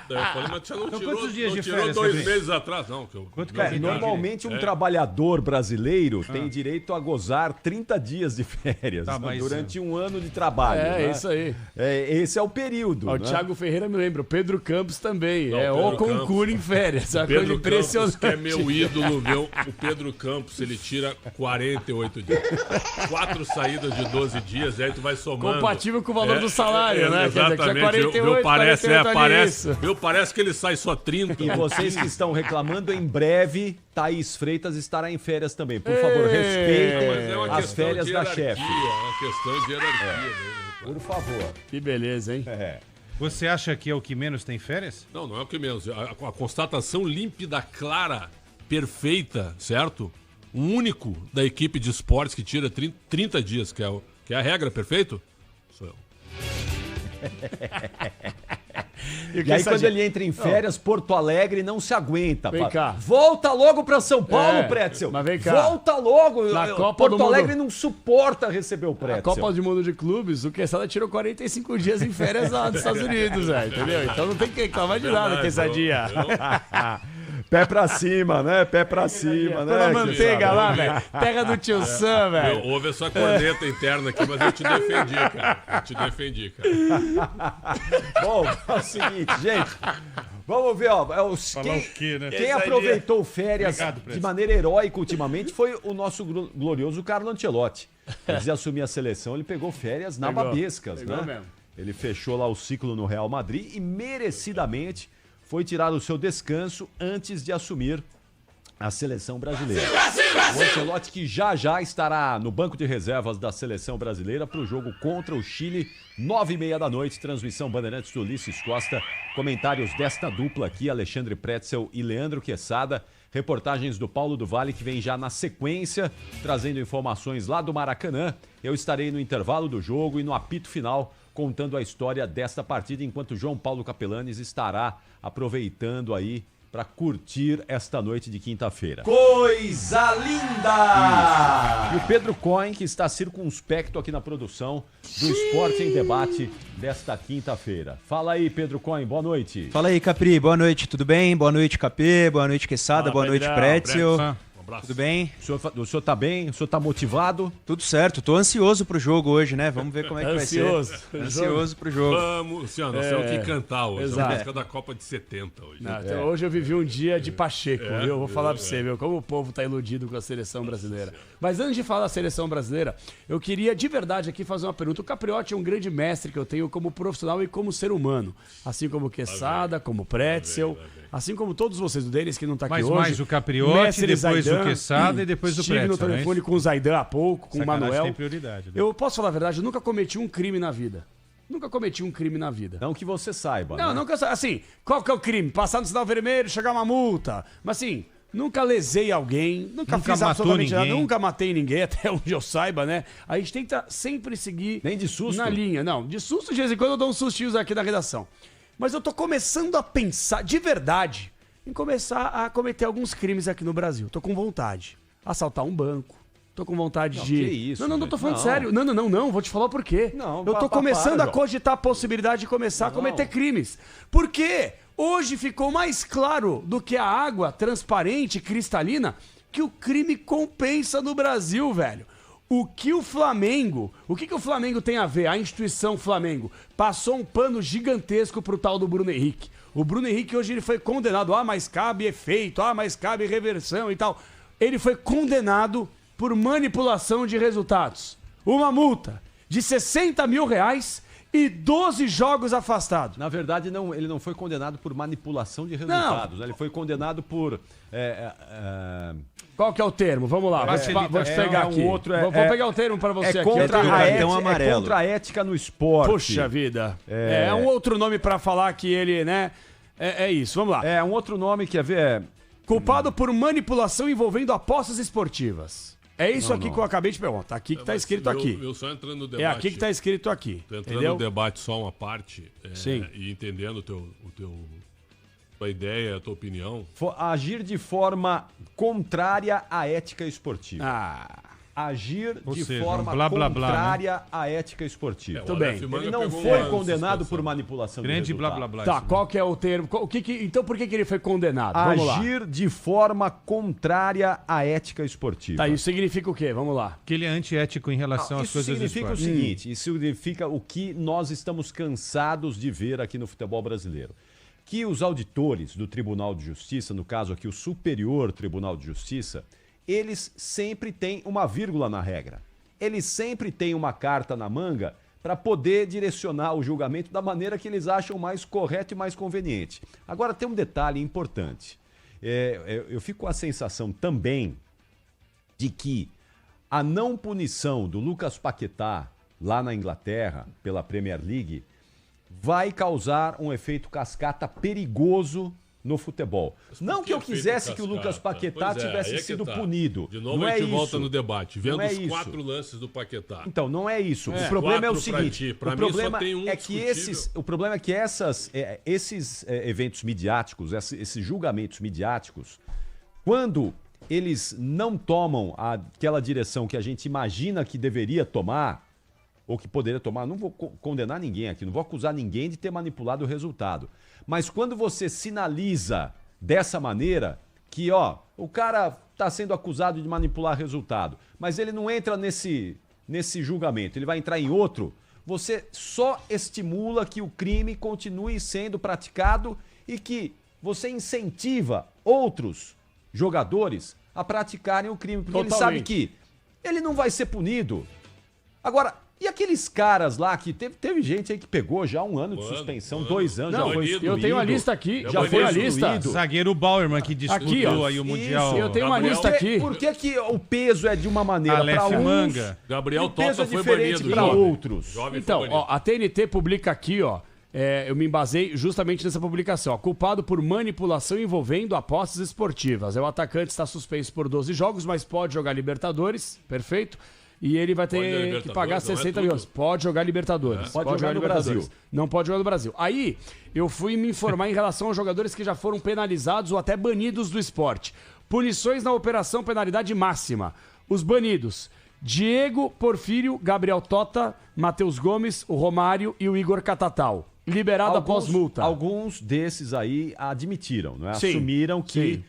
Eu falei, mas você não Então, tirou, quantos dias não de tirou férias, 2 Pedrinho? meses atrás, não. Que eu, Quanto meu que é? idade. Normalmente um trabalhador brasileiro tem direito a gozar 30 dias de férias, Tá, né, mas, durante um ano de trabalho. É, né? isso aí. Esse é o período. Ó, o né? Thiago Ferreira me lembra, o Pedro Campos também. Não, é Pedro o concurso em férias. É uma coisa Pedro impressionante. Campos, que é meu ídolo, meu. O Pedro Campos, ele tira 48 dias. 4 saídas de 12 dias, aí tu vai somando. Compatível com o valor do salário, né? Quer dizer, que tinha Exatamente. 48, Meu parece, 48 ali, parece, isso. meu parece que ele sai só 30. E vocês que estão reclamando, em breve, Thaís Freitas estará em férias também. Por favor, Mas respeitem é uma as questão férias de da hierarquia, chefe. É uma questão de hierarquia. Né? Por favor. Que beleza, hein? Você acha que é o que menos tem férias? Não, não é o que menos. A constatação límpida, clara, perfeita, certo? Um único da equipe de esportes que tira 30 dias, que é a regra, perfeito? Sou eu. E aí, quando ele entra em férias, Porto Alegre não se aguenta. Vem Fala, cá. volta logo pra São Paulo, É, Pretzel. mas vem cá. Volta logo. Na Copa Porto do Mundo- Alegre não suporta receber o Pretzel. A Copa do Mundo de Clubes, o Quesada tirou 45 dias em férias lá dos Estados Unidos, velho, entendeu? Então não tem que reclamar de nada, Quesadinha. Pé pra cima, né? Pé pra cima, né? Toda a manteiga Quesada? lá, velho. Terra do tio Sam, velho. Houve essa corneta interna aqui, mas eu te defendi, cara. Eu te defendi, cara. Bom, é o seguinte, gente. Vamos ver, ó. Falar o quê, né? Quem aproveitou férias Obrigado, de Presidente. maneira heróica ultimamente foi o nosso glorioso Carlo Ancelotti. Antes de assumir a seleção, ele pegou férias nababescas, Pegou né? mesmo. Ele fechou lá o ciclo no Real Madrid e merecidamente foi tirar o seu descanso antes de assumir a seleção brasileira. O Ancelotti que já estará no banco de reservas da seleção brasileira para o jogo contra o Chile, 9h30 da noite, transmissão Bandeirantes do Ulisses Costa, comentários desta dupla aqui, Alexandre Pretzel e Leandro Quesada, reportagens do Paulo do Vale que vem já na sequência, trazendo informações lá do Maracanã. Eu estarei no intervalo do jogo e no apito final, contando a história desta partida, enquanto João Paulo Capelanes estará aproveitando aí para curtir esta noite de quinta-feira. Coisa linda! E o Pedro Cohen, que está circunspecto aqui na produção do Esporte em Debate desta quinta-feira. Fala aí, Pedro Cohen, boa noite. Fala aí, Capri, boa noite, tudo bem? Boa noite, Capê, boa noite, Quesada, boa noite, Pedrão. Pretzel. Um abraço. Tudo bem? O senhor tá bem? O senhor tá motivado? Tudo certo, tô ansioso pro jogo hoje, né? Vamos ver como é que Ansioso. vai ser. Ansioso pro jogo. Vamos, Luciano, nós temos que cantar hoje. exato. A música da Copa de 70 hoje. Não, então, hoje eu vivi um dia de Pacheco, viu? Eu vou falar pra você, viu? Como o povo tá iludido com a seleção brasileira. Mas antes de falar da seleção brasileira, eu queria de verdade aqui fazer uma pergunta. O Capriotti é um grande mestre que eu tenho como profissional e como ser humano. Assim como o Quesada, como o Pretzel, assim como todos vocês, o deles que não tá aqui Mas hoje. mais o Capriotti, Mestre depois Zaidan, o Quesada e depois o Estive no Pretzel, não é telefone isso? com o Zaidan há pouco, com o Sacanagem Manuel. tem prioridade, né? Eu posso falar a verdade, eu nunca cometi um crime na vida. Nunca cometi um crime na vida. Não que você saiba, Não, né? nunca. Assim, qual que é o crime? Passar no sinal vermelho, chegar uma multa. Mas assim, nunca lesei alguém, nunca fiz matou absolutamente nada, ninguém. nunca matei ninguém, até onde eu saiba, né? A gente tem que sempre seguir Nem de susto? na linha. Não, de susto, de vez em quando eu dou uns sustinhos aqui na redação. Mas eu tô começando a pensar, de verdade, em começar a cometer alguns crimes aqui no Brasil. Tô com vontade. Assaltar um banco. Tô com vontade de. que isso, não, tô gente, falando não. sério. Não, vou te falar por quê. Não, eu tô para, começando a João. cogitar a possibilidade de começar a cometer crimes. Por quê? Hoje ficou mais claro do que a água transparente, cristalina, que o crime compensa no Brasil, velho. O que o que o Flamengo tem a ver? A instituição Flamengo passou um pano gigantesco pro tal do Bruno Henrique. O Bruno Henrique hoje ele foi condenado, mas cabe efeito, mas cabe reversão e tal. Ele foi condenado por manipulação de resultados. Uma multa de R$60 mil e 12 jogos afastados. Na verdade, não, ele não foi condenado por manipulação de resultados. Ele foi condenado por... Qual que é o termo? Vamos lá, vou te pegar aqui. outro, vou pegar o termo pra você aqui. contra tenho a cartão ética, amarelo. contra a ética no esporte. Puxa vida. É um outro nome pra falar que ele, né? É isso, vamos lá. É um outro nome, quer ver? Culpado por manipulação envolvendo apostas esportivas. É isso aqui que eu acabei de perguntar. Aqui que tá escrito aqui. Eu só entrando no debate. É aqui que tá escrito aqui. Tô entrando Entendeu? no debate só uma parte. Sim. E entendendo tua ideia, a tua opinião. Agir de forma contrária à ética esportiva. Ah, agir Ou de seja, forma um blá, blá, blá, contrária à ética esportiva. o Tudo bem. Aleph Manga Ele não pegou foi uma condenado situação. por manipulação Grande de blá resultado. blá blá. Tá, isso qual que é o termo? Então por que ele foi condenado? Vamos lá. Agir de forma contrária à ética esportiva. Tá, isso significa o quê? Vamos lá. Que ele é antiético em relação às Isso coisas do significa o esporte. seguinte, isso significa o que nós estamos cansados de ver aqui no futebol brasileiro. Que os auditores do Tribunal de Justiça, no caso aqui o Superior Tribunal de Justiça, eles sempre têm uma vírgula na regra. Eles sempre têm uma carta na manga para poder direcionar o julgamento da maneira que eles acham mais correto e mais conveniente. Agora tem um detalhe importante. Eu fico com a sensação também de que a não punição do Lucas Paquetá lá na Inglaterra pela Premier League vai causar um efeito cascata perigoso no futebol. Não que eu efeito quisesse que o cascata? Lucas Paquetá Pois é, tivesse aí é que sido tá. punido. De novo não a é gente volta isso. no debate, vendo Não é os isso. 4 lances do Paquetá. Então, não é isso. É. O problema é o 4 pra seguinte, ti. Pra o mim, só problema tem um é que discutível. o problema é que esses eventos midiáticos, esses julgamentos midiáticos, quando eles não tomam aquela direção que a gente imagina que deveria tomar, ou que poderia tomar, não vou condenar ninguém aqui, não vou acusar ninguém de ter manipulado o resultado. Mas quando você sinaliza dessa maneira que, o cara está sendo acusado de manipular resultado, mas ele não entra nesse julgamento, ele vai entrar em outro, você só estimula que o crime continue sendo praticado e que você incentiva outros jogadores a praticarem o crime, porque ele sabe que ele não vai ser punido. Agora, e aqueles caras lá que teve gente aí que pegou já 1 ano de suspensão, 2 anos, Não, já foi banido. excluído. eu tenho a lista aqui. Já Já foi foi a lista. excluído. Zagueiro Bauerman que disputou Aqui, ó. aí o Mundial. Isso, Eu tenho uma Gabriel- lista aqui. Por que o peso é de uma maneira para Aleph uns Manga. Gabriel e o peso Tota é foi diferente banido. para jovem. outros? Jovem Então, foi banido. a TNT publica aqui, eu me embasei justamente nessa publicação. Culpado por manipulação envolvendo apostas esportivas. O atacante está suspenso por 12 jogos, mas pode jogar Libertadores, perfeito? E ele vai Pode jogar ter que Libertadores, pagar não é 60 tudo. milhões. Pode jogar Libertadores. Pode jogar no Brasil. Não pode jogar no Brasil. Aí, eu fui me informar em relação aos jogadores que já foram penalizados ou até banidos do esporte. Punições na operação penalidade máxima. Os banidos: Diego Porfírio, Gabriel Tota, Matheus Gomes, o Romário e o Igor Catatal. Liberado após multa. Alguns desses aí admitiram, não é? Sim, Assumiram que sim.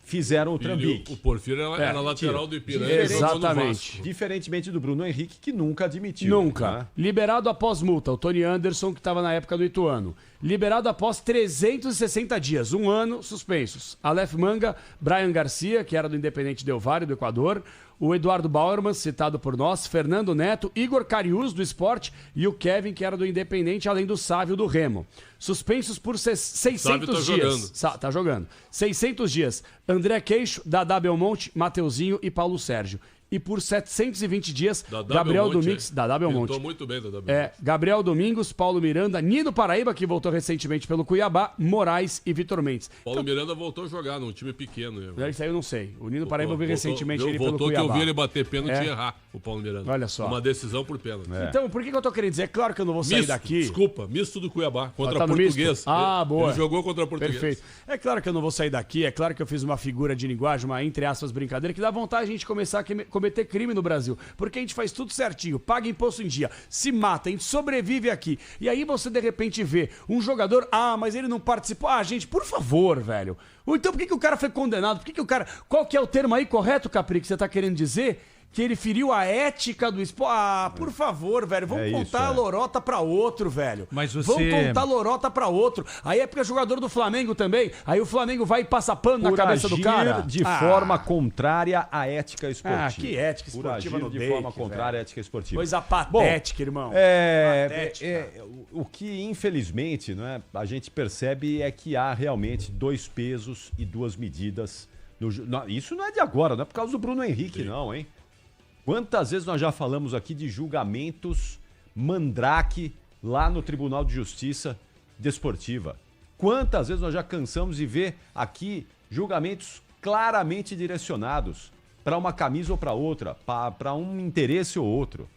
fizeram o O trambique. Porfírio era lateral do Ipiranga. e jogou no Exatamente. Vasco. Diferentemente do Bruno Henrique, que nunca admitiu. Nunca. né? Liberado após multa, o Tony Anderson, que estava na época do Ituano. Liberado após 360 dias, 1 ano suspensos. Aleph Manga, Brian Garcia, que era do Independente Del Valle, do Equador. O Eduardo Bauerman, citado por nós. Fernando Neto, Igor Cariús, do Sport. E o Kevin, que era do Independente, além do Sávio, do Remo. Suspensos por 600 Sávio tá dias. jogando. Tá jogando. 600 dias. André Queixo, Dadá Belmonte, Mateuzinho e Paulo Sérgio. E por 720 dias, Dadá Gabriel Belmonte, Domingues. Dadá Belmonte. Pintou muito bem, Dadá Belmonte. Gabriel Domingos, Paulo Miranda, Nino Paraíba, que voltou recentemente pelo Cuiabá, Moraes e Vitor Mendes. Paulo Miranda voltou a jogar num time pequeno. Isso aí eu não sei. O Nino Paraíba eu vi recentemente ele voltou pelo que Cuiabá. eu vi ele bater pênalti É. e errar, o Paulo Miranda. Olha só. Uma decisão por pênalti. Então, por que eu tô querendo dizer? É claro que eu não vou sair Misto, daqui. desculpa, misto do Cuiabá, contra Tá a no Português. misto? Ah, boa. Ele jogou contra a Português. Perfeito. É claro que eu não vou sair daqui, é claro que eu fiz uma figura de linguagem, uma entre aspas brincadeira, que dá vontade de a gente começar a cometer crime no Brasil. Porque a gente faz tudo certinho, paga imposto em dia, se mata, a gente sobrevive aqui. E aí você de repente vê um jogador, mas ele não participou. Gente, por favor, velho. Ou então por que o cara foi condenado? Por que o cara. Qual que é o termo aí correto, Capri, que você tá querendo dizer? Que ele feriu a ética do esporte. Por favor, velho. Vamos contar a lorota pra outro, velho. Mas você- Vamos contar a lorota pra outro. Aí é porque é jogador do Flamengo também. Aí o Flamengo vai e passa pano na Por cabeça do agir cara. de forma contrária à ética esportiva. que ética Por esportiva agir no de Dake, forma contrária à ética esportiva. Coisa patética, irmão. Patética. O que, infelizmente, a gente percebe é que há realmente 2 pesos e 2 medidas. Isso não é de agora, não é por causa do Bruno Henrique, não, hein? Quantas vezes nós já falamos aqui de julgamentos mandrake lá no Tribunal de Justiça Desportiva? Quantas vezes nós já cansamos de ver aqui julgamentos claramente direcionados para uma camisa ou para outra, para um interesse ou outro?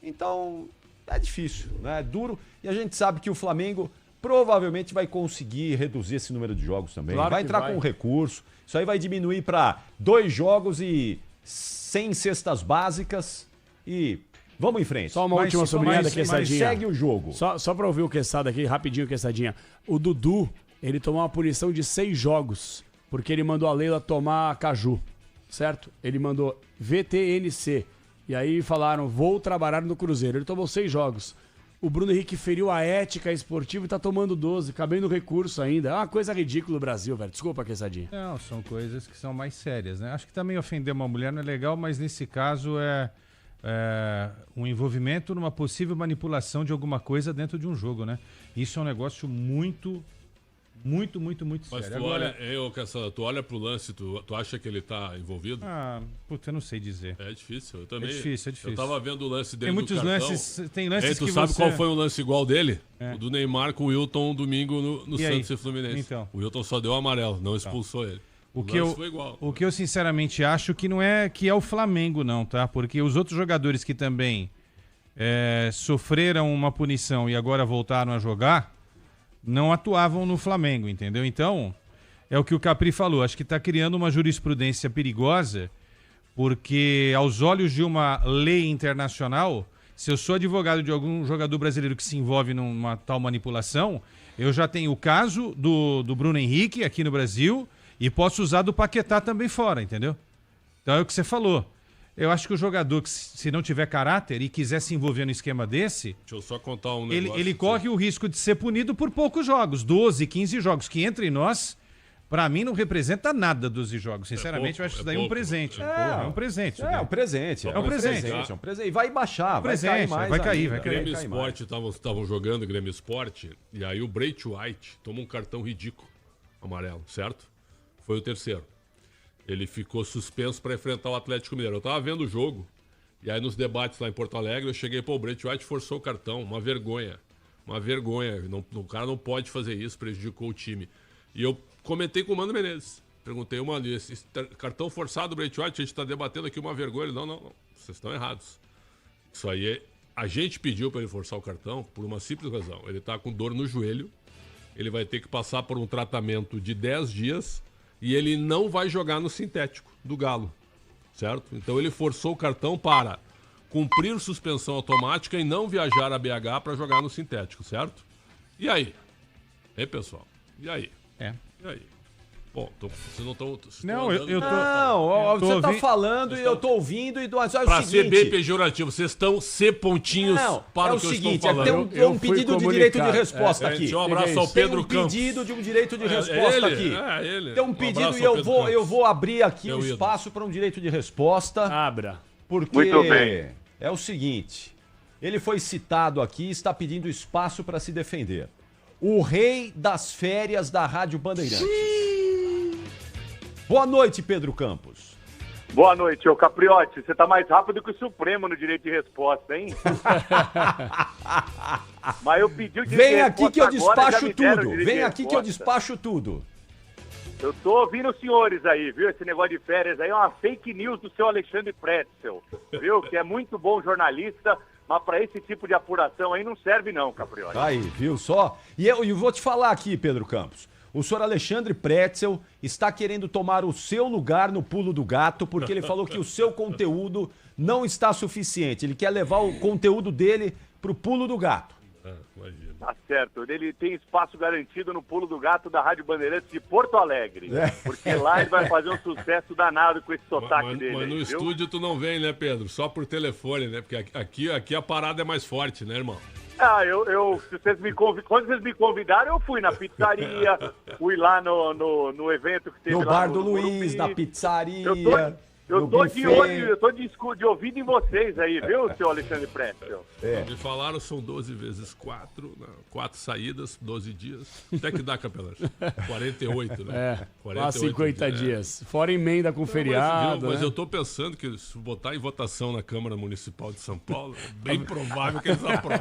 Então, é difícil, né? É duro. E a gente sabe que o Flamengo provavelmente vai conseguir reduzir esse número de jogos também. Claro Vai que entrar vai. com recurso. Isso aí vai diminuir para 2 jogos e sem cestas básicas e vamos em frente. Só uma última sobrinha da Quessadinha. Segue o jogo. Só pra ouvir o Quesada aqui, rapidinho, Quessadinha. O Dudu, ele tomou uma punição de 6 jogos, porque ele mandou a Leila tomar caju, certo? Ele mandou VTNC. E aí falaram, vou trabalhar no Cruzeiro. Ele tomou 6 jogos. O Bruno Henrique feriu a ética esportiva e tá tomando 12, cabendo recurso ainda. É uma coisa ridícula o Brasil, velho. Desculpa, Quessadinha. Não, são coisas que são mais sérias, né? Acho que também ofender uma mulher não é legal, mas nesse caso é um envolvimento numa possível manipulação de alguma coisa dentro de um jogo, né? Isso é um negócio muito Mas sério. tu olha, tu olha pro lance, tu acha que ele tá envolvido? Puta, eu não sei dizer. É difícil, eu também. É difícil. Eu tava vendo o lance dele Tem muitos do cartão. tem lances tu que sabe você... qual foi o lance igual dele? É. O do Neymar com o Wilton domingo no E aí? Santos e Fluminense. Então. O Wilton só deu amarelo, não expulsou ele. O que lance foi igual. O que eu sinceramente acho que não é que é o Flamengo não, tá? Porque os outros jogadores que também sofreram uma punição e agora voltaram a jogar, não atuavam no Flamengo, entendeu? Então, é o que o Capri falou, acho que está criando uma jurisprudência perigosa, porque aos olhos de uma lei internacional, se eu sou advogado de algum jogador brasileiro que se envolve numa tal manipulação, eu já tenho o caso do Bruno Henrique aqui no Brasil e posso usar do Paquetá também fora, entendeu? Então é o que você falou. Eu acho que o jogador que se não tiver caráter e quiser se envolver no esquema desse, Deixa eu só contar um negócio. ele corre o risco de ser punido por poucos jogos, 12, 15 jogos, que entre nós, pra mim não representa nada 12 jogos. Sinceramente, eu acho isso daí um presente. É um presente. É um presente. É um presente. É um presente. E vai baixar, vai Presente, cair mais. vai cair, ainda, vai cair. Grêmio vai Esporte estavam jogando Grêmio Esporte e aí o Brait White tomou um cartão ridículo amarelo, certo? Foi o terceiro. Ele ficou suspenso para enfrentar o Atlético Mineiro. Eu tava vendo o jogo e aí nos debates lá em Porto Alegre eu cheguei, o Brait White forçou o cartão, uma vergonha. Uma vergonha. O cara não pode fazer isso, prejudicou o time. E eu comentei com o Mano Menezes. Perguntei, mano, esse cartão forçado do Brait White, a gente tá debatendo aqui uma vergonha. Ele, não, vocês estão errados. Isso aí, a gente pediu para ele forçar o cartão por uma simples razão. Ele tá com dor no joelho, ele vai ter que passar por um tratamento de 10 dias e ele não vai jogar no sintético do Galo, certo? Então ele forçou o cartão para cumprir suspensão automática e não viajar a BH para jogar no sintético, certo? E aí? Pessoal? E aí? E aí? Bom, vocês não estão... Não, eu tô... Não, você tá falando e eu tô ouvindo e do WhatsApp. Pra ser bem pejorativo, vocês estão pontinhos para o que eu estou falando. Tem um pedido de direito de resposta aqui. Deixa um abraço ao Pedro Campos. Tem um pedido de um direito de resposta aqui. Ele. Tem um pedido e eu vou abrir aqui o espaço para um direito de resposta. Abra. Porque Muito bem. É o seguinte, ele foi citado aqui e está pedindo espaço para se defender. O rei das férias da Rádio Bandeirantes. Boa noite, Pedro Campos. Boa noite, ô Capriotti. Você tá mais rápido que o Supremo no direito de resposta, hein? Mas eu pedi o direito de resposta. Vem aqui que eu despacho agora, tudo. Vem aqui que eu despacho tudo. Eu tô ouvindo os senhores aí, viu? Esse negócio de férias aí é uma fake news do seu Alexandre Pretzel, viu? Que é muito bom jornalista, mas pra esse tipo de apuração aí não serve não, Capriotti. Aí, viu só? E eu vou te falar aqui, Pedro Campos. O senhor Alexandre Pretzel está querendo tomar o seu lugar no pulo do gato porque ele falou que o seu conteúdo não está suficiente. Ele quer levar o conteúdo dele pro pulo do gato. Imagina. Tá certo, ele tem espaço garantido no pulo do gato da Rádio Bandeirantes de Porto Alegre. Porque lá ele vai fazer um sucesso danado com esse sotaque dele. Mas no aí, estúdio tu não vem, né, Pedro? Só por telefone, né? Porque aqui a parada é mais forte, né, irmão? Se vocês quando vocês me convidaram, eu fui na pizzaria, fui lá no evento que teve No lá Bar do Morumbi. Luiz, na pizzaria. Eu tô de olho, eu tô de ouvido em vocês aí, viu, seu Alexandre Pretzel? Me falaram, são 12 vezes 4, 4 saídas, 12 dias. Até que dá, Capelão? 48, né? 48 50 dias. Fora emenda com feriado. Mas né? eu tô pensando que se botar em votação na Câmara Municipal de São Paulo, é bem provável que eles aprovem.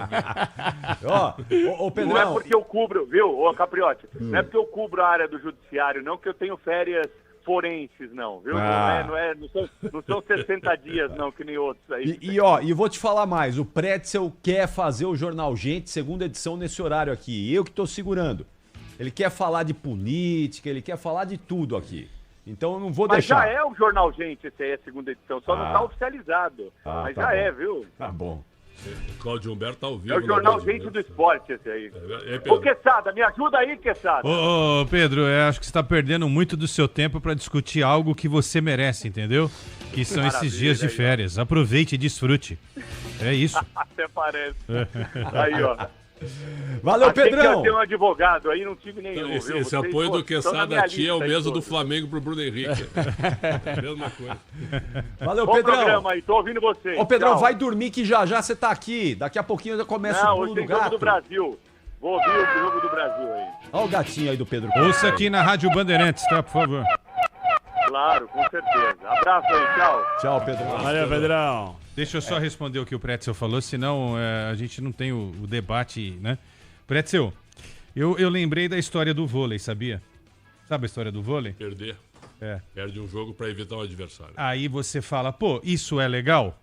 Ô, Pedrão. Não é porque eu cubro, viu, ô Capriotti? Não é porque eu cubro a área do judiciário, não, que eu tenho férias forenses, não, viu? Não são 60 dias, não, que nem outros aí. E vou te falar mais, o Pretzel quer fazer o Jornal Gente, segunda edição, nesse horário aqui. Eu que tô segurando. Ele quer falar de política, ele quer falar de tudo aqui. Então eu não vou Mas deixar. já é o Jornal Gente, esse aí é a segunda edição, só não tá oficializado. Mas tá já bom. é, viu? Tá bom. O Cláudio Humberto tá ao vivo. É o na Jornal Band, Gente né? do Esporte, esse aí. Pedro. Ô, Queçada, me ajuda aí, Queçada. Ô, Pedro, eu acho que você está perdendo muito do seu tempo para discutir algo que você merece, entendeu? Que são esses Maravilha, dias de aí, ó. férias. Aproveite e desfrute. É isso. Até parece. Aí, ó. Valeu, Achei que ia Pedrão. ter um advogado aí, não tive nenhum, Então, esse viu? Vocês, apoio do pô, estão na Quesada minha Tia é o lista aí mesmo do todos. Flamengo pro Bruno Henrique. Mesma coisa. Valeu, Bom Pedrão. programa aí, tô ouvindo vocês. Ô, Pedrão, Tchau. vai dormir que já você tá aqui. Daqui a pouquinho já começa Não, o hoje pulo do tem jogo gato. do Brasil. Vou ouvir o jogo do Brasil aí. Olha o gatinho aí do Pedro. Ouça aqui na Rádio Bandeirantes, tá? Por favor. Claro, com certeza. Abraço aí, tchau. Tchau, Pedro. Valeu, Pedrão. Deixa eu só responder o que o Pretzel falou, senão a gente não tem o debate, né? Pretzel, eu lembrei da história do vôlei, sabia? Sabe a história do vôlei? Perder. É. Perde um jogo pra evitar o adversário. Aí você fala, pô, isso é legal?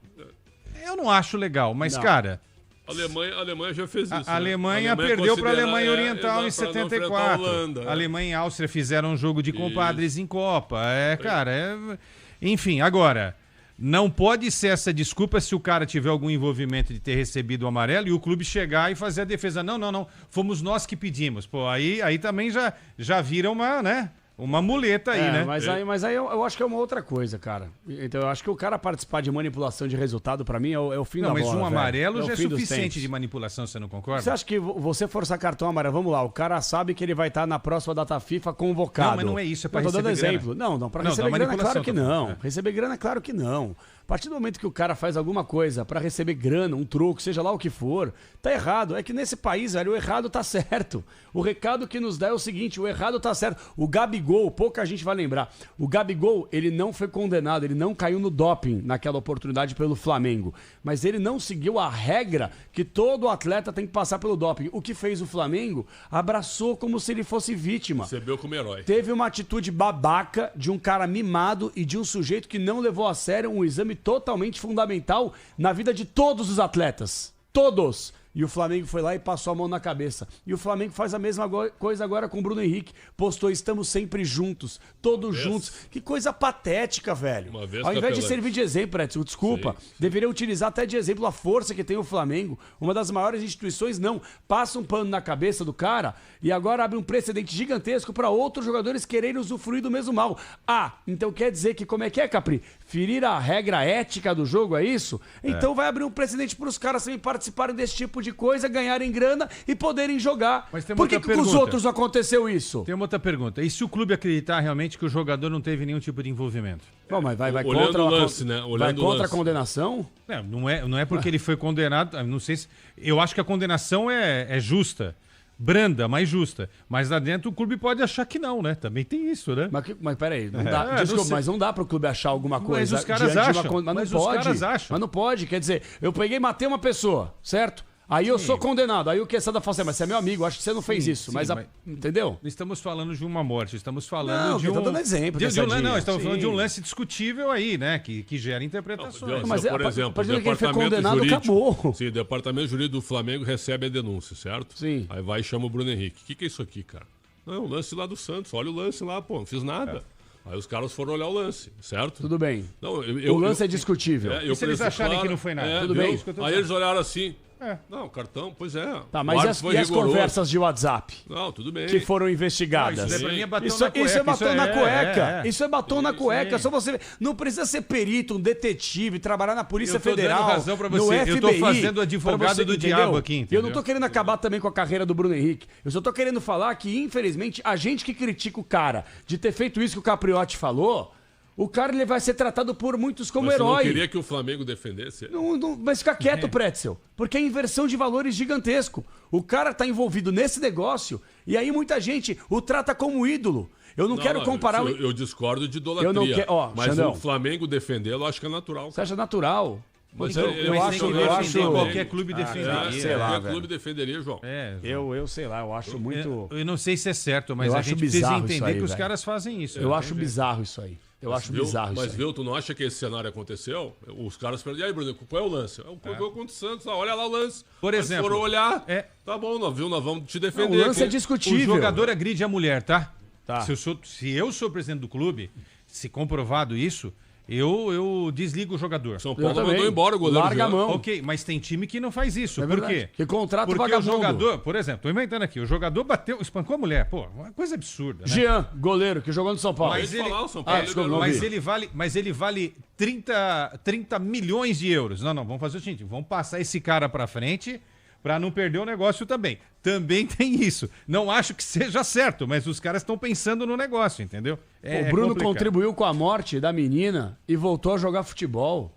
Eu não acho legal, mas, Não. cara, A Alemanha já fez isso. a né? Alemanha perdeu para a considera- Alemanha Oriental em exato, pra não enfrentar a 74. Holanda, é. Alemanha e Áustria fizeram um jogo de compadres em Copa. Enfim, agora, não pode ser essa desculpa se o cara tiver algum envolvimento de ter recebido o amarelo e o clube chegar e fazer a defesa. Não, fomos nós que pedimos. Pô, aí também já vira uma muleta aí, né? Mas aí eu acho que é uma outra coisa, cara. Então eu acho que o cara participar de manipulação de resultado, pra mim, é o fim Não, da mas bola, um velho. amarelo É o já é fim dos suficiente tempos. de manipulação, você não concorda? Você acha que você forçar cartão amarelo, vamos lá, o cara sabe que ele vai estar na próxima data FIFA convocado. Não, mas não é isso, é pra Eu tô dando receber exemplo. Não, pra Não, receber da grana, claro manipulação, que tô falando. não. Receber grana, claro que não. A partir do momento que o cara faz alguma coisa pra receber grana, um troco, seja lá o que for, tá errado. É que nesse país, velho, o errado tá certo. O recado que nos dá é o seguinte, o errado tá certo. O Gabigol, pouca gente vai lembrar, o Gabigol, ele não foi condenado, ele não caiu no doping naquela oportunidade pelo Flamengo. Mas ele não seguiu a regra que todo atleta tem que passar pelo doping. O que fez o Flamengo? Abraçou como se ele fosse vítima. Recebeu como herói. Teve uma atitude babaca de um cara mimado e de um sujeito que não levou a sério um exame totalmente fundamental na vida de todos os atletas. Todos! E o Flamengo foi lá e passou a mão na cabeça. E o Flamengo faz a mesma coisa agora com o Bruno Henrique. Postou, estamos sempre juntos, todos juntos. Que coisa patética, velho. Uma vez, Ao invés de Capelão. servir de exemplo, Edson, desculpa, deveria utilizar até de exemplo a força que tem o Flamengo. Uma das maiores instituições, não. Passa um pano na cabeça do cara e agora abre um precedente gigantesco para outros jogadores quererem usufruir do mesmo mal. Ah, então quer dizer que como é que é, Capri? Ferir a regra ética do jogo, é isso? Então vai abrir um precedente para os caras também participarem desse tipo de coisa, ganharem grana e poderem jogar. Mas tem uma Por que, outra que com os pergunta. outros não aconteceu isso? Tem uma outra pergunta. E se o clube acreditar realmente que o jogador não teve nenhum tipo de envolvimento? Bom, mas vai Olhando contra o lance, né? vai Olhando o contra a lance. condenação? Não é porque ele foi condenado. Não sei se. Eu acho que a condenação é justa. Branda, mas justa. Mas lá dentro o clube pode achar que não, né? Também tem isso, né? Mas peraí, não dá, não desculpa, sei. mas não dá pro clube achar alguma Mas coisa. os caras diante de uma acham. mas Mas não os pode. caras acham. Mas não pode, quer dizer, eu peguei e matei uma pessoa, certo? Aí eu sou condenado. Aí o Quesada fala assim, mas você é meu amigo, acho que você não fez isso. sim, mas, mas- entendeu? Não estamos falando de uma morte, estamos falando Não, de eu tô um. dando exemplo, de um Quessadinha. não, estamos falando Sim. de um lance discutível aí, né? Que gera interpretações. Mas por a exemplo, partir o do que ele foi departamento condenado, jurídico, acabou. Sim, o departamento jurídico do Flamengo recebe a denúncia, certo? Sim. Aí vai e chama o Bruno Henrique. O que é isso aqui, cara? Não, o lance lá do Santos. Olha o lance lá, pô, não fiz nada. Aí os caras foram olhar o lance, certo? Tudo bem. Não, O lance é discutível. E se eles acharem que não foi nada? Tudo viu? bem. Isso que eu tô Aí dizendo. eles olharam assim. Não, cartão, pois é. Tá, O mas árbitro foi e as rigoroso. conversas de WhatsApp Não, tudo bem. que foram investigadas? Isso daí pra mim é batom Isso, na cueca. isso é batom na cueca. é. Isso é batom na cueca. Só você ver. Não precisa ser perito, um detetive, trabalhar na Polícia Eu tô dando Federal. razão pra no você. Eu tô FBI, fazendo advogado pra você, do entendeu? diabo aqui, entendeu? Eu não tô querendo acabar também com a carreira do Bruno Henrique. Eu só tô querendo falar que, infelizmente, a gente que critica o cara de ter feito isso que o Capriotti falou, o cara ele vai ser tratado por muitos como Mas você herói. não queria que o Flamengo defendesse ele? Mas fica quieto, Pretzel. Porque é inversão de valores gigantesco. O cara tá envolvido nesse negócio e aí muita gente o trata como ídolo. Eu não quero comparar... Eu discordo de idolatria. Eu não quero- ó, mas Xandão. o Flamengo defendê-lo, acho que é natural. Você acha natural? Mas Então, eu Mas acho- tem que eu defender, acho- qualquer clube defenderia. sei lá, qualquer velho. clube defenderia, João. Eu sei lá, eu acho muito... Eu não sei se é certo, mas Eu a acho gente precisa bizarro isso entender aí, que os velho. caras fazem isso. Eu né? acho bizarro isso aí. Eu acho Viu? bizarro isso Mas aí. viu, tu não acha que esse cenário aconteceu? Os caras perguntam, e aí, Bruno, qual é o lance? É o jogo contra o Santos, olha lá o lance. Por Mas exemplo, foram olhar, é- tá bom, nós vamos te Não, defender. o lance é aqui. O discutível. jogador agride a mulher, tá? Tá. Se eu sou presidente do clube se comprovado isso, eu desligo o jogador. São Paulo mandou embora o goleiro. Larga a mão. Ok, mas tem time que não faz isso. Por verdade. quê? Que contrata o Porque o vagabundo. jogador, por exemplo, tô inventando aqui, o jogador espancou a mulher. Pô, uma coisa absurda, né? Jean, goleiro, que jogou no São Paulo. Mas ele, falar, o São Paulo desculpa, liberou. não vi. mas ele vale 30 milhões de euros. Não, vamos fazer o seguinte, vamos passar esse cara pra frente pra não perder o negócio também. Também tem isso. Não acho que seja certo, mas os caras estão pensando no negócio, entendeu? O Bruno complicado. contribuiu com a morte da menina e voltou a jogar futebol.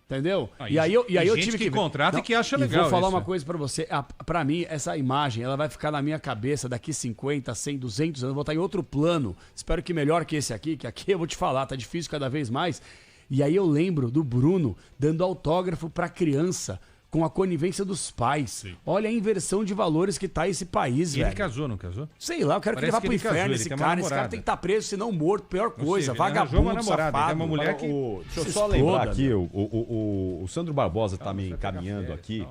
Entendeu? Ah, e aí eu gente tive que contrata e que acha legal E vou falar isso. uma coisa pra você. Pra mim, essa imagem, ela vai ficar na minha cabeça daqui 50, 100, 200 anos. Eu vou estar em outro plano. Espero que melhor que esse aqui, que aqui eu vou te falar, tá difícil cada vez mais. E aí eu lembro do Bruno dando autógrafo pra criança com a conivência dos pais. Sim. Olha a inversão de valores que tá esse país, E velho. ele casou, não casou? Sei lá, eu quero que ele Parece vá que pro ele casou, inferno, ele esse tem uma cara. Esse cara namorada. tem que estar preso, se não morto, pior coisa. Ele arranjou Vagabundo, uma namorada, safado. tem uma mulher que... Deixa eu Se só exploda, lembrar aqui, meu. o Sandro Barbosa está me você pega encaminhando férias, aqui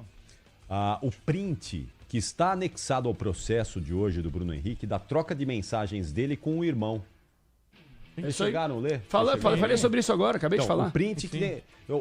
não. o print que está anexado ao processo de hoje do Bruno Henrique, da troca de mensagens dele com o irmão. É isso aí. Chegaram a ler? Falei sobre isso agora, acabei de Então, falar.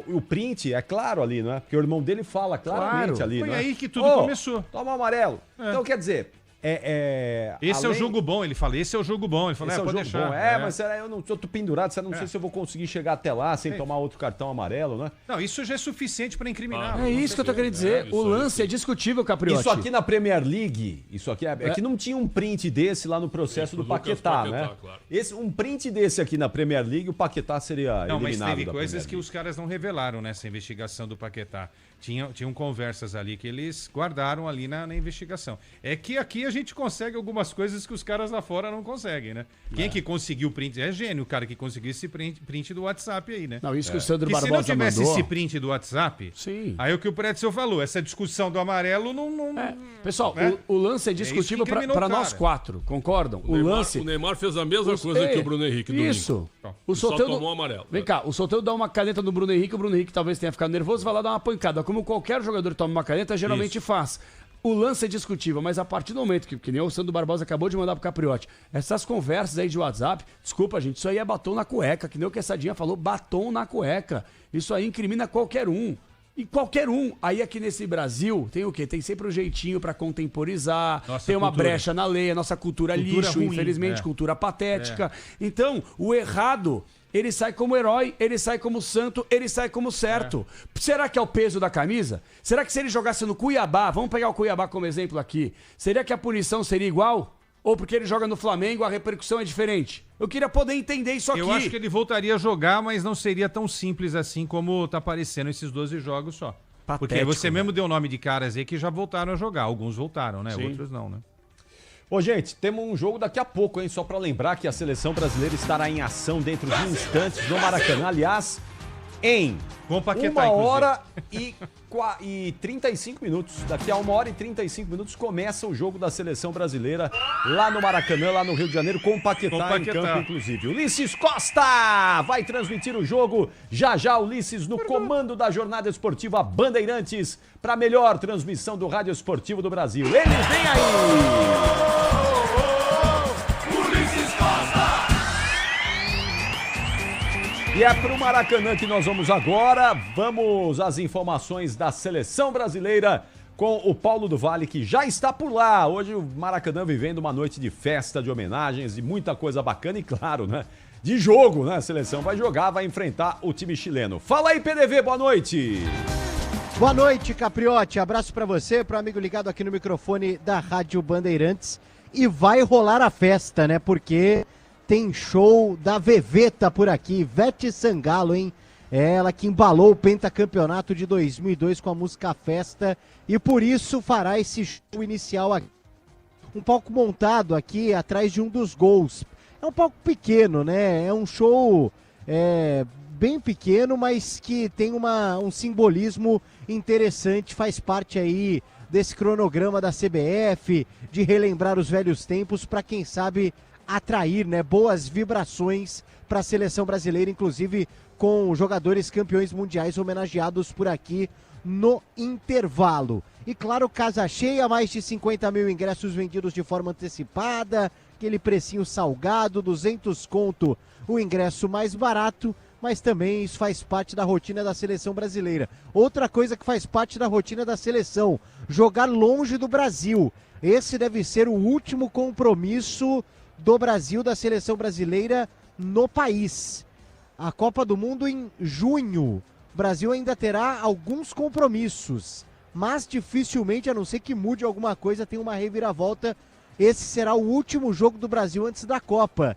o print é claro ali, não é? Porque o irmão dele fala claramente Claro. ali, Foi não é? aí que tudo Ô, começou. Toma amarelo. Então, quer dizer, Esse é o além- jogo bom, ele fala, esse é o jogo bom. Ele fala, Esse é o pode jogo deixar. bom. Mas será, eu não tô pendurado, não sei se eu vou conseguir chegar até lá sem tomar outro cartão amarelo, né? Não, isso já é suficiente pra incriminar. É isso que eu tô querendo dizer. isso O aí, lance é discutível, Capriotti. Isso aqui na Premier League, isso aqui é que não tinha um print desse lá no processo do Lucas Paquetá, Paquetá, né? claro. Um print desse aqui na Premier League, o Paquetá seria Não, mas eliminado teve da coisas Premier que League. os caras não revelaram nessa investigação do Paquetá. Tinham conversas ali que eles guardaram ali na investigação. É que aqui a gente consegue algumas coisas que os caras lá fora não conseguem, né? Quem que conseguiu o print? É gênio o cara que conseguiu esse print do WhatsApp aí, né? Não, isso que o Sandro Que se não Barbosa tivesse mandou... esse print do WhatsApp, Sim. aí o que o Pretzel falou, essa discussão do amarelo não... Pessoal, né? o lance é isso discutível que incriminou para o nós cara. quatro, concordam? O lance... O Neymar fez a mesma coisa que o Bruno Henrique domingo. Isso. E O só Soteldo... tomou amarelo. Vem cá, o Soteldo dá uma caneta no Bruno Henrique, o Bruno Henrique talvez tenha ficado nervoso, vai lá dar uma pancada. Como qualquer jogador que toma uma caneta, geralmente faz. O lance é discutível, mas a partir do momento que nem o Sandro Barbosa acabou de mandar pro Capriotti, essas conversas aí de WhatsApp, desculpa, gente, isso aí é batom na cueca, que nem o Quessadinha falou, batom na cueca. Isso aí incrimina qualquer um. E qualquer um. Aí aqui nesse Brasil, tem o quê? Tem sempre um jeitinho pra contemporizar, Nossa tem uma cultura. brecha na lei, a nossa cultura Cultura lixo, ruim, infelizmente, é. cultura patética. Então, o errado... Ele sai como herói, ele sai como santo, ele sai como certo. Será que é o peso da camisa? Será que se ele jogasse no Cuiabá, vamos pegar o Cuiabá como exemplo aqui, seria que a punição seria igual? Ou porque ele joga no Flamengo, a repercussão é diferente? Eu queria poder entender isso aqui. Eu acho que ele voltaria a jogar, mas não seria tão simples assim como tá aparecendo esses 12 jogos só. Porque Patético, você mesmo deu o nome de caras aí que já voltaram a jogar. Alguns voltaram, né? Sim. Outros não, né? Ô, gente, temos um jogo daqui a pouco, hein? Só pra lembrar que a seleção brasileira estará em ação dentro de instantes no Maracanã. Aliás, em Com o Paquetá, 1 hora e 35 minutos. Daqui a 1 hora e 35 minutos começa o jogo da seleção brasileira lá no Maracanã, lá no Rio de Janeiro, com o Paquetá, Com o Paquetá. em campo, inclusive. Ulisses Costa vai transmitir o jogo. Já já, Ulisses, no comando da jornada esportiva Bandeirantes, para a melhor transmissão do rádio esportivo do Brasil. Ele vem aí! E é pro Maracanã que nós vamos agora. Vamos às informações da seleção brasileira com o Paulo do Vale, que já está por lá. Hoje o Maracanã vivendo uma noite de festa, de homenagens e muita coisa bacana e claro, né? De jogo, né? A seleção vai jogar, vai enfrentar o time chileno. Fala aí, PDV, boa noite! Boa noite, Capriotti. Abraço pra você, pro amigo ligado aqui no microfone da Rádio Bandeirantes. E vai rolar a festa, né? Porque tem show da Veveta por aqui, Ivete Sangalo, hein? É ela que embalou o pentacampeonato de 2002 com a música Festa e por isso fará esse show inicial aqui. Um palco montado aqui atrás de um dos gols. É um palco pequeno, né? É um show bem pequeno, mas que tem um simbolismo interessante, faz parte aí desse cronograma da CBF, de relembrar os velhos tempos para quem sabe atrair, né, boas vibrações para a seleção brasileira, inclusive com jogadores campeões mundiais homenageados por aqui no intervalo. E claro, casa cheia, mais de 50 mil ingressos vendidos de forma antecipada, aquele precinho salgado, 200 conto o ingresso mais barato, mas também isso faz parte da rotina da seleção brasileira. Outra coisa que faz parte da rotina da seleção, jogar longe do Brasil. Esse deve ser o último compromisso do Brasil, da seleção brasileira no país. A Copa do Mundo em junho. O Brasil ainda terá alguns compromissos, mas dificilmente, a não ser que mude alguma coisa, tem uma reviravolta. Esse será o último jogo do Brasil antes da Copa.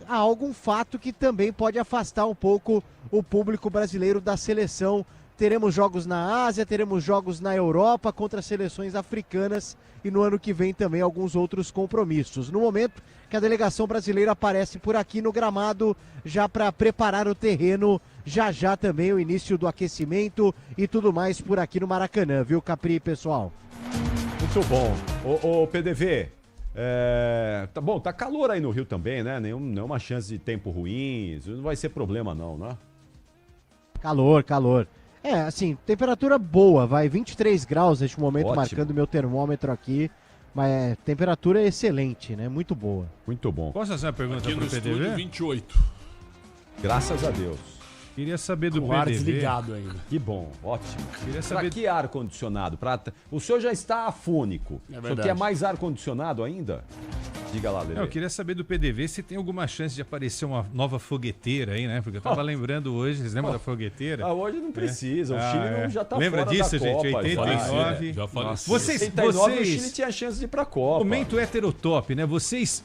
Há algum fato que também pode afastar um pouco o público brasileiro da seleção. Teremos jogos na Ásia, teremos jogos na Europa contra seleções africanas e no ano que vem também alguns outros compromissos. No momento que a delegação brasileira aparece por aqui no gramado, já para preparar o terreno, já também o início do aquecimento e tudo mais por aqui no Maracanã, viu, Capri, pessoal? Muito bom. Ô PDV, tá bom, tá calor aí no Rio também, né? Nenhuma chance de tempo ruim, isso não vai ser problema não, né? Calor. Assim, temperatura boa, vai 23 graus neste momento, Ótimo. marcando meu termômetro aqui, mas temperatura excelente, né? Muito boa. Muito bom. Posso fazer uma pergunta Aqui pro no estúdio, PDV? 28. Graças a Deus. Queria saber do O ar PDV. desligado ainda. Que bom, ótimo. Queria Pra saber que ar-condicionado? O senhor já está afônico. É O senhor verdade. quer mais ar-condicionado ainda? Diga lá, Lelê. Eu queria saber do PDV se tem alguma chance de aparecer uma nova fogueteira aí, né? Porque eu tava lembrando hoje, vocês lembram da fogueteira? Hoje não precisa, o Chile não já tá Lembra fora disso, da gente? Copa. 89. Já falei. Vocês, 89 o Chile tinha chance de ir pra Copa. momento heterotop, né? Vocês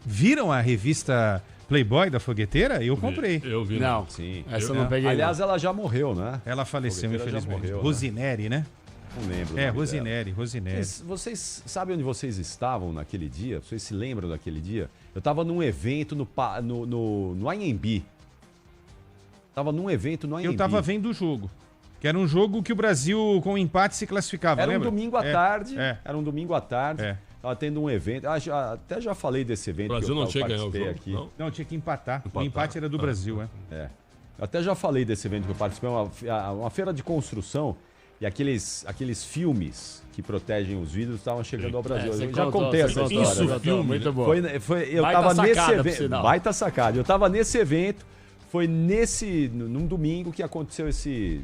viram a revista Playboy da fogueteira? Eu comprei. Eu vi. Não, Sim. essa eu não peguei. Aliás, ela já morreu, né? Ela faleceu, Fogueteira já infelizmente. morreu, né? Rosineri, né? Não lembro. o nome dela. Rosineri. Vocês sabem onde vocês estavam naquele dia? Vocês se lembram daquele dia? Eu tava num evento no Anhembi. Tava num evento no Anhembi. Eu tava vendo o jogo. Que era um jogo que o Brasil, com empate, se classificava, Era um lembra? domingo à tarde. É. Era um domingo à tarde. É. Tava tendo um evento. Até já falei desse evento. O Brasil que eu não tinha ganhado o participei jogo. aqui. Não? Não, tinha que empatar. O Empatar. empate era do Brasil, É. Eu até já falei desse evento que eu participei, uma feira de construção, e aqueles filmes que protegem os vidros estavam chegando ao Brasil. você Eu já contou, contei você essa contou, história. você contou, muito bom. Eu Baita tava nesse sacada, por evento. sinal. Baita sacada. Eu tava nesse evento, foi num domingo que aconteceu esse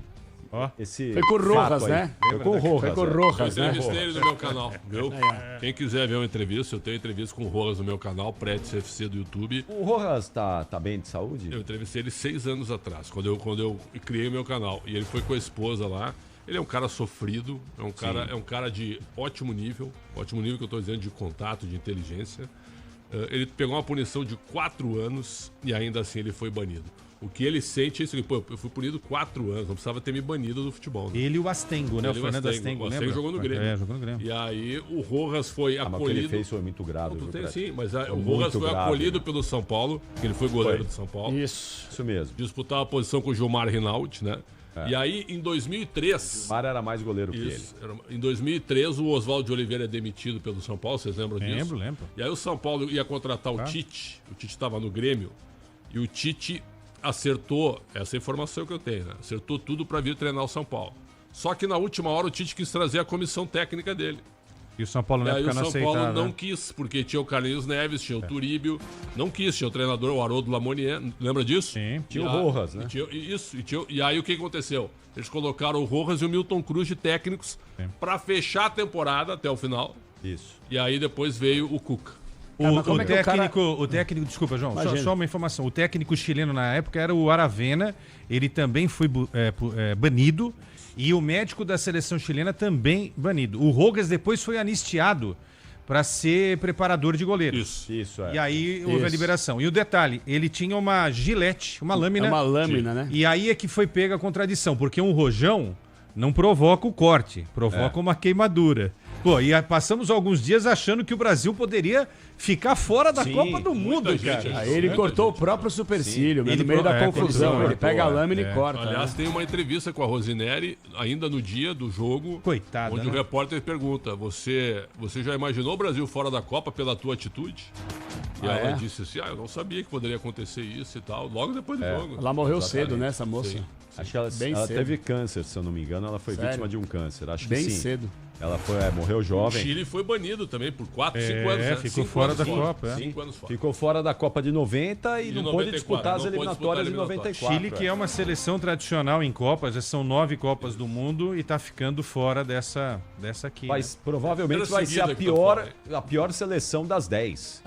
Ó. Foi com o Rojas, né? Foi com o Rojas. Foi com o é. Eu Rojas, né? entrevistei ele no meu canal, viu? Quem quiser ver uma entrevista, eu tenho entrevista com o Rojas no meu canal, Prédio CFC do YouTube. O Rojas tá bem de saúde? Eu entrevistei ele 6 anos atrás, quando eu criei o meu canal. E ele foi com a esposa lá. Ele é um cara sofrido, é um cara de ótimo nível que eu tô dizendo de contato, de inteligência. Ele pegou uma punição de 4 anos e ainda assim ele foi banido. O que ele sente é isso, pô, eu fui punido 4 anos, não precisava ter me banido do futebol. Né? Ele e o Astengo, né? Ele e O o Fernando Astengo. Astengo, O lembra? Astengo jogou no Grêmio. É, jogou no Grêmio. E aí o Rojas foi Mas o que acolhido. ele fez foi muito grave. Não, viu, Preto? sim, mas o muito Rojas foi grave, acolhido né? pelo São Paulo, que ele foi goleiro Foi. do São Paulo. Isso mesmo. Disputava a posição com o Gilmar Rinaldi, né? E aí, em 2003... Mara era mais goleiro que ele. Isso, em 2003, o Oswaldo de Oliveira é demitido pelo São Paulo, vocês lembram disso? Lembro. E aí o São Paulo ia contratar o Tite estava no Grêmio, e o Tite acertou, essa informação que eu tenho, né? Acertou tudo para vir treinar o São Paulo. Só que na última hora o Tite quis trazer a comissão técnica dele. E o São Paulo E na aí época o não São Paulo aceitava. não quis, porque tinha o Carlinhos Neves, tinha o Turíbio, não quis, tinha o treinador, o Haroldo Lamonier, lembra disso? Sim. Tinha o Rojas, né? E aí o que aconteceu? Eles colocaram o Rojas e o Milton Cruz de técnicos para fechar a temporada até o final. Isso. E aí depois veio o Cuca. O técnico, desculpa, João, só uma informação. O técnico chileno na época era o Aravena, ele também foi banido, e o médico da seleção chilena também banido. O Rojas depois foi anistiado para ser preparador de goleiros. Isso, é. E aí houve a liberação. E o detalhe, ele tinha uma gilete, uma lâmina. É uma lâmina, né? E aí é que foi pega a contradição, porque um rojão não provoca o corte, provoca uma queimadura. Pô, e aí passamos alguns dias achando que o Brasil poderia ficar fora da Copa do Mundo, muita cara. gente Aí ele cortou o próprio supercílio, Ele no meio da confusão. cortou, Ele pega a lâmina e corta. Aliás, né? tem uma entrevista com a Rosineri, ainda no dia do jogo, Coitada, onde né? o repórter pergunta, você já imaginou o Brasil fora da Copa pela tua atitude? E ela disse assim, eu não sabia que poderia acontecer isso e tal, logo depois do jogo. Ela morreu cedo, né, essa moça? Sim. Acho que ela Bem cedo. teve câncer, se eu não me engano. Ela foi Sério? vítima de um câncer. Acho Bem que sim. cedo. Ela morreu O jovem. Chile foi banido também por 4, 5 anos. Né? Ficou 5 fora anos da fora. Copa. 5 anos fora. Ficou fora da Copa de 90 e De não pôde 94, disputar as não pôde eliminatórias de disputar 94. Chile, que é uma seleção tradicional em Copas, já são 9 Copas do mundo e tá ficando fora dessa aqui. Vai, né? provavelmente Primeira vai ser seguida a que tá pior, a pior seleção das 10.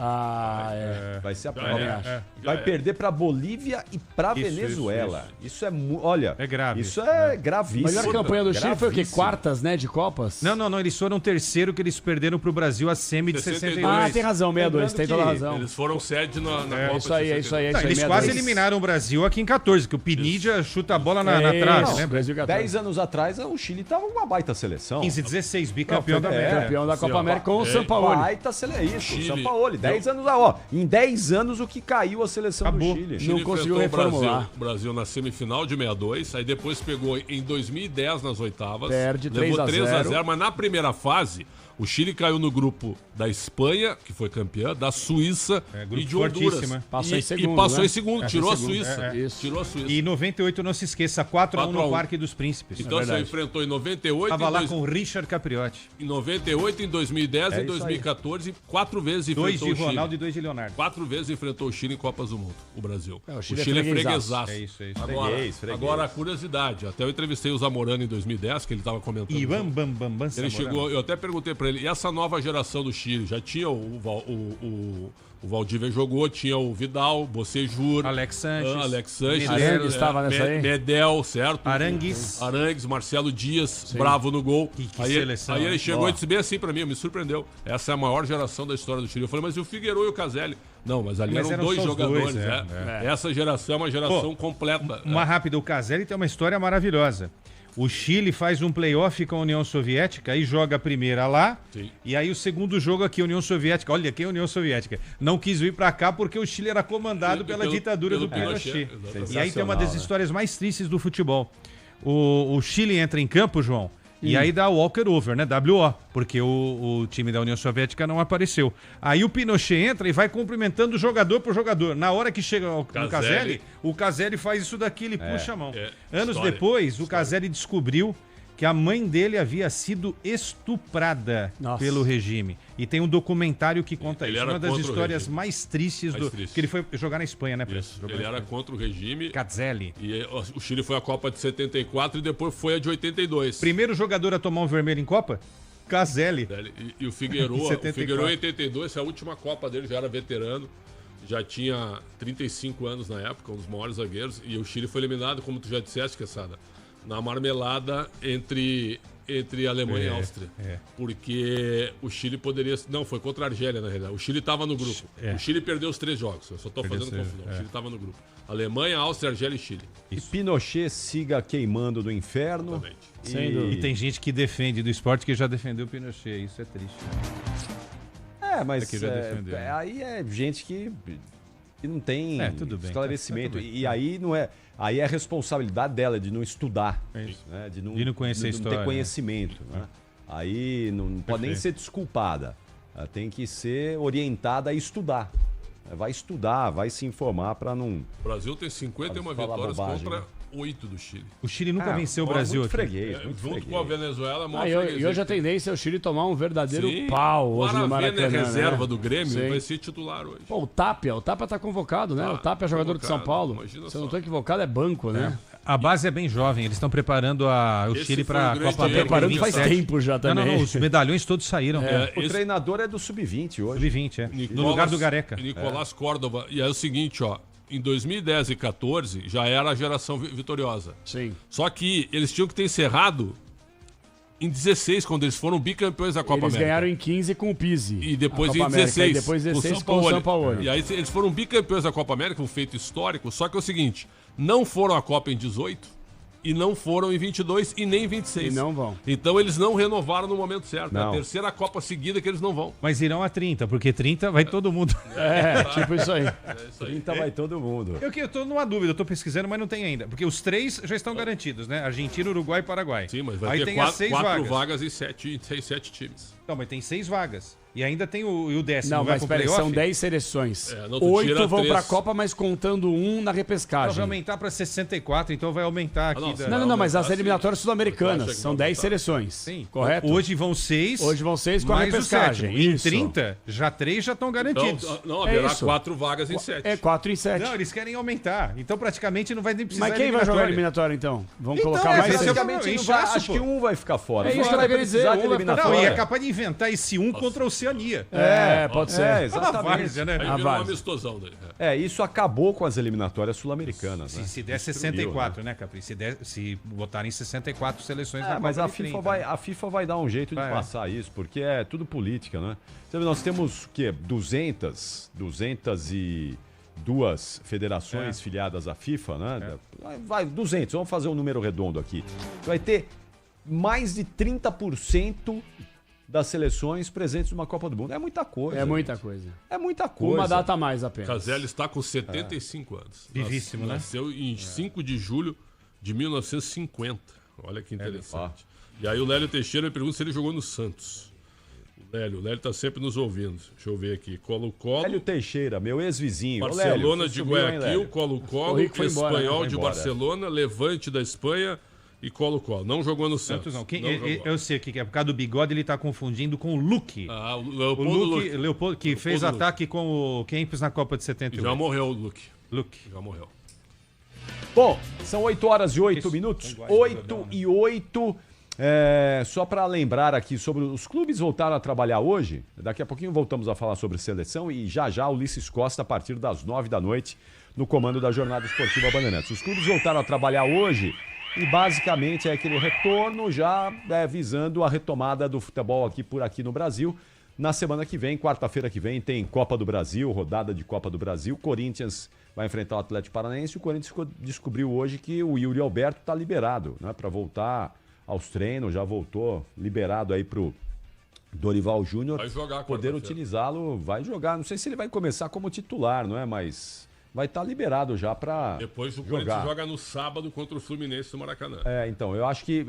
Vai ser a pior. Vai perder pra Bolívia e pra Isso, Venezuela. Isso é olha, É grave. Isso é gravíssimo. A melhor campanha do Chile foi o quê? Gravíssimo. Quartas, né, de Copas? Não, eles foram terceiro que eles perderam pro Brasil a semi de 62. Ah, tem razão, 62, tem toda a Lembrando razão. Eles foram sede na Copa Isso aí, de é isso aí. Não, eles 62. quase eliminaram o Brasil aqui em 14, que o Pinidia chuta a bola na trave, Isso, né? Brasil 14. 10 anos atrás, o Chile tava uma baita seleção. 15, 16, bicampeão Não, da foi- América. Campeão da Copa ó, América com o é, Sampaoli. Baita seleção. Isso, Chile. São Paulo. 10 anos, em 10 anos o que caiu a seleção Acabou. do Chile. Chile Não conseguiu enfrentou reformular. O Brasil na semifinal de 62, aí depois pegou em 2010 nas oitavas. Perde levou 3-0. 3-0, mas na primeira fase, o Chile caiu no grupo da Espanha, que foi campeã, da Suíça grupo e de Honduras. fortíssimo, é. Passou em segundo, E passou né? em segundo, tirou a segundo. Suíça. Isso. Tirou a Suíça. E em 98, não se esqueça, 4x1 no 4-1. Parque dos Príncipes. Então você enfrentou em 98, Tava em, lá dois- com o Richard Capriotti. em 98, em 2010 e É em isso aí. 2014, 4 vezes 2 enfrentou de o Chile. Ronaldo e 2 de Leonardo. 4 vezes enfrentou o Chile em Copas do Mundo, o Brasil. É, o o Chile Chile, é é freguesaço. freguesaço. É isso. Agora, Freguês. agora a curiosidade, até eu entrevistei o Zamorano em 2010, que ele estava comentando. E bam, Ele Zamorano. chegou, eu até perguntei pra ele, e essa nova geração do Chile? Já tinha o Valdívia jogou, tinha o Vidal, Bocejur, Alex Sanches. Arangues estava nessa aí? Medel, certo? Arangues. Marcelo Dias, bravo no gol. Que aí, seleção, aí ele hein? chegou e disse bem assim pra mim, me surpreendeu. Essa é a maior geração da história do Chile. Eu falei, mas e o Figueiredo e o Caselli? Não, mas ali Mas eram eram dois só os jogadores. dois, Essa geração é uma geração Pô, completa. Uma rápida, o Caselli tem uma história maravilhosa. O Chile faz um playoff com a União Soviética e joga a primeira lá. Sim. E aí o segundo jogo aqui, a União Soviética. Olha, quem é a União Soviética? Não quis vir pra cá porque o Chile era comandado pela ditadura do Pinochet. exatamente. E aí tem uma das né? histórias mais tristes do futebol. O Chile entra em campo, João, e aí dá walker over, né? WO, porque o time da União Soviética não apareceu. Aí o Pinochet entra e vai cumprimentando jogador por jogador. Na hora que chega o Caselli, o Caselli faz isso daqui, ele puxa a mão. Anos História. depois, o Caselli descobriu que a mãe dele havia sido estuprada Nossa. pelo regime. E tem um documentário que conta Ele isso. era Uma das contra o histórias regime. mais tristes Mais do... triste. Que ele foi jogar na Espanha, né? Isso. Jogar Ele na era Espanha. contra o regime. Caselli. E o Chile foi a Copa de 74 e depois foi a de 82. Primeiro jogador a tomar um vermelho em Copa? Caselli. E o Figueiredo, Em 74. o Figueiredo em 82, essa é a última Copa dele, já era veterano, já tinha 35 anos na época, um dos maiores zagueiros, e o Chile foi eliminado, como tu já disseste, Quesada, na marmelada entre Alemanha e Áustria. Porque o Chile poderia... Não, foi contra a Argélia, na realidade. O Chile estava no grupo. O Chile perdeu os 3 jogos, eu só estou fazendo confusão. O Chile estava no grupo. Alemanha, Áustria, Argélia e Chile. E Pinochet siga queimando do inferno. Exatamente. Sem dúvida. E tem gente que defende do esporte que já defendeu o Pinochet. Isso é triste. Mas Aqui já defendeu, né? aí é gente que não tem Tudo bem, esclarecimento. tá tudo bem. E aí não é. Aí é a responsabilidade dela de não estudar. isso. Né? De não conhecer a de não história, ter conhecimento. Né? Aí não pode nem Perfeito. ser desculpada. Ela tem que ser orientada a estudar. Vai estudar, vai se informar para não. O Brasil tem 51 Pode falar vitórias bobagem, contra né? 8 do Chile. O Chile nunca venceu o Brasil muito aqui. freguês, muito Junto freguês. com a Venezuela, maior E freguesia hoje a que tem. tendência é o Chile tomar um verdadeiro Sim. pau O hoje no Aravena é Maracanã. reserva né? do Grêmio, Sim. vai ser titular hoje. Pô, o Tapia tá convocado, né? Tá, o Tapia é jogador de São convocado, Paulo. imagina Se eu não só. tô equivocado, é banco, né? A base é bem jovem. Eles estão preparando o Esse Chile foi para o a grande Copa erro. América. Preparando em faz 27. tempo já também. Não. Os medalhões todos saíram. O Esse- treinador é do Sub-20 hoje. Sub-20, é. Nicolas- No lugar do Gareca. Nicolás Córdova. E é o seguinte, ó. Em 2010 e 14 já era a geração vitoriosa. Sim. Só que eles tinham que ter encerrado em 16, quando eles foram bicampeões da Copa Eles América. ganharam em 15 com o Pizzi. E depois a em Copa América, 16, e depois 16 com o São Paulo. E aí eles foram bicampeões da Copa América, um feito histórico. Só que é o seguinte, não foram à Copa em 18 e não foram em 22 e nem em 26. E não vão. Então eles não renovaram no momento certo. É a Não. terceira Copa seguida que eles não vão. Mas irão a 30, porque 30 vai todo mundo. É, tipo isso aí. 30 vai todo mundo. Eu tô numa dúvida, eu tô pesquisando, mas não tem ainda. Porque os 3 já estão garantidos, né? Argentina, Uruguai e Paraguai. Sim, mas vai Aí ter tem as 6 quatro vagas. vagas e sete times. Não, mas tem 6 vagas. E ainda tem o décimo. Não, vai mas pro peraí, playoff? são 10 seleções. não, tu tira 8 vão 3. pra Copa, mas contando um na Então repescagem. vai aumentar para 64, então vai aumentar aqui. não, Não, mas as aumentar, eliminatórias sim. sul-americanas Mas são vai 10 aumentar. seleções. Sim, Correto? Hoje vão 6. Hoje vão 6 com a mais o repescagem. sétimo. Em Isso. 30, já 3 já estão garantidos. Então, não, É haverá isso. 4 vagas em 7. É 4 em 7. Não, eles querem aumentar. Então praticamente não vai nem precisar Mas quem vai jogar eliminatória. eliminatória então? Vamos Então, colocar é mais. esse é o Praticamente problema, não vai, inchaço, acho pô. que um vai ficar fora. É isso que eu vai queria dizer, precisar de um vai ficar Não, eliminatória. e é capaz de inventar esse 1 contra a Oceania. Pode ser. É, É uma várzea, né? Aí A vira um várzea. amistosão daí. isso acabou com as eliminatórias sul-americanas, né? Se der 64, né, Capri? Se botarem 64 seleções na Mas Copa a de FIFA, 30, a FIFA vai dar um jeito de passar isso, porque é tudo política, né? Você vê, nós temos o quê? 202 federações filiadas à FIFA, né? Vai 200, vamos fazer um número redondo aqui. Vai ter mais de 30% das seleções presentes numa Copa do Mundo. É muita coisa. É muita gente. coisa. É muita coisa. Uma data a mais apenas. Caselli está com 75 anos. Vivíssimo, né? Nasceu em 5 de julho de 1950. Olha que interessante. E aí o Lélio Teixeira me pergunta se ele jogou no Santos. O Lélio tá sempre nos ouvindo. Deixa eu ver aqui. Colo-Colo, Hélio Teixeira, meu ex-vizinho. Ô, Barcelona Lélio, de você subiu, hein, Guayaquil, Lélio? O Colo-Colo, Rico foi embora, Espanhol né? de Foi embora. Barcelona, Levante da Espanha e Colo-Colo. Não jogou no Santos. Santos não. Não jogou. Eu sei o que é. Por causa do bigode, ele tá confundindo com o Luque. Ah, o O Leopoldo Luque, Luque. Leopoldo, que fez Luque. ataque com o Kempis na Copa de 78. Já morreu o Luque. Luque. Já morreu. Bom, são 8 horas e 8 Isso, minutos. são iguais do 8 Jordão, né? e 8. Só para lembrar aqui sobre os clubes voltaram a trabalhar hoje. Daqui a pouquinho voltamos a falar sobre seleção e já Ulisses Costa a partir das 9 da noite no comando da Jornada Esportiva Bandeirantes. Os clubes voltaram a trabalhar hoje e basicamente é aquele retorno já visando a retomada do futebol por aqui no Brasil. Na semana que vem, quarta-feira que vem, tem Copa do Brasil, rodada de Copa do Brasil. Corinthians vai enfrentar o Atlético Paranaense. O Corinthians descobriu hoje que o Yuri Alberto está liberado, né, para voltar aos treinos, já voltou liberado aí pro Dorival Júnior. Vai jogar poder quarta-feira. utilizá-lo, vai jogar. Não sei se ele vai começar como titular, não é? Mas vai estar liberado já para Depois o jogar. Corinthians joga no sábado contra o Fluminense no Maracanã. Então, eu acho que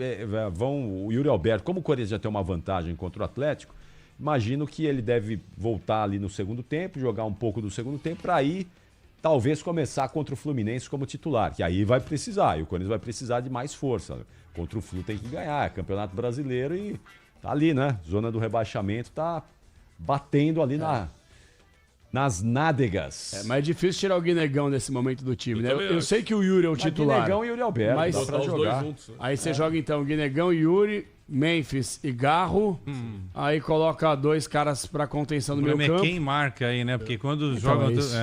o Yuri Alberto, como o Corinthians já tem uma vantagem contra o Atlético, imagino que ele deve voltar ali no segundo tempo, jogar um pouco do segundo tempo, para aí talvez começar contra o Fluminense como titular, que aí vai precisar, e o Corinthians vai precisar de mais força. Contra o Flu tem que ganhar, é Campeonato Brasileiro e tá ali, né? Zona do rebaixamento, tá batendo ali nas nádegas. Mas é difícil tirar o Guinegão nesse momento do time, né? também Eu acho. sei que o Yuri é o titular. Guinegão e Yuri Alberto, Mas- dá Botar pra os dois jogar. juntos. Né? Aí você joga então Guinegão, Yuri, Memphis e Garro. Aí coloca 2 caras pra contenção O no meio problema é campo. quem marca aí, né? Porque quando jogam... é isso.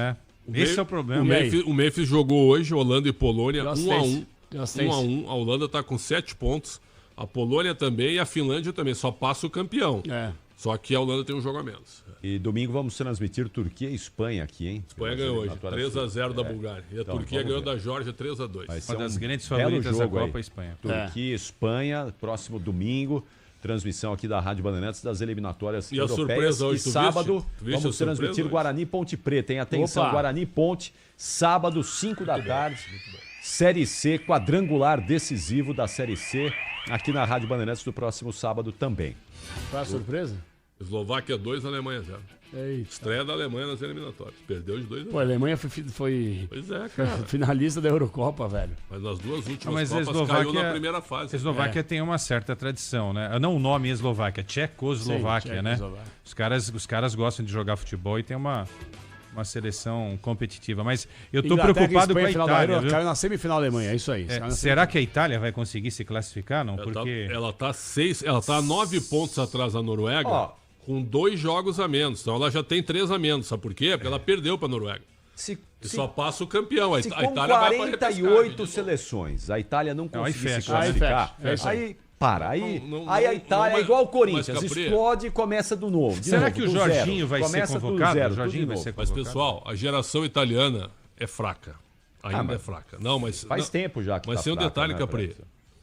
Esse é o problema. O Memphis jogou hoje, Holanda e Polônia, Deu 1 a 1. assistência. Deu assistência. 1 a 1. A Holanda tá com 7 pontos. A Polônia também e a Finlândia também. Só passa o campeão. É. Só que a Holanda tem um jogo a menos. E domingo vamos transmitir Turquia e Espanha aqui, hein? A Espanha Pelas ganhou hoje, eliminatórias 3 a 0 da Bulgária. E a Então, Turquia vamos ganhou ver. da Geórgia 3 a 2. Vai ser Uma das um grandes belo favoritas da jogo aí. Copa, a Espanha. Turquia e Espanha, próximo domingo. Transmissão aqui da Rádio Bandeirantes das eliminatórias E a europeias. surpresa hoje, e tu sábado viste? Tu viste vamos a surpresa transmitir hoje? Guarani e Ponte Preta. Hein? Atenção, Opa! Guarani e Ponte, sábado, 5 da tarde. Série C, quadrangular decisivo da Série C, aqui na Rádio Bandeirantes do próximo sábado também. Qual é a surpresa? Eslováquia 2, Alemanha 0. Eita. Estreia da Alemanha nas eliminatórias. Perdeu de 2 a Pô, a 0. Alemanha foi Pois é, cara. finalista da Eurocopa, velho. Mas nas duas últimas Mas a Copas Eslováquia- caiu na primeira fase. A Eslováquia tem uma certa tradição, né? Não o nome Eslováquia, Tchecoslováquia, Sim, né? Tchecoslováquia. Os caras gostam de jogar futebol e tem uma seleção competitiva. Mas eu tô Inglaterra e preocupado com a Espanha, final da Itália. Euro, viu? caiu na semifinal da Alemanha, é isso aí. É, Caiu na será que a Itália vai conseguir se classificar? Não, porque Ela tá 9 pontos atrás da Noruega, Ó. com 2 jogos a menos. Então ela já tem 3 a menos. Sabe por quê? Porque ela perdeu pra Noruega. Se, E só passa o campeão. A se Itália com vai pra 48 repescagem. seleções a Itália não Não, aí conseguir se fecha. Aí classificar, fecha. aí para. Aí, Não, aí a não, Itália não, é igual o mas, Corinthians, Capri, explode e começa do novo. de será novo, que o do Jorginho zero. vai ser Começa do convocado? zero, O Jorginho tudo de vai novo. ser Mas, convocado? pessoal, a geração italiana é fraca. Ainda mas é fraca. Não, mas. Faz não, tempo já que Mas tá tem um fraca, detalhe, né, Capri. Fred?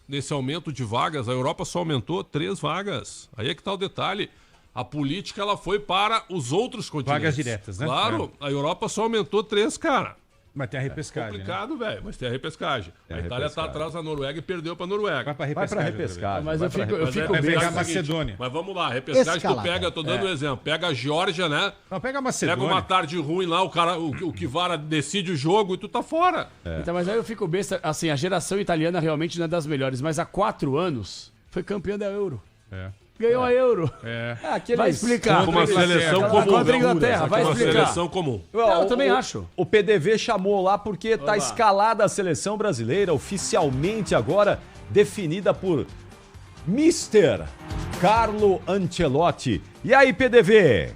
Nesse aumento de vagas, a Europa só aumentou 3 vagas. Aí é que tá o detalhe. A política ela foi para os outros continentes. Vagas diretas, né? Claro, a Europa só aumentou 3, cara. Mas tem a repescagem. Complicado, velho, mas tem a repescagem. Tem a a Itália tá repescagem. atrás da Noruega e perdeu pra Noruega. Vai pra Vai pra repescagem. repescagem. Mas vai eu pra fico, eu Mas fico é pegar o besta. seguinte, Macedônia. Mas vamos lá, repescagem Escalada. tu pega, tô dando um exemplo, pega a Geórgia, né? Não, pega a Pega Macedônia. uma tarde ruim lá, o cara, o que vara decide o jogo e tu tá fora. Então, mas aí eu fico besta. Assim, a geração italiana realmente não é das melhores, mas há 4 anos foi campeã da Euro. É. Ganhou a Euro. É. Vai explicar. Com uma seleção Contra comum. a Inglaterra, vai Uma explicar. seleção comum. Eu também acho. O PDV chamou lá porque tá escalada a seleção brasileira, oficialmente agora definida por Mr. Carlo Ancelotti. E aí, PDV?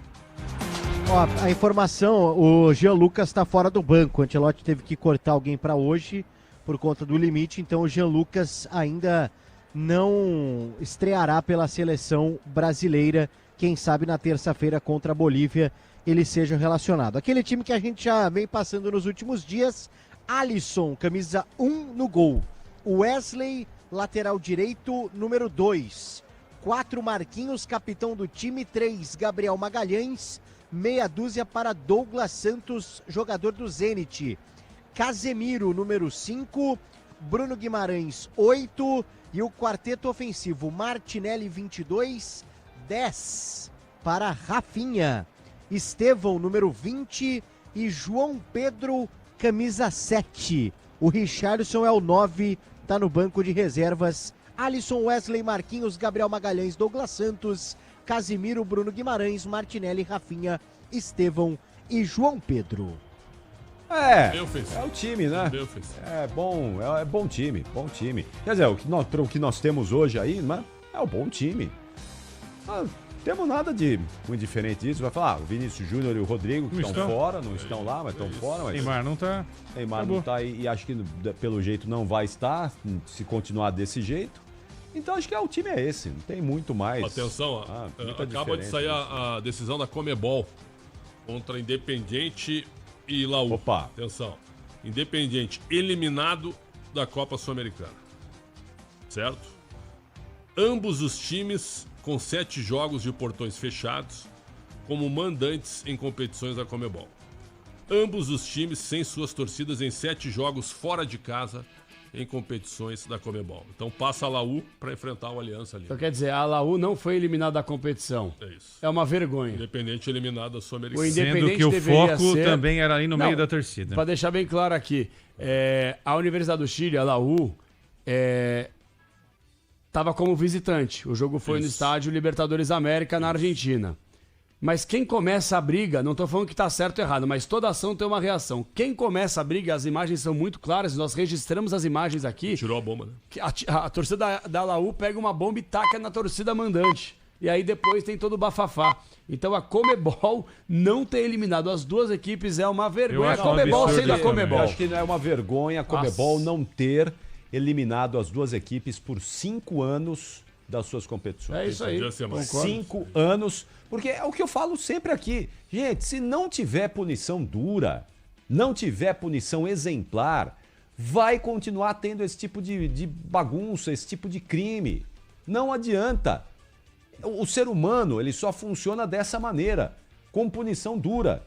Ó, a informação, o Jean Lucas está fora do banco. O Ancelotti teve que cortar alguém para hoje por conta do limite, então o Jean Lucas ainda não estreará pela seleção brasileira. Quem sabe na terça-feira contra a Bolívia ele seja relacionado. Aquele time que a gente já vem passando nos últimos dias: Alisson, camisa 1 no gol. Wesley, lateral direito, número 2. 4, Marquinhos, capitão do time. 3, Gabriel Magalhães. Meia dúzia para Douglas Santos, jogador do Zenit. Casemiro, número 5. Bruno Guimarães, 8. E o quarteto ofensivo: Martinelli, 22. 10 para Rafinha. Estevão, número 20. E João Pedro, camisa 7. O Richarlison é o 9, tá no banco de reservas. Alisson, Wesley, Marquinhos, Gabriel Magalhães, Douglas Santos, Casimiro, Bruno Guimarães, Martinelli, Rafinha, Estevão e João Pedro. Bem ofensivo. É o time, né? Bem ofensivo. É bom time, bom time. Quer dizer, o que nós temos hoje aí, né, é um bom time. Não temos nada de muito diferente disso. Vai falar, o Vinícius Júnior e o Rodrigo que estão fora, não estão lá, mas estão fora. Mas Neymar não tá. Neymar não tá aí e acho que pelo jeito não vai estar, se continuar desse jeito. Então acho que o time é esse, não tem muito mais. Atenção, muita acaba de diferença sair nisso. a decisão da Comebol contra Independiente e Laú. Opa. Atenção. Independiente eliminado da Copa Sul-Americana. Certo? Ambos os times com 7 jogos de portões fechados como mandantes em competições da Comebol. Ambos os times sem suas torcidas em 7 jogos fora de casa em competições da Comebol. Então passa a Laú para enfrentar o Aliança ali. Então quer dizer, a Laú não foi eliminada da competição. É isso. É uma vergonha. Independente eliminado da O Sul-Americana. Independente Sendo que o deveria foco ser- também era ali no Não, meio da torcida. Para deixar bem claro aqui, a Universidade do Chile, a Laú, estava como visitante. O jogo foi no Isso. estádio Libertadores América, na Argentina. Mas quem começa a briga, não estou falando que está certo ou errado, mas toda ação tem uma reação. Quem começa a briga, as imagens são muito claras, nós registramos as imagens aqui. Tirou a bomba, né? Que a torcida da Laú pega uma bomba e taca na torcida mandante. E aí depois tem todo o bafafá. Então a Comebol não ter eliminado as duas equipes é uma vergonha. Eu A acho um Comebol absurdo sendo a isso também. Comebol. Eu acho que não é uma vergonha a Comebol não ter eliminado as duas equipes por 5 anos das suas competições. É isso aí. Podia ser mais. Concordo. 5 anos, porque é o que eu falo sempre aqui. Gente, se não tiver punição dura, não tiver punição exemplar, vai continuar tendo esse tipo de bagunça, esse tipo de crime. Não adianta. O ser humano, ele só funciona dessa maneira, com punição dura.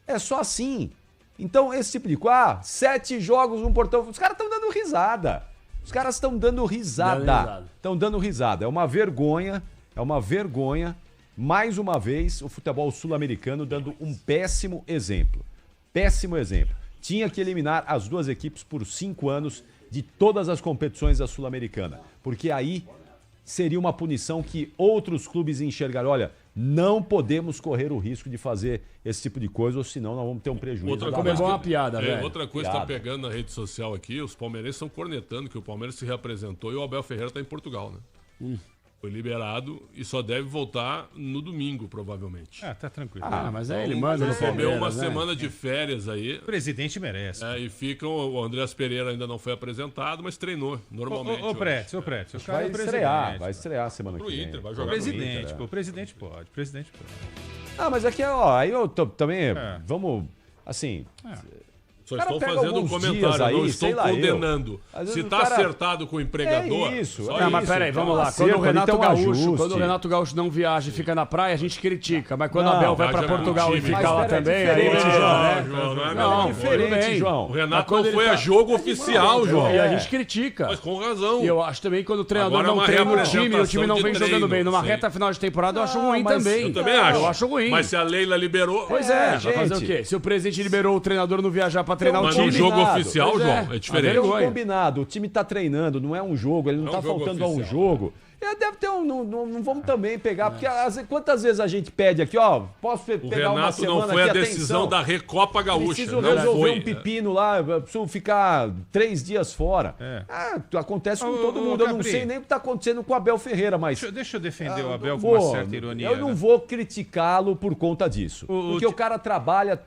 É só assim. Então, esse tipo de coisa, 7 jogos no portão, os caras estão dando risada. Os caras estão dando risada. Estão dando risada. É uma vergonha, mais uma vez, o futebol sul-americano dando um péssimo exemplo. Péssimo exemplo. Tinha que eliminar as duas equipes por 5 anos de todas as competições da Sul-Americana. Porque aí seria uma punição que outros clubes enxergaram. Olha, não podemos correr o risco de fazer esse tipo de coisa, ou senão nós vamos ter um prejuízo. Outra Comebol coisa é uma que- piada, velho. Outra coisa que tá Piada. pegando na rede social aqui, os palmeirenses estão cornetando que o Palmeiras se reapresentou e o Abel Ferreira tá em Portugal, né? Foi liberado e só deve voltar no domingo, provavelmente. Ah, tá tranquilo. Ah, mas aí ele manda no Recebeu Palmeiras, uma né? semana de férias aí. O presidente merece. E ficam. O Andreas Pereira ainda não foi apresentado, mas treinou normalmente. Ô, hoje. Pretz, o cara Vai é estrear, presidente. vai estrear semana Pro que vem. Inter, vai O jogar presidente, Inter, pô, o presidente pode, o presidente pode. Ah, mas aqui, ó, aí eu também, vamos, assim, Só cara estou pega fazendo um alguns comentário, dias aí, não estou sei lá eu. condenando. Às vezes Se o tá cara- acertado com o empregador. É isso, só é Não, mas isso, peraí, então vamos lá. acerto, Quando o Renato então Gaúcho, ajuste. quando o Renato Gaúcho não viaja e fica na praia, a gente critica. Mas quando Não, o Abel vai pra viaja com Portugal o e time. fica Mas lá pera, é também, aí diferente, beleza, João, né? João, não é a mesma Não, Não, diferente, João. O Renato Mas não quando foi ele a jogo oficial, João. E a gente critica. Mas com razão. E eu acho também quando o treinador Agora é não uma treina o time e o time não representação vem de jogando treino, bem numa sim. reta final de temporada, eu acho ruim mas também. Eu também acho. Eu acho ruim. Mas se a Leila liberou... Pois é, vai gente. fazer o quê? Se o presidente liberou o treinador não viajar pra treinar o Mas time... no jogo Combinado. oficial, Pois é. João, é É diferente. um combinado. O time tá treinando, não é um jogo, ele não É um tá jogo faltando a um oficial. jogo. Deve ter um. Não vamos também pegar, porque quantas vezes a gente pede aqui, ó, posso O pegar uma Renato semana não foi aqui, a decisão atenção, da Recopa Gaúcha. preciso Não resolver foi. um pepino lá, eu preciso ficar 3 dias fora. É. Acontece com Ô, todo ô, mundo. Eu não Capri. sei nem o que tá acontecendo com o Abel Ferreira, mas. Deixa eu defender o eu Abel não com uma vou- certa ironia. Eu não né? vou criticá-lo por conta disso. Porque o o cara trabalha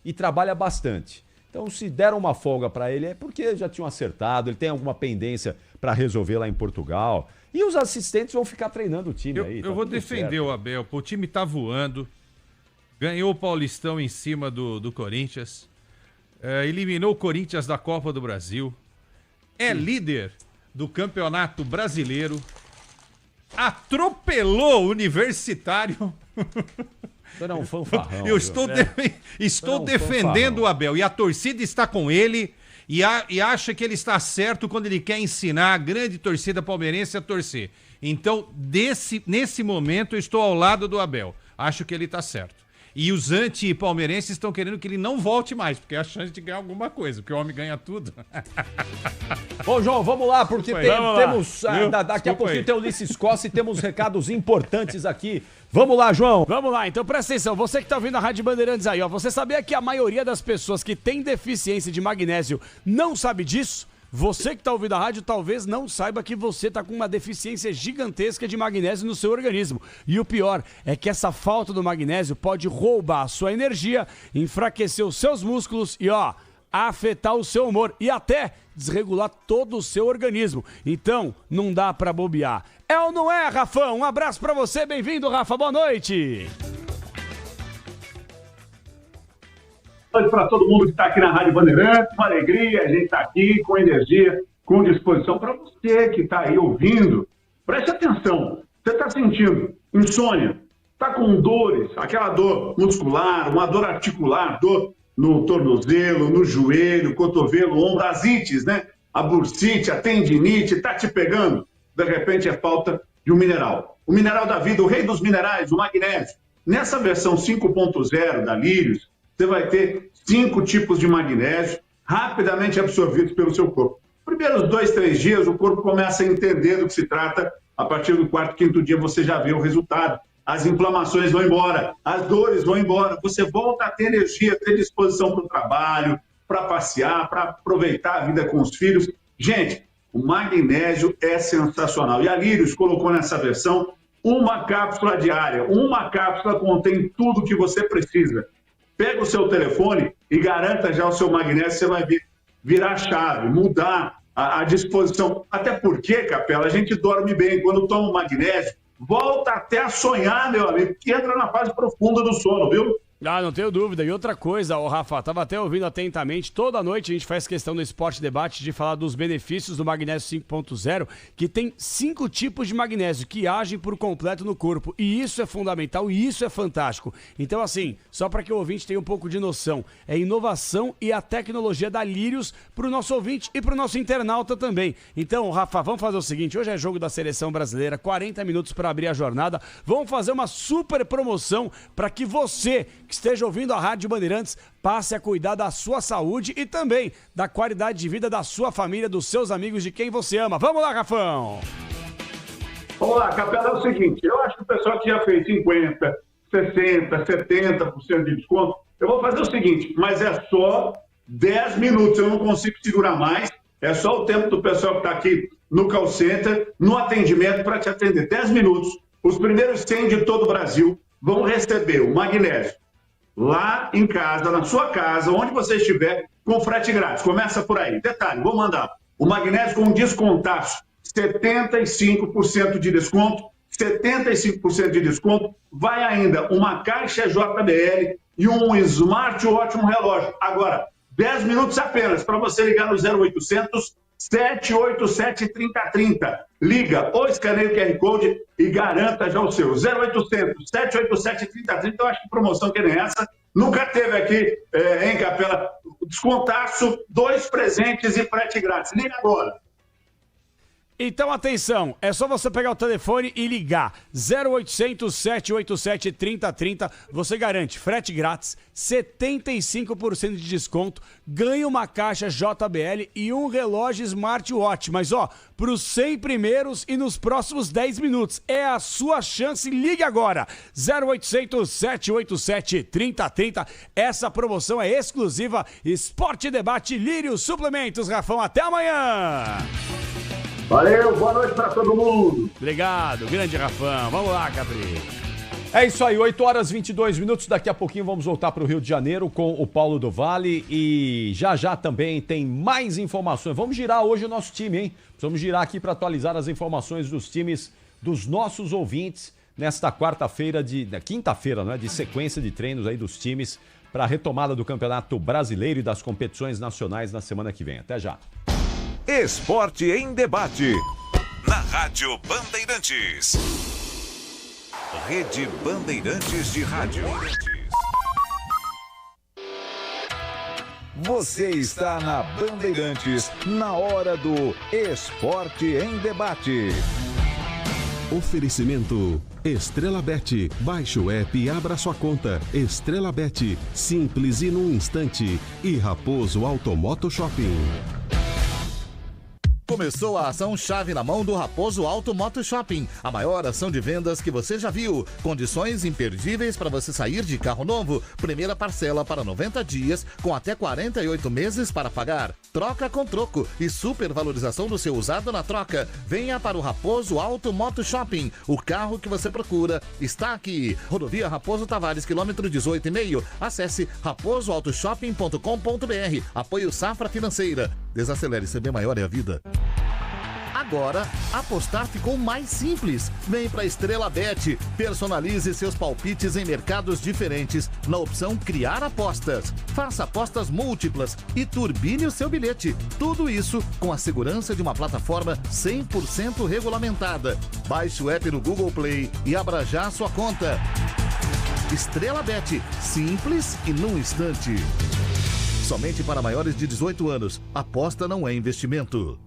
e trabalha bastante. Então, se deram uma folga pra ele, é porque já tinham acertado, ele tem alguma pendência pra resolver lá em Portugal. E os assistentes vão ficar treinando o time aí. Eu vou defender o Abel. Pô, o time tá voando. Ganhou o Paulistão em cima do Corinthians. Eliminou o Corinthians da Copa do Brasil. É líder do Campeonato Brasileiro. Atropelou o Universitário. Era um fanfarrão. Eu estou, estou Não, defendendo fanfarrão. o Abel. E a torcida está com ele. E acha que ele está certo quando ele quer ensinar a grande torcida palmeirense a torcer. Então, nesse momento, eu estou ao lado do Abel. Acho que ele está certo. E os anti-palmeirenses estão querendo que ele não volte mais, porque é a chance de ganhar alguma coisa, porque o homem ganha tudo. Bom, João, vamos lá, porque Desculpa aí. temos. Vamos lá. Daqui a Desculpa pouquinho aí. tem o Ulisses Costa e temos recados importantes aqui. Vamos lá, João. Vamos lá, então presta atenção, você que tá ouvindo a Rádio Bandeirantes aí, ó, você sabia que a maioria das pessoas que tem deficiência de magnésio não sabe disso? Você que tá ouvindo a rádio talvez não saiba que você tá com uma deficiência gigantesca de magnésio no seu organismo. E o pior é que essa falta do magnésio pode roubar a sua energia, enfraquecer os seus músculos e, ó, afetar o seu humor e até desregular todo o seu organismo. Então, não dá pra bobear. É ou não é, Rafão? Um abraço pra você, bem-vindo, Rafa, boa noite! Boa noite para todo mundo que está aqui na Rádio Bandeirantes, uma alegria, a gente está aqui com energia, com disposição para você que está aí ouvindo. Preste atenção, você está sentindo insônia, está com dores, aquela dor muscular, uma dor articular, dor no tornozelo, no joelho, cotovelo, ombro, as ites, né? A bursite, a tendinite, está te pegando? De repente é falta de um mineral. O mineral da vida, o rei dos minerais, o magnésio. Nessa versão 5.0 da Lírios, você vai ter 5 tipos de magnésio rapidamente absorvidos pelo seu corpo. Primeiros 2, 3 dias, o corpo começa a entender do que se trata. A partir do 4º, 5º dia, você já vê o resultado. As inflamações vão embora, as dores vão embora. Você volta a ter energia, ter disposição para o trabalho, para passear, para aproveitar a vida com os filhos. Gente, o magnésio é sensacional. E a Lírios colocou nessa versão uma cápsula diária. Uma cápsula contém tudo o que você precisa. Pega o seu telefone e garanta já o seu magnésio, você vai virar a chave, mudar a disposição. Até porque, Capela, a gente dorme bem. Quando toma o magnésio, volta até a sonhar, meu amigo, que entra na fase profunda do sono, viu? Ah, não tenho dúvida. E outra coisa, ô Rafa, tava até ouvindo atentamente, toda noite a gente faz questão no Esporte Debate de falar dos benefícios do magnésio 5.0, que tem 5 tipos de magnésio que agem por completo no corpo. E isso é fundamental e isso é fantástico. Então, assim, só para que o ouvinte tenha um pouco de noção, é inovação e a tecnologia da Lírios pro nosso ouvinte e pro nosso internauta também. Então, Rafa, vamos fazer o seguinte, hoje é jogo da Seleção Brasileira, 40 minutos para abrir a jornada. Vamos fazer uma super promoção para que você que esteja ouvindo a Rádio Bandeirantes passe a cuidar da sua saúde e também da qualidade de vida da sua família, dos seus amigos, de quem você ama. Vamos lá, Rafão! Vamos lá, Capela, é o seguinte, eu acho que o pessoal que já fez 50%, 60%, 70% de desconto, eu vou fazer o seguinte, mas é só 10 minutos, eu não consigo segurar mais, é só o tempo do pessoal que está aqui no call center, no atendimento, para te atender. 10 minutos, os primeiros 100 de todo o Brasil vão receber o magnésio lá em casa, na sua casa, onde você estiver, com frete grátis. Começa por aí. Detalhe, vou mandar o magnésio com descontaço, 75% de desconto, 75% de desconto, vai ainda uma caixa JBL e um smartwatch, um relógio. Agora, 10 minutos apenas, para você ligar no 0800 787 3030. Liga ou escaneia o QR Code e garanta já o seu. 0800 787 3030. Eu acho que promoção que nem essa nunca teve aqui em Capela. descontaço, 2 presentes e frete grátis. Liga agora. Então, atenção, é só você pegar o telefone e ligar 0800 787 3030, você garante frete grátis, 75% de desconto, ganha uma caixa JBL e um relógio smartwatch, mas ó, para os 100 primeiros e nos próximos 10 minutos, é a sua chance, ligue agora, 0800 787 3030, essa promoção é exclusiva, Esporte Debate Lírio Suplementos, Rafão, até amanhã! Valeu, boa noite para todo mundo. Obrigado, grande Rafão. Vamos lá, Capri. É isso aí, 8 horas e 22 minutos. Daqui a pouquinho vamos voltar para o Rio de Janeiro com o Paulo do Vale. E já também tem mais informações. Vamos girar hoje o nosso time, hein? Vamos girar aqui para atualizar as informações dos times dos nossos ouvintes nesta quinta-feira, né? De sequência de treinos aí dos times para a retomada do Campeonato Brasileiro e das competições nacionais na semana que vem. Até já. Esporte em Debate, na Rádio Bandeirantes. Rede Bandeirantes de Rádio. Você está na Bandeirantes, na hora do Esporte em Debate. Oferecimento Estrela Bet. Baixe o app e abra sua conta. Estrela Bet, simples e num instante. E Raposo Automoto Shopping. Começou a ação chave na mão do Raposo Auto Moto Shopping. A maior ação de vendas que você já viu. Condições imperdíveis para você sair de carro novo. Primeira parcela para 90 dias, com até 48 meses para pagar. Troca com troco e supervalorização do seu usado na troca. Venha para o Raposo Auto Moto Shopping. O carro que você procura está aqui. Rodovia Raposo Tavares, quilômetro 18,5. Acesse raposoautoshopping.com.br. Apoio Safra Financeira. Desacelere, CB Maior é a vida. Agora, apostar ficou mais simples. Vem para Estrela Bet. Personalize seus palpites em mercados diferentes na opção Criar Apostas. Faça apostas múltiplas e turbine o seu bilhete. Tudo isso com a segurança de uma plataforma 100% regulamentada. Baixe o app no Google Play e abra já a sua conta. Estrela Bet. Simples e num instante. Somente para maiores de 18 anos. Aposta não é investimento.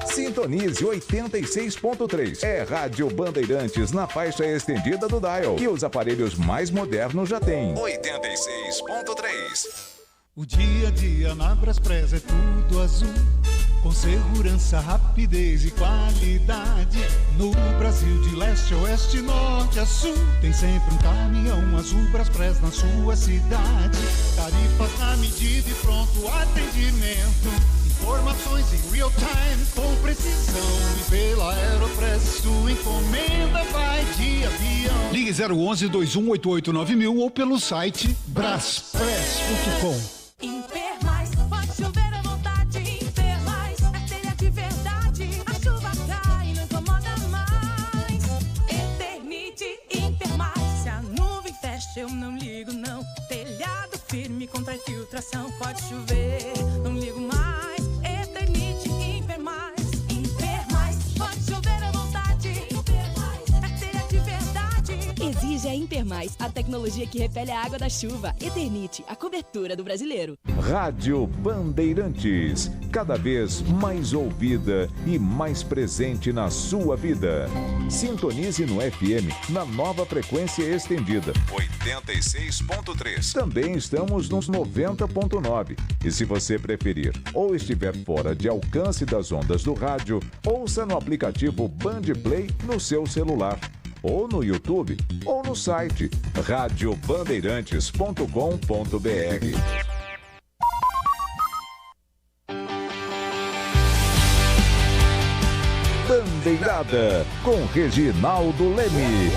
Sintonize 86.3. É Rádio Bandeirantes na faixa estendida do dial. E os aparelhos mais modernos já têm. 86.3. O dia a dia na Braspress é tudo azul. Com segurança, rapidez e qualidade. No Brasil de leste a oeste, norte a sul. Tem sempre um caminhão azul Braspress na sua cidade. Tarifas na medida e pronto atendimento. Informações em real time com precisão. E pela Aeropress sua encomenda vai de avião. Ligue 011-2188-9000 ou pelo site braspress.com. Impermais, pode chover à vontade. Impermais, é telha de verdade. A chuva cai e não incomoda mais. Eternite Impermais. Se a nuvem fecha, eu não ligo não. Telhado firme contra a infiltração. Pode chover, não ligo mais. Eternite Impermais. Impermais, pode chover à vontade. Impermais, é telha de verdade. Exige a Impermais, a tecnologia que repele a água da chuva. Eternite, a cobertura do brasileiro. Rádio Bandeirantes, cada vez mais ouvida e mais presente na sua vida. Sintonize no FM na nova frequência estendida 86.3. Também estamos nos 90.9. E se você preferir ou estiver fora de alcance das ondas do rádio, ouça no aplicativo Bandplay no seu celular, ou no YouTube, ou no site radiobandeirantes.com.br. Bandeirada, com Reginaldo Leme.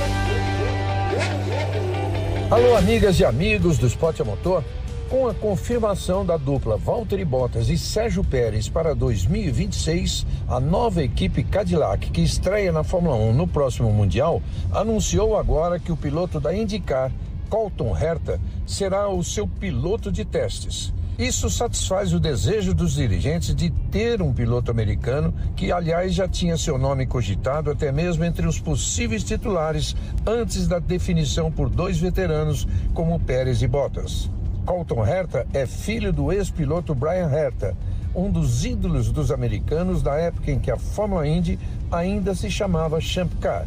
Alô, amigas e amigos do Esporte a Motor. Com a confirmação da dupla Valtteri Bottas e Sérgio Pérez para 2026, a nova equipe Cadillac, que estreia na Fórmula 1 no próximo Mundial, anunciou agora que o piloto da IndyCar, Colton Herta, será o seu piloto de testes. Isso satisfaz o desejo dos dirigentes de ter um piloto americano que, aliás, já tinha seu nome cogitado até mesmo entre os possíveis titulares antes da definição por dois veteranos como Pérez e Bottas. Colton Herta é filho do ex-piloto Brian Herta, um dos ídolos dos americanos da época em que a Fórmula Indy ainda se chamava Champ Car.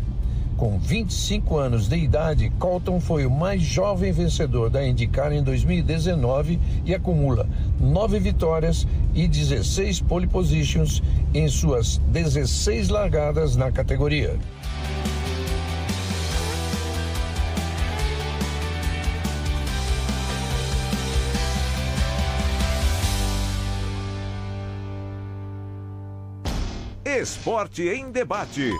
Com 25 anos de idade, Colton foi o mais jovem vencedor da IndyCar em 2019 e acumula 9 vitórias e 16 pole positions em suas 16 largadas na categoria. Esporte em debate.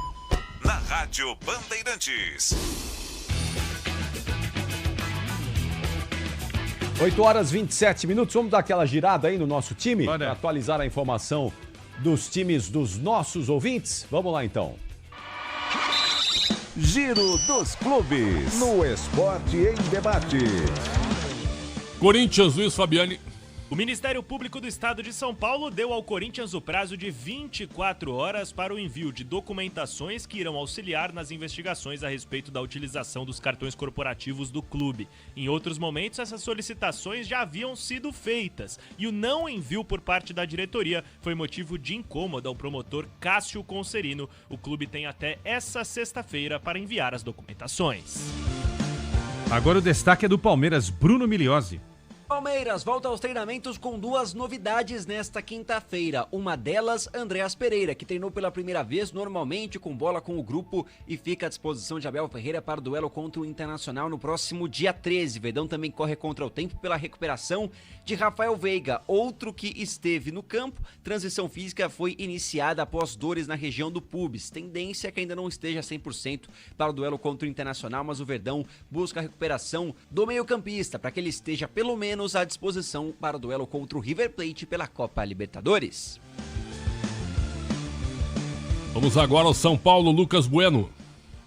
Na Rádio Bandeirantes. 8h27. Vamos dar aquela girada aí no nosso time para atualizar a informação dos times dos nossos ouvintes? Vamos lá então. Giro dos clubes no Esporte em debate. Corinthians, Luiz Fabiani. O Ministério Público do Estado de São Paulo deu ao Corinthians o prazo de 24 horas para o envio de documentações que irão auxiliar nas investigações a respeito da utilização dos cartões corporativos do clube. Em outros momentos, essas solicitações já haviam sido feitas e o não envio por parte da diretoria foi motivo de incômodo ao promotor Cássio Concerino. O clube tem até essa sexta-feira para enviar as documentações. Agora o destaque é do Palmeiras, Bruno Migliozzi. Palmeiras volta aos treinamentos com 2 novidades nesta quinta-feira. Uma delas, Andréas Pereira, que treinou pela primeira vez normalmente com bola com o grupo e fica à disposição de Abel Ferreira para o duelo contra o Internacional no próximo dia 13. Verdão também corre contra o tempo pela recuperação de Rafael Veiga, outro que esteve no campo. Transição física foi iniciada após dores na região do pubis. Tendência é que ainda não esteja 100% para o duelo contra o Internacional, mas o Verdão busca a recuperação do meio-campista para que ele esteja pelo menos à disposição para o duelo contra o River Plate pela Copa Libertadores. Vamos agora ao São Paulo, Lucas Bueno.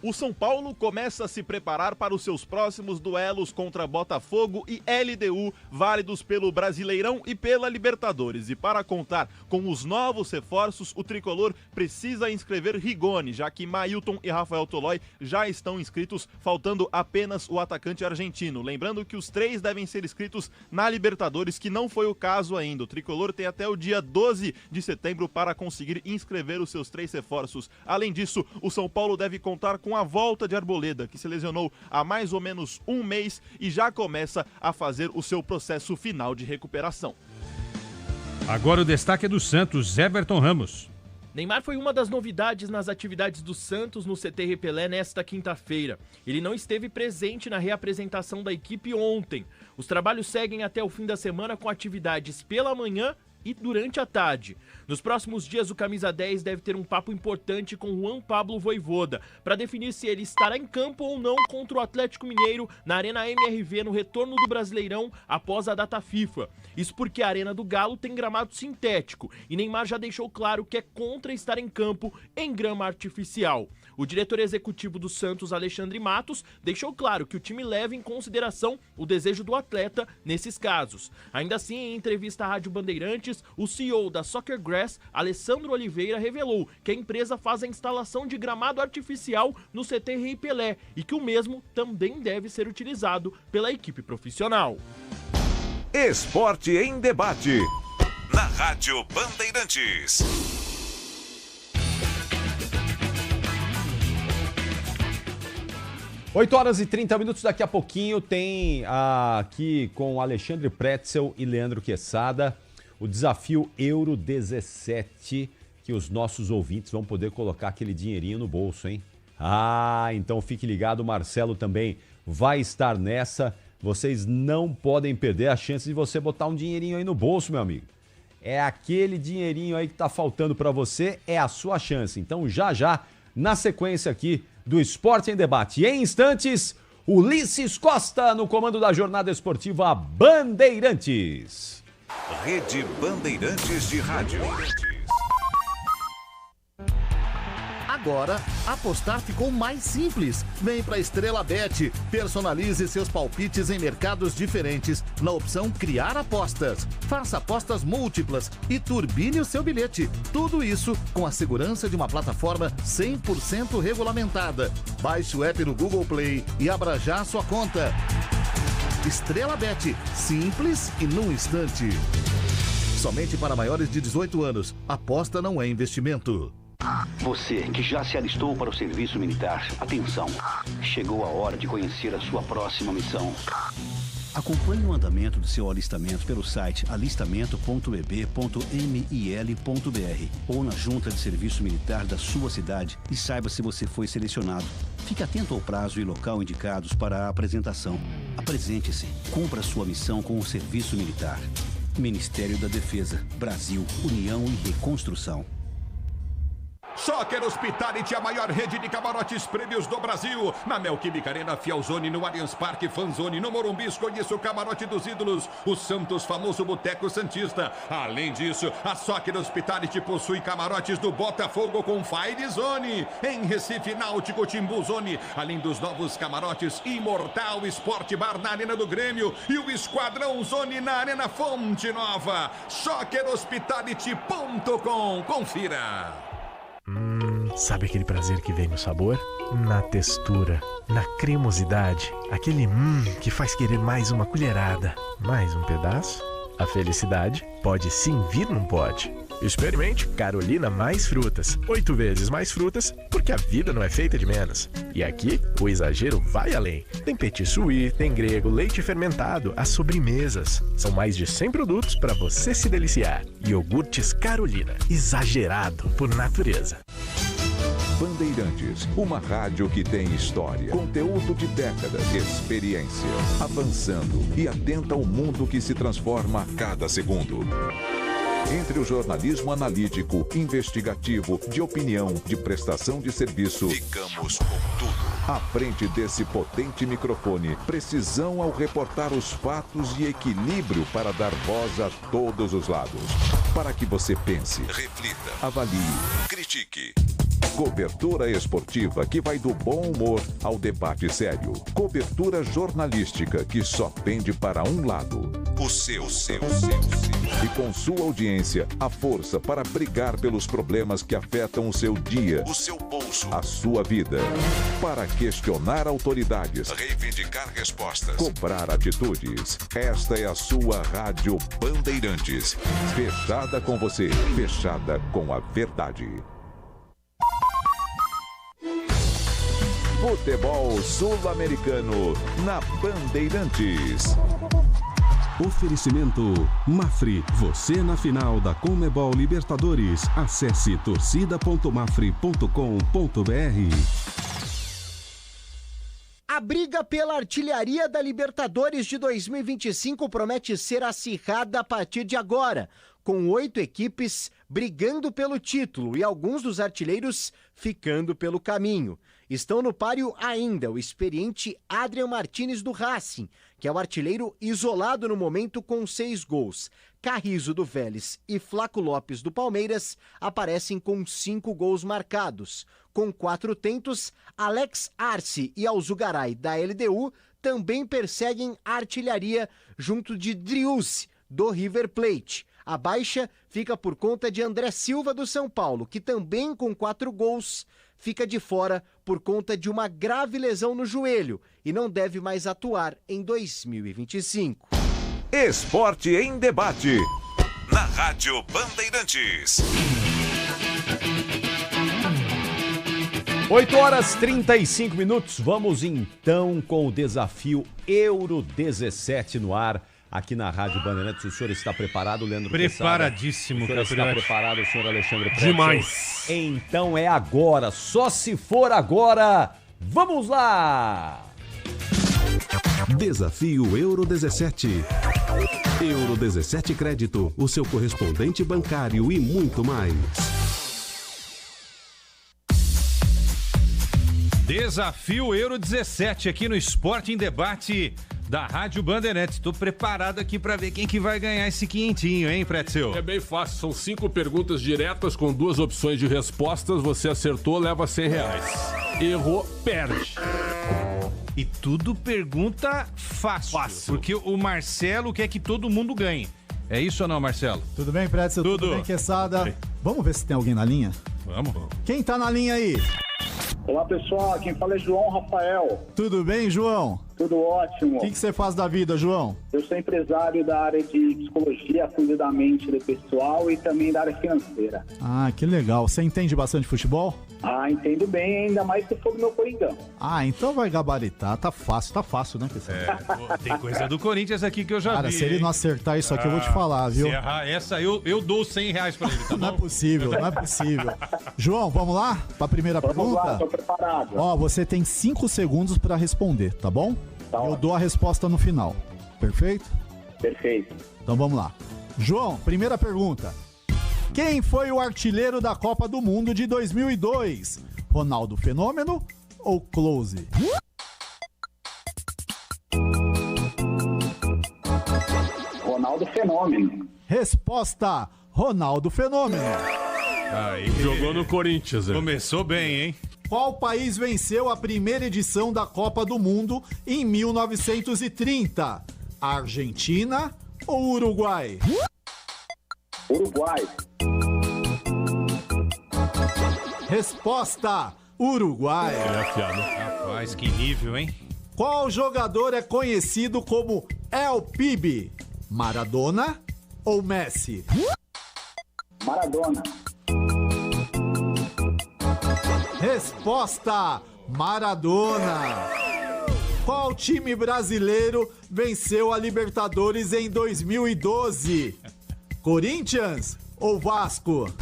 O São Paulo começa a se preparar para os seus próximos duelos contra Botafogo e LDU, válidos pelo Brasileirão e pela Libertadores. E para contar com os novos reforços, o tricolor precisa inscrever Rigoni, já que Mailton e Rafael Tolói já estão inscritos, faltando apenas o atacante argentino. Lembrando que os 3 devem ser inscritos na Libertadores, que não foi o caso ainda. O tricolor tem até o dia 12 de setembro para conseguir inscrever os seus 3 reforços. Além disso, o São Paulo deve contar com a volta de Arboleda, que se lesionou há mais ou menos um mês e já começa a fazer o seu processo final de recuperação. Agora o destaque é do Santos, Everton Ramos. Neymar foi uma das novidades nas atividades do Santos no CT Pelé nesta quinta-feira. Ele não esteve presente na reapresentação da equipe ontem. Os trabalhos seguem até o fim da semana com atividades pela manhã e durante a tarde. Nos próximos dias, o camisa 10 deve ter um papo importante com Juan Pablo Vojvoda para definir se ele estará em campo ou não contra o Atlético Mineiro na Arena MRV no retorno do Brasileirão após a data FIFA. Isso porque a Arena do Galo tem gramado sintético e Neymar já deixou claro que é contra estar em campo em grama artificial. O diretor executivo do Santos, Alexandre Matos, deixou claro que o time leva em consideração o desejo do atleta nesses casos. Ainda assim, em entrevista à Rádio Bandeirantes, o CEO da Soccer Grass, Alessandro Oliveira, revelou que a empresa faz a instalação de gramado artificial no CT Rei Pelé e que o mesmo também deve ser utilizado pela equipe profissional. Esporte em debate. Na Rádio Bandeirantes. Oito horas e 30 minutos, daqui a pouquinho tem aqui com Alexandre Pretzel e Leandro Quesada o desafio Euro 17, que os nossos ouvintes vão poder colocar aquele dinheirinho no bolso, hein? Então fique ligado, o Marcelo também vai estar nessa. Vocês não podem perder a chance de você botar um dinheirinho aí no bolso, meu amigo. É aquele dinheirinho aí que tá faltando para você, é a sua chance. Então já, na sequência aqui do Esporte em Debate. E em instantes, Ulisses Costa no comando da jornada esportiva Bandeirantes. Rede Bandeirantes de Rádio. Agora, apostar ficou mais simples. Vem para Estrela Bet. Personalize seus palpites em mercados diferentes na opção Criar Apostas. Faça apostas múltiplas e turbine o seu bilhete. Tudo isso com a segurança de uma plataforma 100% regulamentada. Baixe o app no Google Play e abra já a sua conta. Estrela Bet, simples e num instante. Somente para maiores de 18 anos. Aposta não é investimento. Você que já se alistou para o serviço militar, atenção. Chegou a hora de conhecer a sua próxima missão. Acompanhe o andamento do seu alistamento pelo site alistamento.eb.mil.br ou na junta de serviço militar da sua cidade e saiba se você foi selecionado. Fique atento ao prazo e local indicados para a apresentação. Apresente-se. Cumpra sua missão com o serviço militar. Ministério da Defesa, Brasil, União e Reconstrução. Soccer Hospitality, a maior rede de camarotes prêmios do Brasil. Na Neoquímica Arena, Fielzone, no Allianz Parque, Fanzone, no Morumbi, conheça o camarote dos ídolos, o Santos, famoso Boteco Santista. Além disso, a Soccer Hospitality possui camarotes do Botafogo com Fire Zone. Em Recife, Náutico, Timbu Zone. Além dos novos camarotes Imortal Sport Bar na Arena do Grêmio e o Esquadrão Zone na Arena Fonte Nova. SoccerHospitality.com. Confira. Sabe aquele prazer que vem no sabor? Na textura, na cremosidade, aquele que faz querer mais uma colherada, mais um pedaço? A felicidade pode sim vir num pote. Experimente Carolina Mais Frutas. 8 vezes mais frutas, porque a vida não é feita de menos. E aqui, o exagero vai além. Tem petit suí, tem grego, leite fermentado, as sobremesas. São mais de 100 produtos para você se deliciar. Iogurtes Carolina, exagerado por natureza. Bandeirantes, uma rádio que tem história, conteúdo de décadas, experiência, avançando e atenta ao mundo que se transforma a cada segundo. Entre o jornalismo analítico, investigativo, de opinião, de prestação de serviço, ficamos com tudo. À frente desse potente microfone, precisão ao reportar os fatos e equilíbrio para dar voz a todos os lados. Para que você pense, reflita, avalie, critique. Cobertura esportiva que vai do bom humor ao debate sério. Cobertura jornalística que só pende para um lado. O seu. E com sua audiência, a força para brigar pelos problemas que afetam o seu dia, o seu bolso, a sua vida. Para questionar autoridades, reivindicar respostas, cobrar atitudes. Esta é a sua Rádio Bandeirantes. Fechada com você, fechada com a verdade. Futebol sul-americano na Bandeirantes. Oferecimento Mafre, você na final da Conmebol Libertadores. Acesse torcida.mafre.com.br. A briga pela artilharia da Libertadores de 2025 promete ser acirrada a partir de agora, com 8 equipes brigando pelo título e alguns dos artilheiros ficando pelo caminho. Estão no páreo ainda o experiente Adrian Martínez do Racing, que é o artilheiro isolado no momento com 6 gols. Carrizo do Vélez e Flaco Lopes do Palmeiras aparecem com 5 gols marcados. Com 4 tentos, Alex Arce e Alzugaray da LDU também perseguem a artilharia junto de Driussi do River Plate. A baixa fica por conta de André Silva do São Paulo, que também com 4 gols fica de fora por conta de uma grave lesão no joelho e não deve mais atuar em 2025. Esporte em debate na Rádio Bandeirantes. 8h35. Vamos então com o desafio Euro 17 no ar. Aqui na Rádio Bandeirantes, o senhor está preparado, Leandro? Preparadíssimo, o senhor está preparado, o senhor Alexandre Pretzel? Demais. Então é agora, só se for agora. Vamos lá! Desafio Euro 17. Euro 17 Crédito, o seu correspondente bancário e muito mais. Desafio Euro 17 aqui no Esporte em Debate da Rádio Bandeirantes. Estou preparado aqui para ver quem que vai ganhar esse quinhentinho, hein, Pretzel? É bem fácil, são 5 perguntas diretas com 2 opções de respostas. Você acertou, leva R$100. Errou, perde. E tudo pergunta fácil. Porque o Marcelo quer que todo mundo ganhe. É isso ou não, Marcelo? Tudo bem, Pretzel? Tudo bem, Quesada? Vamos ver se tem alguém na linha? Vamos. Quem tá na linha aí? Olá, pessoal. Quem fala é João Rafael. Tudo bem, João? Tudo ótimo. O que você faz da vida, João? Eu sou empresário da área de psicologia, cuido da mente do pessoal e também da área financeira. Ah, que legal. Você entende bastante futebol? Ah, entendo bem, ainda mais se for do meu Coringão. Ah, então vai gabaritar. Tá fácil, né, pessoal? Tem coisa do Corinthians aqui que eu já vi. Cara, se ele não acertar isso aqui, eu vou te falar, viu? Se errar essa, eu dou R$100 pra ele, tá bom? Não é possível. João, vamos lá? Pra primeira pergunta? Vamos lá, tô preparado. Ó, você tem 5 segundos pra responder, tá bom? Eu dou a resposta no final. Perfeito? Perfeito. Então vamos lá. João, primeira pergunta. Quem foi o artilheiro da Copa do Mundo de 2002? Ronaldo Fenômeno ou Close? Ronaldo Fenômeno. Resposta: Ronaldo Fenômeno. Aí, jogou no Corinthians. Começou bem, hein? Qual país venceu a primeira edição da Copa do Mundo em 1930? Argentina ou Uruguai? Uruguai. Resposta: Uruguai. Ele é afiado. Rapaz, que nível, hein? Qual jogador é conhecido como El Pibe? Maradona ou Messi? Maradona. Resposta: Maradona. Qual time brasileiro venceu a Libertadores em 2012? Corinthians ou Vasco?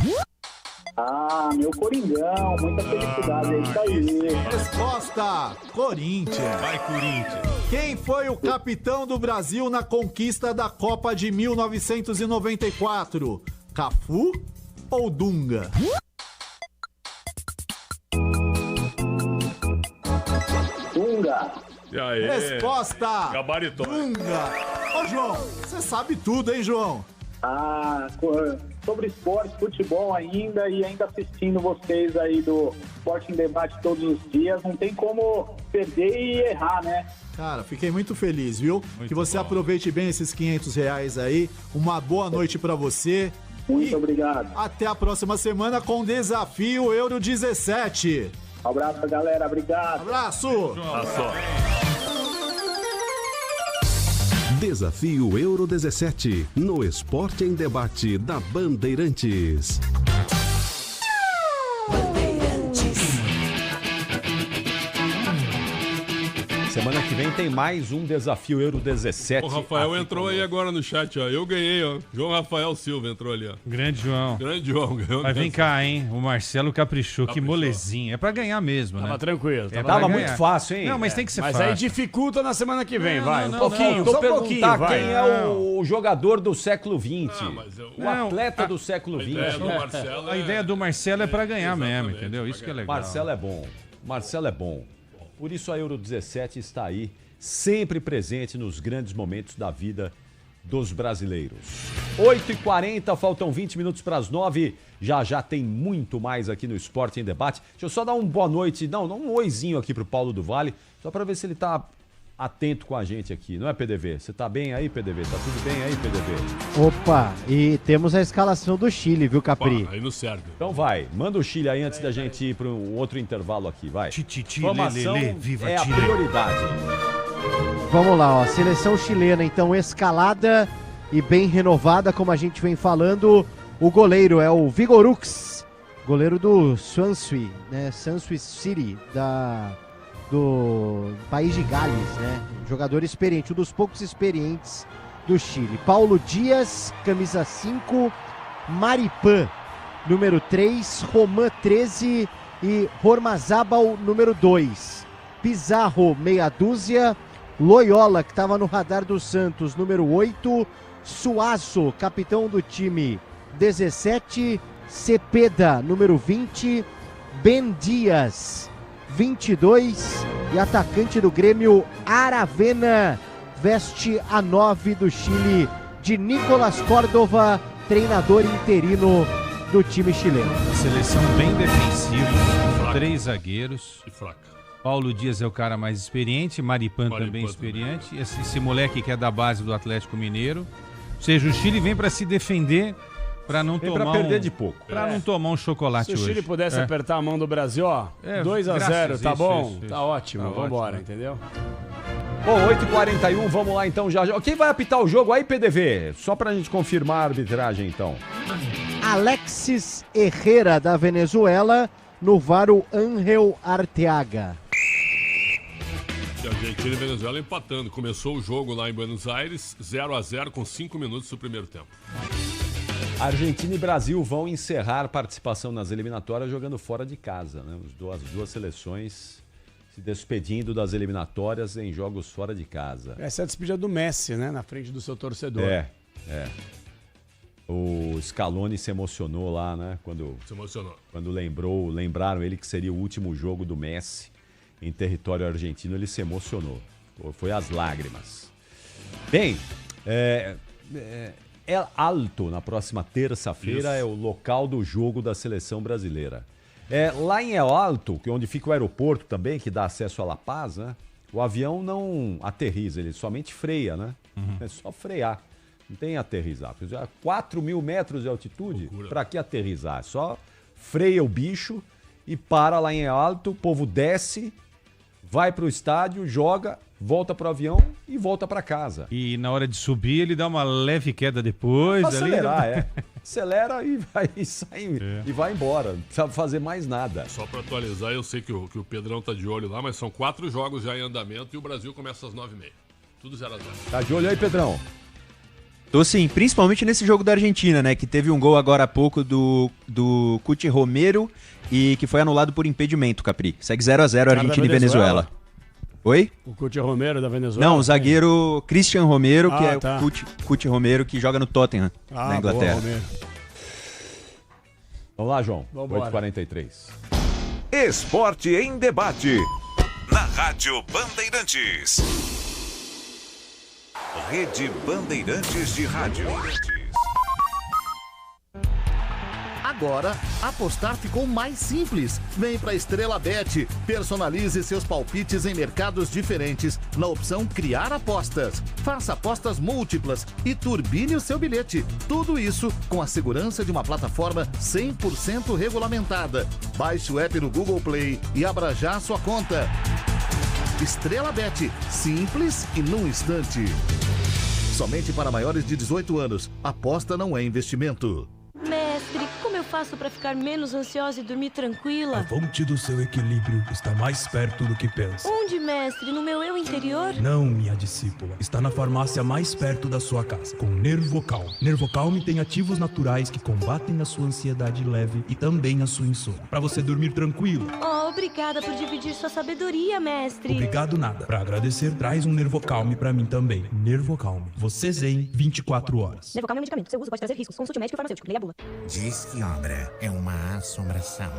Ah, meu Coringão, muita felicidade, é isso aí. Resposta: Corinthians. Vai, Corinthians. Quem foi o capitão do Brasil na conquista da Copa de 1994? Cafu ou Dunga? Dunga. E aí? Resposta: Gabaritou. Dunga. Ô, João, você sabe tudo, hein, João? Ah, sobre esporte, futebol ainda e ainda assistindo vocês aí do Esporte em Debate todos os dias, não tem como perder e errar, né? Cara, fiquei muito feliz, viu? Muito que você bom. aproveite bem esses R$500 aí. Uma boa noite pra você. Muito obrigado. Até a próxima semana com o Desafio Euro 17. Abraço, galera. Obrigado. Abraço. Desafio Euro 17, no Esporte em Debate da Bandeirantes. Semana que vem tem mais um Desafio Euro 17. O Rafael entrou aí agora no chat, ó. Eu ganhei, ó. João Rafael Silva entrou ali, ó. Grande João. Grande João. Ganhou. Mas vem cá, hein? O Marcelo caprichou. Que molezinha. É pra ganhar mesmo, né? Tava tranquilo. É Tava pra muito ganhar. fácil, hein? Não, mas tem que ser Mas fácil. aí dificulta na semana que vem, Não, vai. não, Um pouquinho, Vou só um pouquinho, perguntar vai. quem é o jogador do século XX. O Não, atleta do século XX. A ideia do Marcelo é pra ganhar mesmo, entendeu? Isso que é legal. Marcelo é bom. Marcelo é bom. Por isso a Euro 17 está aí, sempre presente nos grandes momentos da vida dos brasileiros. 8h40, faltam 20 minutos para as 9. Já tem muito mais aqui no Esporte em Debate. Deixa eu só dar uma boa noite, não um oizinho aqui pro Paulo do Vale, só para ver se ele tá atento com a gente aqui. Não é, PDV? Você tá bem aí, PDV? Tá tudo bem aí, PDV? Opa, e temos a escalação do Chile, viu, Capri? Aí não serve. Então vai, manda o Chile aí antes da gente ir para um outro intervalo aqui, vai. Formação viva é a Chile. prioridade. Vamos lá, ó. Seleção chilena, então, escalada e bem renovada, como a gente vem falando. O goleiro é o Vigorux, goleiro do Swansea, né? Swansea City, do País de Gales, né? Jogador experiente, um dos poucos experientes do Chile. Paulo Dias, camisa 5, Maripan, número 3, Roman 13 e Hormazábal, número 2. Pizarro, meia dúzia. Loyola, que estava no radar do Santos, número 8. Suazo, capitão do time, 17. Cepeda, número 20. Ben Dias, 22. E atacante do Grêmio, Aravena, veste a 9 do Chile, de Nicolás Córdova, treinador interino do time chileno. Seleção bem defensiva, 3 zagueiros. E fraca. Paulo Dias é o cara mais experiente, Maripan também experiente. Esse moleque que é da base do Atlético Mineiro. Ou seja, o Chile vem para se defender, para não Vem tomar pra perder de pouco. Para não tomar um chocolate Se o hoje. Chile pudesse apertar a mão do Brasil, ó, 2-0, graças, tá isso, bom? isso, Tá ótimo, tá vambora, ótimo. entendeu? Bom, 8h41, vamos lá então já. Quem vai apitar o jogo aí, PDV? Só pra gente confirmar a arbitragem então. Alexis Herrera, da Venezuela, no VAR o Ángel Arteaga. E a Argentina e Venezuela empatando. Começou o jogo lá em Buenos Aires, 0-0 com 5 minutos do primeiro tempo. Argentina e Brasil vão encerrar participação nas eliminatórias jogando fora de casa, né? As duas seleções se despedindo das eliminatórias em jogos fora de casa. Essa é a despedida do Messi, né? Na frente do seu torcedor. É. O Scaloni se emocionou lá, né? Se emocionou. Quando lembraram ele que seria o último jogo do Messi em território argentino, ele se emocionou. Foi às lágrimas. Bem, El Alto, na próxima terça-feira, é o local do jogo da seleção brasileira. Lá em El Alto, onde fica o aeroporto também, que dá acesso a La Paz, né? O avião não aterriza, ele somente freia, né? É só frear. Não tem aterrizar. 4.000 metros de altitude, para que aterrizar? Só freia o bicho e para lá em El Alto, o povo desce, vai pro estádio, joga, volta pro avião e volta para casa. E na hora de subir, ele dá uma leve queda depois. Pra acelerar, Acelera e vai embora. Não precisa fazer mais nada. Só para atualizar, eu sei que o Pedrão tá de olho lá, mas são 4 jogos já em andamento e o Brasil começa às 9h30. Tudo 0-0. Tá de olho aí, Pedrão? Tô sim, principalmente nesse jogo da Argentina, né? Que teve um gol agora há pouco do Cuti Romero e que foi anulado por impedimento, Capri. Segue 0-0 Argentina e Venezuela. Oi? O Cuti Romero da Venezuela? Não, o zagueiro Christian Romero, que é o Cuti Romero, que joga no Tottenham, na Inglaterra. Boa, vamos lá, João. 8h43. Esporte em debate. Na Rádio Bandeirantes. Rede Bandeirantes de Rádio. Agora, apostar ficou mais simples. Vem pra Estrela Bet. Personalize seus palpites em mercados diferentes na opção Criar Apostas. Faça apostas múltiplas e turbine o seu bilhete. Tudo isso com a segurança de uma plataforma 100% regulamentada. Baixe o app no Google Play e abra já sua conta. Estrela Bet. Simples e num instante. Somente para maiores de 18 anos. Aposta não é investimento. Mestre, como eu faço para ficar menos ansiosa e dormir tranquila? A fonte do seu equilíbrio está mais perto do que pensa. Onde, mestre? No meu eu interior? Não, minha discípula. Está na farmácia mais perto da sua casa, com Nervocalm. Nervocalm tem ativos naturais que combatem a sua ansiedade leve e também a sua insônia, para você dormir tranquilo. Oh, obrigada por dividir sua sabedoria, mestre. Obrigado nada. Para agradecer, traz um Nervocalm para mim também. Nervocalm. Você zen 24 horas. Nervocalm é um medicamento. Seu uso pode trazer riscos. Consulte médico e farmacêutico. Leia a bula. Diz que obra é uma assombração.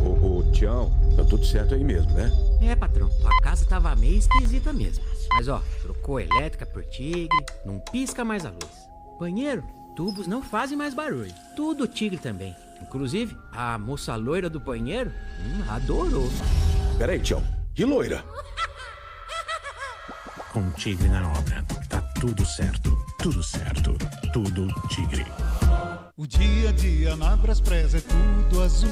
Ô, Tião, tá tudo certo aí mesmo, né? É, patrão, tua casa tava meio esquisita mesmo. Mas ó, trocou a elétrica por Tigre, não pisca mais a luz. Banheiro, tubos não fazem mais barulho. Tudo Tigre também. Inclusive, a moça loira do banheiro adorou. Peraí, Tião, que loira? Com Tigre na obra, tá tudo certo, tudo certo, tudo Tigre. O dia a dia na Braspress é tudo azul,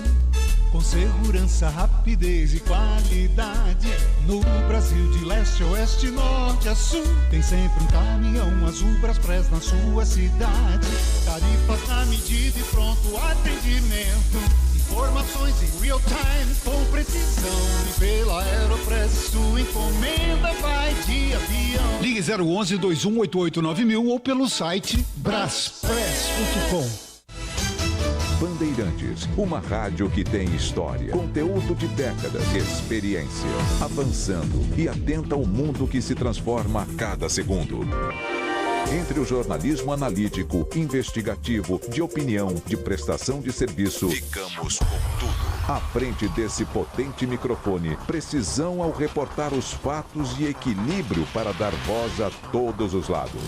com segurança, rapidez e qualidade. No Brasil de leste a oeste, norte a sul, tem sempre um caminhão azul Braspress na sua cidade. Tarifas na medida e pronto atendimento. Informações em real time com precisão. E pela Aeropress sua encomenda vai de avião. Ligue 011 2188 9000 ou pelo site braspress.com. Bandeirantes, uma rádio que tem história, conteúdo de décadas, experiência, avançando e atenta ao mundo que se transforma a cada segundo. Entre o jornalismo analítico, investigativo, de opinião, de prestação de serviço, ficamos com tudo. À frente desse potente microfone, precisão ao reportar os fatos e equilíbrio para dar voz a todos os lados.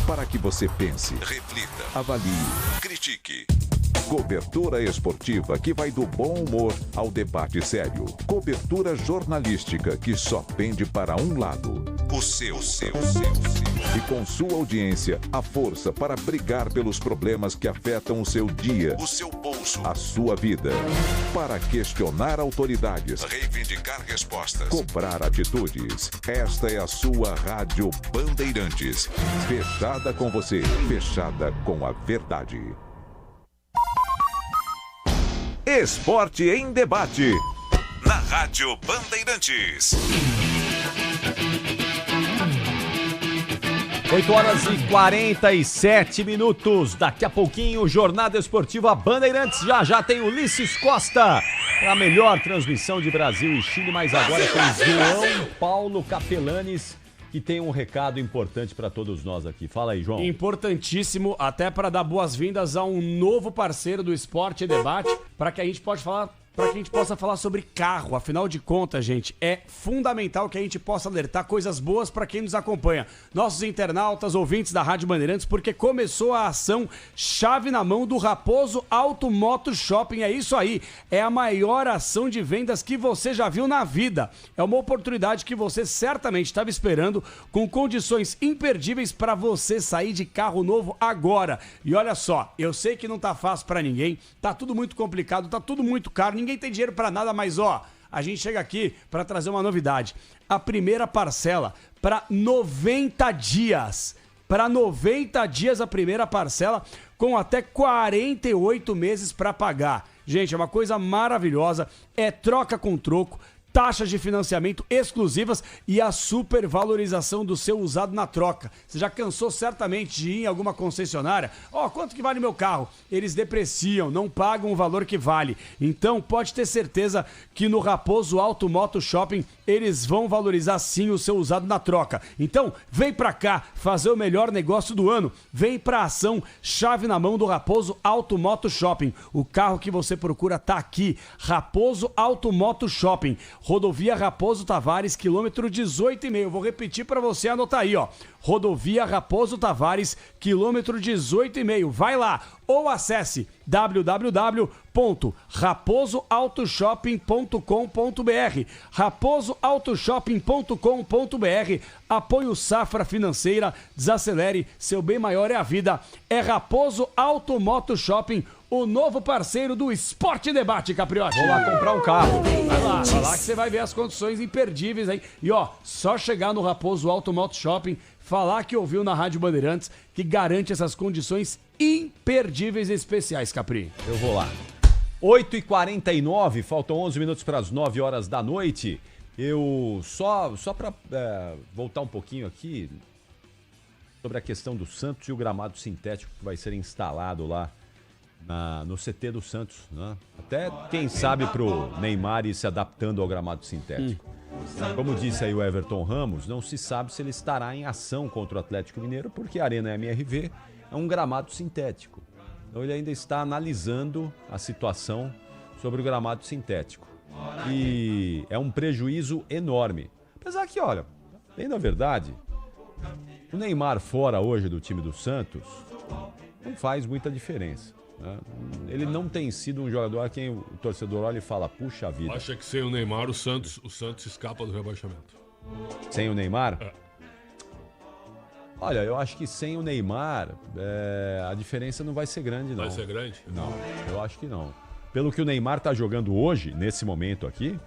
Para que você pense, reflita, avalie, critique. Cobertura esportiva que vai do bom humor ao debate sério. Cobertura jornalística que só pende para um lado. O seu. E com sua audiência, a força para brigar pelos problemas que afetam o seu dia, o seu bolso, a sua vida. Para questionar autoridades, reivindicar respostas, cobrar atitudes. Esta é a sua Rádio Bandeirantes. Fechada com você, fechada com a verdade. Esporte em debate. Na Rádio Bandeirantes. 8h47. Daqui a pouquinho, Jornada Esportiva Bandeirantes. Já tem Ulisses Costa para a melhor transmissão de Brasil e Chile, mas agora com João Paulo Capelanes, que tem um recado importante para todos nós aqui. Fala aí, João. Importantíssimo, até para dar boas-vindas a um novo parceiro do Esporte e Debate, para que a gente possa falar sobre carro. Afinal de contas, gente, é fundamental que a gente possa alertar coisas boas para quem nos acompanha. Nossos internautas, ouvintes da Rádio Bandeirantes, porque começou a ação chave na mão do Raposo Auto Moto Shopping. É isso aí. É a maior ação de vendas que você já viu na vida. É uma oportunidade que você certamente estava esperando, com condições imperdíveis para você sair de carro novo agora. E olha só, eu sei que não tá fácil para ninguém, tá tudo muito complicado, tá tudo muito caro, ninguém tem dinheiro para nada, mas ó, a gente chega aqui para trazer uma novidade. A primeira parcela para 90 dias. Para 90 dias a primeira parcela, com até 48 meses para pagar. Gente, é uma coisa maravilhosa, é troca com troco, taxas de financiamento exclusivas e a supervalorização do seu usado na troca. Você já cansou certamente de ir em alguma concessionária? Quanto que vale meu carro? Eles depreciam, não pagam o valor que vale. Então pode ter certeza que no Raposo Auto Moto Shopping eles vão valorizar sim o seu usado na troca. Então vem pra cá fazer o melhor negócio do ano. Vem pra ação chave na mão do Raposo Auto Moto Shopping. O carro que você procura tá aqui. Raposo Auto Moto Shopping. Rodovia Raposo Tavares, quilômetro 18,5. Vou repetir para você anotar aí, ó. Rodovia Raposo Tavares, quilômetro 18,5. Vai lá ou acesse www.raposoautoshopping.com.br. raposoautoshopping.com.br. Apoio Safra Financeira. Desacelere, seu bem maior é a vida. É Raposo Auto Moto Shopping, o novo parceiro do Esporte Debate, Capriotti. Vou lá comprar um carro. Vai lá que você vai ver as condições imperdíveis aí. E ó, só chegar no Raposo Auto Moto Shopping, falar que ouviu na Rádio Bandeirantes, que garante essas condições imperdíveis e especiais, Capri. Eu vou lá. 8h49, faltam 11 minutos para as 9 horas da noite. Eu só para voltar um pouquinho aqui sobre a questão do Santos e o gramado sintético que vai ser instalado lá no CT do Santos, né? Até, quem sabe, pro Neymar ir se adaptando ao gramado sintético. Como disse aí o Everton Ramos, não se sabe se ele estará em ação contra o Atlético Mineiro, porque a Arena MRV é um gramado sintético. Então ele ainda está analisando a situação sobre o gramado sintético. E é um prejuízo enorme. Apesar que, olha, bem na verdade, o Neymar fora hoje do time do Santos não faz muita diferença. Ele não tem sido um jogador a quem o torcedor olha e fala, puxa vida. Acha que sem o Neymar o Santos escapa do rebaixamento? Sem o Neymar? Olha, eu acho que sem o Neymar a diferença não vai ser grande, não. Vai ser grande? Não, eu acho que não. Pelo que o Neymar tá jogando hoje, nesse momento aqui,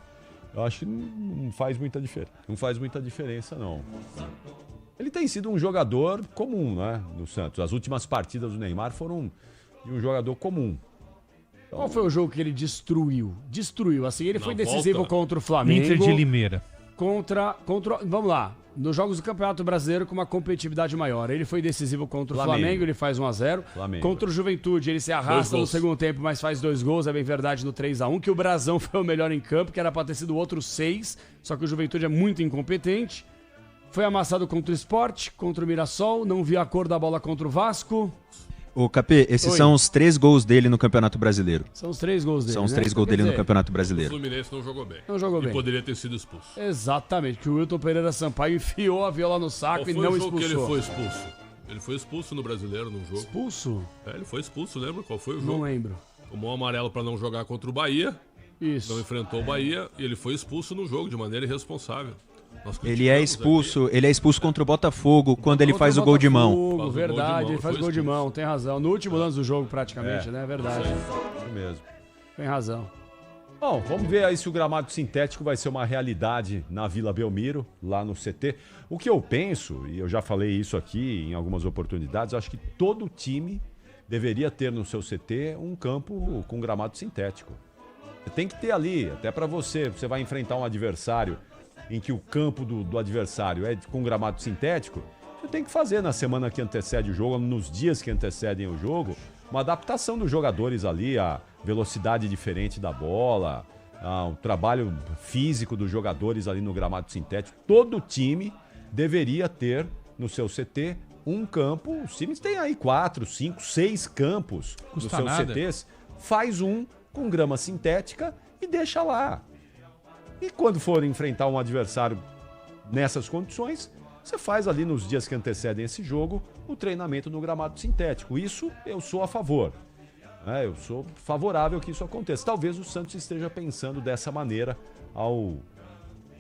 eu acho que não faz muita diferença. Não faz muita diferença, não. Ele tem sido um jogador comum, né, no Santos. As últimas partidas do Neymar foram de um jogador comum. Então, qual foi o jogo que ele destruiu? Assim, ele foi decisivo contra o Flamengo. Inter de Limeira. Contra, vamos lá, nos jogos do Campeonato Brasileiro com uma competitividade maior. Ele foi decisivo contra o Flamengo, ele faz 1-0. Contra o Juventude, ele se arrasta no segundo tempo, mas faz 2 gols, é bem verdade, no 3-1, que o Brasão foi o melhor em campo, que era pra ter sido outro 6, só que o Juventude é muito incompetente. Foi amassado contra o Sport, contra o Mirassol, não viu a cor da bola contra o Vasco. Ô, Capê, esses são os 3 gols dele no Campeonato Brasileiro. São os 3 gols dele, São os 3 gols dele no Campeonato Brasileiro. O Fluminense não jogou bem. Não jogou bem. E poderia ter sido expulso. Exatamente, que o Wilton Pereira Sampaio enfiou a viola no saco e não expulsou. Qual foi o jogo que ele foi expulso? Ele foi expulso no Brasileiro, num jogo. Expulso? Ele foi expulso, lembra qual foi o jogo? Não lembro. Tomou um amarelo para não jogar contra o Bahia. Isso. Não enfrentou o Bahia e ele foi expulso no jogo de maneira irresponsável. Ele é expulso contra o Botafogo quando ele faz o gol de mão. Verdade, ele faz gol de mão, tem razão. No último lance do jogo, praticamente, né? Verdade. Isso mesmo. Tem razão. Bom, vamos ver aí se o gramado sintético vai ser uma realidade na Vila Belmiro, lá no CT. O que eu penso, e eu já falei isso aqui em algumas oportunidades, eu acho que todo time deveria ter no seu CT um campo com gramado sintético. Tem que ter ali, até para você vai enfrentar um adversário em que o campo do adversário é com gramado sintético, você tem que fazer na semana que antecede o jogo, nos dias que antecedem o jogo, uma adaptação dos jogadores ali, a velocidade diferente da bola, o trabalho físico dos jogadores ali no gramado sintético. Todo time deveria ter no seu CT um campo. Os times têm aí 4, 5, 6 campos nos seus CTs. Faz um com grama sintética e deixa lá. E quando for enfrentar um adversário nessas condições, você faz ali nos dias que antecedem esse jogo o treinamento no gramado sintético. Isso eu sou a favor. Eu sou favorável que isso aconteça. Talvez o Santos esteja pensando dessa maneira ao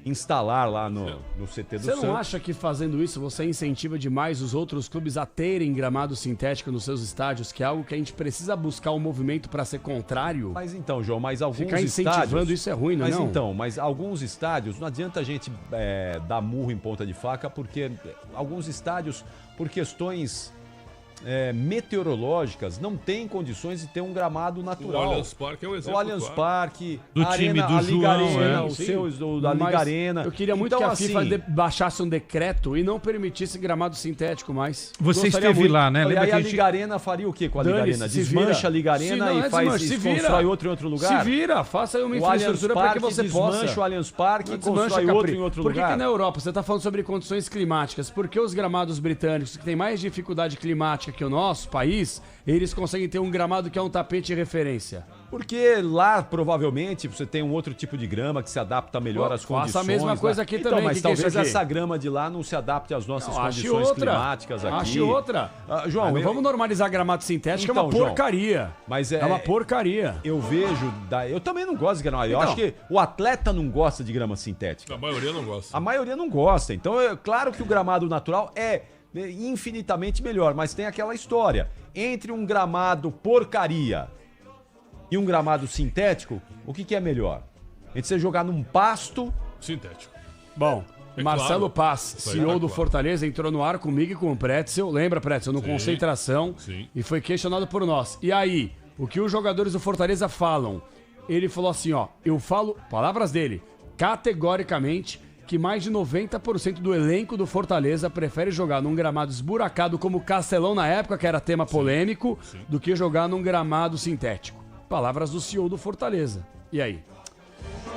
instalar lá no CT do Santos. Você não acha que fazendo isso você incentiva demais os outros clubes a terem gramado sintético nos seus estádios, que é algo que a gente precisa buscar um movimento para ser contrário? Mas então, João, alguns Ficar incentivando estádios... isso é ruim, não é? Mas alguns estádios, não adianta a gente dar murro em ponta de faca, porque alguns estádios, por questões meteorológicas, não tem condições de ter um gramado natural. O Allianz Parque é um exemplo. O Allianz Parque, do time do João, da Liga Arena. Eu queria muito então, que a assim, FIFA baixasse um decreto e não permitisse gramado sintético mais. Você esteve lá, né? E aí a Liga Arena faria o quê com a Liga Arena? Desmancha a Liga Arena e constrói outro em outro lugar? Se vira, faça aí uma infraestrutura para que você possa. Desmancha o Allianz Parque e constrói outro em outro lugar. Por que na Europa, você está falando sobre condições climáticas, por que os gramados britânicos, que têm mais dificuldade climática que o nosso país, eles conseguem ter um gramado que é um tapete de referência? Porque lá, provavelmente, você tem um outro tipo de grama que se adapta melhor às condições. Faça a mesma coisa aqui então, também. Mas talvez essa grama de lá não se adapte às nossas condições climáticas aqui. Ache outra. João, não vamos normalizar gramado sintético, então, é uma porcaria. João, mas é uma porcaria. Eu vejo... Eu também não gosto de grama. Eu acho que o atleta não gosta de grama sintética. A maioria não gosta. A maioria não gosta. Então, é claro que o gramado natural é infinitamente melhor, mas tem aquela história. Entre um gramado porcaria e um gramado sintético, o que é melhor? Entre você jogar num pasto... Sintético. Bom, Marcelo Paz, CEO do Fortaleza, entrou no ar comigo e com o Pretzel. Lembra, Pretzel? No Concentração. Sim. E foi questionado por nós. E aí, o que os jogadores do Fortaleza falam? Ele falou assim, eu falo, palavras dele, categoricamente, que mais de 90% do elenco do Fortaleza prefere jogar num gramado esburacado como o Castelão na época, que era tema polêmico, do que jogar num gramado sintético. Palavras do CEO do Fortaleza. E aí?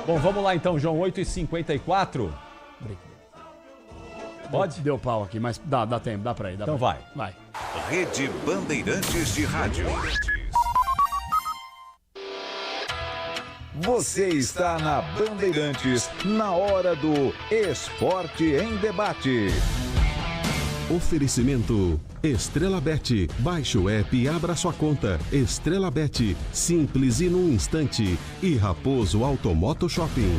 Bom, vamos lá então, João, 8h54. Pode? Deu pau aqui, mas dá tempo, dá pra ir. Então vai. Rede Bandeirantes de Rádio. Você está na Bandeirantes, na hora do Esporte em Debate. Oferecimento Estrela Bet. Baixe o app e abra sua conta. Estrela Bet, simples e num instante. E Raposo Automoto Shopping.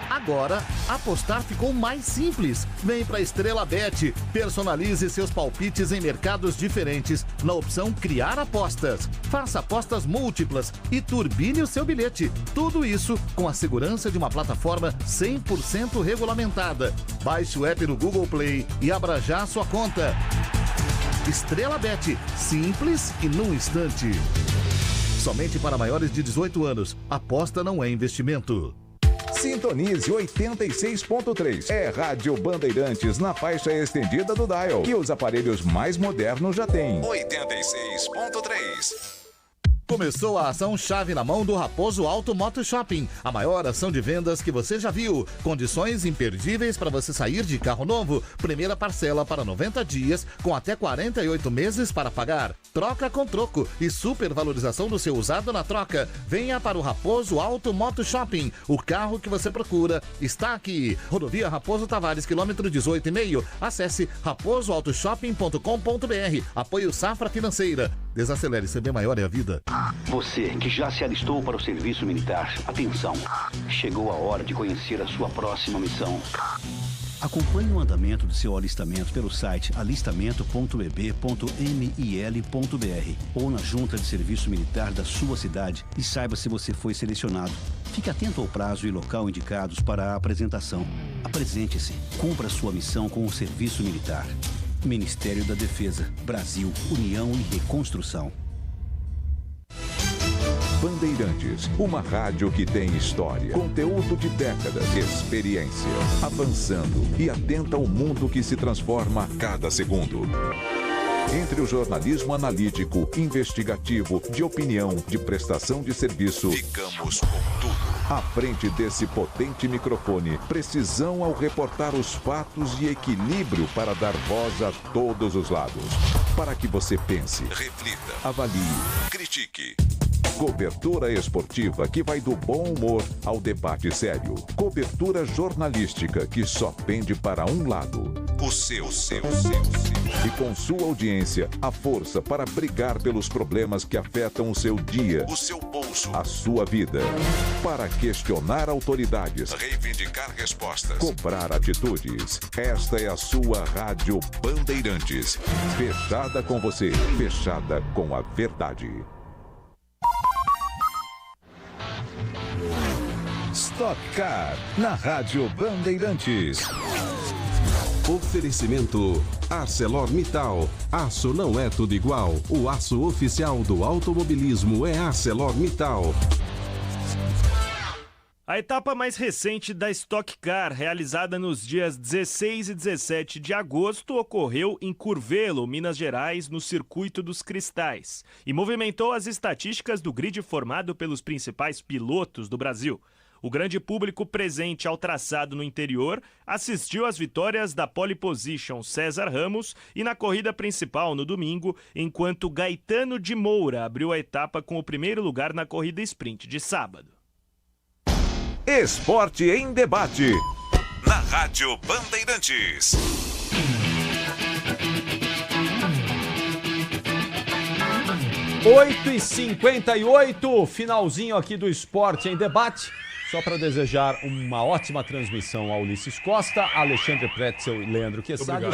Agora, apostar ficou mais simples. Vem pra Estrela Bet. Personalize seus palpites em mercados diferentes na opção Criar Apostas. Faça apostas múltiplas e turbine o seu bilhete. Tudo isso com a segurança de uma plataforma 100% regulamentada. Baixe o app no Google Play e abra já a sua conta. Estrela Bet. Simples e num instante. Somente para maiores de 18 anos. Aposta não é investimento. Sintonize 86.3. É Rádio Bandeirantes na faixa estendida do dial. E os aparelhos mais modernos já têm. 86.3. Começou a ação chave na mão do Raposo Automoto Shopping. A maior ação de vendas que você já viu. Condições imperdíveis para você sair de carro novo. Primeira parcela para 90 dias, com até 48 meses para pagar. Troca com troco e supervalorização do seu usado na troca. Venha para o Raposo Automoto Shopping. O carro que você procura está aqui. Rodovia Raposo Tavares, quilômetro 18,5. Acesse raposoautoshopping.com.br. Apoio Safra Financeira. Desacelere, ser bem maior é a vida. Você que já se alistou para o serviço militar, atenção. Chegou a hora de conhecer a sua próxima missão. Acompanhe o andamento do seu alistamento pelo site alistamento.eb.mil.br ou na junta de serviço militar da sua cidade e saiba se você foi selecionado. Fique atento ao prazo e local indicados para a apresentação. Apresente-se. Cumpra sua missão com o serviço militar. Ministério da Defesa, Brasil, União e Reconstrução. Bandeirantes, uma rádio que tem história, conteúdo de décadas, experiência, avançando e atenta ao mundo que se transforma a cada segundo. Entre o jornalismo analítico, investigativo, de opinião, de prestação de serviço, ficamos com tudo. À frente desse potente microfone, precisão ao reportar os fatos e equilíbrio para dar voz a todos os lados. Para que você pense, reflita, avalie, critique. Cobertura esportiva que vai do bom humor ao debate sério. Cobertura jornalística que só pende para um lado. O seu. E com sua audiência, a força para brigar pelos problemas que afetam o seu dia, o seu bolso, a sua vida. Para questionar autoridades, reivindicar respostas, cobrar atitudes. Esta é a sua Rádio Bandeirantes. Fechada com você, fechada com a verdade. Stock Car, na Rádio Bandeirantes. Oferecimento ArcelorMittal. Aço não é tudo igual. O aço oficial do automobilismo é ArcelorMittal. A etapa mais recente da Stock Car, realizada nos dias 16 e 17 de agosto, ocorreu em Curvelo, Minas Gerais, no Circuito dos Cristais, e movimentou as estatísticas do grid formado pelos principais pilotos do Brasil. O grande público presente ao traçado no interior assistiu às vitórias da pole position César Ramos e na corrida principal no domingo, enquanto Gaetano de Moura abriu a etapa com o primeiro lugar na corrida sprint de sábado. Esporte em debate, na Rádio Bandeirantes. Oito e 58, finalzinho aqui do Esporte em Debate. Só para desejar uma ótima transmissão ao Ulisses Costa, Alexandre Pretzel e Leandro Quesada,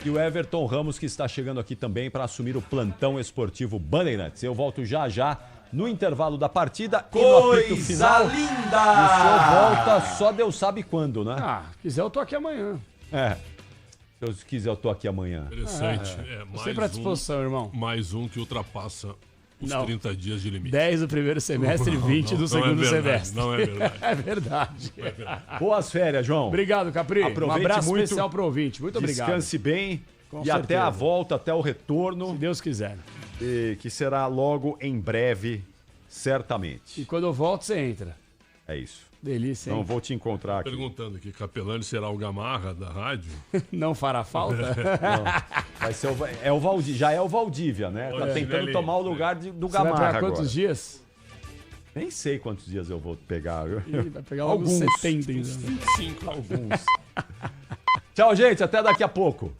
e o Everton Ramos, que está chegando aqui também para assumir o plantão esportivo Bandeirantes. Eu volto já no intervalo da partida e no apito final. Linda! E o senhor volta só Deus sabe quando, né? Se quiser eu tô aqui amanhã. Se eu quiser eu tô aqui amanhã. Interessante. Sempre à disposição, irmão. Mais um que ultrapassa os 30 dias de limite. 10 do primeiro semestre e 20 do segundo semestre. Não é verdade. É verdade. Boas férias, João. Obrigado, Capri. Aproveite um abraço muito, especial pro ouvinte. Muito obrigado. Descanse bem. Com e certeza. até a volta, até o retorno. Se Deus quiser. Que será logo em breve, certamente. E quando eu volto, você entra. É isso. Delícia, hein? Não vou te encontrar aqui. Perguntando aqui, Capelani será o Gamarra da rádio? Não fará falta? Não. Vai ser o Valdívia, já é o Valdívia, né? Tá tentando tomar o lugar do Gamarra agora. Vai pegar agora. Quantos dias? Nem sei quantos dias eu vou pegar. Vai pegar alguns 70. 25. Alguns. Tchau, gente. Até daqui a pouco.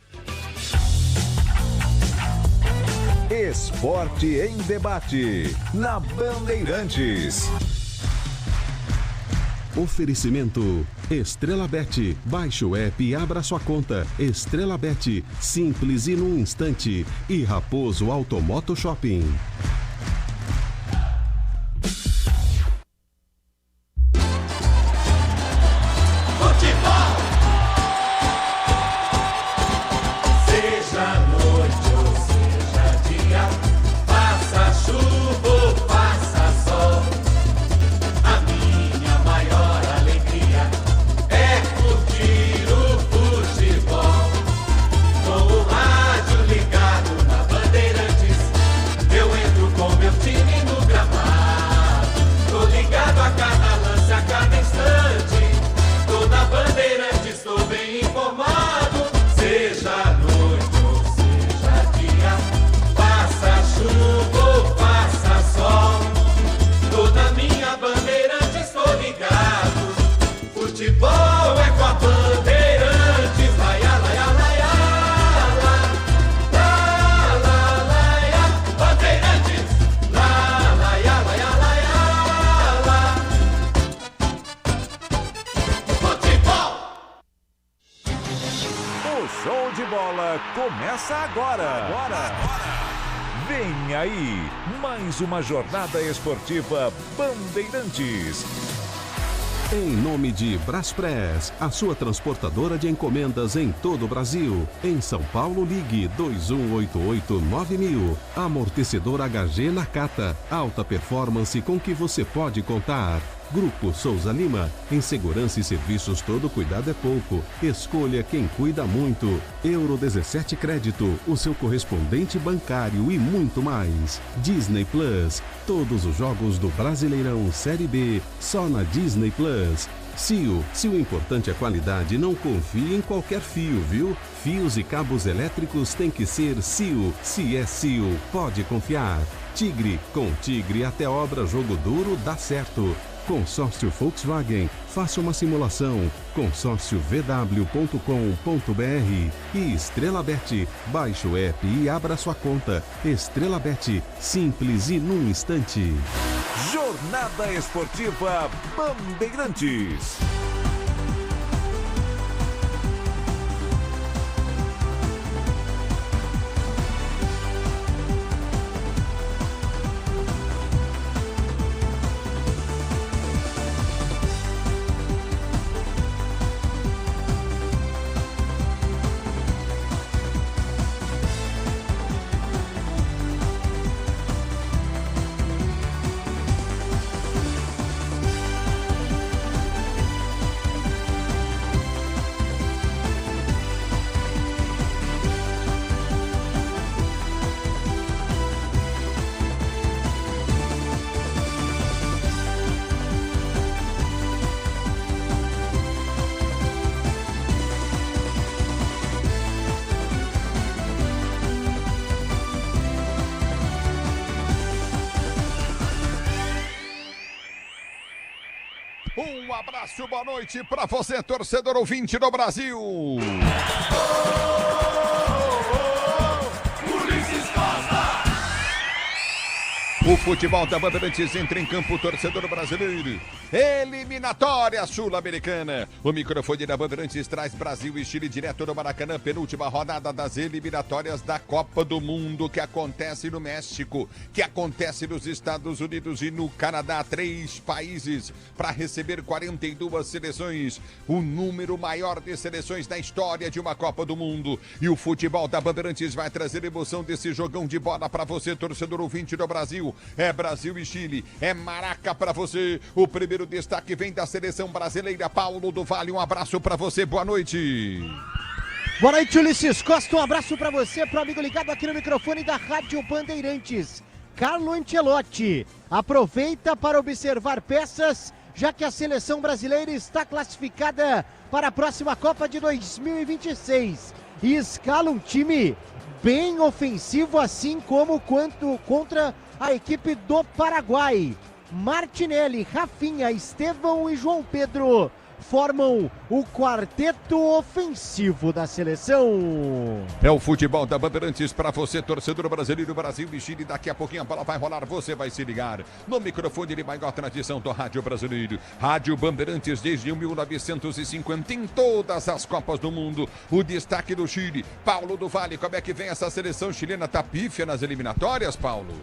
Esporte em Debate, na Bandeirantes. Oferecimento Estrela Bet. Baixe o app e abra sua conta. Estrela Bet, simples e num instante. E Raposo Automoto Shopping. Eu entro começa agora. Vem aí, mais uma jornada esportiva Bandeirantes. Em nome de Braspress, a sua transportadora de encomendas em todo o Brasil. Em São Paulo, ligue 2188-9000. Amortecedor HG Nakata. Alta performance com que você pode contar. Grupo Souza Lima. Em segurança e serviços todo cuidado é pouco. Escolha quem cuida muito. Euro 17 Crédito, o seu correspondente bancário e muito mais. Disney Plus. Todos os jogos do Brasileirão Série B, só na Disney Plus. CIO, se o importante é qualidade, não confie em qualquer fio, viu? Fios e cabos elétricos tem que ser CIO. Se é CIO, pode confiar. Tigre, com Tigre até obra jogo duro dá certo. Consórcio Volkswagen, faça uma simulação. consórciovw.com.br. E Estrela Bet, baixe o app e abra sua conta. Estrela Bet, simples e num instante. Jornada Esportiva Bandeirantes. Um abraço, boa noite para você, torcedor ouvinte do Brasil. Ulisses Costa. O futebol da Bandeirantes entra em campo, torcedor brasileiro. Eliminatória Sul-Americana. O microfone da Bandeirantes traz Brasil e Chile direto do Maracanã, penúltima rodada das eliminatórias da Copa do Mundo, que acontece no México, que acontece nos Estados Unidos e no Canadá. 3 países para receber 42 seleções, o número maior de seleções da história de uma Copa do Mundo. E o futebol da Bandeirantes vai trazer emoção desse jogão de bola para você, torcedor ouvinte do Brasil. É Brasil e Chile, é Maraca para você. O primeiro destaque vem da seleção brasileira, Paulo do Vale. Um abraço para você, boa noite. Boa noite, Ulisses Costa. Um abraço para você, pro amigo ligado aqui no microfone da Rádio Bandeirantes. Carlo Ancelotti aproveita para observar peças, já que a seleção brasileira está classificada para a próxima Copa de 2026. E escala um time bem ofensivo, assim como contra a equipe do Paraguai. Martinelli, Rafinha, Estevão e João Pedro formam o quarteto ofensivo da seleção. É o futebol da Bandeirantes para você, torcedor brasileiro, Brasil e Chile. Daqui a pouquinho a bola vai rolar, você vai se ligar no microfone de maior tradição do rádio brasileiro. Rádio Bandeirantes desde 1950 em todas as Copas do Mundo. O destaque do Chile, Paulo do Vale. Como é que vem essa seleção chilena? Tá pífia nas eliminatórias, Paulo?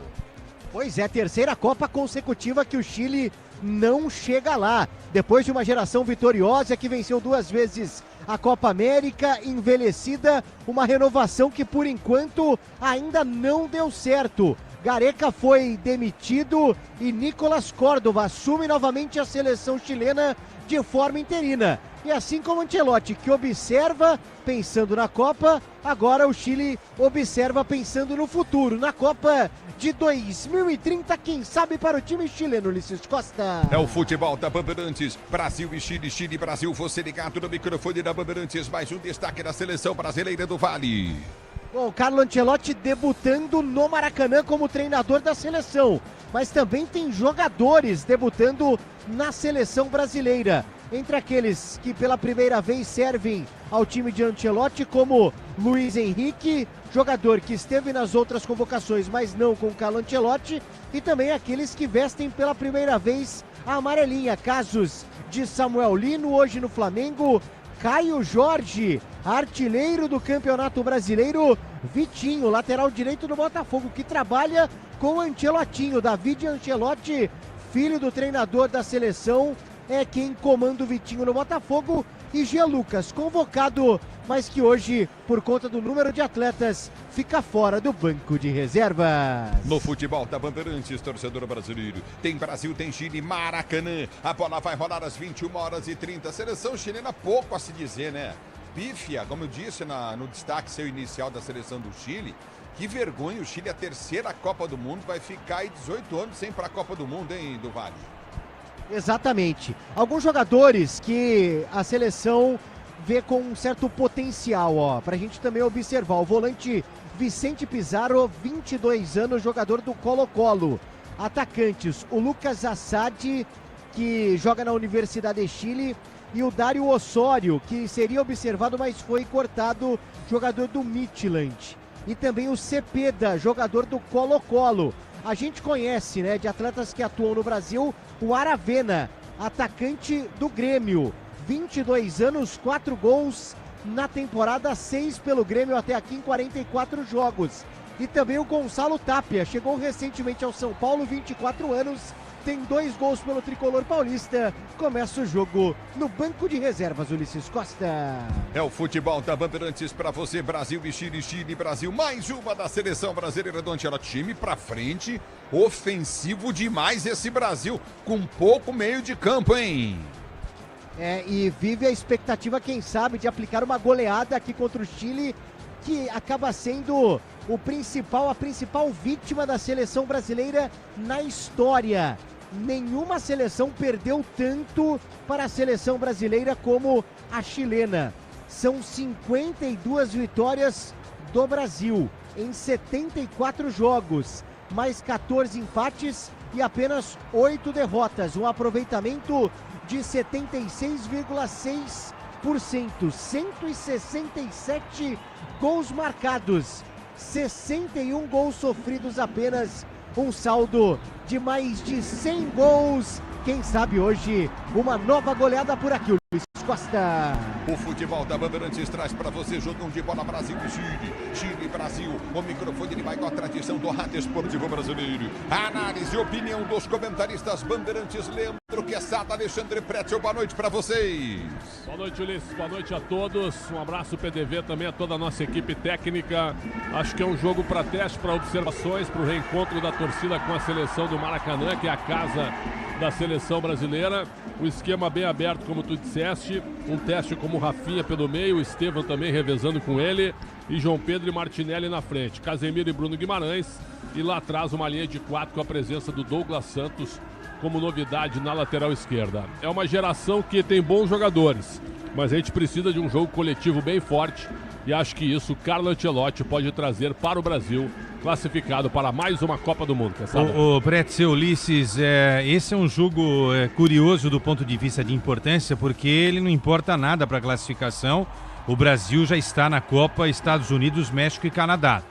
Pois é, terceira Copa consecutiva que o Chile não chega lá. Depois de uma geração vitoriosa que venceu 2 vezes a Copa América, envelhecida, uma renovação que por enquanto ainda não deu certo. Gareca foi demitido e Nicolás Córdoba assume novamente a seleção chilena de forma interina. E assim como Ancelotti, que observa pensando na Copa, agora o Chile observa pensando no futuro, na Copa de 2030, quem sabe para o time chileno, Ulisses Costa. É o futebol da Bandeirantes, Brasil e Chile, Chile e Brasil, você ligado no microfone da Bandeirantes, mais um destaque da seleção brasileira do Vale. Bom, Carlo Ancelotti debutando no Maracanã como treinador da seleção, mas também tem jogadores debutando na seleção brasileira. Entre aqueles que pela primeira vez servem ao time de Ancelotti, como Luiz Henrique, jogador que esteve nas outras convocações, mas não com Carlo Ancelotti, e também aqueles que vestem pela primeira vez a amarelinha, casos de Samuel Lino, hoje no Flamengo, Caio Jorge, artilheiro do Campeonato Brasileiro, Vitinho, lateral direito do Botafogo, que trabalha com o Ancelotinho. David Ancelotti, filho do treinador da seleção, é quem comanda o Vitinho no Botafogo. E Jean Lucas, convocado, mas que hoje, por conta do número de atletas, fica fora do banco de reservas. No futebol da Bandeirantes, torcedor brasileiro, tem Brasil, tem Chile, Maracanã. A bola vai rolar às 21h30. Seleção chilena, pouco a se dizer, né? Pífia, como eu disse no destaque seu inicial da seleção do Chile. Que vergonha, o Chile, a terceira Copa do Mundo, vai ficar aí 18 anos sem ir para a Copa do Mundo, hein, do Vale? Exatamente. Alguns jogadores que a seleção vê com um certo potencial, ó, pra gente também observar. O volante Vicente Pizarro, 22 anos, jogador do Colo-Colo. Atacantes, o Lucas Assad, que joga na Universidade de Chile, e o Dário Osório, que seria observado, mas foi cortado, jogador do Midtjylland. E também o Cepeda, jogador do Colo-Colo. A gente conhece, né, de atletas que atuam no Brasil, o Aravena, atacante do Grêmio. 22 anos, 4 gols na temporada, 6 pelo Grêmio até aqui em 44 jogos. E também o Gonçalo Tapia, chegou recentemente ao São Paulo, 24 anos, tem 2 gols pelo tricolor paulista. Começa o jogo no banco de reservas, Ulisses Costa. É o futebol da Bandeirantes para você, Brasil e Chile, Chile e Brasil. Mais uma da seleção brasileira do Ancelotti. Time pra frente, ofensivo demais esse Brasil, com pouco meio de campo, hein? E vive a expectativa, quem sabe, de aplicar uma goleada aqui contra o Chile, que acaba sendo a principal vítima da seleção brasileira na história. Nenhuma seleção perdeu tanto para a seleção brasileira como a chilena. São 52 vitórias do Brasil em 74 jogos, mais 14 empates e apenas 8 derrotas. Um aproveitamento de 76,6%, 167 gols marcados, 61 gols sofridos apenas, um saldo de mais de 100 gols. Quem sabe hoje uma nova goleada por aqui, Luiz Costa. O futebol da Bandeirantes traz para você jogão de bola Brasil e Chile. Chile e Brasil, o microfone ele vai com a tradição do rádio esportivo brasileiro. A análise e opinião dos comentaristas Bandeirantes, Leandro Quesada, Alexandre Pretzel, boa noite para vocês. Boa noite, Ulisses, boa noite a todos. Um abraço PDV também a toda a nossa equipe técnica. Acho que é um jogo para teste, para observações, para o reencontro da torcida com a seleção do Maracanã, que é a casa da seleção brasileira. O esquema bem aberto, como tu disseste. Um teste como o Rafinha pelo meio, o Estevão também revezando com ele. E João Pedro e Martinelli na frente. Casemiro e Bruno Guimarães. E lá atrás uma linha de 4 com a presença do Douglas Santos como novidade na lateral esquerda. É uma geração que tem bons jogadores, mas a gente precisa de um jogo coletivo bem forte. E acho que isso Carlo Ancelotti pode trazer para o Brasil, classificado para mais uma Copa do Mundo. O Pretzel, Ulisses, esse é um jogo curioso do ponto de vista de importância, porque ele não importa nada para a classificação. O Brasil já está na Copa, Estados Unidos, México e Canadá.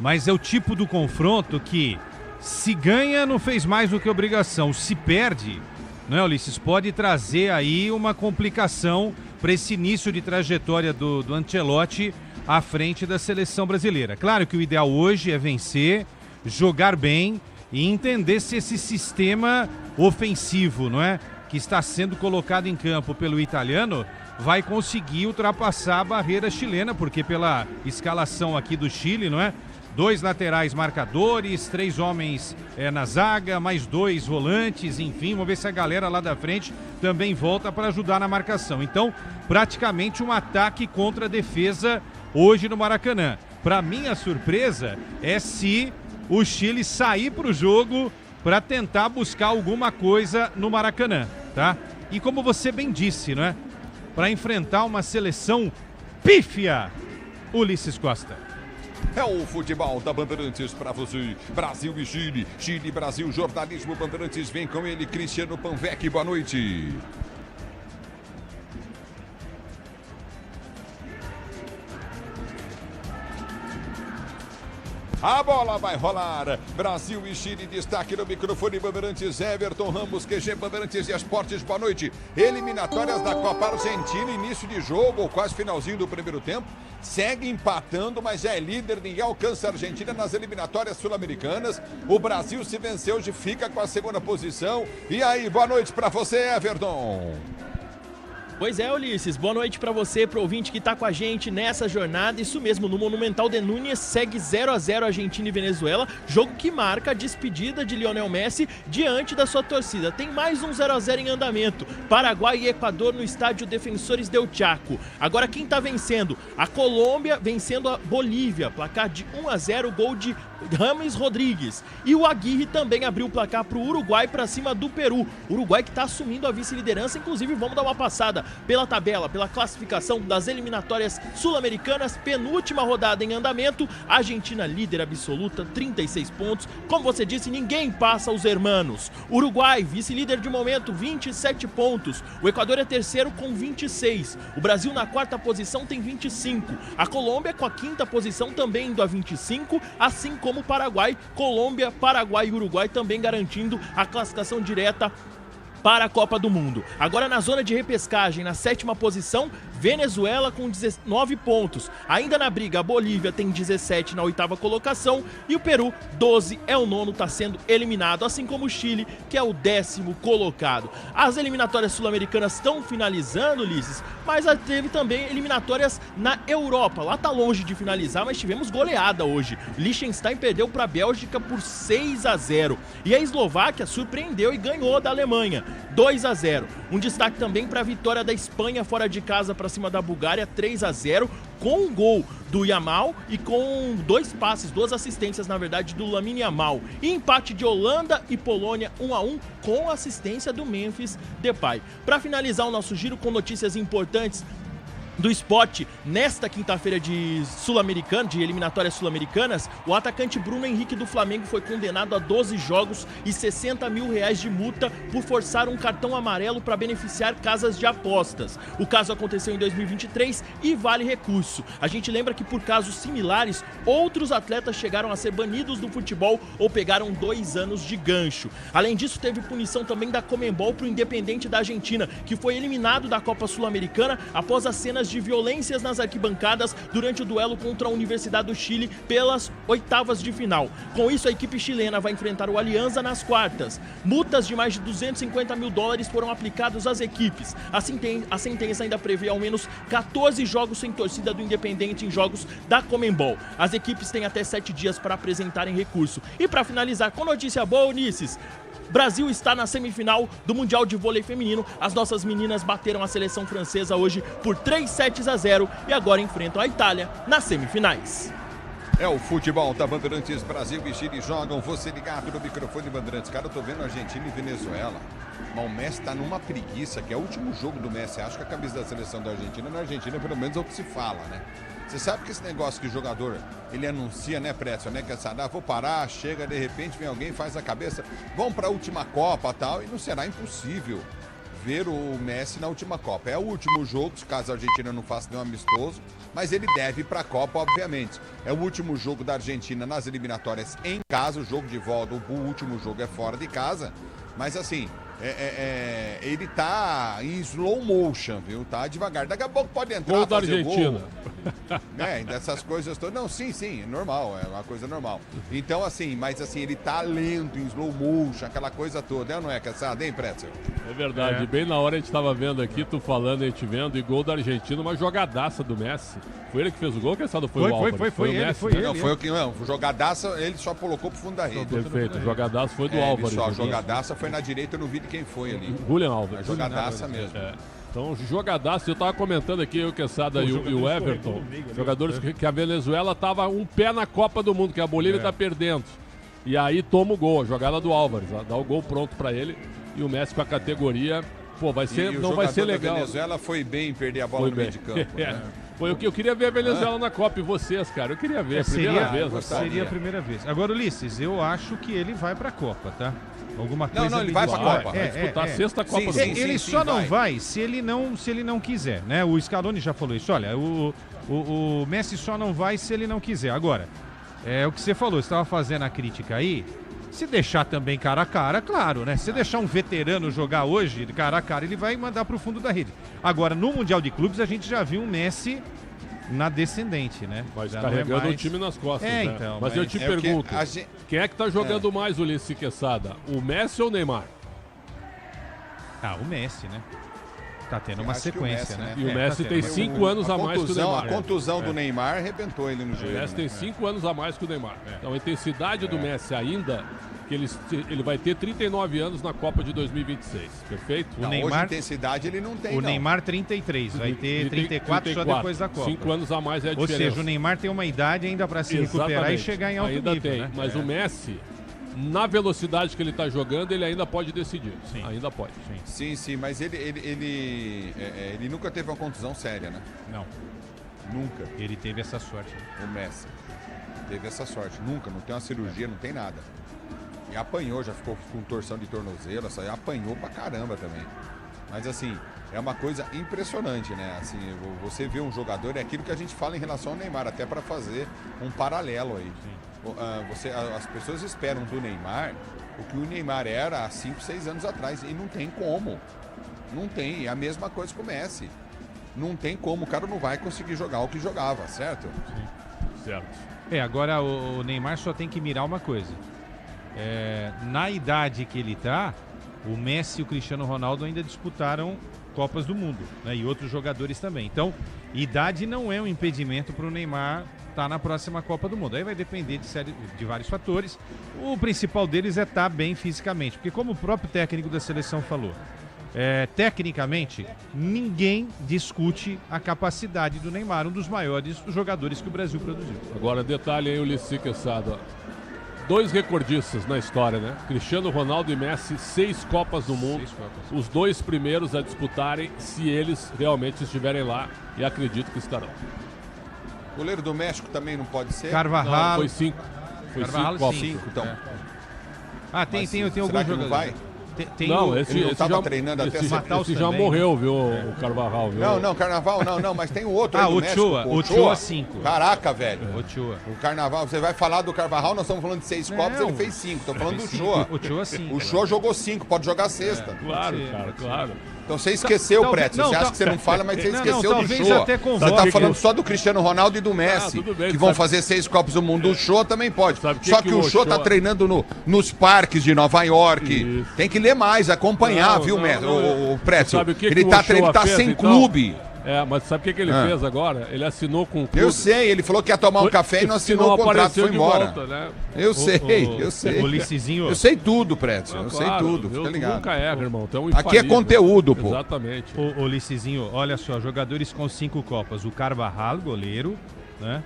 Mas é o tipo do confronto que, se ganha, não fez mais do que obrigação. Se perde, não é, Ulisses? Pode trazer aí uma complicação para esse início de trajetória do Ancelotti à frente da seleção brasileira. Claro que o ideal hoje é vencer, jogar bem e entender se esse sistema ofensivo, não é, que está sendo colocado em campo pelo italiano, vai conseguir ultrapassar a barreira chilena, porque pela escalação aqui do Chile, não é? 2 laterais marcadores, 3 homens na zaga, mais 2 volantes, enfim, vamos ver se a galera lá da frente também volta para ajudar na marcação. Então, praticamente um ataque contra a defesa hoje no Maracanã. Para minha surpresa é se o Chile sair para o jogo para tentar buscar alguma coisa no Maracanã, tá? E como você bem disse, não é? Para enfrentar uma seleção pífia, Ulisses Costa. É o futebol da Bandeirantes para você. Brasil e Chile. Chile e Brasil. Jornalismo Bandeirantes. Vem com ele, Cristiano Panvec. Boa noite. A bola vai rolar. Brasil e Chile, destaque no microfone Bandeirantes, Everton Ramos, QG Bandeirantes e Esportes, boa noite. Eliminatórias da Copa Argentina, início de jogo, ou quase finalzinho do primeiro tempo. Segue empatando, mas já é líder, ninguém alcança a Argentina nas eliminatórias sul-americanas. O Brasil, se vencer hoje, fica com a segunda posição. E aí, boa noite pra você, Everton. Pois é, Ulisses, boa noite pra você, pro ouvinte que tá com a gente nessa jornada. Isso mesmo, no Monumental de Núñez segue 0-0 Argentina e Venezuela, jogo que marca a despedida de Lionel Messi diante da sua torcida. Tem mais um 0-0 em andamento, Paraguai e Equador no estádio Defensores del Chaco. Agora quem tá vencendo? A Colômbia vencendo a Bolívia, placar de 1-0, gol de James Rodrigues. E o Aguirre também abriu o placar pro Uruguai pra cima do Peru. Uruguai que tá assumindo a vice-liderança, inclusive vamos dar uma passada pela tabela, pela classificação das eliminatórias sul-americanas, penúltima rodada em andamento, Argentina líder absoluta, 36 pontos, como você disse, ninguém passa os hermanos. Uruguai, vice-líder de momento, 27 pontos, o Equador é terceiro com 26, o Brasil na quarta posição tem 25, a Colômbia com a quinta posição também indo a 25, assim como o Paraguai, Colômbia, Paraguai e Uruguai também garantindo a classificação direta para a Copa do Mundo. Agora na zona de repescagem, na sétima posição, Venezuela com 19 pontos. Ainda na briga, a Bolívia tem 17 na oitava colocação e o Peru, 12, é o nono, está sendo eliminado, assim como o Chile, que é o 10º colocado. As eliminatórias sul-americanas estão finalizando, Ulisses, mas teve também eliminatórias na Europa. Lá tá longe de finalizar, mas tivemos goleada hoje. Liechtenstein perdeu para a Bélgica por 6-0 e a Eslováquia surpreendeu e ganhou da Alemanha, 2-0. Um destaque também para a vitória da Espanha fora de casa para cima da Bulgária, 3-0, com um gol do Yamal e com dois passes, duas assistências, na verdade, do Lamine Yamal. E empate de Holanda e Polônia, 1-1, com assistência do Memphis Depay. Para finalizar o nosso giro com notícias importantes do esporte, nesta quinta-feira de eliminatórias sul-americanas, o atacante Bruno Henrique do Flamengo foi condenado a 12 jogos e R$60 mil de multa por forçar um cartão amarelo para beneficiar casas de apostas. O caso aconteceu em 2023 e vale recurso. A gente lembra que por casos similares, outros atletas chegaram a ser banidos do futebol ou pegaram 2 anos de gancho. Além disso, teve punição também da Conmebol para o Independiente da Argentina, que foi eliminado da Copa Sul-Americana após as cenas de violências nas arquibancadas durante o duelo contra a Universidade do Chile pelas oitavas de final. Com isso, a equipe chilena vai enfrentar o Alianza nas quartas. Multas de mais de $250 mil foram aplicadas às equipes. A sentença ainda prevê ao menos 14 jogos sem torcida do Independiente em jogos da Conmebol. As equipes têm até 7 dias para apresentarem recurso. E para finalizar com notícia boa, Ulisses, Brasil está na semifinal do Mundial de Vôlei Feminino. As nossas meninas bateram a seleção francesa hoje por 3-0 e agora enfrentam a Itália nas semifinais. É o futebol da Bandeirantes. Brasil e Chile jogam. Você ligado no microfone Bandeirantes. Cara, eu tô vendo Argentina e Venezuela. Mas o Messi tá numa preguiça, que é o último jogo do Messi. Acho que a camisa da seleção da Argentina, na Argentina, pelo menos é o que se fala, né? Você sabe que esse negócio que o jogador, ele anuncia, né, Précio, né, que essa, vou parar, chega, de repente vem alguém, faz a cabeça, vamos pra última Copa e tal, e não será impossível ver o Messi na última Copa. É o último jogo, caso a Argentina não faça nenhum amistoso, mas ele deve ir pra Copa, obviamente. É o último jogo da Argentina nas eliminatórias em casa, o jogo de volta, o último jogo é fora de casa, mas assim, ele tá em slow motion, viu? Tá devagar. Daqui a pouco pode entrar, gol da Argentina. Dessas coisas todas. Não, sim, é normal, é uma coisa normal. Então, assim, mas assim, ele tá lento, em slow motion, aquela coisa toda, não é, cansado, hein, Pretzel? É verdade, bem na hora a gente tava vendo aqui, tu falando, a gente vendo, e gol da Argentina, uma jogadaça do Messi. Foi ele que fez o gol, cansado? Foi o Álvares? Foi ele, foi ele. Não, foi o que não, jogadaça, ele só colocou pro fundo da rede. Perfeito, jogadaça foi do Álvares. Só, jogadaça foi na direita, eu não vi de quem foi ali. Julian Álvares. Jogadaça mesmo. Então, jogadaço, eu tava comentando aqui, eu, Quesada e o Everton, jogadores que a Venezuela tava um pé na Copa do Mundo, que a Bolívia tá perdendo. E aí toma o gol, a jogada do Álvares, dá o gol pronto pra ele, e o Messi com a categoria, pô, vai ser, não vai ser legal. A Venezuela foi bem perder a bola no meio de campo. Né? Foi o que eu queria ver a Venezuela na Copa, e vocês, cara, eu queria ver, primeira vez. Seria a primeira vez. Agora, Ulisses, eu acho que ele vai pra Copa, tá? Alguma coisa. Não, ele vai pra Copa. Vai disputar a sexta Copa do Mundo. Ele só não vai se ele não quiser, né? O Scaloni já falou isso. Olha, o Messi só não vai se ele não quiser. Agora, É o que você falou, você estava fazendo a crítica aí. Se deixar também cara a cara, claro, né? Se deixar um veterano jogar hoje, cara a cara, ele vai mandar pro fundo da rede. Agora, no Mundial de Clubes, a gente já viu um Messi na descendente, né? Mas já carregando o time nas costas, né? Então, mas eu te pergunto, quem é que tá jogando mais, Ulisses Quesada? O Messi ou o Neymar? Ah, o Messi, né? Tá tendo uma sequência, né? E o Messi tem 5 anos a mais que o Neymar. A contusão do Neymar arrebentou ele no joelho. O Messi tem 5 anos a mais que o Neymar. Então a intensidade do Messi ainda, que ele vai ter 39 anos na Copa de 2026, perfeito? O Neymar, hoje intensidade ele não tem, o Neymar 33, vai ter 34 só depois da Copa. 5 anos a mais é a diferença. Ou seja, o Neymar tem uma idade ainda para se recuperar e chegar em alto ainda nível, tem, né? mas o Messi, na velocidade que ele está jogando, ele ainda pode decidir. Sim. Ainda pode. Sim, mas ele nunca teve uma contusão séria, né? Não. Nunca. Ele teve essa sorte. O Messi teve essa sorte. Nunca, não tem uma cirurgia, não tem nada. E apanhou, já ficou com torção de tornozelo, só apanhou pra caramba também. Mas assim, é uma coisa impressionante, né? Assim, você vê um jogador, é aquilo que a gente fala em relação ao Neymar, até para fazer um paralelo aí. As pessoas esperam do Neymar o que o Neymar era há 5, 6 anos atrás, e não tem como. Não tem, é a mesma coisa com o Messi. Não tem como, o cara não vai conseguir jogar o que jogava, certo? Sim. Certo. Agora o Neymar só tem que mirar uma coisa. Na idade que ele tá, o Messi e o Cristiano Ronaldo ainda disputaram Copas do Mundo, né? E outros jogadores também. Então, idade não é um impedimento para o Neymar estar na próxima Copa do Mundo. Aí vai depender de vários fatores. O principal deles é estar bem fisicamente, porque como o próprio técnico da seleção falou, tecnicamente, ninguém discute a capacidade do Neymar, um dos maiores jogadores que o Brasil produziu. Agora, detalhe aí, Ulisses Quesada. 2 recordistas na história, né? Cristiano Ronaldo e Messi, 6 Copas do Mundo. Os 2 primeiros a disputarem, se eles realmente estiverem lá, e acredito que estarão. O goleiro do México também não pode ser? Carvajal. Não, foi 5. Foi Carvajal, 5, então. Tem alguns jogadores. Vai? Não, ele não estava treinando até esse já morreu, viu, o Carvajal, viu? Não, Carnaval não, mas tem o outro aí do México. O Ochoa 5. Caraca, velho. Ochoa. O Carnaval, você vai falar do Carvajal, nós estamos falando de 6 Copas, ele fez 5. Tô falando do Ochoa. O Ochoa 5. O Ochoa jogou 5, pode jogar 6. Claro, cara, claro. Então você esqueceu, Preto. Você acha que você não fala, mas você esqueceu do Ochoa. Você tá falando só do Cristiano Ronaldo e do Messi, que vão fazer 6 Copas do Mundo. O Ochoa também pode. Só que o Ochoa tá treinando nos parques de Nova York. Tem que ler mais, acompanhar, viu, o Preto? Ele tá sem clube. Mas sabe o que ele fez agora? Ele assinou com o clube. Eu sei, ele falou que ia tomar um café e não assinou o contrato, foi embora. Volta, né? Eu sei. Ulissesinho. Eu sei tudo, Preto. Eu sei tudo, fica ligado. Nunca erra, irmão. Aqui é conteúdo, pô. Exatamente. Ulissesinho, olha só, jogadores com 5 Copas. O Carvajal, goleiro, né?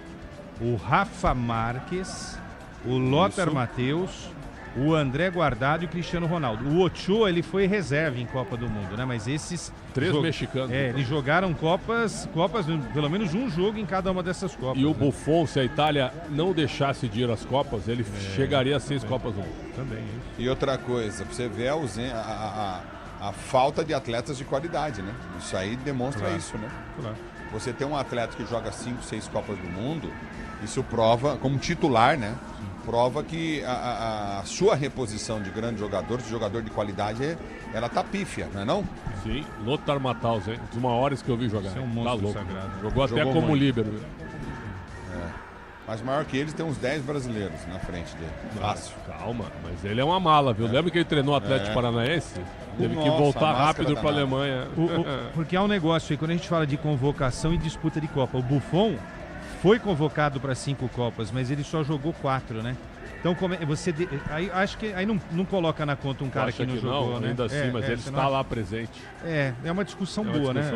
O Rafa Marques, o Lothar Matheus, o André Guardado e o Cristiano Ronaldo. O Ochoa, ele foi reserva em Copa do Mundo, né? Mas esses... 3 mexicanos. Eles jogaram Copas, pelo menos um jogo em cada uma dessas Copas. E o Buffon, se a Itália não deixasse de ir às Copas, ele chegaria a 6 Copas do Mundo. Também. E outra coisa, você vê a falta de atletas de qualidade, né? Isso aí demonstra isso, né? Claro. Você tem um atleta que joga 5, 6 Copas do Mundo, isso prova, como titular, né? Prova que a sua reposição de grande jogador de qualidade, ela tá pífia, não é não? Sim, Lothar Matthaus, hein? Um dos maiores que eu vi jogar. Esse é um monstro tá louco. Sagrado. Jogou até como muito. líbero. Mas maior que eles tem uns 10 brasileiros na frente dele. Fácil. Calma, mas ele é uma mala, viu? Lembra que ele treinou o Atlético Paranaense? Teve que voltar rápido para a Alemanha. Porque há um negócio aí, quando a gente fala de convocação e disputa de Copa, o Buffon foi convocado para 5 Copas, mas ele só jogou 4, né? Então, aí, acho que aí não coloca na conta um cara que não jogou, não, né? Ainda assim, mas ele está lá presente. É uma discussão boa, né?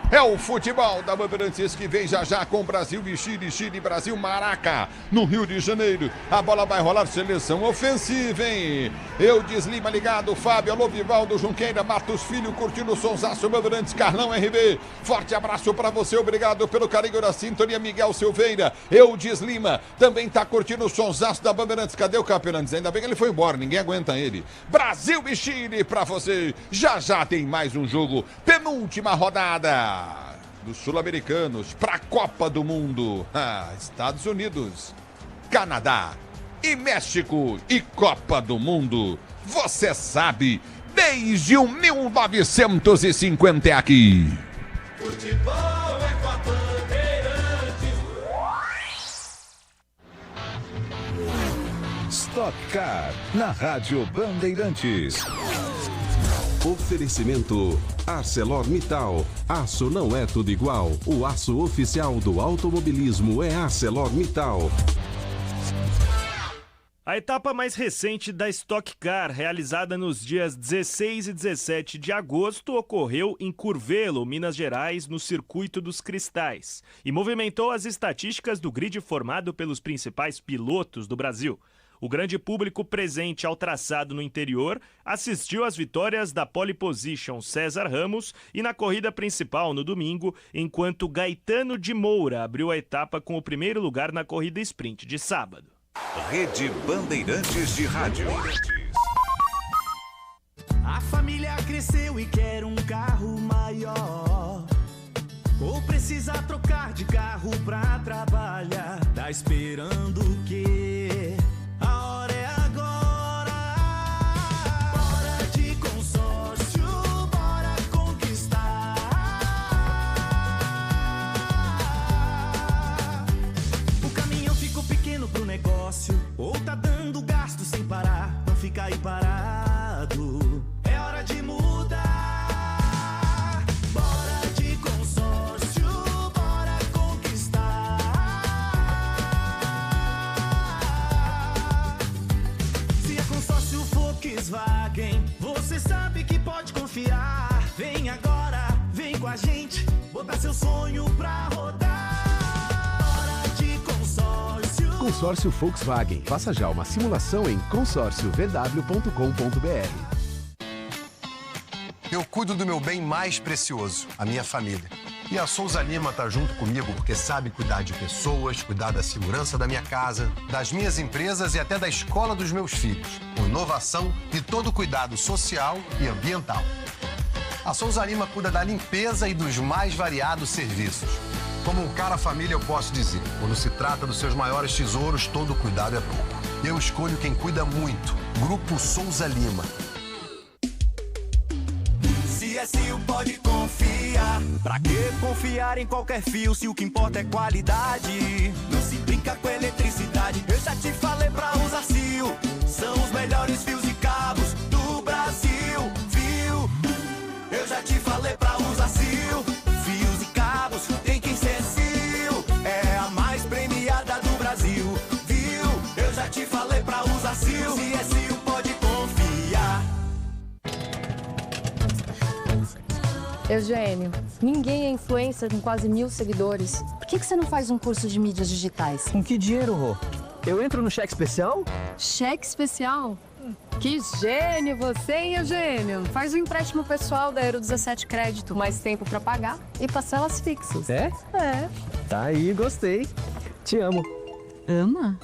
É o futebol da Bandeirantes que vem já com Brasil e Chile, Chile, Brasil, Maraca, no Rio de Janeiro. A bola vai rolar, seleção ofensiva, hein? Eudes Lima ligado, Fábio, alô, Vivaldo, Junqueira, Matos Filho, curtindo o sonsaço, Bandeirantes, Carlão RB. Forte abraço pra você, obrigado pelo carinho da sintonia, Miguel Silveira. Eudes Lima também tá curtindo o sonsaço da Bandeirantes. Cadê o Capelantes? Ainda bem que ele foi embora, ninguém aguenta ele. Brasil e Chile pra você. Já tem mais um jogo, penúltima rodada dos sul-americanos para a Copa do Mundo. Estados Unidos, Canadá e México e Copa do Mundo. Você sabe, desde o 1950 é aqui. Futebol é com a Bandeirantes. Stock Car, na Rádio Bandeirantes. Oferecimento ArcelorMittal. Aço não é tudo igual. O aço oficial do automobilismo é ArcelorMittal. A etapa mais recente da Stock Car, realizada nos dias 16 e 17 de agosto, ocorreu em Curvelo, Minas Gerais, no Circuito dos Cristais, e movimentou as estatísticas do grid formado pelos principais pilotos do Brasil. O grande público presente ao traçado no interior assistiu às vitórias da pole position César Ramos e na corrida principal no domingo, enquanto Gaetano de Moura abriu a etapa com o primeiro lugar na corrida sprint de sábado. Rede Bandeirantes de Rádio. A família cresceu e quer um carro maior. Ou precisa trocar de carro pra trabalhar. Tá esperando o quê? A hora é agora. Bora de consórcio, bora conquistar. O caminhão ficou pequeno pro negócio, ou tá dando gasto sem parar. Não fica aí parado, é hora de mudar. Bora de consórcio, bora conquistar. Se é consórcio Volkswagen, você sabe que pode confiar. Vem agora, vem com a gente, botar seu sonho pra rodar. Bora de consórcio. Consórcio Volkswagen. Faça já uma simulação em consórciovw.com.br. Eu cuido do meu bem mais precioso, a minha família. E a Souza Lima tá junto comigo porque sabe cuidar de pessoas, cuidar da segurança da minha casa, das minhas empresas e até da escola dos meus filhos, com inovação e todo cuidado social e ambiental. A Souza Lima cuida da limpeza e dos mais variados serviços. Como um cara família, eu posso dizer, quando se trata dos seus maiores tesouros, todo cuidado é pouco. Eu escolho quem cuida muito. Grupo Souza Lima. CSU pode confiar. Pra que confiar em qualquer fio se o que importa é qualidade? Não se brinca com eletricidade. Eu já te falei pra usar CIO. São os melhores fios e cabos do Brasil, viu? Eu já te falei pra usar CIO. Fios e cabos tem que ser CIO. É a mais premiada do Brasil, viu? Eu já te falei pra usar CIO. CSU pode confiar. Eugênio, ninguém é influencer com quase 1.000 seguidores. Por que você não faz um curso de mídias digitais? Com que dinheiro, Rô? Eu entro no cheque especial? Cheque especial? Que gênio você, hein, Eugênio? Faz um empréstimo pessoal da Euro 17 Crédito, mais tempo pra pagar e parcelas fixas. É? É. Tá aí, gostei. Te amo. Ama?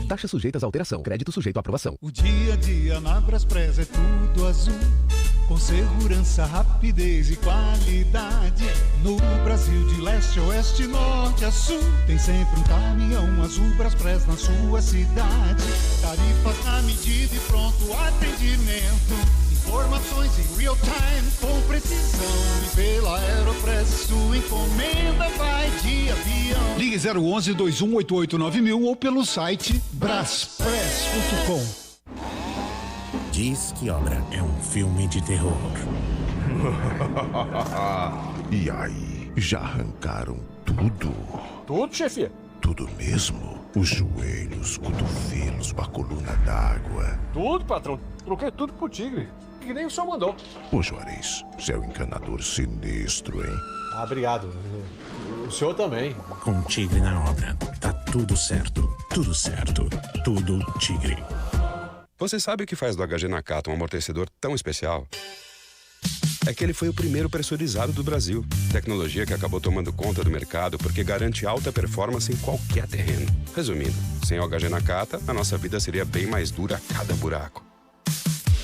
Taxas sujeitas à alteração. Crédito sujeito à aprovação. O dia a dia na Braspress é tudo azul, com segurança, rapidez e qualidade. No Brasil de leste a oeste, norte a sul, tem sempre um caminhão azul Braspress na sua cidade. Tarifas na medida e pronto atendimento. Informações em real time com precisão. E pela Aeropress sua encomenda vai de avião. Ligue 011 2188 9000 ou pelo site braspress.com. Diz que Obra é um filme de terror. E aí, já arrancaram tudo? Tudo, chefia? Tudo mesmo? Os joelhos, cotovelos, a coluna d'água. Tudo, patrão. Troquei tudo pro Tigre, que nem o senhor mandou. Ô Juarez, você é um encanador sinistro, hein? Ah, obrigado. O senhor também. Com Tigre na obra, tá tudo certo. Tudo certo. Tudo Tigre. Você sabe o que faz do HG Nakata um amortecedor tão especial? É que ele foi o primeiro pressurizado do Brasil. Tecnologia que acabou tomando conta do mercado porque garante alta performance em qualquer terreno. Resumindo, sem o HG Nakata, a nossa vida seria bem mais dura a cada buraco.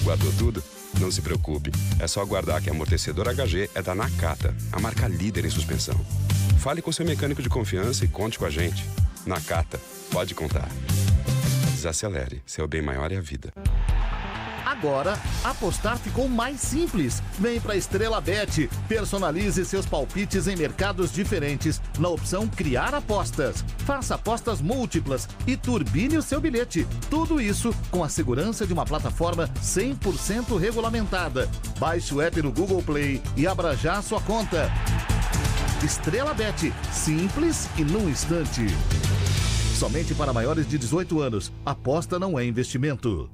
Guardou tudo? Não se preocupe, é só aguardar que amortecedor HG é da Nakata, a marca líder em suspensão. Fale com seu mecânico de confiança e conte com a gente. Nakata, pode contar. Desacelere, seu bem maior é a vida. Agora, apostar ficou mais simples. Vem pra Estrela Bet. Personalize seus palpites em mercados diferentes na opção Criar Apostas. Faça apostas múltiplas e turbine o seu bilhete. Tudo isso com a segurança de uma plataforma 100% regulamentada. Baixe o app no Google Play e abra já a sua conta. Estrela Bet. Simples e num instante. Somente para maiores de 18 anos. Aposta não é investimento.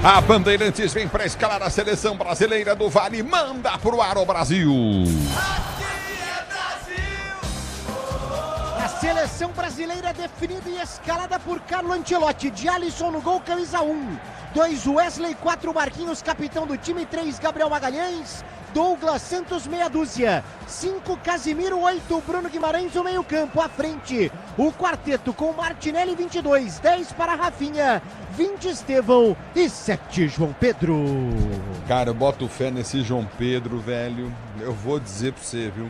A Bandeirantes vem para escalar a seleção brasileira do Vale. Manda pro ar o Brasil. A seleção brasileira definida e escalada por Carlo Ancelotti. De Alisson no gol, camisa 1. 2 Wesley, 4 Marquinhos, capitão do time. 3 Gabriel Magalhães. Douglas Santos, meia dúzia. 5 Casimiro, 8 Bruno Guimarães, o meio campo. À frente, o quarteto com Martinelli, 22. 10 para Rafinha, 20 Estevão e 7 João Pedro. Cara, eu boto fé nesse João Pedro, velho. Eu vou dizer pra você, viu?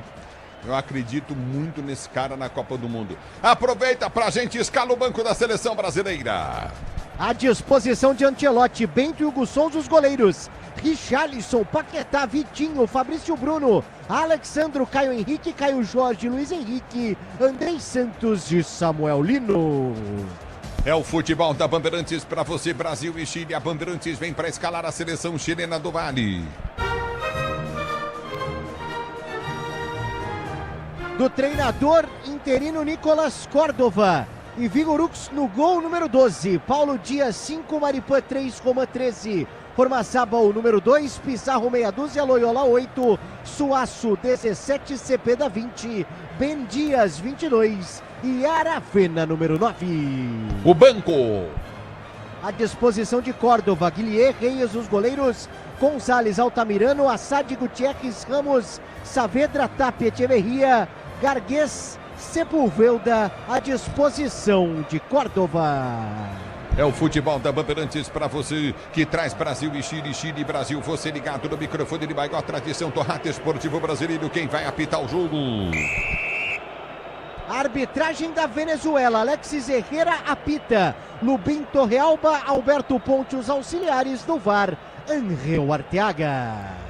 Eu acredito muito nesse cara na Copa do Mundo. Aproveita pra gente, escala o banco da seleção brasileira. À disposição de Ancelotti, Bento e Hugo Souza, os goleiros. Richarlison, Paquetá, Vitinho, Fabrício Bruno, Alexandro, Caio Henrique, Caio Jorge, Luiz Henrique, Andrei Santos e Samuel Lino. É o futebol da Bandeirantes para você, Brasil e Chile. A Bandeirantes vem para escalar a seleção chilena do Vale. Do treinador interino Nicolás Córdova. E Vigorux no gol número 12. Paulo Dias 5, Maripã 3, Roma 13. Formaçaba o número 2, Pizarro meia dúzia, Loyola 8, Suaço 17, Cepeda 20, Ben Dias 22 e Aravena número 9. O banco. À disposição de Córdova, Guilherme Reis, os goleiros, Gonzalez, Altamirano, Assad, Gutierrez, Ramos, Saavedra, Tapia, Echeverria, Garguês, Sepulveda, à disposição de Córdova. É o futebol da Bandeirantes para você, que traz Brasil e Chile, Chile e Brasil. Você ligado no microfone de maior tradição, Torrata Esportivo Brasileiro. Quem vai apitar o jogo? Arbitragem da Venezuela, Alexis Herrera apita. Lubim Torrealba, Alberto Ponte, os auxiliares do VAR, Angel Arteaga.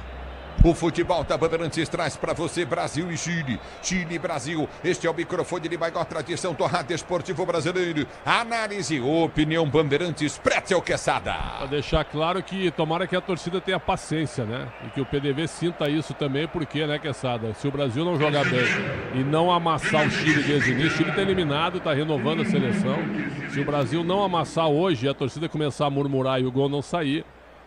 O futebol da Bandeirantes traz para você Brasil e Chile, Chile e Brasil. Este é o microfone de maior tradição, Torrada Esportivo Brasileiro. Análise, opinião Bandeirantes, Pretzel Quesada. Para deixar claro que tomara que a torcida tenha paciência, né? E que o PDV sinta isso também, porque, né, Quesada? Se o Brasil não jogar bem e não amassar o Chile desde o início, o Chile está eliminado, está renovando a seleção. Se o Brasil não amassar hoje e a torcida começar a murmurar e o gol não sair,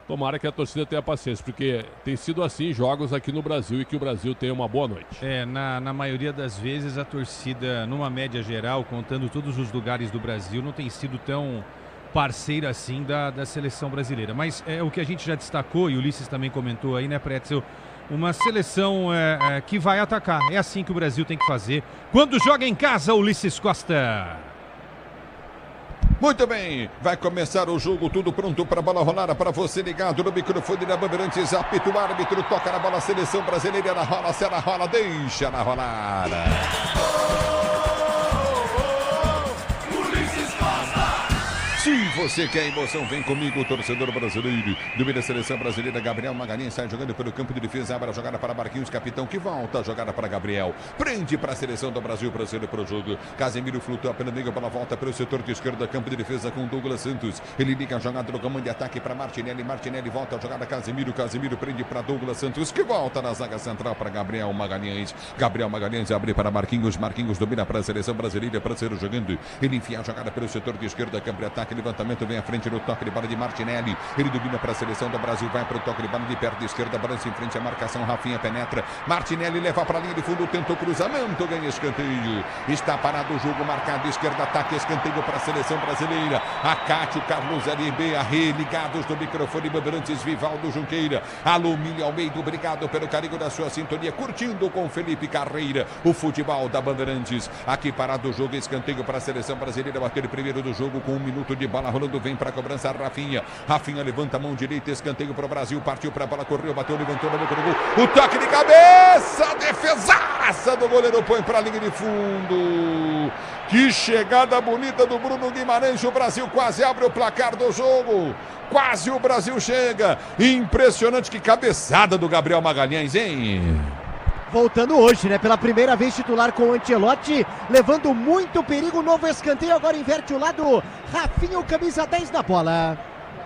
tomara que a torcida tenha paciência, porque tem sido assim jogos aqui no Brasil e que o Brasil tenha uma boa noite. Na maioria das vezes a torcida, numa média geral, contando todos os lugares do Brasil, não tem sido tão parceira assim da seleção brasileira. Mas é o que a gente já destacou, e o Ulisses também comentou aí, né, Pretzel? Uma seleção que vai atacar. É assim que o Brasil tem que fazer. Quando joga em casa, Ulisses Costa. Muito bem, vai começar o jogo, tudo pronto para a bola rolar, para você ligado no microfone da Bandeirantes, apita o árbitro, toca na bola, seleção brasileira, ela rola, se ela rola, deixa ela rolar. Se você quer emoção, vem comigo, torcedor brasileiro. Domina a seleção brasileira, Gabriel Magalhães sai jogando pelo campo de defesa, abre a jogada para Marquinhos, capitão, que volta a jogada para Gabriel. Prende para a seleção do Brasil, brasileiro para o jogo. Casemiro flutua pela meio, pela volta pelo setor de esquerda, campo de defesa com Douglas Santos. Ele liga a jogada no comando de ataque para Martinelli. Martinelli volta a jogada, Casemiro prende para Douglas Santos, que volta na zaga central para Gabriel Magalhães. Gabriel Magalhães abre para Marquinhos. Marquinhos domina para a seleção brasileira, brasileiro jogando. Ele enfia a jogada pelo setor de esquerda, campo de ataque contra-ataque, levantamento, vem à frente no toque de bola de Martinelli. Ele domina para a seleção do Brasil, vai para o toque de bola de perto, de esquerda, balança em frente à marcação, Rafinha penetra. Martinelli leva para a linha de fundo, tentou cruzamento, ganha escanteio. Está parado o jogo, marcado, esquerda, ataque, escanteio para a seleção brasileira. Acácio, Carlos LB, ligados no microfone Bandeirantes, Vivaldo Junqueira. Alô, Milho Almeida, obrigado pelo carinho da sua sintonia, curtindo com Felipe Carreira o futebol da Bandeirantes. Aqui parado o jogo, escanteio para a seleção brasileira, bater primeiro do jogo com 1 minuto de bola rolando, vem para a cobrança Rafinha. Rafinha levanta a mão direita, escanteio para o Brasil, partiu para a bola, correu, bateu, levantou na boca do gol. O toque de cabeça, defesaça do goleiro, põe para a linha de fundo. Que chegada bonita do Bruno Guimarães, o Brasil quase abre o placar do jogo. Quase o Brasil chega. Impressionante, que cabeçada do Gabriel Magalhães, hein? Voltando hoje, né? Pela primeira vez titular com o Ancelotti, levando muito perigo, novo escanteio, agora inverte o lado, Rafinha, o camisa 10 na bola.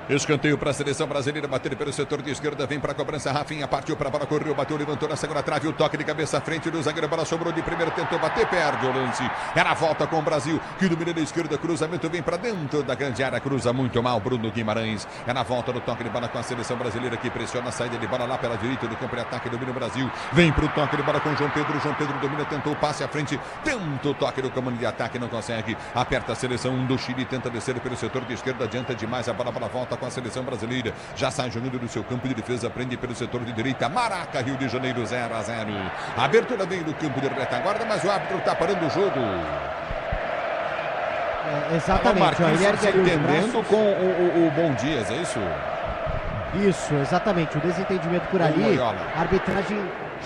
Escanteio para a seleção brasileira, bater pelo setor de esquerda, vem para a cobrança, Rafinha partiu para a bola, correu, bateu, levantou na segunda trave, o toque de cabeça à frente do zagueiro, a bola sobrou de primeiro, tentou bater, perde o lance. Era a volta com o Brasil, que domina da esquerda, cruzamento, vem para dentro da grande área, cruza muito mal, Bruno Guimarães. É na volta do toque de bola com a seleção brasileira, que pressiona a saída de bola lá pela direita do campo de ataque, domina o Brasil. Vem para o toque de bola com o João Pedro domina, tentou o passe à frente, tenta o toque do comando de ataque, não consegue. Aperta a seleção do Chile, tenta descer pelo setor de esquerda, adianta demais, a bola volta com a seleção brasileira. Já sai jogando do seu campo de defesa, prende pelo setor de direita, Maraca, Rio de Janeiro, 0-0. A abertura vem do campo de retaguarda, mas o árbitro está parando o jogo. Exatamente. Ele entendendo com o Bom Dias, é isso? Isso, exatamente. O desentendimento por ali. A arbitragem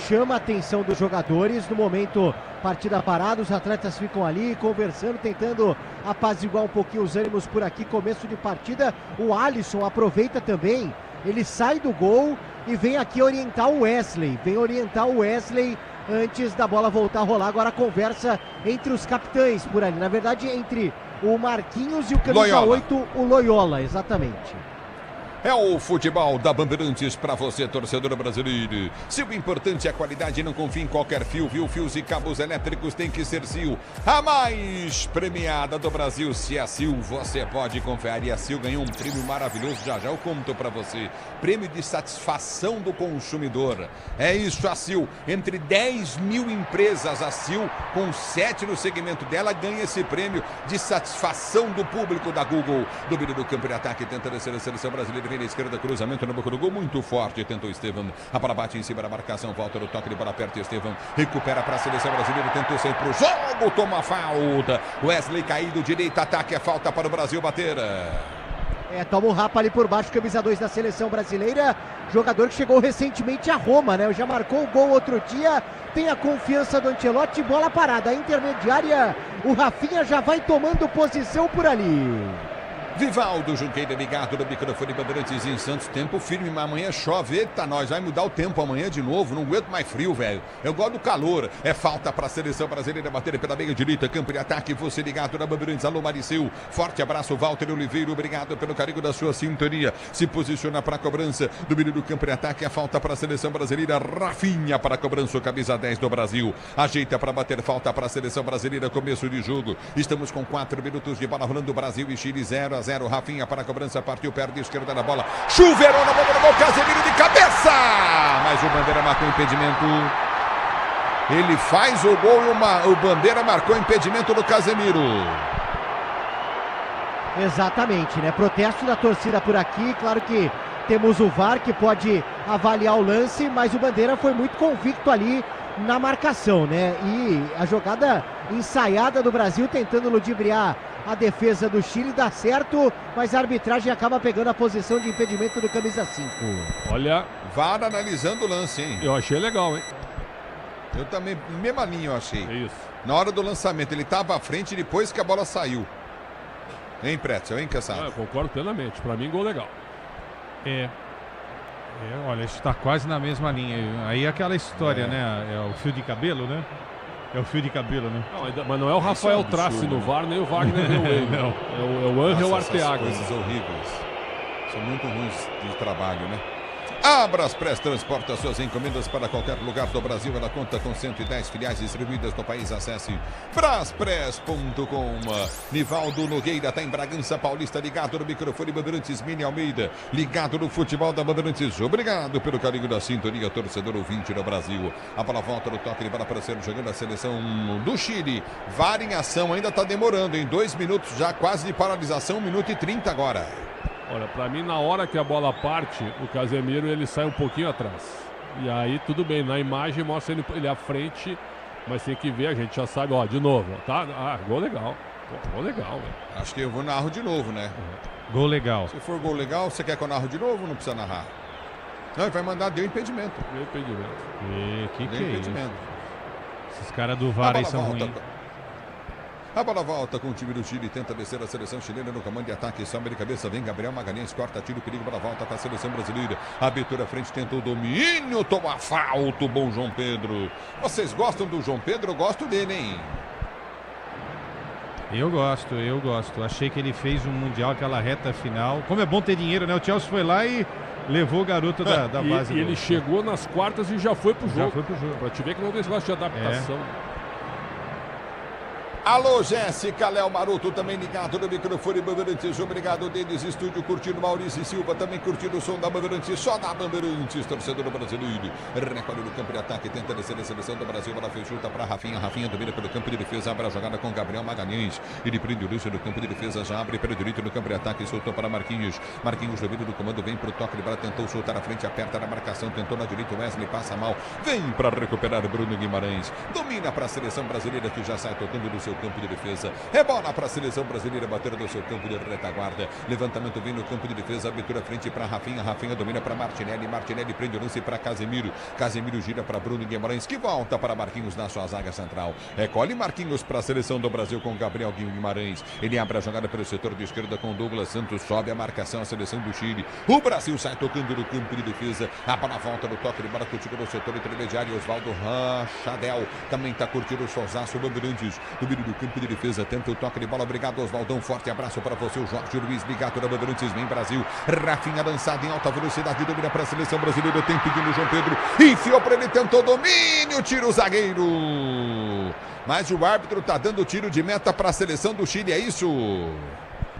chama a atenção dos jogadores. No momento, partida parada, os atletas ficam ali conversando, tentando apaziguar um pouquinho os ânimos por aqui. Começo de partida, o Alisson aproveita também, ele sai do gol e vem aqui orientar o Wesley. Antes da bola voltar a rolar. Agora a conversa entre os capitães por ali. Na verdade, entre o Marquinhos e o camisa 8, o Loyola, exatamente. É o futebol da Bandeirantes para você, torcedor brasileiro. Se o importante é a qualidade, não confie em qualquer fio, viu? Fios e cabos elétricos tem que ser Sil. A mais premiada do Brasil. Se é Sil, você pode confiar. E a Sil ganhou um prêmio maravilhoso, já eu conto para você. Prêmio de satisfação do consumidor. É isso, a Sil. Entre 10 mil empresas, a Sil, com 7 no segmento dela, ganha esse prêmio de satisfação do público da Google. Domínio do campo de ataque, tenta descer a seleção brasileira. Vem na esquerda, cruzamento na boca do gol, muito forte, tentou Estevam, a bola bate em cima da marcação, volta no toque de bola perto, Estevam recupera para a seleção brasileira, tentou sair para o jogo, toma falta, Wesley caído, direita, ataque, é falta para o Brasil bater. Toma um rapa ali por baixo, camisa 2 da seleção brasileira, jogador que chegou recentemente a Roma, né? Já marcou o gol outro dia, tem a confiança do Ancelotti, bola parada, a intermediária, o Rafinha já vai tomando posição por ali. Vivaldo Junqueira ligado no microfone Bandeirantes em Santos, tempo firme, mas amanhã chove, eita nós, vai mudar o tempo amanhã de novo, não aguento mais frio, velho, eu gosto do calor, é falta para a seleção brasileira bater pela meia direita, campo de ataque, você ligado na Bandeirantes, alô Mariceu, forte abraço, Walter Oliveira, obrigado pelo carinho da sua sintonia, se posiciona para a cobrança, domínio do campo de ataque, é falta para a seleção brasileira, Rafinha para a cobrança, camisa 10 do Brasil, ajeita para bater, falta para a seleção brasileira, começo de jogo, estamos com 4 minutos de bola rolando, Brasil e Chile 0-0. Rafinha para a cobrança, partiu, perde esquerda na bola, chuveirou na bola do gol, Casemiro de cabeça, mas o Bandeira marcou impedimento, ele faz o gol e o Bandeira marcou impedimento do Casemiro. Exatamente, né? Protesto da torcida por aqui, claro que temos o VAR que pode avaliar o lance, mas o Bandeira foi muito convicto ali na marcação, né? E a jogada ensaiada do Brasil tentando ludibriar a defesa do Chile, dá certo, mas a arbitragem acaba pegando a posição de impedimento do camisa 5. Olha, VAR analisando o lance, hein? Eu achei legal, hein? Eu também, mesma linha eu achei. É isso. Na hora do lançamento, ele estava à frente depois que a bola saiu. Hein, Pretzel, hein, Cassado? Eu concordo plenamente, pra mim gol legal. Olha, isso tá quase na mesma linha. Aí é aquela história, né? É o fio de cabelo, né? É o fio de cabelo, né? Não, mas não é o Rafael Trace no VAR, nem o Wagner Neuer. Não. É o Angel Arteaga. Coisas horríveis. São muito ruins de trabalho, né? A Braspress transporta suas encomendas para qualquer lugar do Brasil. Ela conta com 110 filiais distribuídas no país. Acesse braspress.com. Nivaldo Nogueira está em Bragança Paulista, ligado no microfone Bandeirantes. Mini Almeida, ligado no futebol da Bandeirantes. Obrigado pelo carinho da sintonia, torcedor ouvinte no Brasil. A bola volta no toque de bola para ser jogando a seleção do Chile. VAR em ação, ainda está demorando, em 2 minutos já quase de paralisação, 1 minuto e 30 agora. Olha, pra mim, na hora que a bola parte, o Casemiro, ele sai um pouquinho atrás. E aí, tudo bem, na imagem mostra ele à frente, mas tem que ver, a gente já sabe, ó, de novo, tá? Ah, gol legal. Gol legal, velho. Acho que eu vou narro de novo, né? Gol legal. Se for gol legal, você quer que eu narro de novo ou não precisa narrar? Não, ele vai mandar, deu impedimento. Deu impedimento. E que deu impedimento. Esses caras do VAR aí são ruins. A bola volta com o time do Chile, tenta descer a seleção chilena no comando de ataque, sobe de cabeça, vem Gabriel Magalhães, corta, tiro, perigo, bola volta para a seleção brasileira. Abertura à frente, tentou o domínio, toma falta, bom João Pedro. Vocês gostam do João Pedro? Eu gosto dele, hein? Eu gosto. Achei que ele fez um Mundial, aquela reta final. Como é bom ter dinheiro, né? O Chelsea foi lá e levou o garoto da base. E ele chegou nas quartas e já foi pro jogo. Já foi pro jogo. Pra te ver que não tem esse negócio de adaptação. Alô, Jéssica, Léo Maroto também ligado no microfone Bandeirantes. Obrigado, Denis, estúdio curtindo, Maurício Silva também curtindo o som da Bandeirantes, só da Bandeirantes, torcedor brasileiro. Recolhe no campo de ataque, tenta descer a seleção do Brasil, ela fez chuta para Rafinha domina pelo campo de defesa, abre a jogada com Gabriel Magalhães. Ele prende o Lúcio no campo de defesa, já abre pelo direito no campo de ataque, soltou para Marquinhos. Marquinhos domina do comando, vem pro toque de bola, tentou soltar a frente, aperta na marcação, tentou na direita, Wesley passa mal, vem para recuperar Bruno Guimarães. Domina para a seleção brasileira que já sai tocando do seu campo de defesa, rebola para a seleção brasileira bater do seu campo de retaguarda, levantamento vem no campo de defesa, abertura frente para Rafinha domina para Martinelli prende o lance para Casemiro gira para Bruno Guimarães, que volta para Marquinhos na sua zaga central, recolhe Marquinhos para a seleção do Brasil com Gabriel Guimarães, ele abre a jogada pelo setor de esquerda com Douglas Santos, sobe a marcação a seleção do Chile, o Brasil sai tocando no campo de defesa, a bola volta no toque de bola, curtindo no setor intermediário, Oswaldo Rachadel, também está curtindo o Sozaço Bandeirantes, domínio do campo de defesa, tenta o toque de bola, obrigado Oswaldão, forte abraço para você, o Jorge Luiz, ligado na Bandeirantes, vem Brasil, Rafinha lançado em alta velocidade, domina para a seleção brasileira, tem pedindo o João Pedro, enfiou para ele, tentou domínio, tira o zagueiro, mas o árbitro está dando tiro de meta para a seleção do Chile, é isso?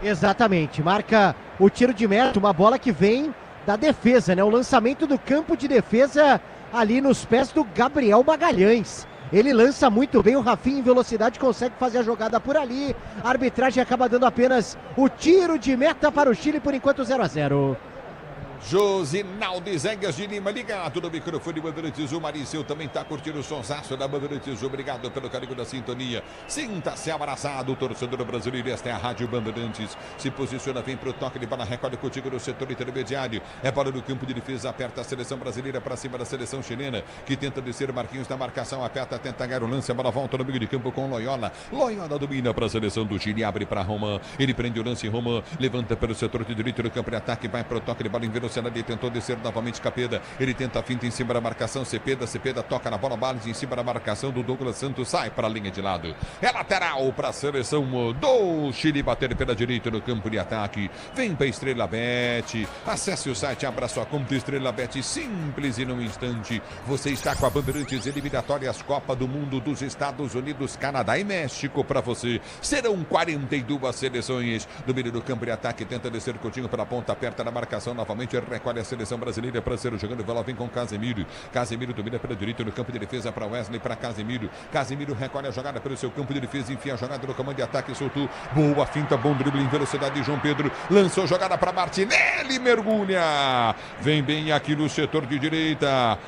Exatamente, marca o tiro de meta, uma bola que vem da defesa, né? O lançamento do campo de defesa ali nos pés do Gabriel Magalhães. Ele lança muito bem, o Rafinha em velocidade consegue fazer a jogada por ali. A arbitragem acaba dando apenas o tiro de meta para o Chile, por enquanto 0-0. Josinaldo Zegas de Lima, ligado no microfone Bandeirantes, o Mariceu também está curtindo o sonsaço da Bandeirantes, obrigado pelo carinho da sintonia, sinta-se abraçado, torcedor brasileiro, esta é a Rádio Bandeirantes, se posiciona, vem para o toque de bola, recolhe contigo no setor intermediário, é bola no campo de defesa, aperta a seleção brasileira para cima da seleção chilena, que tenta descer Marquinhos na marcação, aperta, tenta ganhar o lance, a bola volta no meio de campo com Loyola domina para a seleção do Chile, abre para Roman, ele prende o lance, Roman levanta pelo setor de direito no campo de ataque, vai para o toque de bola em velocidade, ele tentou descer novamente Capeda, ele tenta a finta em cima da marcação, Cepeda toca na bola, Barnes em cima da marcação do Douglas Santos, sai para a linha de lado, é lateral para a seleção do Chile, bater pela direita no campo de ataque, vem para Estrela Bet, acesse o site, abra sua conta Estrela Bet, simples e num instante, você está com a Bandeirantes, eliminatórias Copa do Mundo dos Estados Unidos, Canadá e México para você, serão 42 seleções, domínio do campo de ataque, tenta descer Coutinho pela ponta, aperta na marcação novamente, recolhe a seleção brasileira para ser jogando, bola vem com Casemiro domina pela direita no campo de defesa para Wesley, para Casemiro recolhe a jogada pelo seu campo de defesa, enfia a jogada no comando de ataque, soltou, boa finta, bom drible em velocidade, João Pedro lançou jogada para Martinelli, mergulha, vem bem aqui no setor de direita,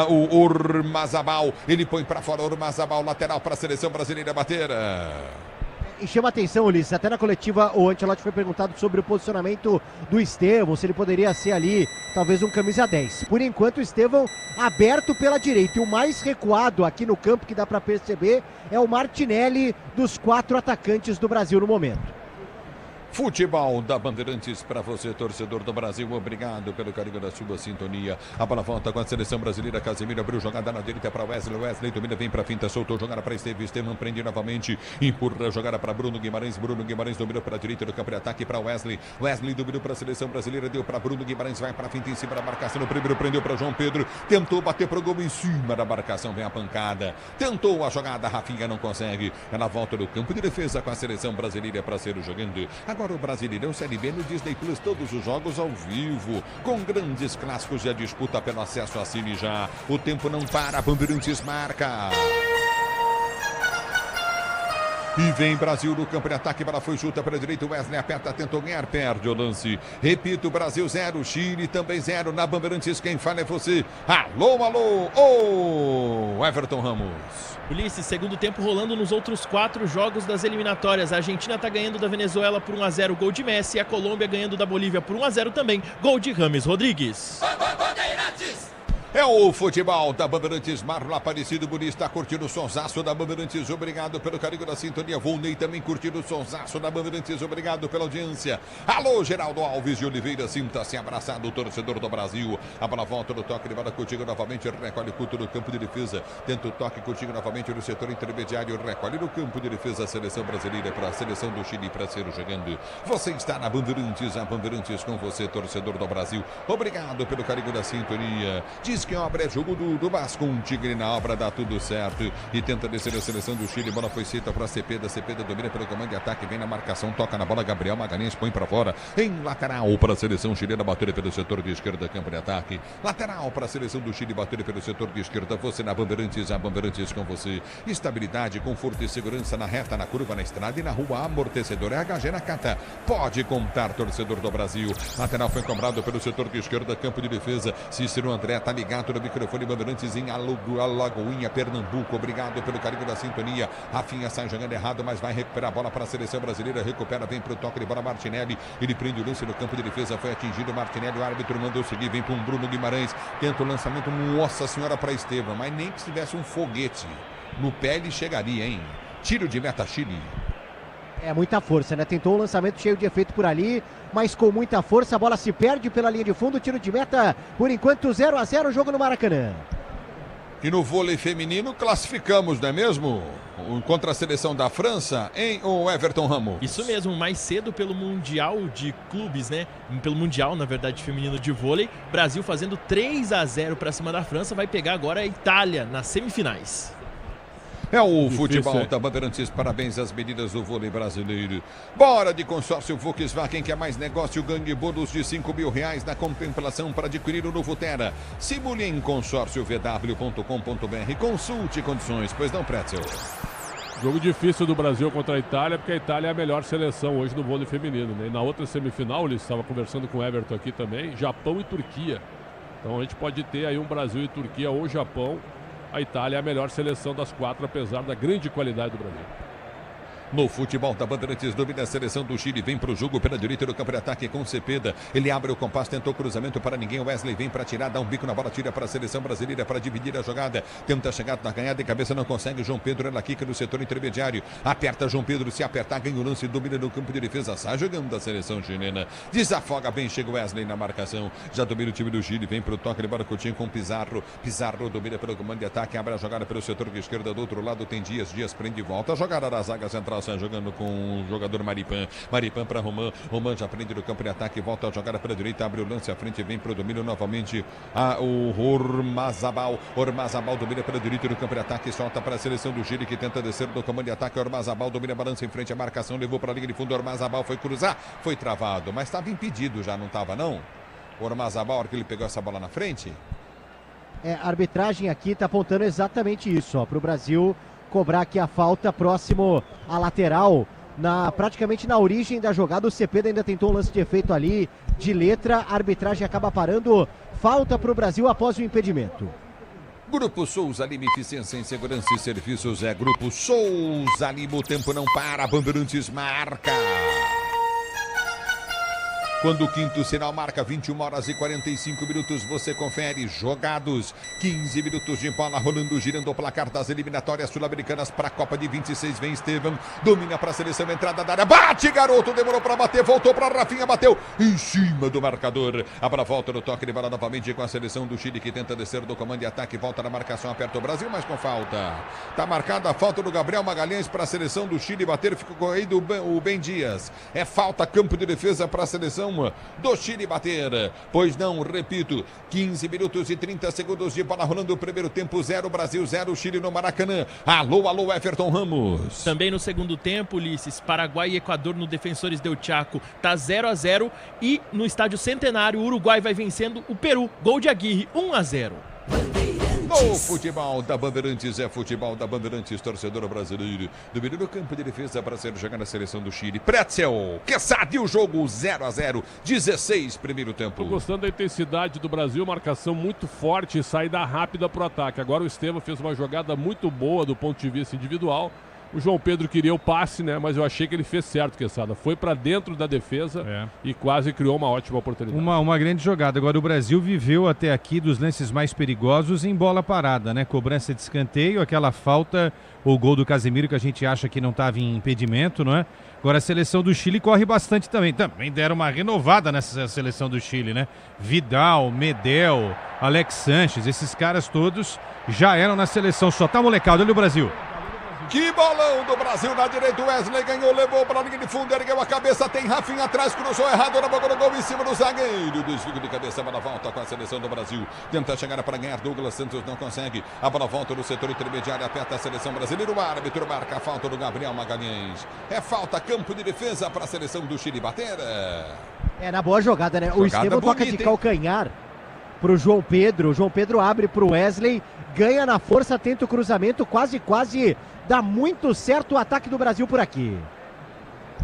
o Ormazabal, ele põe para fora, Ormazabal, lateral para a seleção brasileira bater. E chama atenção, Ulisses, até na coletiva o Ancelotti foi perguntado sobre o posicionamento do Estevão, se ele poderia ser ali, talvez um camisa 10. Por enquanto o Estevão aberto pela direita, e o mais recuado aqui no campo que dá para perceber é o Martinelli, dos 4 atacantes do Brasil no momento. Futebol da Bandeirantes para você, torcedor do Brasil. Obrigado pelo carinho da sua sintonia. A bola volta com a seleção brasileira. Casemiro abriu jogada na direita para Wesley. Wesley domina, vem para a finta, soltou jogada para Estevam. Estevam prende novamente, empurra a jogada para Bruno Guimarães. Bruno Guimarães dominou para a direita do campo de ataque para Wesley. Wesley dominou para a seleção brasileira, deu para Bruno Guimarães, vai para a finta em cima da marcação. No primeiro prendeu para João Pedro, tentou bater para o gol em cima da marcação, vem a pancada. Tentou a jogada, Rafinha não consegue. Ela volta do campo de defesa com a seleção brasileira para ser jogando. Agora o Brasileirão Série B no Disney Plus, todos os jogos ao vivo, com grandes clássicos e a disputa pelo acesso. Assine já. O tempo não para, Bandeirantes marca. E vem Brasil no campo de ataque, bola foi chuta para a direita, Wesley aperta, tentou ganhar, perde o lance. Repito, Brasil 0, Chile também 0, na Bandeirantes quem fala é você. Alô, alô, Everton Ramos. Ulisses, segundo tempo rolando nos outros 4 jogos das eliminatórias. A Argentina está ganhando da Venezuela por 1-0, gol de Messi. E a Colômbia ganhando da Bolívia por 1-0 também, gol de Rames Rodrigues. É o futebol da Bandeirantes. Marlon Aparecido Muniz está curtindo o sonsaço da Bandeirantes. Obrigado pelo carinho da sintonia. Volney também curtindo o sonsaço da Bandeirantes. Obrigado pela audiência. Alô, Geraldo Alves de Oliveira. Sinta-se abraçado, o torcedor do Brasil. A bola volta no toque de bola contigo novamente. Recolhe culto no campo de defesa. Tenta o toque contigo novamente no setor intermediário. Recolhe no campo de defesa a seleção brasileira para a seleção do Chile para ser jogando. Você está na Bandeirantes. A Bandeirantes com você, torcedor do Brasil. Obrigado pelo carinho da sintonia. Diz que obra é jogo do Vasco, um Tigre na obra, dá tudo certo e tenta descer a seleção do Chile, bola foi feita para Cepeda domina pelo comando de ataque, vem na marcação, toca na bola, Gabriel Magalhães põe para fora, em lateral para a seleção chilena, bateu pelo setor de esquerda, campo de ataque, lateral para a seleção do Chile, bateu pelo setor de esquerda, você na Bandeirantes, a Bandeirantes com você, estabilidade, conforto e segurança na reta, na curva, na estrada e na rua, amortecedor é HG Nakata, pode contar, torcedor do Brasil, lateral foi cobrado pelo setor de esquerda, campo de defesa, Cícero André tá ligado no microfone Bandeirantes em Alagoinha, Pernambuco. Obrigado pelo carinho da sintonia. Rafinha sai jogando errado, mas vai recuperar a bola para a seleção brasileira. Recupera, vem para o toque de bola Martinelli. Ele prende o lance no campo de defesa. Foi atingido Martinelli. O árbitro mandou seguir. Vem para um Bruno Guimarães. Tenta o lançamento. Nossa Senhora para Estevam. Mas nem que se tivesse um foguete no pé ele chegaria, hein? Tiro de meta Chile. É muita força, né? Tentou um lançamento cheio de efeito por ali, mas com muita força, a bola se perde pela linha de fundo, tiro de meta, por enquanto 0-0, jogo no Maracanã. E no vôlei feminino classificamos, não é mesmo? Contra a seleção da França, em o Everton Ramos. Isso mesmo, mais cedo pelo Mundial de Clubes, né? Pelo Mundial, na verdade, feminino de vôlei. Brasil fazendo 3-0 para cima da França, vai pegar agora a Itália nas semifinais. É o futebol da Bandeirantes, parabéns às medidas do vôlei brasileiro. Bora de consórcio Volkswagen, que é mais negócio, ganhe bônus de R$5.000 na contemplação para adquirir o novo Tera. Simule em consórciovw.com.br, consulte condições, pois não, Pretzel. Jogo difícil do Brasil contra a Itália, porque a Itália é a melhor seleção hoje no vôlei feminino, né? E na outra semifinal, ele estava conversando com o Everton aqui também, Japão e Turquia. Então a gente pode ter aí um Brasil e Turquia ou Japão. A Itália é a melhor seleção das 4, apesar da grande qualidade do Brasil. No futebol da Bandeirantes, domina a seleção do Chile, vem para o jogo pela direita do campo de ataque com Cepeda. Ele abre o compasso, tentou cruzamento para ninguém. Wesley vem para tirar, dá um bico na bola, tira para a seleção brasileira para dividir a jogada. Tenta chegar na ganhada de cabeça, não consegue. João Pedro, ela quica no setor intermediário. Aperta João Pedro, se apertar, ganha o lance, domina no campo de defesa. Sai jogando da seleção chilena. Desafoga bem, chega o Wesley na marcação. Já domina o time do Chile, vem para o toque de bola Coutinho com Pizarro. Pizarro domina pelo comando de ataque, abre a jogada pelo setor de esquerda. Do outro lado tem Dias, Dias prende e volta. A jogada da zaga central, sai jogando com o jogador Maripan. Maripan para Roman. Roman já prende no campo de ataque, volta a jogada para a direita, abre o lance à frente, vem para o domínio novamente. O Ormazabal. Ormazabal domina pela direita no campo de ataque, solta para a seleção do Chile que tenta descer do comando de ataque. Ormazabal domina a balança em frente à marcação, levou para a linha de fundo. Ormazabal foi cruzar, foi travado, mas estava impedido já, não estava não? Ormazabal, a hora que ele pegou essa bola na frente. A arbitragem aqui está apontando exatamente isso, para o Brasil cobrar aqui a falta próximo à lateral. Praticamente na origem da jogada, o Cepeda ainda tentou um lance de efeito ali, de letra, a arbitragem acaba parando, falta para o Brasil após o impedimento. Grupo Souza Lima, eficiência em segurança e serviços, é Grupo Souza Lima, o tempo não para, Bandeirantes marca. Quando o quinto sinal marca 21 horas e 45 minutos, você confere jogados. 15 minutos de bola rolando, girando o placar das eliminatórias sul-americanas para a Copa de 26. Vem Estevam, domina para a seleção, entrada da área, bate, garoto, demorou para bater, voltou para Rafinha, bateu em cima do marcador. A bola volta no toque de bola novamente com a seleção do Chile, que tenta descer do comando de ataque, volta na marcação, aperta o Brasil, mas com falta. Tá marcada a falta do Gabriel Magalhães para a seleção do Chile bater, ficou aí o Ben Dias. É falta, campo de defesa para a seleção do Chile bater. Pois não, repito, 15 minutos e 30 segundos de bola rolando, o primeiro tempo, 0 Brasil, 0 Chile no Maracanã. Alô, alô, Everton Ramos. Também no segundo tempo, Ulisses, Paraguai e Equador no Defensores del Chaco tá 0-0 e no Estádio Centenário, o Uruguai vai vencendo o Peru, gol de Aguirre, 1-0. O futebol da Bandeirantes é futebol da Bandeirantes, torcedor brasileiro. Domínio do campo de defesa para ser jogado na seleção do Chile. Pretzel, que sabe o jogo 0-0, 16 primeiro tempo. Tô gostando da intensidade do Brasil, marcação muito forte e saída rápida pro ataque. Agora o Estevam fez uma jogada muito boa do ponto de vista individual. O João Pedro queria o passe, né? Mas eu achei que ele fez certo, Quesada. Foi para dentro da defesa e quase criou uma ótima oportunidade. Uma grande jogada. Agora o Brasil viveu até aqui dos lances mais perigosos em bola parada, né? Cobrança de escanteio, aquela falta, o gol do Casemiro que a gente acha que não estava em impedimento, não é? Agora a seleção do Chile corre bastante também. Também deram uma renovada nessa seleção do Chile, né? Vidal, Medel, Alex Sanches, esses caras todos já eram na seleção. Só tá molecado, olha o Brasil. Que bolão do Brasil na direita, Wesley ganhou, levou para a linha de fundo, ergueu a cabeça, tem Rafinha atrás, cruzou errado na boca do gol em cima do zagueiro. Desvio de cabeça, a bola volta com a seleção do Brasil. Tenta chegar para ganhar, Douglas Santos não consegue. A bola volta no setor intermediário, aperta a seleção brasileira. O árbitro marca a falta do Gabriel Magalhães. É falta, campo de defesa para a seleção do Chile bater. Na boa jogada, né? O Estevam toca de calcanhar pro João Pedro. O João Pedro abre pro Wesley, ganha na força, tenta o cruzamento, quase dá muito certo o ataque do Brasil por aqui.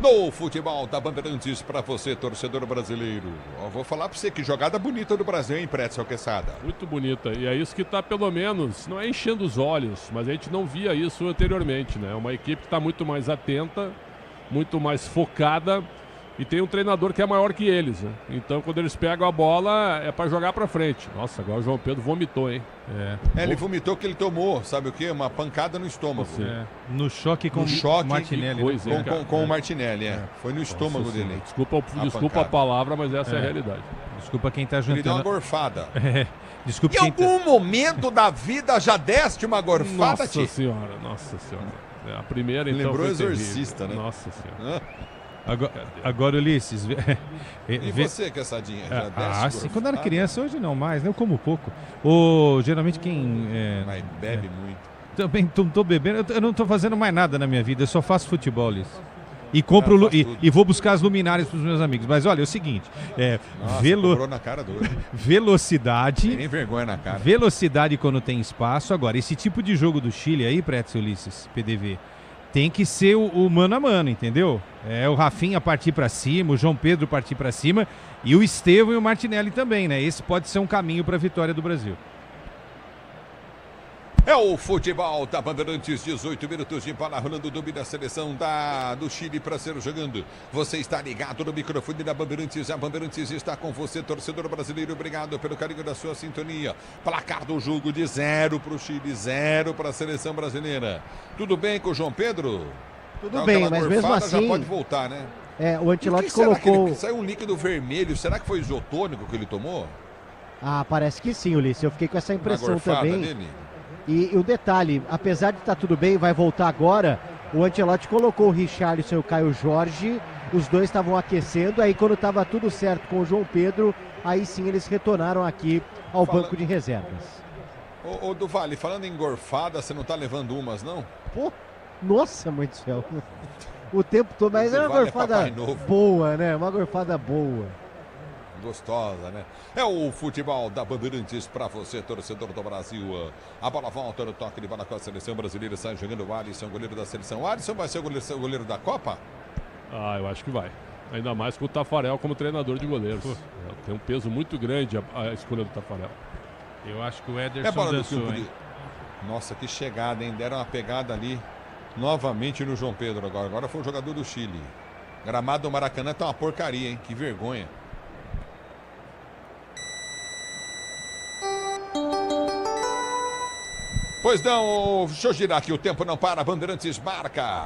No futebol da Bandeirantes para você, torcedor brasileiro. Vou falar para você que jogada bonita do Brasil, hein, Pretzel Quesada? Muito bonita. E é isso que está, pelo menos, não é enchendo os olhos, mas a gente não via isso anteriormente, né? Uma equipe que está muito mais atenta, muito mais focada. E tem um treinador que é maior que eles, né? Então, quando eles pegam a bola, é para jogar para frente. Nossa, agora o João Pedro vomitou, hein? Ele vomitou que ele tomou, sabe o quê? Uma pancada no estômago. No choque com o Martinelli. Com o Martinelli, Foi no estômago dele. Desculpa a palavra, mas essa é a realidade. Desculpa quem tá juntando. Ele deu uma gorfada. Desculpa em algum momento da vida já deste uma gorfada, Nossa senhora. A primeira, então, lembrou Exorcista, né? Nossa senhora. Agora, Ulisses. E você, Quessadinha? Sim, quando era criança, hoje não mais, né? Eu como pouco. Geralmente quem. Mas bebe muito. Também não tô bebendo, eu não tô fazendo mais nada na minha vida, eu só faço futebol, Ulisses. E compro e vou buscar as luminárias para os meus amigos. Mas olha, é o seguinte: na cara do velocidade. Tem nem vergonha na cara. Velocidade quando tem espaço. Agora, esse tipo de jogo do Chile aí, Pretzel, Ulisses, PDV. Tem que ser o mano a mano, entendeu? O Rafinha partir para cima, o João Pedro partir para cima e o Estevam e o Martinelli também, né? Esse pode ser um caminho para a vitória do Brasil. É o futebol da Bandeirantes, 18 minutos de bola rolando, domina a seleção do Chile para ser jogando. Você está ligado no microfone da Bandeirantes, a Bandeirantes está com você, torcedor brasileiro, obrigado pelo carinho da sua sintonia. Placar do jogo de 0 para o Chile, 0 para a seleção brasileira. Tudo bem com o João Pedro? Tudo bem, mas mesmo assim... já pode voltar, né? O Ancelotti colocou... Saiu um líquido vermelho, será que foi isotônico que ele tomou? Parece que sim, Ulisses, eu fiquei com essa impressão também. Dele? E o detalhe, apesar de estar tudo bem, vai voltar agora, o Ancelotti colocou o Richarlison e o Caio Jorge, os dois estavam aquecendo, aí quando estava tudo certo com o João Pedro, aí sim eles retornaram aqui ao banco de reservas. Ô Duvali, falando em gorfada, você não tá levando umas, não? Nossa, mãe do céu. O tempo todo, mas é uma gorfada boa, né? Uma gorfada boa. Gostosa, né? É o futebol da Bandeirantes para você, torcedor do Brasil. A bola volta no toque de bola com a seleção brasileira. Sai jogando o Alisson, goleiro da seleção. O Alisson vai ser o goleiro da Copa? Eu acho que vai. Ainda mais com o Tafarel como treinador de goleiros. Tem um peso muito grande a escolha do Tafarel. Eu acho que o Ederson dançou, hein? Nossa, que chegada, hein? Deram uma pegada ali novamente no João Pedro agora. Agora foi o jogador do Chile. Gramado do Maracanã tá uma porcaria, hein? Que vergonha. Pois não, deixa eu girar aqui, o tempo não para, Bandeirantes marca.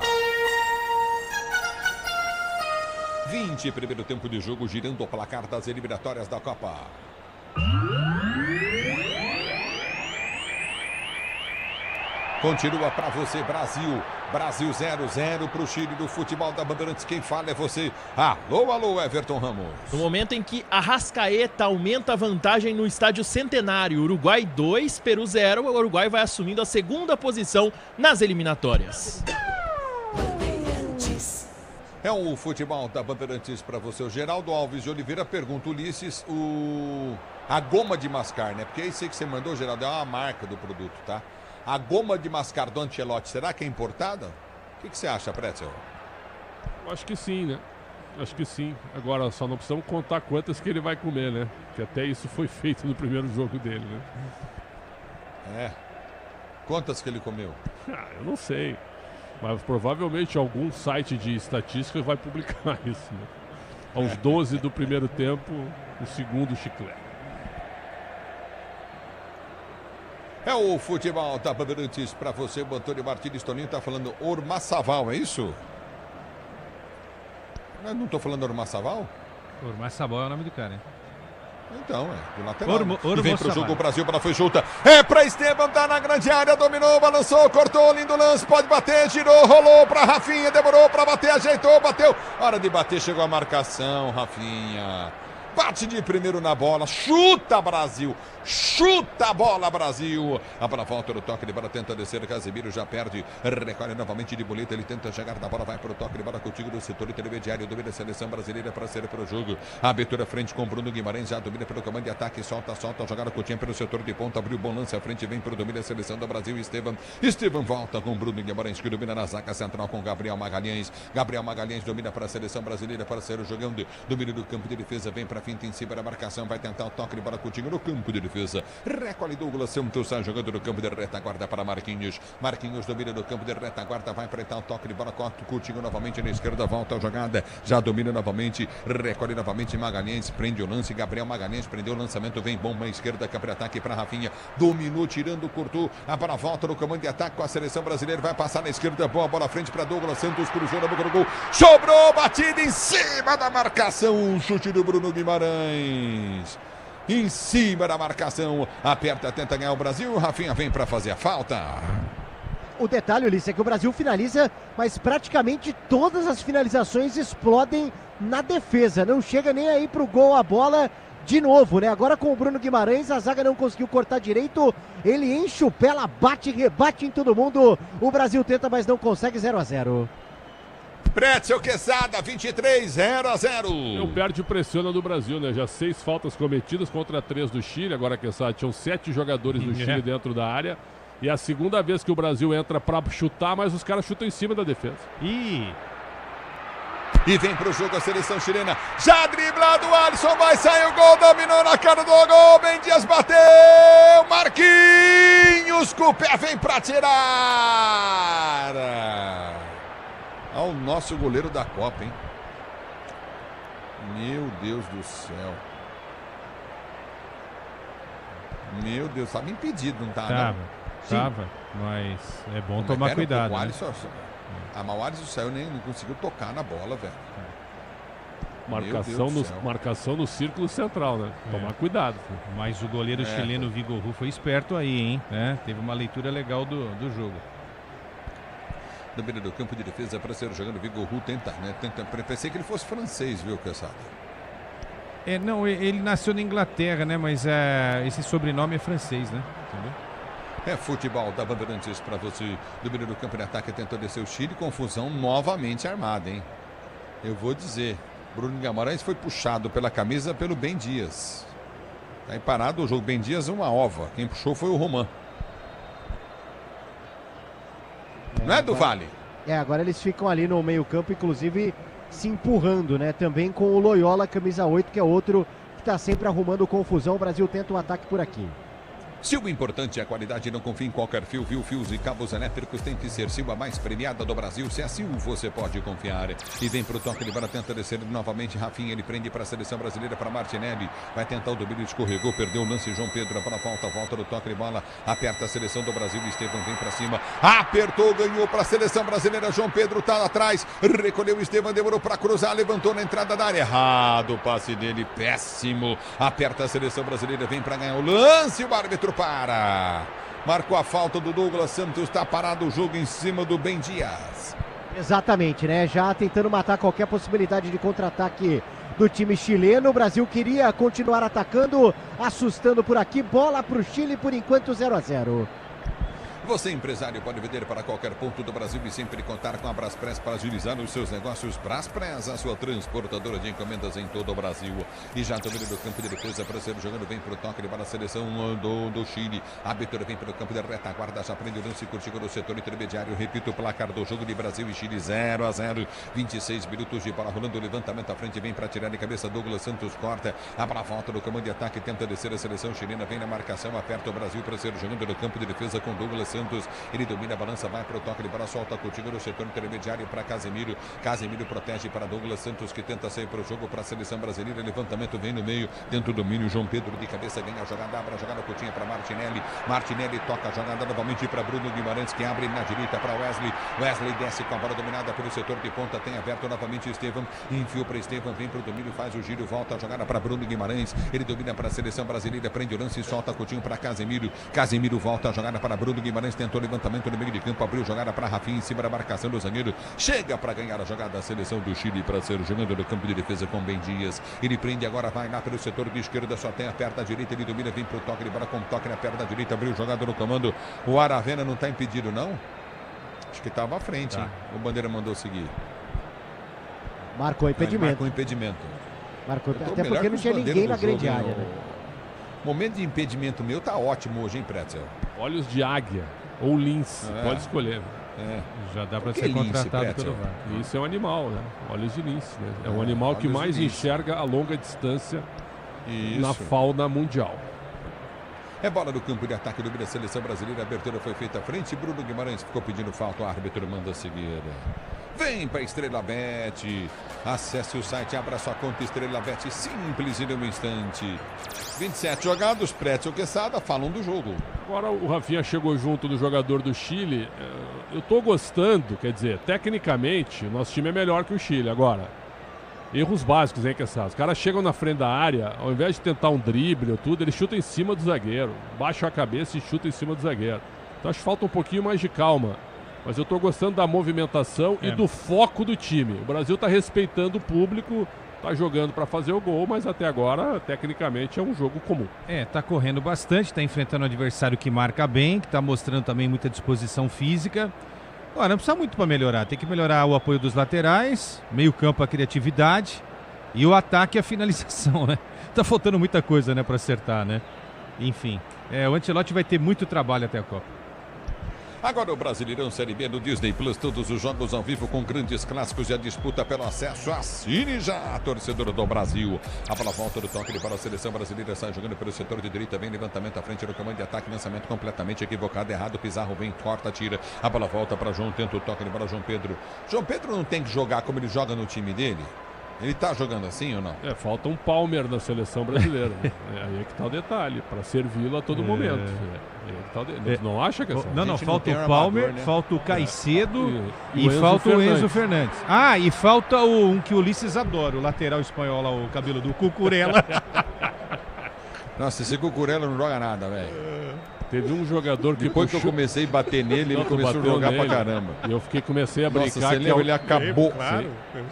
20, primeiro tempo de jogo, girando o placar das eliminatórias da Copa. Continua para você, Brasil. Brasil 0-0 para o Chile do futebol da Bandeirantes. Quem fala é você. Alô, alô, Everton Ramos. No momento em que Arrascaeta aumenta a vantagem no estádio Centenário. Uruguai 2, Peru 0. O Uruguai vai assumindo a segunda posição nas eliminatórias. É o futebol da Bandeirantes para você. O Geraldo Alves de Oliveira pergunta, Ulisses, a goma de mascar, né? Porque isso aí que você mandou, Geraldo, é uma marca do produto, tá? A goma de mascar do Ancelotti, será que é importada? O que você acha, Pretzel? Eu acho que sim, né? Acho que sim. Agora, só não precisamos contar quantas que ele vai comer, né? Que até isso foi feito no primeiro jogo dele, né? É. Quantas que ele comeu? Eu não sei. Mas provavelmente algum site de estatística vai publicar isso, né? Aos 12 do primeiro tempo, o segundo chiclete. É o futebol da Bandeirantes para você. O Antônio Martins Toninho tá falando Ormaçaval, é isso? Eu não tô falando Ormaçaval? Ormaçaval é o nome do cara, hein? Então, do lateral. E vem pro jogo, o Brasil, bola foi junta. É pra Esteban, tá na grande área, dominou, balançou, cortou, lindo lance, pode bater, girou, rolou pra Rafinha, demorou pra bater, ajeitou, bateu. Hora de bater, chegou a marcação, Rafinha. Bate de primeiro na bola, chuta Brasil, chuta a bola Brasil. A bola volta no toque de bola, tenta descer, Casemiro já perde, recolhe novamente de boleta, ele tenta chegar na bola, vai para o toque de bola contigo do setor intermediário, domina a seleção brasileira para ser para o jogo. A abertura frente com Bruno Guimarães, já domina pelo comando de ataque, solta, jogada Coutinho pelo setor de ponta, abriu bom lance à frente, vem para o domínio a seleção do Brasil, Esteban volta com Bruno Guimarães, que domina na zaga central com Gabriel Magalhães domina para a seleção brasileira para ser o jogão de domínio do campo de defesa, vem para finta em cima da marcação, vai tentar o toque de bola Coutinho no campo de defesa, recolhe Douglas Santos, sai jogando no campo de retaguarda para Marquinhos domina no campo de retaguarda, vai enfrentar o toque de bola, corta Coutinho novamente na esquerda, volta a jogada, já domina novamente, recolhe novamente Magalhães, prende o lance, Gabriel Magalhães prendeu o lançamento, vem bom na esquerda, capra ataque para Rafinha, dominou, tirando, cortou, a bola volta no comando de ataque com a seleção brasileira, vai passar na esquerda, boa bola à frente para Douglas Santos, cruzou na boca do gol, sobrou, batida em cima da marcação, chute do Bruno Guimarães. Em cima da marcação, aperta, tenta ganhar o Brasil, Rafinha vem para fazer a falta. O detalhe, Ulisses, é que o Brasil finaliza, mas praticamente todas as finalizações explodem na defesa, não chega nem aí pro gol a bola de novo, né? Agora com o Bruno Guimarães, a zaga não conseguiu cortar direito, ele enche o pé, ela bate, rebate em todo mundo, o Brasil tenta, mas não consegue, 0-0. Pretzel Quesada, 23, 0-0. O perde pressiona do Brasil, né? Já 6 faltas cometidas contra 3 do Chile. Agora, Quesada, tinham 7 jogadores do Chile dentro da área. E é a segunda vez que o Brasil entra pra chutar, mas os caras chutam em cima da defesa. E vem pro jogo a seleção chilena. Já driblado, o Alisson vai sair o gol, dominou na cara do gol. Ben Dias bateu, Marquinhos com o pé vem pra tirar. Ao nosso goleiro da Copa, hein? Meu Deus do céu. Meu Deus, estava impedido, não estava? Tava, mas é bom tomar cuidado. O Alisson, o Alisson saiu, nem não conseguiu tocar na bola, velho. Marcação no círculo central, né? Tomar cuidado. Mas o goleiro chileno Vigor Hu foi esperto aí, hein? Teve uma leitura legal do jogo. Domínio do campo de defesa para ser jogando. Vigor Hu tenta, né? Pensei que ele fosse francês, viu, Quesada? Não, ele nasceu na Inglaterra, né? Mas esse sobrenome é francês, né? Entendeu? É futebol da Bandeirantes para você. Domínio do campo de ataque, tentou descer o Chile. Confusão novamente armada, hein? Eu vou dizer. Bruno Guimarães foi puxado pela camisa pelo Ben Dias. Tá aí parado o jogo. Ben Dias uma ova. Quem puxou foi o Roman. Não é, do Vale? Agora eles ficam ali no meio campo, inclusive se empurrando, né? Também com o Loyola, camisa 8, que é outro que tá sempre arrumando confusão. O Brasil tenta um ataque por aqui. Se o importante é a qualidade, não confie em qualquer fio, viu? Fios e cabos elétricos tem que ser Sil, a mais premiada do Brasil. Se é Sil, você pode confiar. E vem pro toque de bola, tenta descer novamente. Rafinha, ele prende para a seleção brasileira, para Martinelli. Vai tentar o domínio, escorregou, perdeu o lance. João Pedro para volta do toque de bola. Aperta a seleção do Brasil. Estevão vem para cima. Apertou, ganhou para a seleção brasileira. João Pedro tá lá atrás. Recolheu o Estevão, demorou para cruzar, levantou na entrada da área. Errado o passe dele, péssimo. Aperta a seleção brasileira, vem para ganhar o lance. O árbitro para. Marcou a falta do Douglas Santos, está parado o jogo em cima do Ben Dias. Exatamente, né? Já tentando matar qualquer possibilidade de contra-ataque do time chileno. O Brasil queria continuar atacando, assustando por aqui. Bola para o Chile, por enquanto 0-0. Você, empresário, pode vender para qualquer ponto do Brasil e sempre contar com a Braspress para agilizar os seus negócios. Braspress, a sua transportadora de encomendas em todo o Brasil. E já domina do campo de defesa para ser jogando bem para o toque de bola. A seleção do Chile. A abertura vem para o campo de retaguarda. Já prende o lance curtido no setor intermediário. Repito o placar do jogo de Brasil e Chile 0-0. 26 minutos de bola rolando. O levantamento à frente vem para tirar de cabeça. Douglas Santos corta. A bola volta no comando de ataque. Tenta descer a seleção chilena. Vem na marcação. Aperta o Brasil para ser jogando no campo de defesa com Douglas Santos. Ele domina a balança, vai para o toque de bola, solta contigo no setor intermediário para Casemiro. Casemiro protege para Douglas Santos, que tenta sair para o jogo para a seleção brasileira. Levantamento vem no meio, dentro do domínio. João Pedro de cabeça ganha a jogada, abre a jogada curtinha para Martinelli. Martinelli toca a jogada novamente para Bruno Guimarães, que abre na direita para Wesley. Wesley desce com a bola dominada pelo setor de ponta, tem aberto novamente Estevão. Enfiou para Estevão, vem para o domínio, faz o giro, volta a jogada para Bruno Guimarães. Ele domina para a seleção brasileira, prende o lance e solta curtinho para Casemiro. Casemiro volta a jogada para Bruno Guimarães, tentou levantamento no meio de campo, abriu jogada para Rafinha em cima da marcação do zagueiro. Chega para ganhar a jogada a seleção do Chile para ser jogando no campo de defesa com Ben Dias. Ele prende agora, vai lá pelo setor de esquerda, só tem a perna direita, ele domina, vem para o toque de bola com toque na perna direita, abriu jogada no comando. O Aravena não está impedido, não? Acho que estava à frente, hein? O Bandeira mandou seguir. Marcou impedimento. Marcou impedimento. Marcou, até porque não tinha ninguém na grande área. Né? Momento de impedimento meu tá ótimo hoje, hein, Pretzel? Olhos de águia ou lince, pode escolher. Já dá para ser contratado pelo VAR. Lince é um animal, né? Olhos de lince, né? É o animal que mais enxerga a longa distância na fauna mundial. É bola no campo de ataque do da seleção brasileira. A abertura foi feita à frente. Bruno Guimarães ficou pedindo falta. O árbitro manda seguir. Vem para Estrela Bet. Acesse o site, abra sua conta Estrela Bet. Simples e num instante. 27 jogados. Pretzel Quesada falam do jogo. Agora o Rafinha chegou junto do jogador do Chile. Eu tô gostando, quer dizer, tecnicamente, o nosso time é melhor que o Chile. Agora, erros básicos, hein, Quesada? Os caras chegam na frente da área, ao invés de tentar um drible ou tudo, eles chutam em cima do zagueiro. Baixam a cabeça e chutam em cima do zagueiro. Então acho que falta um pouquinho mais de calma. Mas eu tô gostando da movimentação e do foco do time. O Brasil tá respeitando o público, tá jogando para fazer o gol, mas até agora, tecnicamente, é um jogo comum. Tá correndo bastante, tá enfrentando um adversário que marca bem, que tá mostrando também muita disposição física. Agora, não precisa muito para melhorar. Tem que melhorar o apoio dos laterais, meio campo a criatividade e o ataque e a finalização, né? Tá faltando muita coisa, né, para acertar, né? Enfim, o Ancelotti vai ter muito trabalho até a Copa. Agora o Brasileirão Série B no Disney Plus, todos os jogos ao vivo com grandes clássicos e a disputa pelo acesso. Assine já, torcedor do Brasil. A bola volta do toque para a seleção brasileira, sai jogando pelo setor de direita, vem levantamento à frente do comando de ataque, lançamento completamente equivocado, errado, Pizarro vem, corta, tira. A bola volta para João, tenta o toque de bola João Pedro. João Pedro não tem que jogar como ele joga no time dele? Ele tá jogando assim ou não? Falta um Palmer na seleção brasileira. Aí é que tá o detalhe, para servi-lo a todo momento. Não acha que Não, falta o Palmer, armador, né? Falta o Caicedo e falta o Enzo Fernandes. E falta um que o Ulisses adora, o lateral espanhol lá, o cabelo do Cucurella. Nossa, esse Cucurella não joga nada, velho. Teve um jogador que depois que eu comecei a bater nele, ele começou a jogar pra caramba. E eu comecei a brincar. Nossa, ele acabou.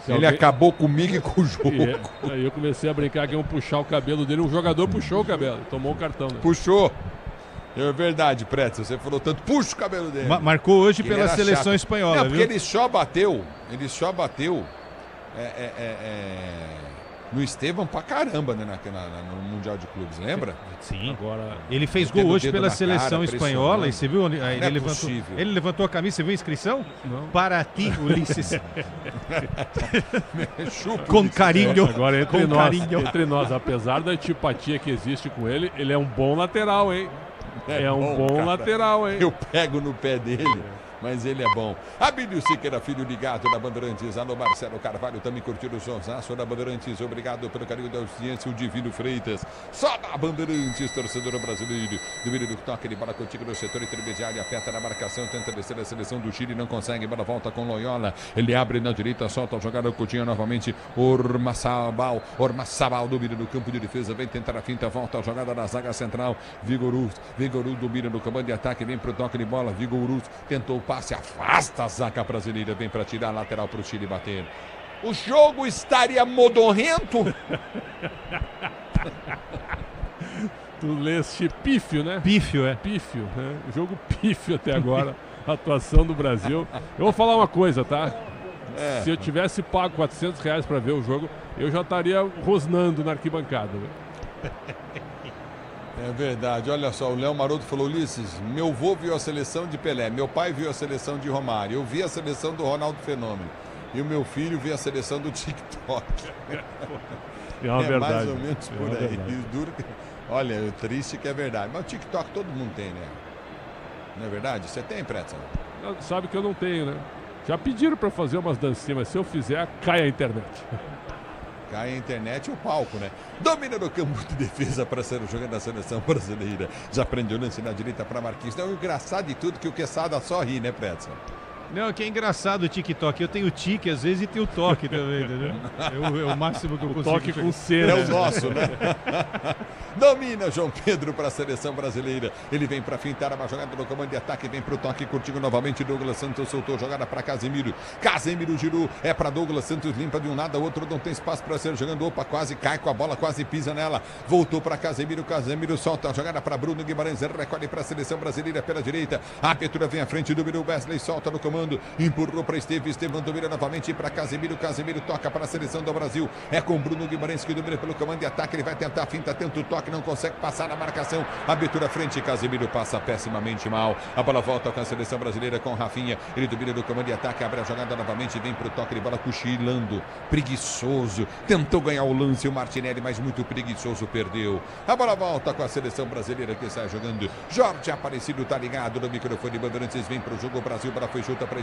Ele acabou comigo e com o jogo. Aí eu comecei a brincar que iam puxar o cabelo dele. O jogador puxou o cabelo, tomou o cartão. Né? Puxou. É verdade, Pretzel. Você falou tanto, puxa o cabelo dele. Marcou hoje pela seleção espanhola. Não, porque ele só bateu. No Estevão pra caramba, né, no Mundial de Clubes, lembra? Sim. Agora, ele fez gol hoje pela seleção espanhola e você viu? Ele levantou a camisa, você viu a inscrição? Não. Para ti, Ulisses. Com carinho. Agora entre nós, apesar da antipatia que existe com ele, ele é um bom lateral, hein? É um bom lateral, hein? Eu pego no pé dele. Mas ele é bom. Abílio Siqueira, filho ligado da Bandeirantes. Alô, Marcelo Carvalho, também curtindo o sonsaço da Bandeirantes. Obrigado pelo carinho da audiência, o Divino Freitas. Só da Bandeirantes, torcedor brasileiro. Domínio do toque de bola contigo no setor intermediário. Aperta na marcação, tenta descer a seleção do Chile, não consegue. Bola volta com Loyola. Ele abre na direita, solta a jogada. Coutinho novamente. Ormaçabal, domina no campo de defesa. Vem tentar a finta, volta a jogada na zaga central. Vigoruz domina no comando de ataque. Vem pro toque de bola. Vigoruz tentou o passe, afasta a zaga brasileira, vem para tirar a lateral para o Chile bater. O jogo estaria modorrento. Tu leste pífio, né? Pífio, é. Pífio, né? Jogo pífio até agora. A atuação do Brasil. Eu vou falar uma coisa, tá? Se eu tivesse pago R$400 para ver o jogo, eu já estaria rosnando na arquibancada. Né? É verdade, olha só, o Léo Maroto falou: Ulisses, meu avô viu a seleção de Pelé, meu pai viu a seleção de Romário, eu vi a seleção do Ronaldo Fenômeno e o meu filho viu a seleção do TikTok. É uma verdade. Mais ou menos por aí. Duro que... Olha, o triste que é verdade, mas o TikTok todo mundo tem, né? Não é verdade? Você tem, Pretzel? Sabe que eu não tenho, né? Já pediram para fazer umas dancinhas, mas se eu fizer, cai a internet. Cai a internet e o palco, né? Domina no campo de defesa para ser o jogador da seleção brasileira. Já prende o lance na direita para Marquinhos. Não, o engraçado de tudo que o Quesada só ri, né, Pretzel? Não, que é engraçado o TikTok. Eu tenho tique às vezes e tenho toque também, entendeu? É o máximo que eu consigo. Toque com C, né? É o nosso, né? Domina João Pedro para a seleção brasileira. Ele vem para fintar uma jogada no comando de ataque. Vem para o toque curtinho novamente. Douglas Santos soltou jogada para Casemiro. Casemiro girou. É para Douglas Santos. Limpa de um lado ao outro. Não tem espaço para ser jogando. Opa, quase cai com a bola. Quase pisa nela. Voltou para Casemiro. Casemiro solta a jogada para Bruno Guimarães. Recolhe para a seleção brasileira pela direita. A abertura vem à frente. Dominou Wesley. Solta no comando. Empurrou para Estevão domina novamente para Casemiro. Casemiro toca para a seleção do Brasil. É com Bruno Guimarães que domina pelo comando de ataque. Ele vai tentar a finta, tenta o toque, não consegue passar na marcação. Abertura à frente, Casemiro passa pessimamente mal. A bola volta com a seleção brasileira com Rafinha. Ele domina no comando de ataque, abre a jogada novamente, vem para o toque de bola cochilando. Preguiçoso. Tentou ganhar o lance o Martinelli, mas muito preguiçoso, perdeu. A bola volta com a seleção brasileira que sai jogando. Jorge Aparecido tá ligado no microfone de Bandeirantes, vem para o jogo. O Brasil, bola foi junta para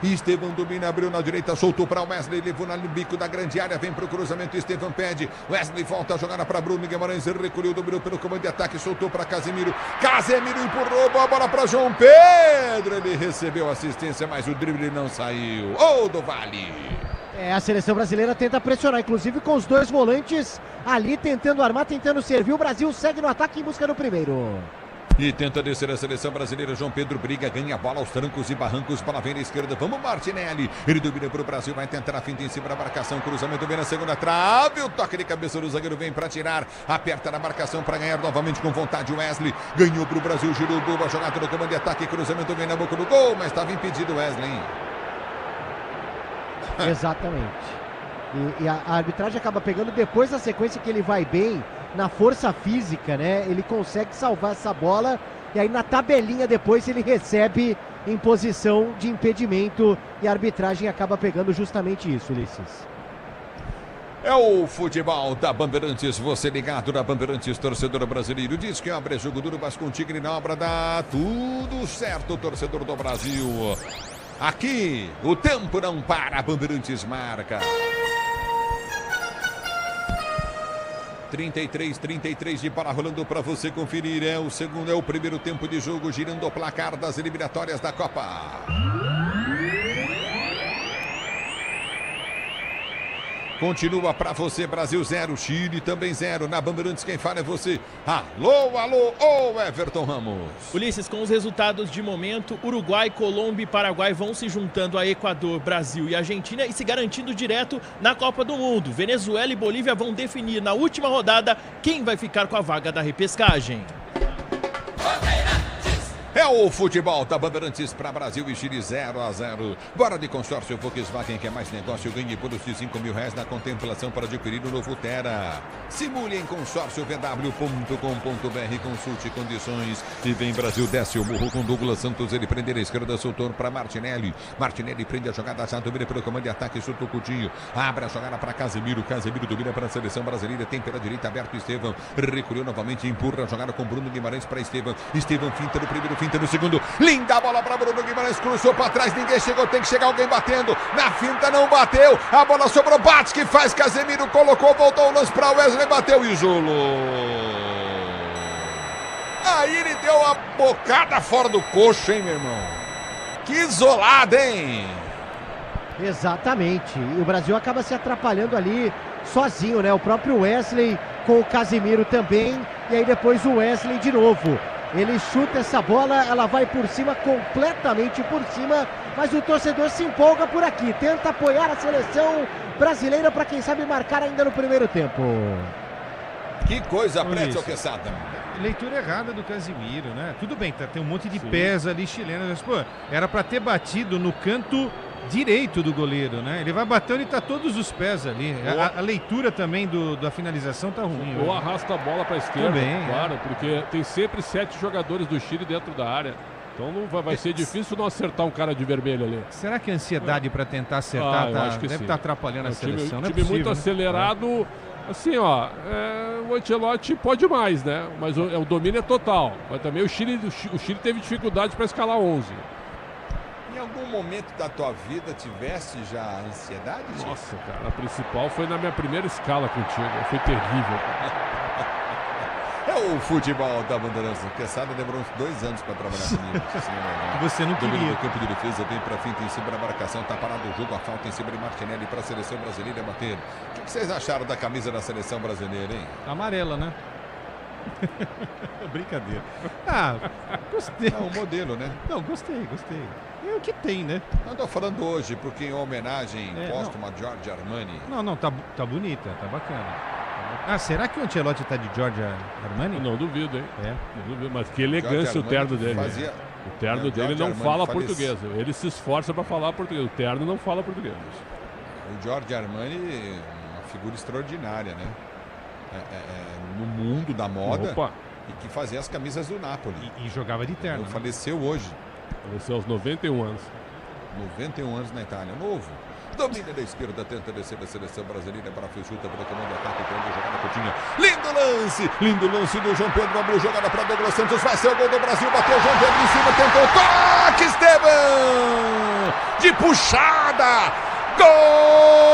Estevão domina, abriu na direita, soltou para Wesley, levou no bico da grande área, vem para o cruzamento, Estevão pede, Wesley volta a jogada para Bruno Guimarães, recolheu, dominou pelo comando de ataque, soltou para Casemiro, Casemiro empurrou, boa bola para João Pedro, ele recebeu assistência, mas o drible não saiu. Do Vale. A seleção brasileira tenta pressionar, inclusive com os dois volantes ali tentando armar, tentando servir, o Brasil segue no ataque em busca do primeiro. E tenta descer a seleção brasileira. João Pedro briga, ganha a bola aos trancos e barrancos. Bola vem na esquerda. Vamos, Martinelli. Ele domina para o Brasil. Vai tentar a finta em cima da marcação. Cruzamento vem na segunda trave. O toque de cabeça do zagueiro vem para tirar. Aperta na marcação para ganhar novamente com vontade. Wesley ganhou para o Brasil. Girou boa jogada no comando de ataque. Cruzamento vem na boca do gol. Mas estava impedido, Wesley. Exatamente. E a arbitragem acaba pegando depois da sequência que ele vai bem. Na força física, né? Ele consegue salvar essa bola e aí na tabelinha depois ele recebe em posição de impedimento e a arbitragem acaba pegando justamente isso, Ulisses. É o futebol da Bandeirantes, você ligado na Bandeirantes, torcedor brasileiro. Diz que abre jogo duro, mas com o Tigre na obra dá tudo certo, torcedor do Brasil. Aqui, o tempo não para, Bandeirantes marca. 33 de bola rolando para você conferir. É o primeiro tempo de jogo, girando o placar das eliminatórias da Copa. Continua para você, Brasil 0, Chile também 0. Na Bandeirantes quem fala é você. Alô, Everton Ramos. Ulisses, com os resultados de momento, Uruguai, Colômbia e Paraguai vão se juntando a Equador, Brasil e Argentina e se garantindo direto na Copa do Mundo. Venezuela e Bolívia vão definir na última rodada quem vai ficar com a vaga da repescagem. É o futebol da Bandeirantes para Brasil e Chile 0-0. Bora de consórcio Volkswagen, que é mais negócio, ganhe bônus de R$5.000 na contemplação para adquirir o novo Tera. Simule em consórciovw.com.br, consulte condições e vem Brasil, desce o morro com Douglas Santos, ele prende a esquerda, soltou para Martinelli. Martinelli prende a jogada, já domina pelo comando de ataque, soltou o Coutinho, abre a jogada para Casemiro, Casemiro domina para a seleção brasileira, tem pela direita aberto Estevão, recolheu novamente, empurra a jogada com Bruno Guimarães para Estevão, Estevão finta no primeiro, finta no segundo, linda bola para Bruno Guimarães, cruzou para trás, ninguém chegou, tem que chegar alguém batendo, na finta não bateu, a bola sobrou, bate que faz, Casemiro colocou, voltou o lance para Wesley, bateu e isolou. Aí ele deu a bocada fora do coxo, hein, meu irmão? Que isolada, hein? Exatamente, e o Brasil acaba se atrapalhando ali sozinho, né? O próprio Wesley com o Casemiro também, e aí depois o Wesley de novo. Ele chuta essa bola, ela vai por cima, completamente por cima, mas o torcedor se empolga por aqui, tenta apoiar a seleção brasileira para quem sabe marcar ainda no primeiro tempo. Que coisa, Pretzel Quesada. Leitura errada do Casemiro, né? Tudo bem, tem um monte de pés ali chilenos, mas, pô, era para ter batido no canto direito do goleiro, né? Ele vai batendo e tá todos os pés ali. A leitura também da finalização tá ruim. Ou arrasta a bola para a esquerda, também, claro, porque tem sempre 7 jogadores do Chile dentro da área. Então não vai ser difícil não acertar um cara de vermelho ali. Será que a ansiedade para tentar acertar deve estar atrapalhando a seleção? Um não é time possível, muito acelerado. Assim, ó, o Ancelotti pode mais, né? Mas o domínio é total. Mas também o Chile teve dificuldade para escalar 11. Em algum momento da tua vida tivesse já ansiedade? Nossa, cara, a principal foi na minha primeira escala contigo. Foi terrível. É o futebol da Bandeirantes. O Quesada demorou uns 2 anos para trabalhar comigo. Você não queria. No campo de defesa, vem para frente, em cima da marcação, tá parado o jogo, a falta em cima de Martinelli para a seleção brasileira bater. O que vocês acharam da camisa da seleção brasileira, hein? Amarela, né? Brincadeira. Ah, gostei. É um modelo, né? Não, gostei. É o que tem, né? Não tô falando hoje, porque em homenagem póstuma a Giorgio Armani. Não, tá bonita, tá bacana. Ah, será que o Ancelotti tá de Giorgio Armani? Não duvido, hein? Não duvido, mas que elegância o terno dele. O terno dele não fala português. Ele se esforça para falar português. O terno não fala português. O Giorgio Armani, uma figura extraordinária, né? No mundo da moda. Opa. E que fazia as camisas do Napoli. E jogava de terno. Ele faleceu hoje. Faleceu aos 91 anos. 91 anos na Itália. Novo. Domina da esquerda, tenta descer da seleção brasileira para a chuta pelo comando de ataque, quando a jogada Coutinho. Lindo lance do João Pedro, abriu jogada para Douglas Santos, vai ser o gol do Brasil, bateu o João Pedro em cima, tentou, toque, Estevão! De puxada! Gol!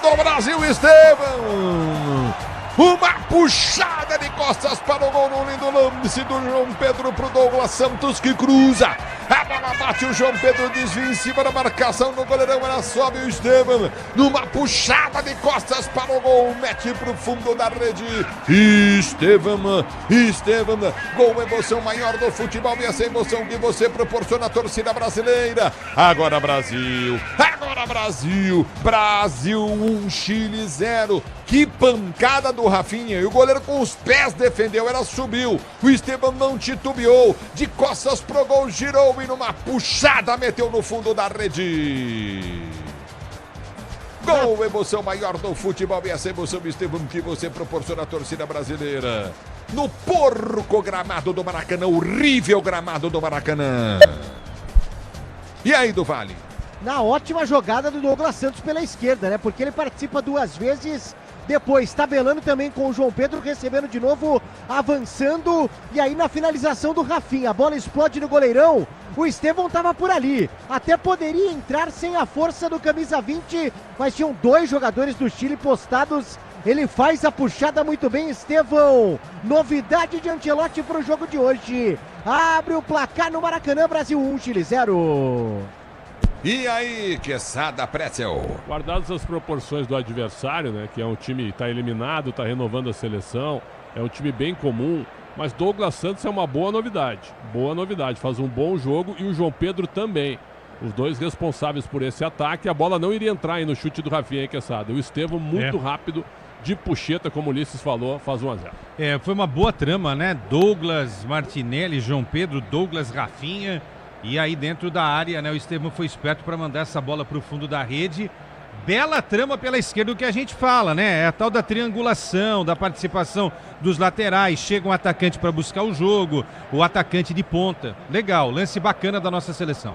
Do Brasil, Estevão! Uma puxada de costas para o gol no lindo lance do João Pedro para o Douglas Santos, que cruza. A bola bate, o João Pedro desvia em cima da marcação no goleirão, ela sobe o Estevão. Numa puxada de costas para o gol, mete para o fundo da rede. Estevão, gol, emoção maior do futebol e essa emoção que você proporciona à torcida brasileira. Agora Brasil, Brasil 1, Chile 0. Que pancada do Rafinha, e o goleiro com os pés defendeu, ela subiu, o Estevão não titubeou, de costas pro gol, girou e numa puxada meteu no fundo da rede. Gol, emoção maior do futebol e essa emoção, Estevão, que você proporciona à torcida brasileira. No porco gramado do Maracanã, horrível gramado do Maracanã. E aí, do Vale? Na ótima jogada do Douglas Santos pela esquerda, né? Porque ele participa 2 vezes, depois tabelando também com o João Pedro, recebendo de novo, avançando, e aí na finalização do Rafinha, a bola explode no goleirão, o Estevão estava por ali, até poderia entrar sem a força do camisa 20, mas tinham 2 jogadores do Chile postados, ele faz a puxada muito bem, Estevão, novidade de Ancelotti para o jogo de hoje, abre o placar no Maracanã, Brasil 1, Chile 0. E aí, Quesada, Pretzel? Guardadas as proporções do adversário, né? Que é um time que está eliminado, está renovando a seleção, é um time bem comum, mas Douglas Santos é uma boa novidade, faz um bom jogo e o João Pedro também. Os dois responsáveis por esse ataque. A bola não iria entrar aí no chute do Rafinha, hein, Quesada? O Estevão muito rápido, de puxeta, como o Ulisses falou, faz 1-0. Foi uma boa trama, né? Douglas, Martinelli, João Pedro, Douglas, Rafinha. E aí dentro da área, né? O Estevão foi esperto para mandar essa bola para o fundo da rede. Bela trama pela esquerda, o que a gente fala, né? É a tal da triangulação, da participação dos laterais. Chega um atacante para buscar o jogo, o atacante de ponta. Legal, lance bacana da nossa seleção.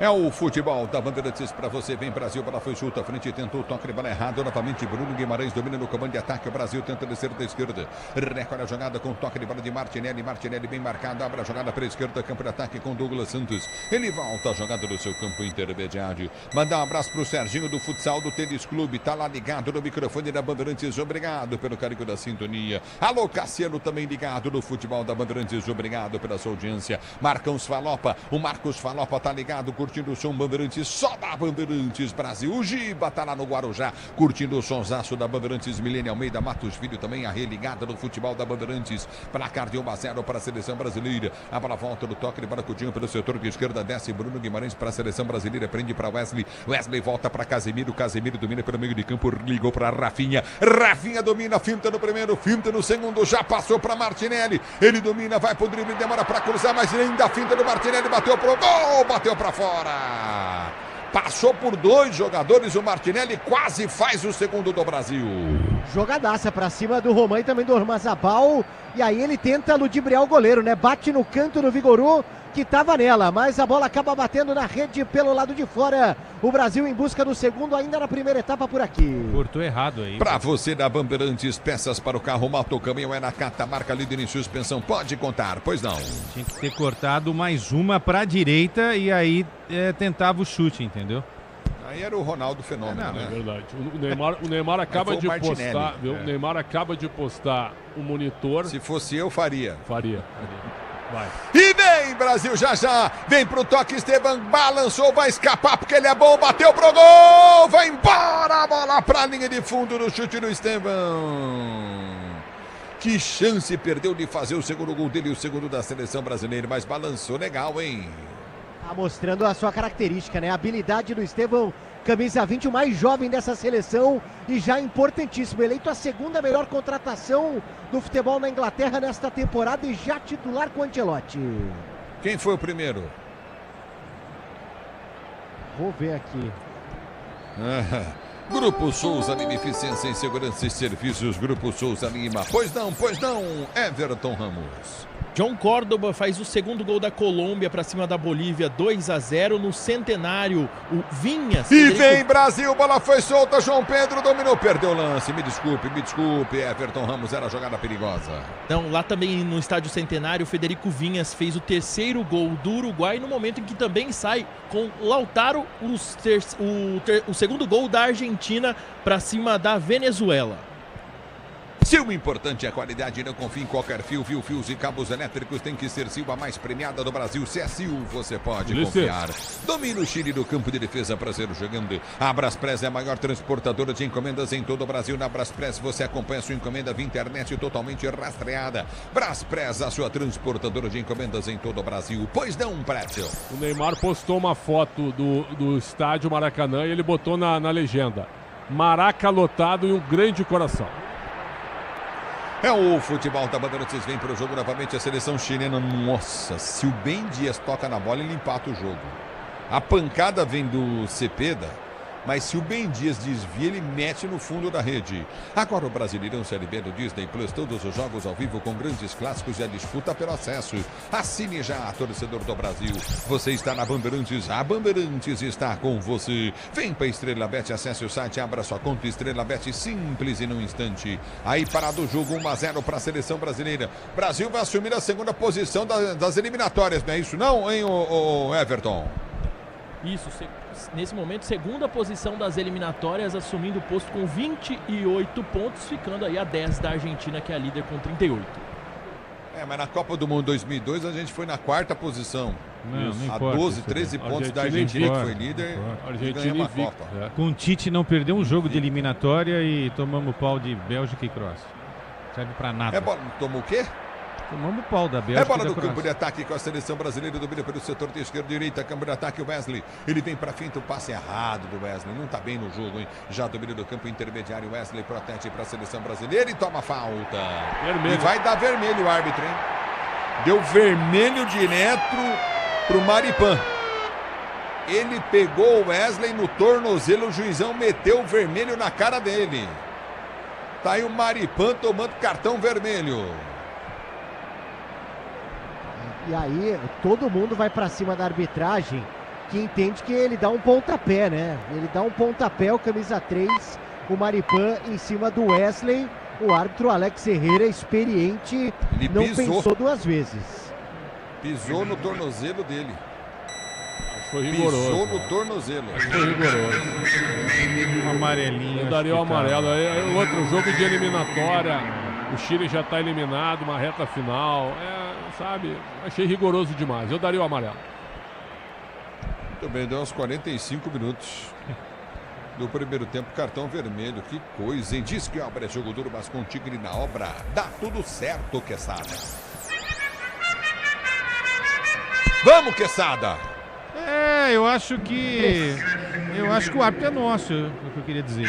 É o futebol da Bandeirantes para você. Vem Brasil, bola foi chuta, frente, tentou o toque de bola errado. Novamente Bruno Guimarães domina no comando de ataque. O Brasil tenta descer da esquerda. Recolhe a jogada com toque de bola de Martinelli. Martinelli bem marcado, abre a jogada para a esquerda. Campo de ataque com Douglas Santos. Ele volta a jogada do seu campo intermediário. Mandar um abraço pro Serginho do futsal do Tênis Clube. Tá lá ligado no microfone da Bandeirantes. Obrigado pelo carinho da sintonia. Alô, Cassiano também ligado no futebol da Bandeirantes. Obrigado pela sua audiência. Marcos Falopa. O Marcos Falopa tá ligado, curtindo o som Bandeirantes, só da Bandeirantes Brasil. O Giba tá lá no Guarujá, curtindo o sonsaço da Bandeirantes. Milene Almeida, Matos Filho também, a religada no futebol da Bandeirantes. Placar de 1-0 para a seleção brasileira. A bola volta do toque de bola Coutinho pelo setor de esquerda, desce Bruno Guimarães para a seleção brasileira, prende para Wesley. Wesley volta para Casemiro. Casemiro domina pelo meio de campo, ligou para Rafinha. Rafinha domina, finta no primeiro, finta no segundo, já passou para Martinelli. Ele domina, vai pro drible, demora para cruzar, mas ainda finta do Martinelli, bateu pro gol, bateu para fora. Passou por dois jogadores, o Martinelli quase faz o segundo do Brasil. Jogadaça pra cima do Romain e também do Orzabal. E aí ele tenta ludibriar o goleiro, né? Bate no canto do Vigorú, que tava nela, mas a bola acaba batendo na rede pelo lado de fora. O Brasil em busca do segundo, ainda na primeira etapa por aqui. Cortou errado aí. Pra você da Bandeirantes, peças para o carro, moto, caminhão, é na Cata, marca líder em suspensão, pode contar, pois não. Tinha que ter cortado mais uma pra direita e aí tentava o chute, entendeu? Aí era o Ronaldo Fenômeno, né? É verdade. O Neymar acaba de postar, viu? O Neymar acaba de postar o monitor. Se fosse eu, faria. Faria. Vai. E vem, Brasil, já já. Vem pro toque, Esteban balançou, vai escapar porque ele é bom, bateu pro gol. Vai embora a bola pra linha de fundo no chute do Esteban. Que chance perdeu de fazer o segundo gol dele, o segundo da seleção brasileira, mas balançou legal, hein? Tá mostrando a sua característica, né? A habilidade do Estevão, camisa 20, o mais jovem dessa seleção e já importantíssimo. Eleito a segunda melhor contratação do futebol na Inglaterra nesta temporada e já titular com o Ancelotti. Quem foi o primeiro? Vou ver aqui. Grupo Souza Lima, eficiência em segurança e serviços. Grupo Souza Lima. Pois não, Everton Ramos. John Córdoba faz o segundo gol da Colômbia para cima da Bolívia, 2-0 no Centenário. O Vinhas. E vem Brasil, bola foi solta, João Pedro dominou, perdeu o lance. Me desculpe, Everton Ramos, era jogada perigosa. Não, lá também no Estádio Centenário, o Federico Vinhas fez o terceiro gol do Uruguai, no momento em que também sai com Lautaro o segundo gol da Argentina para cima da Venezuela. Se o importante é a qualidade, não confie em qualquer fio. Fios e cabos elétricos tem que ser Sil, a mais premiada do Brasil. Se é Sil, você pode confiar. Domina o Chile do campo de defesa, prazer jogando. A Braspress é a maior transportadora de encomendas em todo o Brasil. Na Braspress você acompanha sua encomenda via internet totalmente rastreada. Braspress, a sua transportadora de encomendas em todo o Brasil. Pois não, Pretzel. O Neymar postou uma foto do estádio Maracanã e ele botou na legenda: Maraca lotado e um grande coração. É o futebol da Bandeirantes, vem para o jogo novamente a seleção chilena. Nossa, se o Ben Dias toca na bola, ele empata o jogo. A pancada vem do Cepeda, mas se o Ben Dias desvia, ele mete no fundo da rede. Agora o Brasileirão Série B do Disney Plus, todos os jogos ao vivo com grandes clássicos e a disputa pelo acesso. Assine já, torcedor do Brasil. Você está na Bandeirantes, a Bandeirantes está com você. Vem para Estrela Bet, acesse o site, abra sua conta Estrela Bet, simples e num instante. Aí parado o jogo, 1-0 para a seleção brasileira. Brasil vai assumir a segunda posição das eliminatórias, não é isso não, hein, o Everton? Isso, nesse momento, segunda posição das eliminatórias, assumindo o posto com 28 pontos, ficando aí a 10 da Argentina, que é a líder com 38. Mas na Copa do Mundo 2002 a gente foi na quarta posição. Não a importa, 12, 13 pontos da Argentina, que foi líder, e ganhamos a Copa. Com o Tite não perdeu um jogo de eliminatória e tomamos pau de Bélgica e Croácia. Serve pra nada. Tomou o quê? Tomamos pau da Bélgica. É bola no campo de ataque com a seleção brasileira, domina pelo setor de esquerda, direita, campo de ataque, o Wesley. Ele vem pra frente, o passe errado do Wesley. Não tá bem no jogo, hein? Já domina do campo intermediário, o Wesley protege pra seleção brasileira e toma falta. Vermelho. E vai dar vermelho o árbitro, hein? Deu vermelho direto pro Maripan. Ele pegou o Wesley no tornozelo, o juizão meteu o vermelho na cara dele. Tá aí o Maripan tomando cartão vermelho. E aí, todo mundo vai pra cima da arbitragem, que entende que ele dá um pontapé, né? Ele dá um pontapé, o camisa 3, o Maripan em cima do Wesley. O árbitro Alex Herrera, experiente, ele não pensou duas vezes. Pisou no tornozelo dele. Foi rigoroso. Pisou no tornozelo. Foi rigoroso. Um amarelinho. Eu daria o amarelo. Aí, outro jogo de eliminatória. O Chile já está eliminado, uma reta final. Sabe? Achei rigoroso demais. Eu daria o amarelo. Também deu uns 45 minutos do primeiro tempo. Cartão vermelho. Que coisa, hein? Diz que obra é jogo duro, mas com o Tigre na obra. Dá tudo certo, Quesada. Vamos, Quesada! Eu acho que o árbitro é nosso, é o que eu queria dizer.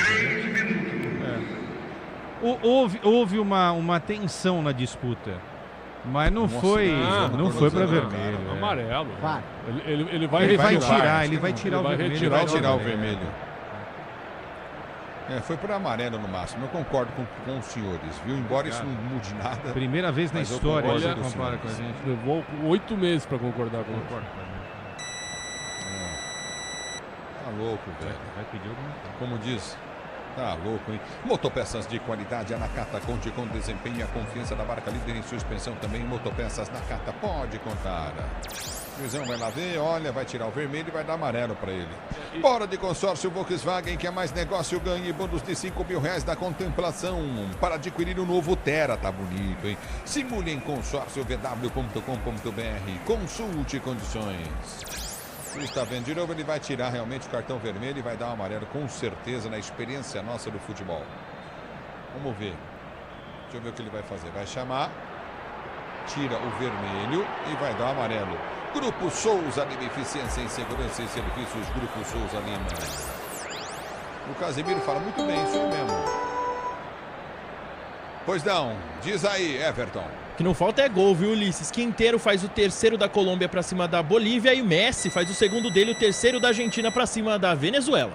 Houve uma tensão na disputa, mas não foi para vermelho. Amarelo. Vai. Ele vai tirar o vermelho. Foi para amarelo no máximo. Eu concordo com os senhores, viu? Embora isso não mude nada. Primeira vez na história que compara com a gente. Levou 8 meses para concordar com Tá louco, velho. Vai pedir alguma coisa. Como diz, tá louco, hein? Motopeças de qualidade, a Nakata conte com desempenho e a confiança da marca líder em suspensão também. Motopeças Nakata, pode contar. O Luizão vai lá ver, olha, vai tirar o vermelho e vai dar amarelo pra ele. Bora de consórcio Volkswagen, que é mais negócio, ganhe bônus de R$5.000 da contemplação para adquirir o novo Tera, tá bonito, hein? Simule em consórciovw.com.br, consulte condições. Você está vendo de novo, ele vai tirar realmente o cartão vermelho e vai dar um amarelo, com certeza, na experiência nossa do futebol. Vamos ver. Deixa eu ver o que ele vai fazer. Vai chamar, tira o vermelho e vai dar o amarelo. Grupo Souza Lima, eficiência em segurança e serviços. Grupo Souza Lima. O Casemiro fala muito bem, isso mesmo. Pois não, diz aí, Everton. Que não falta é gol, viu, Ulisses? Quinteiro faz o terceiro da Colômbia pra cima da Bolívia e o Messi faz o segundo dele, o terceiro da Argentina pra cima da Venezuela.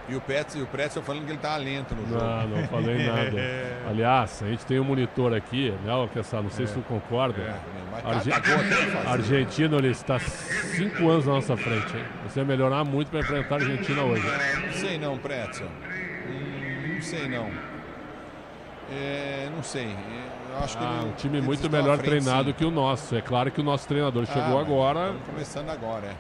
E o Pretzel falando que ele tá lento no jogo. Não falei nada. Aliás, a gente tem um monitor aqui, né, não sei se tu concorda. Argentina, ele está 5 anos na nossa frente, hein? Você vai melhorar muito para enfrentar a Argentina hoje. Não sei não, Pretzel. Não sei não. Não sei. Eu acho que um time muito melhor treinado que o nosso. É claro que o nosso treinador chegou agora. Estamos começando agora,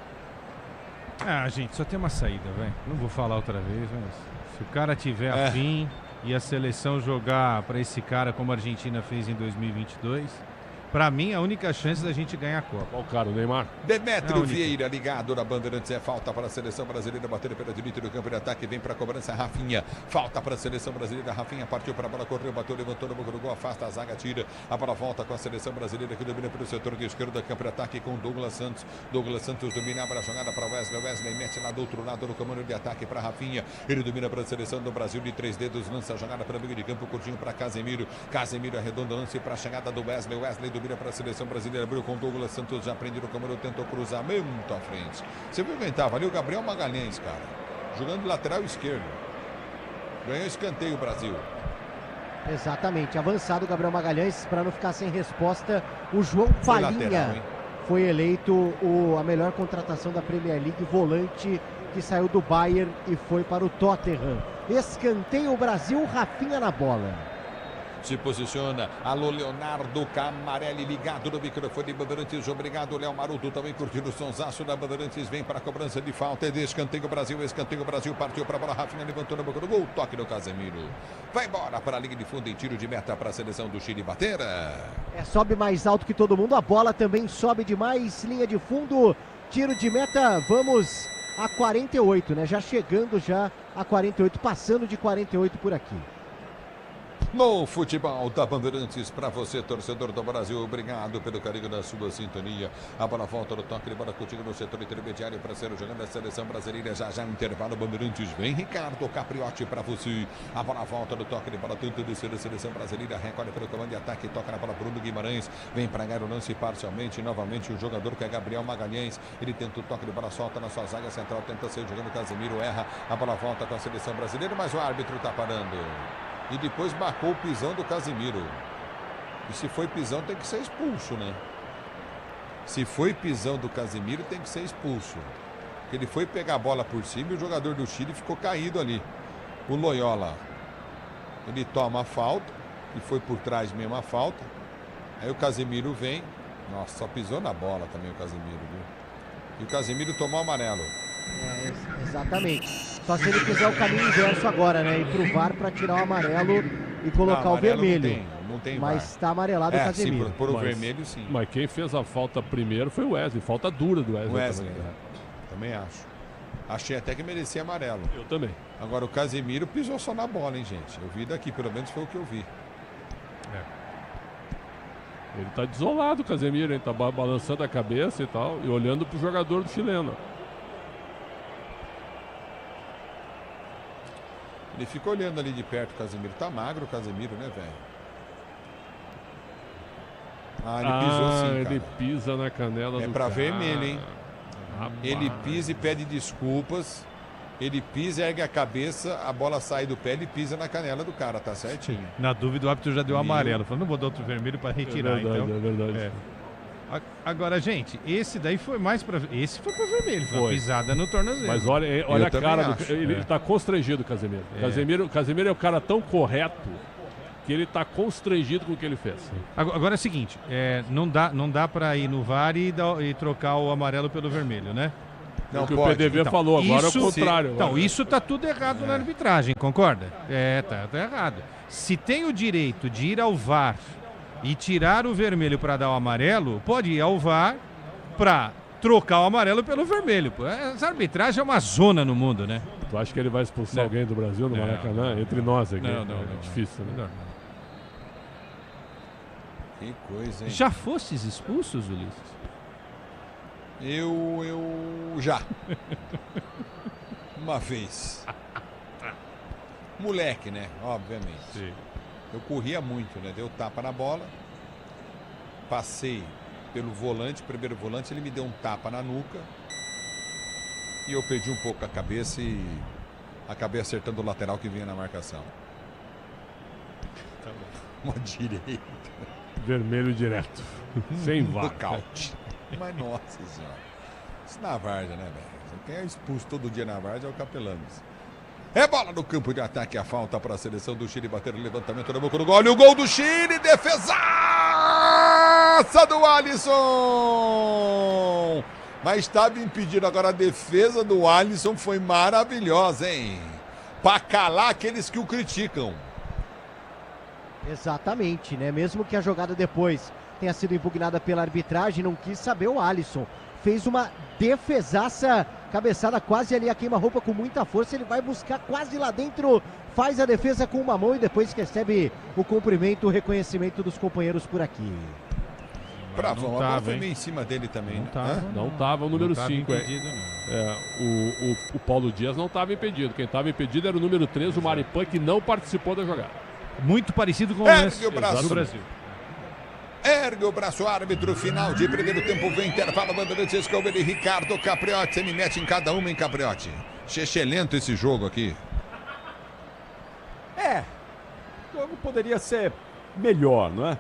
gente, só tem uma saída, velho. Não vou falar outra vez, mas se o cara tiver afim e a seleção jogar para esse cara como a Argentina fez em 2022, pra mim a única chance da gente ganhar a Copa. Qual cara, o Neymar? Demétrio Vieira ligado na Bandeirantes, falta para a seleção brasileira, bater pela direita do campo de ataque, vem para a cobrança, Rafinha, falta para a seleção brasileira, Rafinha partiu para a bola, correu, bateu, levantou no boca do gol, afasta a zaga, tira, a bola volta com a seleção brasileira que domina pelo setor de esquerda do campo de ataque com Douglas Santos domina a jogada para Wesley mete lá do outro lado no comando de ataque para Rafinha, ele domina para a seleção do Brasil de 3 dedos, lança a jogada para o meio de campo, curtinho para Casemiro arredonda o lance para a chegada do Wesley domina para a seleção brasileira, abriu com Douglas Santos, já prende no comando, tentou cruzamento à frente. Você viu quem estava ali? O Gabriel Magalhães, cara, jogando lateral esquerdo. Ganhou escanteio o Brasil. Exatamente, avançado o Gabriel Magalhães, para não ficar sem resposta. O João Palhinha foi eleito a melhor contratação da Premier League, volante que saiu do Bayern e foi para o Tottenham. Escanteio o Brasil, Rafinha na bola. Se posiciona, alô Leonardo Camarelli ligado no microfone Bandeirantes, obrigado Léo Maruto, também curtindo o sonsaço da Bandeirantes, vem para a cobrança de falta, é de escanteio Brasil, partiu para a bola, Rafinha levantou na boca do gol, toque do Casemiro, vai embora para a linha de fundo em tiro de meta para a seleção do Chile bater. Sobe mais alto que todo mundo, a bola também sobe demais, linha de fundo, tiro de meta, vamos a 48, né, já chegando já a 48, passando de 48 por aqui. No futebol da Bandeirantes, para você, torcedor do Brasil, obrigado pelo carinho da sua sintonia. A bola volta no toque de bola contigo no setor intermediário para ser jogando a seleção brasileira. Já intervalo, Bandeirantes vem, Ricardo Capriotti para você. A bola volta no toque de bola, tanto de seleção brasileira, recolhe pelo comando de ataque, toca na bola Bruno Guimarães, vem para ganhar o lance parcialmente, novamente o jogador que é Gabriel Magalhães, ele tenta o toque de bola, solta na sua zaga central, tenta ser jogando Casemiro, erra, a bola volta com a seleção brasileira, mas o árbitro está parando. E depois marcou o pisão do Casemiro. E se foi pisão, tem que ser expulso, né? Se foi pisão do Casemiro, tem que ser expulso. Porque ele foi pegar a bola por cima e o jogador do Chile ficou caído ali. O Loyola, ele toma a falta, e foi por trás mesmo a falta. Aí o Casemiro vem. Nossa, só pisou na bola também o Casemiro, viu? E o Casemiro tomou o amarelo. Exatamente. Só se ele fizer o caminho inverso agora, né? Ir pro VAR para tirar o amarelo e colocar o vermelho. Não tem mas está amarelado o Casemiro. Sim, por o vermelho, sim. Mas quem fez a falta primeiro foi o Wesley. Falta dura do Wesley. Também acho. Achei até que merecia amarelo. Eu também. Agora o Casemiro pisou só na bola, hein, gente? Eu vi daqui, pelo menos foi o que eu vi. Ele tá desolado, o Casemiro, ele tá balançando a cabeça e tal, e olhando pro jogador do chileno. Ele fica olhando ali de perto o Casemiro. Tá magro o Casemiro, né, velho? Ah, ele pisou sim, cara. Ele pisa na canela do É pra vermelho, hein? Rapaz. Ele pisa e pede desculpas. Ele pisa, ergue a cabeça, a bola sai do pé, ele pisa na canela do cara, tá certinho. Na dúvida, o árbitro já deu amarelo. Falou, não vou dar outro vermelho para retirar, então. É verdade. Agora, gente, esse daí foi mais para... Esse foi para vermelho, foi uma pisada no tornozelo. Mas olha a cara do... Ele tá constrangido, o Casemiro. Casemiro é um cara tão correto que ele tá constrangido com o que ele fez. Agora é o seguinte, não dá para ir no VAR e trocar o amarelo pelo vermelho, né? Não, o que pode. O PDV falou, agora isso, é o contrário. Então, isso tá tudo errado na arbitragem, concorda? Tá errado. Se tem o direito de ir ao VAR e tirar o vermelho para dar o amarelo, pode ir ao VAR para trocar o amarelo pelo vermelho. Essa arbitragem é uma zona no mundo, né? Tu acha que ele vai expulsar alguém do Brasil no Maracanã? Entre nós aqui. Não, é difícil, né? Que coisa, hein? Já fostes expulsos, Ulisses? Eu já. Uma vez. Moleque, né? Obviamente. Sim. Eu corria muito, né? Deu tapa na bola. Passei pelo volante, primeiro volante, ele me deu um tapa na nuca. E eu perdi um pouco a cabeça e acabei acertando o lateral que vinha na marcação. Tá bom. Uma direita. Vermelho direto. Sem VAR. Nocaute. Mas nossa senhora. Isso na várzea, né, velho? Quem é expulso todo dia na várzea é o Capelanes. É bola no campo de ataque, a falta para a seleção do Chile bater o levantamento da boca do gol. Olha o gol do Chile, defesaça do Alisson. Mas estava impedido. Agora a defesa do Alisson foi maravilhosa, hein? Para calar aqueles que o criticam. Exatamente, né? Mesmo que a jogada depois tenha sido impugnada pela arbitragem, não quis saber o Alisson. Fez uma defesaça, cabeçada quase ali a queima-roupa com muita força. Ele vai buscar quase lá dentro, faz a defesa com uma mão e depois recebe o cumprimento, o reconhecimento dos companheiros por aqui. Bravo, a bola foi meio em cima dele também. Não tava o número 5. O Paulo Dias não estava impedido. Quem estava impedido era o número 3, o Maripan, que não participou da jogada. Muito parecido com o lance do Brasil. Ergue o braço, árbitro, final de primeiro tempo, vem intervalo, Bandeirantes com ele, Ricardo Capriotti, você me mete em cada uma, hein, Capriotti? Lento esse jogo aqui. O jogo poderia ser melhor, não é?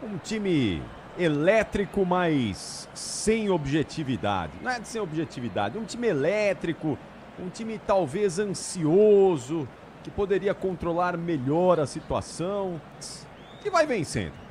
Um time elétrico, mas sem objetividade. Não é sem objetividade, um time elétrico, um time talvez ansioso, que poderia controlar melhor a situação, e vai vencendo.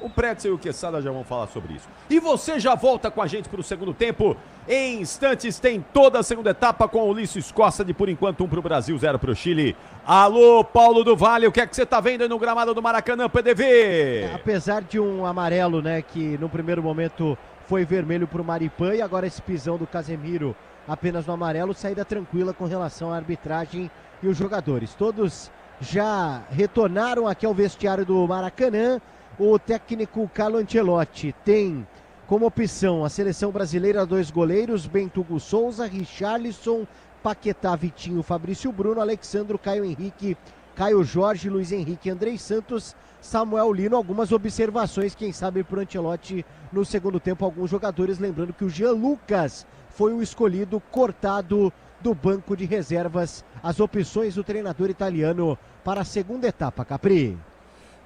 O Pretzel e o Quesada já vão falar sobre isso. E você já volta com a gente para o segundo tempo. Em instantes tem toda a segunda etapa com o Ulisses Costa de, por enquanto, 1 para o Brasil, 0 para o Chile. Alô, Paulo do Vale, o que é que você está vendo no gramado do Maracanã, PDV? Apesar de um amarelo, né, que no primeiro momento foi vermelho para o Maripan e agora esse pisão do Casemiro apenas no amarelo, saída tranquila com relação à arbitragem e os jogadores. Todos já retornaram aqui ao vestiário do Maracanã. O técnico Carlo Ancelotti tem como opção a seleção brasileira, 2 goleiros, Bento Hugo Souza, Richarlison, Paquetá, Vitinho, Fabrício Bruno, Alexandro, Caio Henrique, Caio Jorge, Luiz Henrique, Andrei Santos, Samuel Lino. Algumas observações, quem sabe, para o Ancelotti no segundo tempo, alguns jogadores, lembrando que o Jean Lucas foi o escolhido, cortado do banco de reservas. As opções do treinador italiano para a segunda etapa, Capri.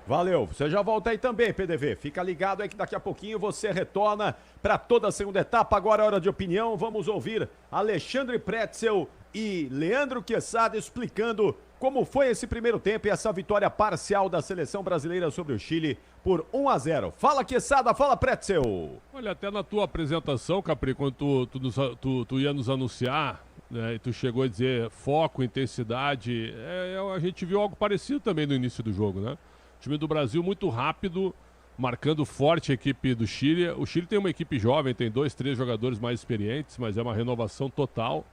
Valeu, você já volta aí também, PDV. Fica ligado aí que daqui a pouquinho você retorna para toda a segunda etapa. Agora é hora de opinião. Vamos ouvir Alexandre Pretzel e Leandro Quesada explicando como foi esse primeiro tempo e essa vitória parcial da seleção brasileira sobre o Chile por 1-0. Fala, Quesada, fala, Pretzel. Olha, até na tua apresentação, Capri, quando tu ia nos anunciar, né, e tu chegou a dizer foco, intensidade, a gente viu algo parecido também no início do jogo, né? O time do Brasil muito rápido, marcando forte a equipe do Chile. O Chile tem uma equipe jovem, tem 2, 3 jogadores mais experientes, mas é uma renovação total,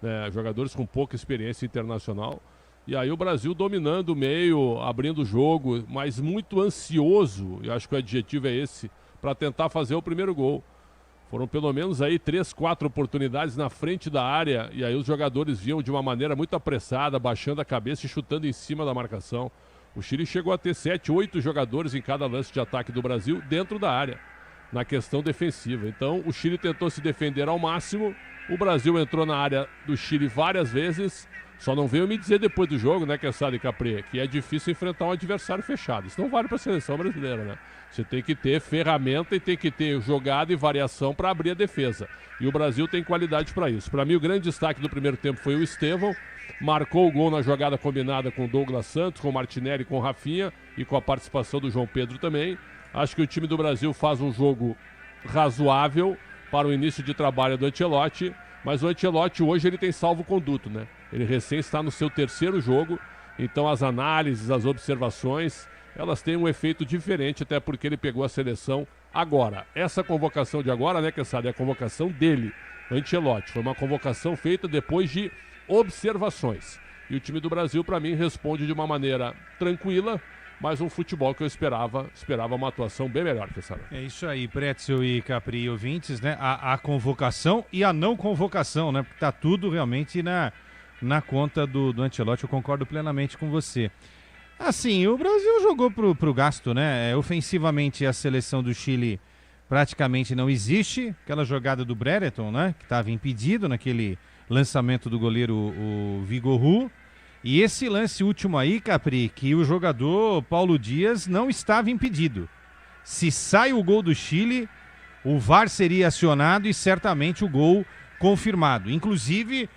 né? Jogadores com pouca experiência internacional. E aí o Brasil dominando o meio, abrindo o jogo, mas muito ansioso, eu acho que o adjetivo é esse, para tentar fazer o primeiro gol. Foram pelo menos aí 3, 4 oportunidades na frente da área, e aí os jogadores vinham de uma maneira muito apressada, baixando a cabeça e chutando em cima da marcação. O Chile chegou a ter 7, 8 jogadores em cada lance de ataque do Brasil dentro da área, na questão defensiva. Então o Chile tentou se defender ao máximo, o Brasil entrou na área do Chile várias vezes, só não veio me dizer depois do jogo, né, Quesada e Capri, que é difícil enfrentar um adversário fechado. Isso não vale para a seleção brasileira, né? Você tem que ter ferramenta e tem que ter jogada e variação para abrir a defesa. E o Brasil tem qualidade para isso. Para mim, o grande destaque do primeiro tempo foi o Estevão. Marcou o gol na jogada combinada com o Douglas Santos, com o Martinelli, com o Rafinha e com a participação do João Pedro também. Acho que o time do Brasil faz um jogo razoável para o início de trabalho do Ancelotti, mas o Ancelotti hoje ele tem salvo-conduto, né? Ele recém está no seu 3º jogo, então as análises, as observações, elas têm um efeito diferente, até porque ele pegou a seleção agora. Essa convocação de agora, né, Quesada, é a convocação dele, Ancelotti. Foi uma convocação feita depois de observações. E o time do Brasil, para mim, responde de uma maneira tranquila, mas um futebol que eu esperava uma atuação bem melhor, Quesada. É isso aí, Pretzel e Capri e ouvintes, né? A convocação e a não convocação, né? Porque tá tudo realmente na conta do Ancelotti, eu concordo plenamente com você. Assim, o Brasil jogou pro gasto, né? Ofensivamente, a seleção do Chile praticamente não existe. Aquela jogada do Brereton, né? Que estava impedido naquele lançamento do goleiro o Vigorru. E esse lance último aí, Capri, que o jogador Paulo Dias não estava impedido. Se sai o gol do Chile, o VAR seria acionado e certamente o gol confirmado. Inclusive,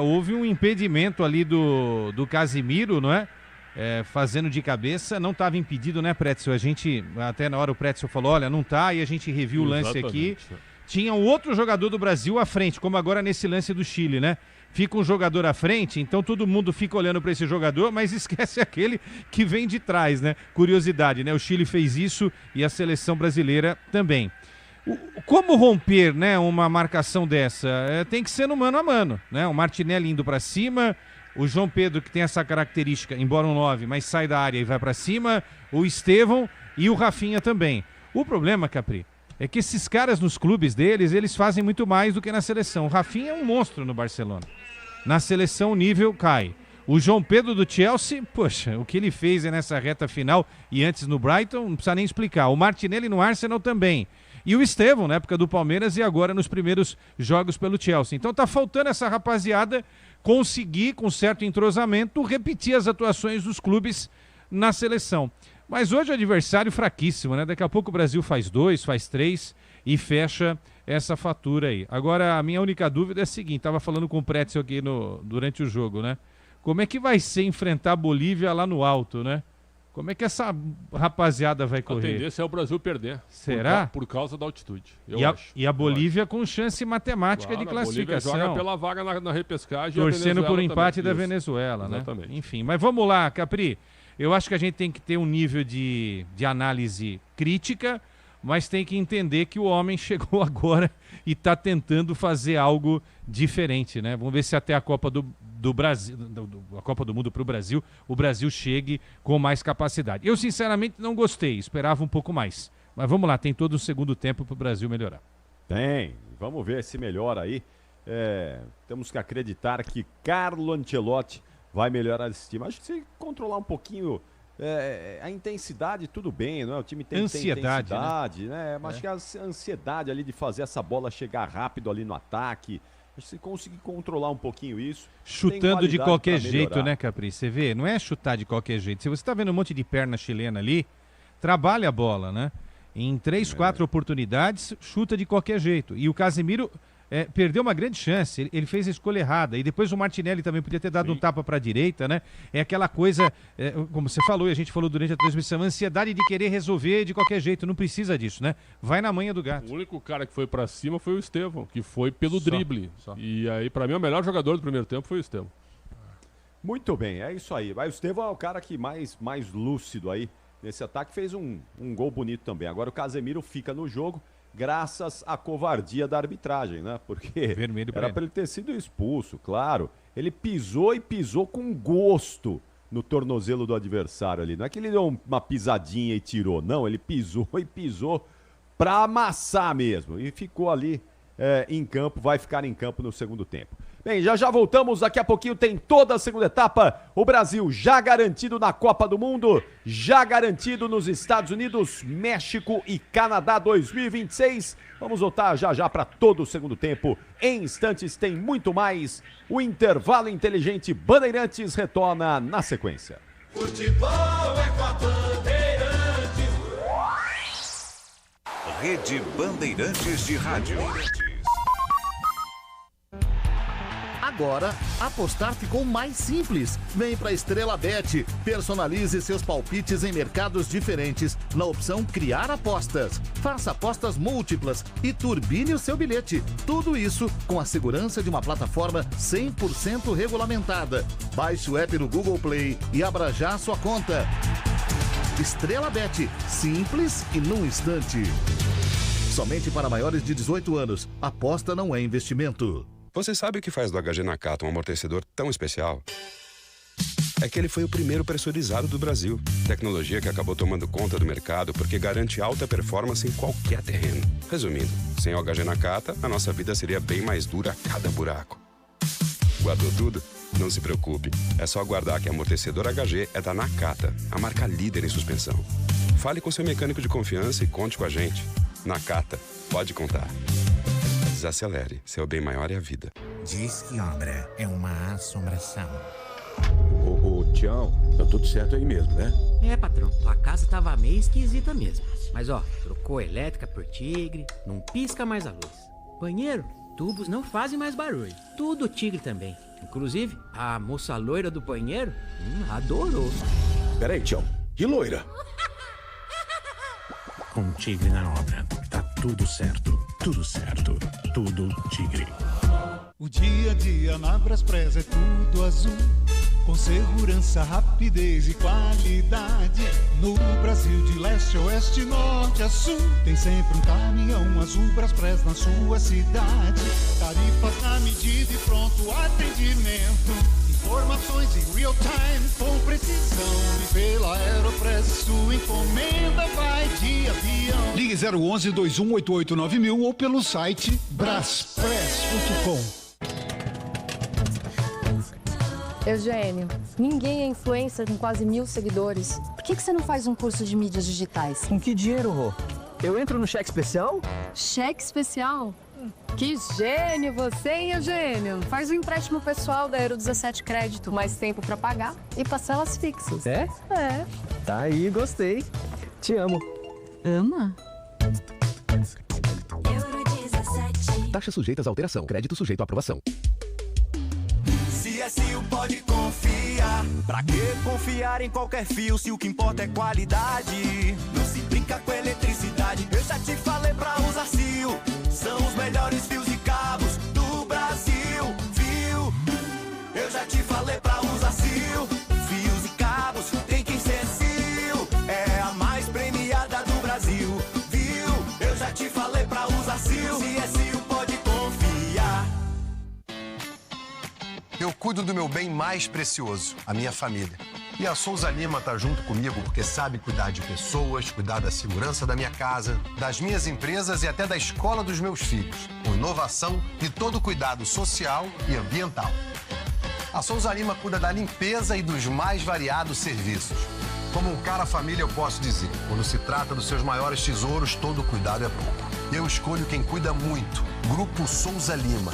houve um impedimento ali do Casimiro, não é? Fazendo de cabeça, não estava impedido, né, Pretzel? A gente, até na hora o Pretzel falou, olha, não tá, e a gente reviu o lance aqui. Tinha um outro jogador do Brasil à frente, como agora nesse lance do Chile, né? Fica um jogador à frente, então todo mundo fica olhando para esse jogador, mas esquece aquele que vem de trás, né? Curiosidade, né? O Chile fez isso e a seleção brasileira também. Como romper, né, uma marcação dessa? Tem que ser no mano a mano, né? O Martinelli indo para cima, o João Pedro, que tem essa característica, embora um 9, mas sai da área e vai para cima, o Estevão e o Rafinha também. O problema, Capri, é que esses caras nos clubes deles, eles fazem muito mais do que na seleção. O Rafinha é um monstro no Barcelona. Na seleção o nível cai. O João Pedro do Chelsea, poxa, o que ele fez nessa reta final e antes no Brighton, não precisa nem explicar. O Martinelli no Arsenal também. E o Estevão, na época do Palmeiras e agora nos primeiros jogos pelo Chelsea. Então tá faltando essa rapaziada conseguir, com certo entrosamento, repetir as atuações dos clubes na seleção. Mas hoje o adversário fraquíssimo, né? Daqui a pouco o Brasil faz 2, faz 3 e fecha essa fatura aí. Agora, a minha única dúvida é a seguinte, tava falando com o Pretzel aqui durante o jogo, né? Como é que vai ser enfrentar a Bolívia lá no alto, né? Como é que essa rapaziada vai correr? A tendência é o Brasil perder. Será? Por causa da altitude, acho. E a Bolívia com chance matemática de classificação. A Bolívia joga pela vaga na repescagem. Torcendo por empate da Venezuela, né? Exatamente. Enfim, mas vamos lá, Capri. Eu acho que a gente tem que ter um nível de análise crítica, mas tem que entender que o homem chegou agora e está tentando fazer algo diferente, né? Vamos ver se até a Copa do do Brasil, a Copa do Mundo para o Brasil chegue com mais capacidade. Eu, sinceramente, não gostei, esperava um pouco mais. Mas vamos lá, tem todo o segundo tempo para o Brasil melhorar. Tem, vamos ver se melhora aí. Temos que acreditar que Carlo Ancelotti vai melhorar esse time. Acho que se controlar um pouquinho a intensidade, tudo bem, não é? O time tem intensidade, né? Mas acho que a ansiedade ali de fazer essa bola chegar rápido ali no ataque. Acho que se conseguir controlar um pouquinho isso. Chutando de qualquer jeito, né, Capri? Você vê, não é chutar de qualquer jeito. Se você tá vendo um monte de perna chilena ali, trabalha a bola, né? Em 3, 4 oportunidades, chuta de qualquer jeito. E o Casemiro perdeu uma grande chance, ele fez a escolha errada. E depois o Martinelli também podia ter dado um tapa para a direita, né? É aquela coisa, como você falou e a gente falou durante a transmissão, ansiedade de querer resolver de qualquer jeito. Não precisa disso, né? Vai na manha do gato. O único cara que foi para cima foi o Estevão, que foi pelo drible. E aí, para mim, o melhor jogador do primeiro tempo foi o Estevão. Muito bem, é isso aí. O Estevão é o cara que mais lúcido aí nesse ataque, fez um gol bonito também. Agora o Casemiro fica no jogo graças à covardia da arbitragem, né? Porque era para ele ter sido expulso, claro. Ele pisou e pisou com gosto no tornozelo do adversário ali. Não é que ele deu uma pisadinha e tirou, não. Ele pisou e pisou para amassar mesmo. E ficou ali em campo, vai ficar em campo no segundo tempo. Bem, já voltamos, daqui a pouquinho tem toda a segunda etapa, o Brasil já garantido na Copa do Mundo, já garantido nos Estados Unidos, México e Canadá 2026. Vamos voltar já para todo o segundo tempo, em instantes tem muito mais, o Intervalo Inteligente Bandeirantes retorna na sequência. Futebol é com a Bandeirantes. Rede Bandeirantes de Rádio. Agora, apostar ficou mais simples. Vem para Estrela Bet. Personalize seus palpites em mercados diferentes na opção Criar Apostas. Faça apostas múltiplas e turbine o seu bilhete. Tudo isso com a segurança de uma plataforma 100% regulamentada. Baixe o app no Google Play e abra já sua conta. Estrela Bet. Simples e num instante. Somente para maiores de 18 anos. Aposta não é investimento. Você sabe o que faz do HG Nakata um amortecedor tão especial? É que ele foi o primeiro pressurizado do Brasil. Tecnologia que acabou tomando conta do mercado porque garante alta performance em qualquer terreno. Resumindo, sem o HG Nakata, a nossa vida seria bem mais dura a cada buraco. Guardou tudo? Não se preocupe. É só aguardar que amortecedor HG é da Nakata, a marca líder em suspensão. Fale com seu mecânico de confiança e conte com a gente. Nakata, pode contar. Desacelere, seu bem maior é a vida. Diz que obra é uma assombração. Ô, Tião, tá tudo certo aí mesmo, né? Patrão, tua casa tava meio esquisita mesmo. Mas trocou a elétrica por Tigre, não pisca mais a luz. Banheiro, tubos não fazem mais barulho. Tudo Tigre também. Inclusive, a moça loira do banheiro adorou. Peraí, Tião, que loira? Com Tigre na obra, tá tudo certo, tudo Tigre. O dia a dia na Braspress é tudo azul, com segurança, rapidez e qualidade. No Brasil de leste a oeste, norte a sul, tem sempre um caminhão azul Braspress na sua cidade. Tarifas na medida e pronto atendimento. Informações em real time com precisão. E pela Aeropress sua encomenda vai de avião. Ligue 011 2188 9000 ou pelo site braspress.com. Eugênio, ninguém é influencer com quase 1000 seguidores. Por que você não faz um curso de mídias digitais? Com que dinheiro, Rô? Eu entro no cheque especial? Cheque especial? Que gênio você, hein, Eugênio? Faz um empréstimo pessoal da Euro 17 Crédito, mais tempo pra pagar e parcelas fixas. É? É. Tá aí, gostei. Te amo. Ama? Euro 17. Taxas sujeitas à alteração. Crédito sujeito à aprovação. CSU pode confiar. Pra que confiar em qualquer fio se o que importa é qualidade? Não se brinca com eletricidade. Eu já te falei pra usar CIO. São os melhores fios e cabos do Brasil, viu? Eu já te falei pra usar CIO. Fios e cabos tem que ser CIO. É a mais premiada do Brasil, viu? Eu já te falei pra usar CIO. Se é CIO pode confiar. Eu cuido do meu bem mais precioso, a minha família. E a Souza Lima tá junto comigo porque sabe cuidar de pessoas, cuidar da segurança da minha casa, das minhas empresas e até da escola dos meus filhos, com inovação e todo cuidado social e ambiental. A Souza Lima cuida da limpeza e dos mais variados serviços. Como um cara família, eu posso dizer, quando se trata dos seus maiores tesouros, todo cuidado é bom. Eu escolho quem cuida muito. Grupo Souza Lima.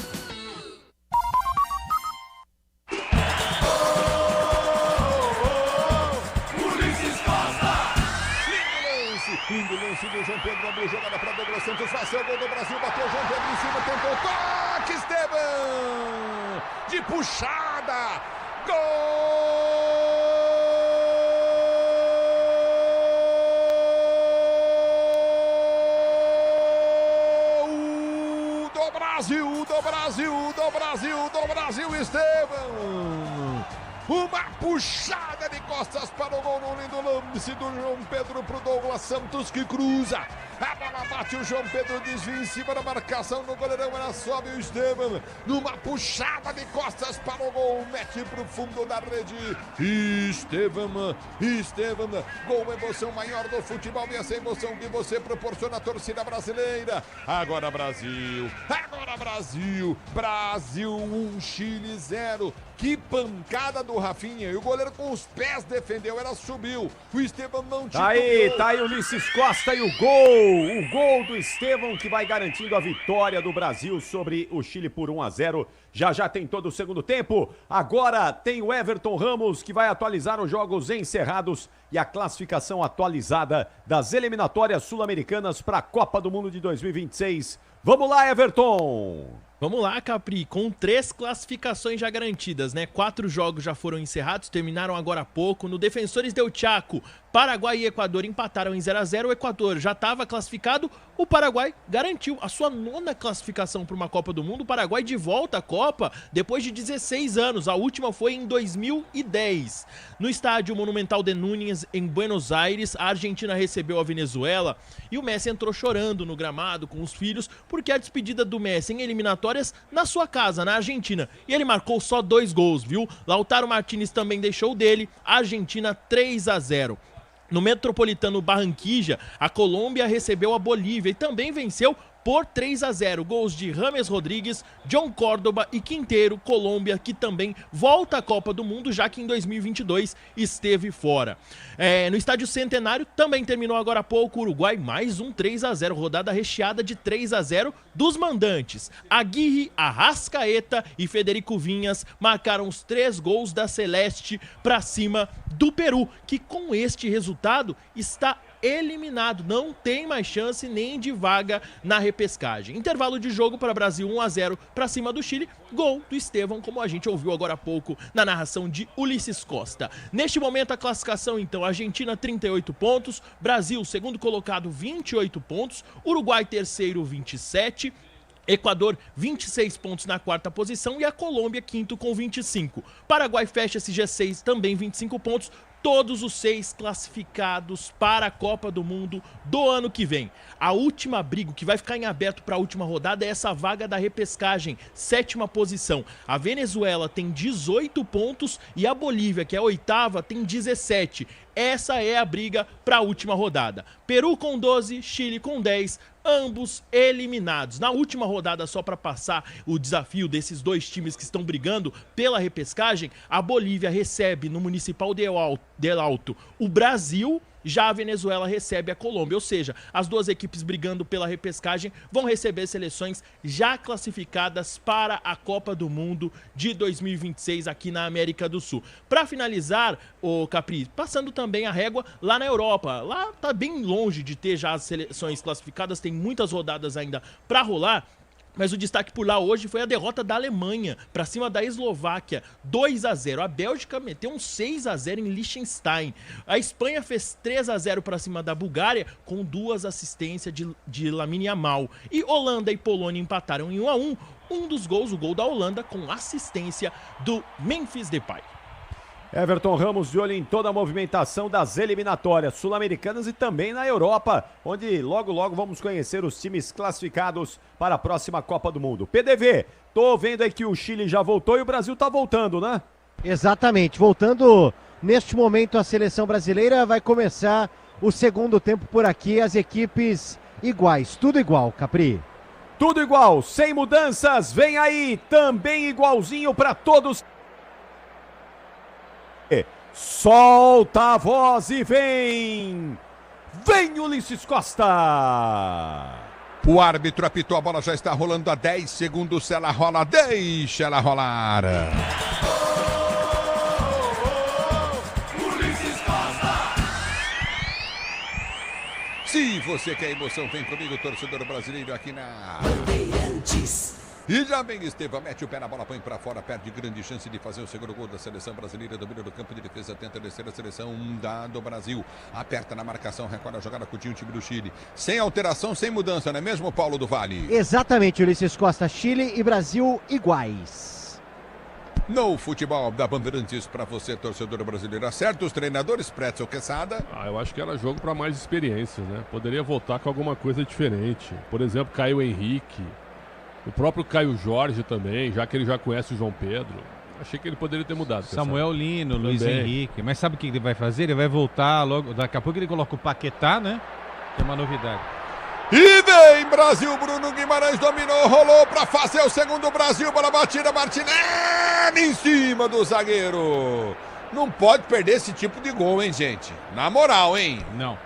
Lindo lance do João Pedro, abriu jogada para Douglas Santos, vai ser o gol do Brasil, bateu o João Pedro em cima, tentou, toque, Esteban, de puxada, gol do Brasil, Esteban. Uma puxada de costas para o gol no lindo lance do João Pedro para o Douglas Santos, que cruza. A bola bate, o João Pedro desvia em cima da marcação no goleirão, ela sobe o Esteban. Numa puxada de costas para o gol, mete para o fundo da rede. Esteban, gol, emoção maior do futebol e essa emoção que você proporciona à torcida brasileira. Agora Brasil, Brasil 1, Chile 0. Que pancada do Rafinha, e o goleiro com os pés defendeu, ela subiu, o Esteban não tinha... Tá aí o Ulisses Costa e o gol do Esteban, que vai garantindo a vitória do Brasil sobre o Chile por 1-0. Já tem todo o segundo tempo, agora tem o Everton Ramos, que vai atualizar os jogos encerrados e a classificação atualizada das eliminatórias sul-americanas para a Copa do Mundo de 2026. Vamos lá, Everton! Vamos lá, Capri, com 3 classificações já garantidas, né? 4 jogos já foram encerrados, terminaram agora há pouco. No Defensores del Chaco, Paraguai e Equador empataram em 0-0. O Equador já estava classificado, o Paraguai garantiu a sua 9ª classificação para uma Copa do Mundo. O Paraguai de volta à Copa depois de 16 anos, a última foi em 2010. No estádio Monumental de Núñez, em Buenos Aires, a Argentina recebeu a Venezuela e o Messi entrou chorando no gramado com os filhos, porque a despedida do Messi em eliminatórias na sua casa, na Argentina. E ele marcou só 2 gols, viu? Lautaro Martínez também deixou dele, a Argentina 3-0. No Metropolitano Barranquilla, a Colômbia recebeu a Bolívia e também venceu por 3-0, gols de James Rodrigues, John Córdoba e Quinteiro. Colômbia, que também volta à Copa do Mundo, já que em 2022 esteve fora. No Estádio Centenário também terminou agora há pouco, Uruguai mais um 3-0, rodada recheada de 3-0 dos mandantes. Aguirre, Arrascaeta e Federico Vinhas marcaram os 3 gols da Celeste para cima do Peru, que com este resultado está eliminado, não tem mais chance nem de vaga na repescagem. Intervalo de jogo para Brasil 1-0 para cima do Chile, gol do Esteban, como a gente ouviu agora há pouco na narração de Ulisses Costa. Neste momento a classificação então, Argentina 38 pontos, Brasil segundo colocado 28 pontos, Uruguai terceiro 27, Equador 26 pontos na 4ª posição e a Colômbia quinto com 25. Paraguai fecha esse G6 também 25 pontos. Todos os 6 classificados para a Copa do Mundo do ano que vem. A última briga, que vai ficar em aberto para a última rodada, é essa vaga da repescagem, 7ª posição. A Venezuela tem 18 pontos e a Bolívia, que é a 8ª, tem 17. Essa é a briga para a última rodada. Peru com 12, Chile com 10, ambos eliminados. Na última rodada, só para passar o desafio desses 2 times que estão brigando pela repescagem, a Bolívia recebe no Municipal del Alto o Brasil, já a Venezuela recebe a Colômbia, ou seja, as 2 equipes brigando pela repescagem vão receber seleções já classificadas para a Copa do Mundo de 2026 aqui na América do Sul. Para finalizar, o Capri, passando também a régua lá na Europa, lá tá bem longe de ter já as seleções classificadas, tem muitas rodadas ainda para rolar. Mas o destaque por lá hoje foi a derrota da Alemanha para cima da Eslováquia, 2-0. A Bélgica meteu um 6-0 em Liechtenstein. A Espanha fez 3-0 para cima da Bulgária, com 2 assistências de Lamine Yamal. E Holanda e Polônia empataram em 1-1. Um dos gols, o gol da Holanda, com assistência do Memphis Depay. Everton Ramos de olho em toda a movimentação das eliminatórias sul-americanas e também na Europa, onde logo logo vamos conhecer os times classificados para a próxima Copa do Mundo. PDV, tô vendo aí que o Chile já voltou e o Brasil tá voltando, né? Exatamente, voltando neste momento a seleção brasileira, vai começar o segundo tempo por aqui, as equipes iguais, tudo igual, Capri. Tudo igual, sem mudanças, vem aí, também igualzinho para todos. Solta a voz e vem! Vem Ulisses Costa! O árbitro apitou, a bola já está rolando há 10 segundos, ela rola, deixa ela rolar. Ulisses Costa! Se você quer emoção, vem comigo, torcedor brasileiro, aqui na Bandeirantes. E já vem Estevam, mete o pé na bola, põe pra fora, perde grande chance de fazer o segundo gol da seleção brasileira, domina do campo de defesa, tenta descer a seleção do Brasil, aperta na marcação, recolhe a jogada, Coutinho, o time do Chile, sem alteração, sem mudança, não é mesmo, Paulo do Vale? Exatamente, Ulisses Costa, Chile e Brasil iguais. No futebol da Bandeirantes, pra você, torcedor brasileiro, acerta os treinadores, Pretzel Quesada? Eu acho que era jogo pra mais experiências, né? Poderia voltar com alguma coisa diferente, por exemplo, Caio Henrique, o próprio Caio Jorge também, já que ele já conhece o João Pedro. Achei que ele poderia ter mudado. Samuel Lino, Luiz Henrique. Mas sabe o que ele vai fazer? Ele vai voltar logo. Daqui a pouco ele coloca o Paquetá, né? Que é uma novidade. E vem Brasil, Bruno Guimarães dominou, rolou para fazer o segundo Brasil. Bola batida, Martinelli em cima do zagueiro. Não pode perder esse tipo de gol, hein, gente? Na moral, hein? Não.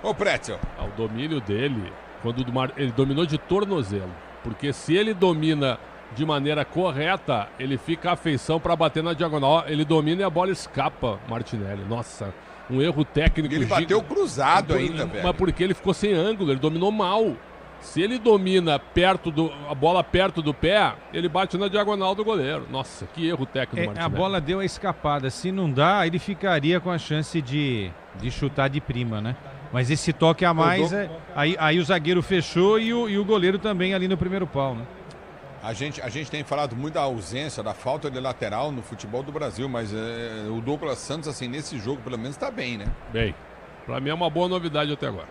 Ô, Pretzel. O domínio dele, quando ele dominou de tornozelo. Porque se ele domina de maneira correta, ele fica à feição para bater na diagonal. Ele domina e a bola escapa, Martinelli. Nossa, um erro técnico. Ele bateu cruzado ainda, velho. Mas porque ele ficou sem ângulo, ele dominou mal. Se ele domina a bola perto do pé, ele bate na diagonal do goleiro. Nossa, que erro técnico, Martinelli. A bola deu a escapada. Se não dá, ele ficaria com a chance de chutar de prima, né? Mas esse toque a mais, aí o zagueiro fechou e o goleiro também ali no primeiro pau, né? A gente tem falado muito da ausência, da falta de lateral no futebol do Brasil, mas o Douglas Santos, assim, nesse jogo, pelo menos, tá bem, né? Bem, pra mim é uma boa novidade até agora.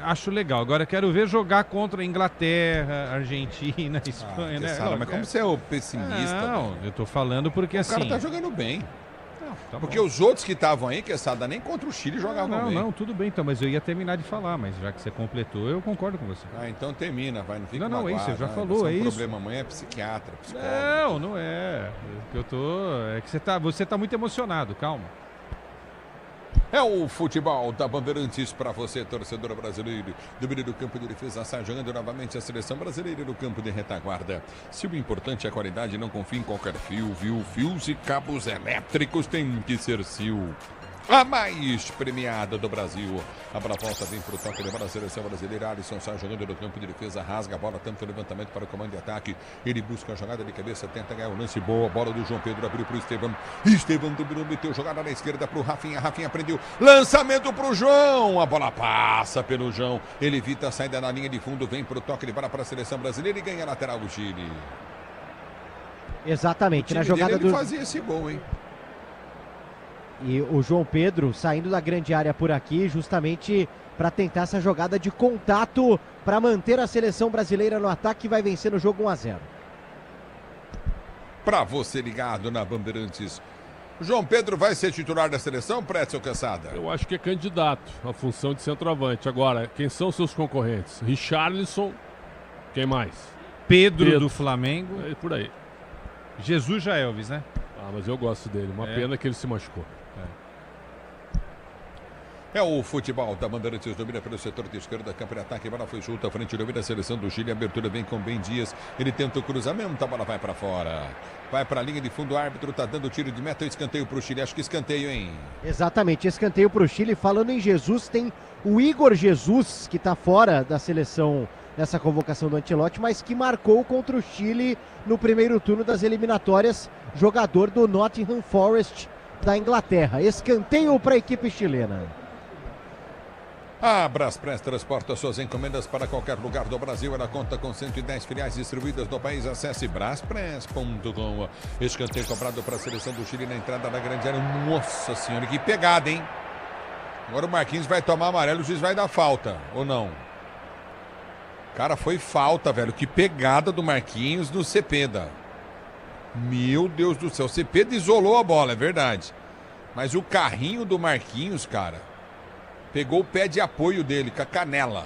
Acho legal. Agora quero ver jogar contra a Inglaterra, Argentina, Espanha, né? Não, mas como você é o pessimista? Não, eu tô falando porque assim... O cara tá jogando bem. Porque os outros que estavam aí, Quesada, nem contra o Chile jogavam bem. Não, tudo bem, então, mas eu ia terminar de falar, mas já que você completou, eu concordo com você. Então termina, vai, não fica Não, é isso, você já falou, é isso. O problema amanhã é psiquiatra, psicólogo. Não é. É que você tá muito emocionado, calma. É o futebol da Bandeirantes para você, torcedor brasileiro. Domínio do campo de defesa, sai jogando novamente a seleção brasileira no campo de retaguarda. Se o importante é a qualidade, não confie em qualquer fio, viu? Fios e cabos elétricos tem que ser Sil. A mais premiada do Brasil. A bola volta, vem pro toque, levando a seleção brasileira. Alisson sai jogando no campo de defesa, rasga a bola, tampa o levantamento para o comando de ataque. Ele busca a jogada de cabeça, tenta ganhar o lance, boa. Bola do João Pedro, abriu pro Estevam. Estevam dominou, meteu jogada na esquerda pro Rafinha. Rafinha prendeu, lançamento pro João. A bola passa pelo João. Ele evita a saída na linha de fundo, vem pro toque, ele vai para a seleção brasileira e ganha a lateral do Chile. Exatamente, na jogada ele fazia esse gol, hein? E o João Pedro saindo da grande área por aqui, justamente para tentar essa jogada de contato para manter a seleção brasileira no ataque, vai vencer no jogo 1-0. Para você ligado na Bandeirantes, João Pedro vai ser titular da seleção, Pretzel Quesada? Eu acho que é candidato à função de centroavante. Agora, quem são seus concorrentes? Richarlison, quem mais? Pedro do Flamengo. É por aí. Jesus já Elvis, né? Mas eu gosto dele. Uma pena que ele se machucou. É o futebol da Bandeirantes, domina pelo setor de esquerda, campo de ataque, bola foi junto, à frente domina a seleção do Chile, abertura vem com Ben Dias, ele tenta o cruzamento, a bola vai para fora, vai para a linha de fundo, o árbitro tá dando tiro de meta, escanteio pro Chile, acho que escanteio, hein? Exatamente, escanteio pro Chile. Falando em Jesus, tem o Igor Jesus, que tá fora da seleção nessa convocação do Ancelotti, mas que marcou contra o Chile no primeiro turno das eliminatórias, jogador do Nottingham Forest da Inglaterra. Escanteio para a equipe chilena. A Braspress transporta suas encomendas para qualquer lugar do Brasil. Ela conta com 110 filiais distribuídas no país. Acesse braspress.com. Escanteio cobrado para a seleção do Chile na entrada da grande área. Nossa senhora, que pegada, hein? Agora o Marquinhos vai tomar amarelo, o juiz vai dar falta, ou não? Cara, foi falta, velho. Que pegada do Marquinhos no Cepeda. Meu Deus do céu. O Cepeda isolou a bola, é verdade. Mas o carrinho do Marquinhos, cara... Pegou o pé de apoio dele, com a canela.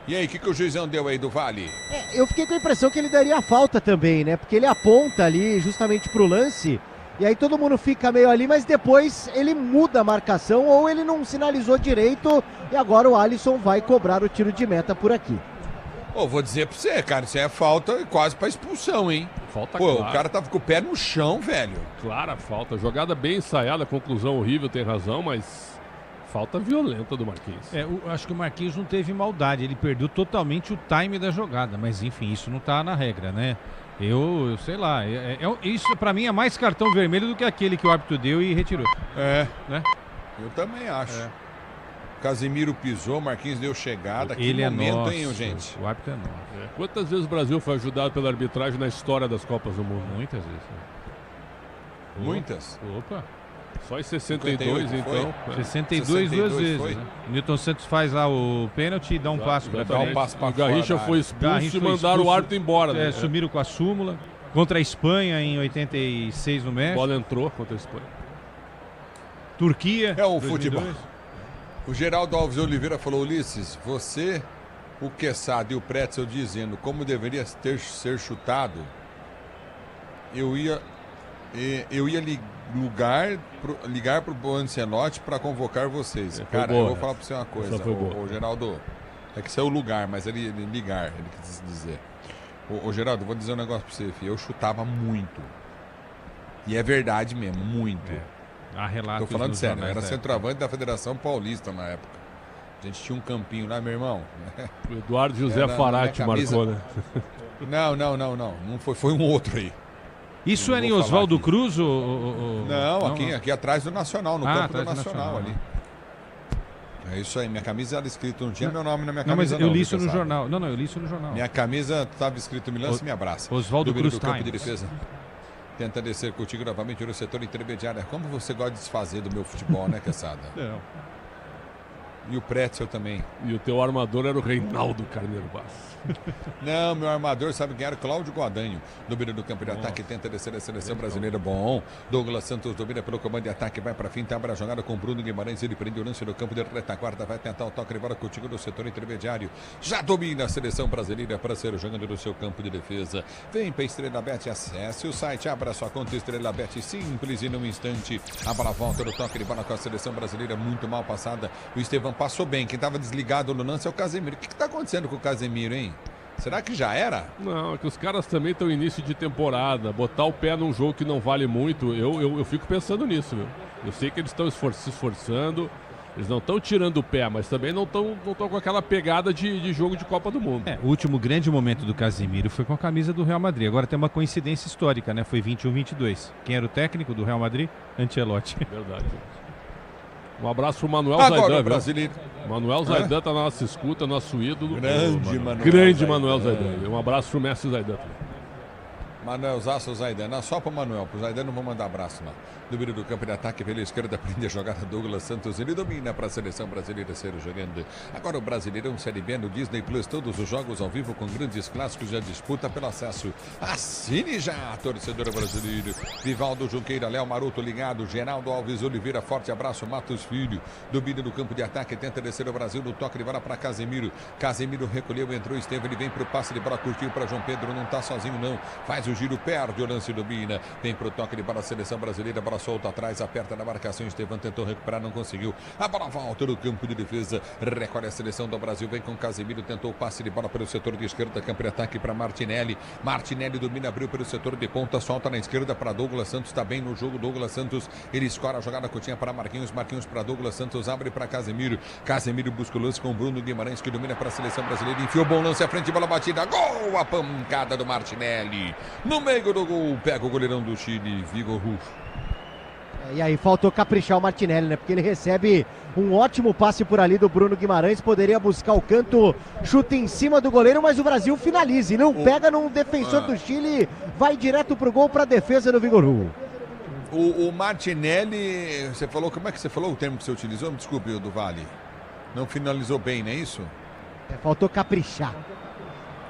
E aí, o que o juizão deu aí do Vale? Eu fiquei com a impressão que ele daria a falta também, né? Porque ele aponta ali justamente pro lance, e aí todo mundo fica meio ali, mas depois ele muda a marcação, ou ele não sinalizou direito, e agora o Alisson vai cobrar o tiro de meta por aqui. Vou dizer pra você, cara, isso é falta quase pra expulsão, hein? Falta clara. O cara tava com o pé no chão, velho. Clara falta. Jogada bem ensaiada, conclusão horrível, tem razão, mas... Falta violenta do Marquinhos. Acho que o Marquinhos não teve maldade, ele perdeu totalmente o time da jogada, mas enfim, isso não tá na regra, né? Eu sei lá, isso pra mim é mais cartão vermelho do que aquele que o árbitro deu e retirou. Né? Eu também acho. Casemiro pisou, Marquinhos deu chegada. Ele que momento, nosso, hein, gente? O árbitro é nosso. Quantas vezes o Brasil foi ajudado pela arbitragem na história das Copas do Mundo? Muitas vezes. Muitas? Opa. Só em 62, então. 62 duas vezes. Né? O Newton Santos faz lá o pênalti e dá um passo para frente. O Garrincha foi expulso e mandaram o árbitro embora. Né? Sumiram com a súmula. Contra a Espanha em 86 no México. A bola entrou contra a Espanha. Turquia. É o 2002. Futebol. O Geraldo Alves Oliveira falou: Ulisses, você, o Quesada e o Pretzel dizendo como deveria ser chutado, eu ia ligar pro Ancelotti para convocar vocês. Cara, eu vou falar para você uma coisa. O Geraldo, é que isso é o lugar, mas ele quis dizer. Ô Geraldo, vou dizer um negócio para você, filho. Eu chutava muito. E é verdade mesmo, muito. Há relatos. Tô falando sério, eu era centroavante da Federação Paulista na época. A gente tinha um campinho lá, meu irmão. O Eduardo José Farati marcou, né? Não foi um outro aí. Isso era em Oswaldo Cruz? Não, aqui atrás do Nacional, no campo do Nacional ali. É isso aí, minha camisa era escrito, não tinha meu nome na minha camisa. Mas eu li isso no jornal. Não, eu li isso no jornal. Minha camisa estava escrito Me Lance e Me Abraça. Oswaldo Cruz do campo de defesa. Tenta descer contigo novamente no setor intermediário. Como você gosta de desfazer do meu futebol, né, Quesada? Não. E o Pretzel também. E o teu armador era o Reinaldo Carneiro Bastos. Não, meu armador sabe quem era? Cláudio Guadanho. Domina do campo de ataque, tenta descer a seleção brasileira. Bom, Douglas Santos domina pelo comando de ataque, vai pra frente, abre a jogada com Bruno Guimarães. Ele prende o lance no campo de retaguarda, vai tentar o toque de bola contigo no setor intermediário. Já domina a seleção brasileira para ser jogando no seu campo de defesa. Vem pra Estrela Bet, acesse o site, abra sua conta Estrela Bet, simples e num instante. A bola volta no toque de bola com a seleção brasileira, muito mal passada. O Estevão passou bem, quem tava desligado no lance é o Casemiro. O que tá acontecendo com o Casemiro, hein? Será que já era? Não, é que os caras também estão em início de temporada. Botar o pé num jogo que não vale muito, eu fico pensando nisso, meu. Eu sei que eles estão se esforçando, eles não estão tirando o pé, mas também não estão com aquela pegada de jogo de Copa do Mundo. O último grande momento do Casemiro foi com a camisa do Real Madrid. Agora tem uma coincidência histórica, né? Foi 21-22. Quem era o técnico do Real Madrid? Ancelotti. Verdade. Um abraço pro Manuel Zaidan. Brasileiro. Manuel Zaidan tá na nossa escuta, nosso ídolo. Grande Manuel Zaidan. Um abraço pro Messi Zaidan. Manuel Zaço Zaidan. Não, só pro Manuel. Pro Zaidan não vou mandar abraço, não. Número do campo de ataque pela esquerda, prende a jogada Douglas Santos. Ele domina para a seleção brasileira ser jogando. Agora o Brasileirão Série B no Disney Plus. Todos os jogos ao vivo com grandes clássicos e a disputa pelo acesso. Assine já, torcedor brasileiro. Vivaldo Junqueira, Léo Maroto ligado. Geraldo Alves Oliveira, forte abraço. Matos Filho, domina do campo de ataque. Tenta descer o Brasil no toque de bola para Casemiro. Casemiro recolheu, entrou Estevão. Ele vem pro passe de bola, curtiu para João Pedro. Não tá sozinho, não. Faz o giro, perde o lance, domina. Vem pro toque de bola a seleção brasileira. Bola solta atrás, aperta na marcação. Estevão tentou recuperar, não conseguiu. A bola volta no campo de defesa. Recolhe a seleção do Brasil. Vem com Casemiro, tentou o passe de bola pelo setor de esquerda. Campo de ataque para Martinelli. Martinelli domina, abriu pelo setor de ponta. Solta na esquerda para Douglas Santos. Está bem no jogo. Douglas Santos, ele escora a jogada curtinha para Marquinhos. Marquinhos para Douglas Santos, abre para Casemiro. Casemiro busca o lance com Bruno Guimarães, que domina para a seleção brasileira. Enfiou bom lance à frente, bola batida. Gol! A pancada do Martinelli. No meio do gol, pega o goleirão do Chile, Vigor Russo. E aí faltou caprichar o Martinelli, né? Porque ele recebe um ótimo passe por ali do Bruno Guimarães, poderia buscar o canto, chuta em cima do goleiro, mas o Brasil finaliza e não pega num defensor do Chile, vai direto pro gol, pra defesa do Vigor Hugo. O Martinelli, você falou, como é que você falou o termo que você utilizou? Me desculpe, do Vale. Não finalizou bem, não é isso? Faltou caprichar.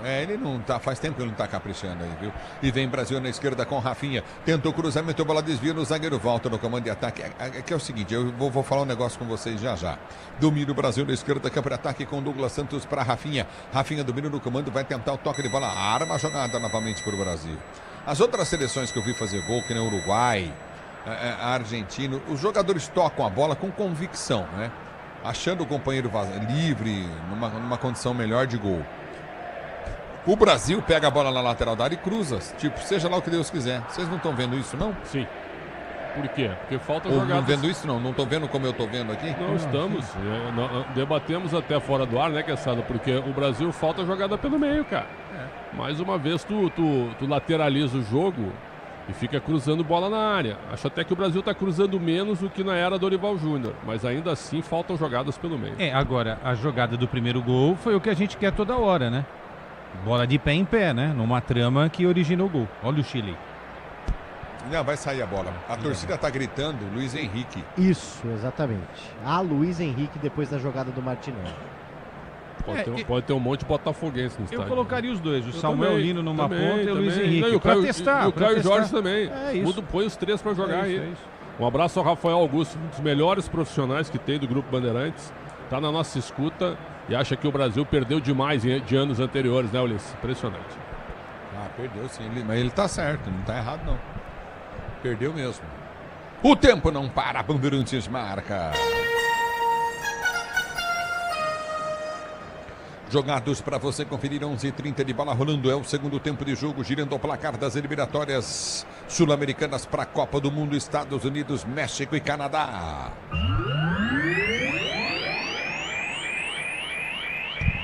Ele não tá, faz tempo que ele não tá caprichando aí, viu? E vem Brasil na esquerda com Rafinha. Tentou o cruzamento, a bola desvia no zagueiro, volta no comando de ataque. Que é o seguinte, eu vou falar um negócio com vocês já. Domina o Brasil na esquerda, campo de ataque com Douglas Santos para Rafinha. Rafinha domina no comando, vai tentar o toque de bola. Arma a jogada novamente para o Brasil. As outras seleções que eu vi fazer gol, que nem o Uruguai, a Argentina, os jogadores tocam a bola com convicção, né? Achando o companheiro livre, numa condição melhor de gol. O Brasil pega a bola na lateral da área e cruza. Tipo, seja lá o que Deus quiser. Vocês não estão vendo isso, não? Sim. Por quê? Porque falta jogadas. jogadas. Não vendo isso, não? Não estão vendo como eu estou vendo aqui? Não, estamos. Debatemos até fora do ar, né, Quesada? Porque o Brasil falta jogada pelo meio, cara. Mais uma vez, tu lateraliza o jogo e fica cruzando bola na área. Acho até que o Brasil está cruzando menos do que na era do Dorival Júnior. Mas ainda assim, faltam jogadas pelo meio. Agora, a jogada do primeiro gol foi o que a gente quer toda hora, né? Bola de pé em pé, né? Numa trama que originou o gol. Olha o Chile. Não, vai sair a bola. A torcida tá gritando, Luiz Henrique. Isso, exatamente. Luiz Henrique depois da jogada do Martinelli. Pode ter um monte de botafoguense no estádio. Eu colocaria os dois. O Samuel Lino numa ponta e o Luiz Henrique. Não, pra testar. E o Caio Jorge também. Isso. Põe os três para jogar aí. Um abraço ao Rafael Augusto, um dos melhores profissionais que tem do Grupo Bandeirantes. Tá na nossa escuta. E acha que o Brasil perdeu demais de anos anteriores, né, Ulisses? Impressionante. Perdeu sim. Mas ele tá certo, não tá errado não. Perdeu mesmo. O tempo não para, Bandeirantes marca. Jogados para você conferir, 11h30 de bola rolando. É o segundo tempo de jogo, girando o placar das eliminatórias sul-americanas para a Copa do Mundo, Estados Unidos, México e Canadá.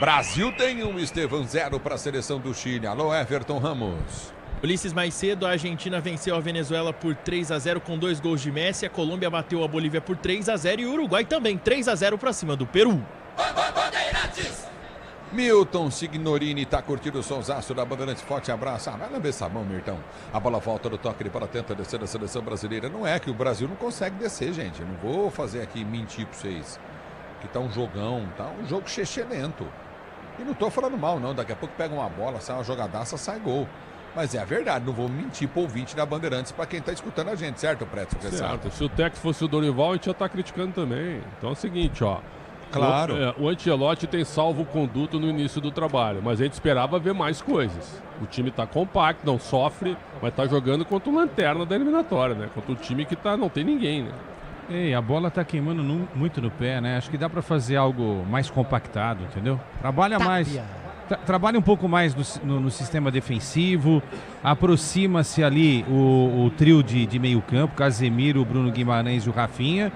Brasil tem 1, Estevão 0 para a seleção do Chile. Alô, Everton Ramos. Ulisses, mais cedo, a Argentina venceu a Venezuela por 3-0 com 2 gols de Messi. A Colômbia bateu a Bolívia por 3-0 e o Uruguai também 3-0 para cima do Peru. Milton Signorini tá curtindo o sonsaço da Bandeirantes. Forte abraço. Vai lamber essa mão, Mirtão. A bola volta no toque de bola, tenta descer da seleção brasileira. Não é que o Brasil não consegue descer, gente. Eu não vou fazer aqui mentir pra vocês. Que tá um jogão, tá um jogo lento. E não tô falando mal, não. Daqui a pouco pega uma bola, sai uma jogadaça, sai gol. Mas é a verdade, não vou mentir pro ouvinte da Bandeirantes pra quem tá escutando a gente, certo, Preto? Certo. Se o técnico fosse o Dorival, a gente já tá criticando também. Então é o seguinte, ó. Claro. O Ancelotti tem salvo-conduto no início do trabalho, mas a gente esperava ver mais coisas. O time tá compacto, não sofre, mas tá jogando contra o lanterna da eliminatória, né? Contra o time que não tem ninguém, né? A bola tá queimando muito no pé, né? Acho que dá para fazer algo mais compactado, entendeu? Trabalha mais. Trabalha um pouco mais no sistema defensivo, aproxima-se ali o trio de meio campo, Casemiro, Bruno Guimarães e o Rafinha,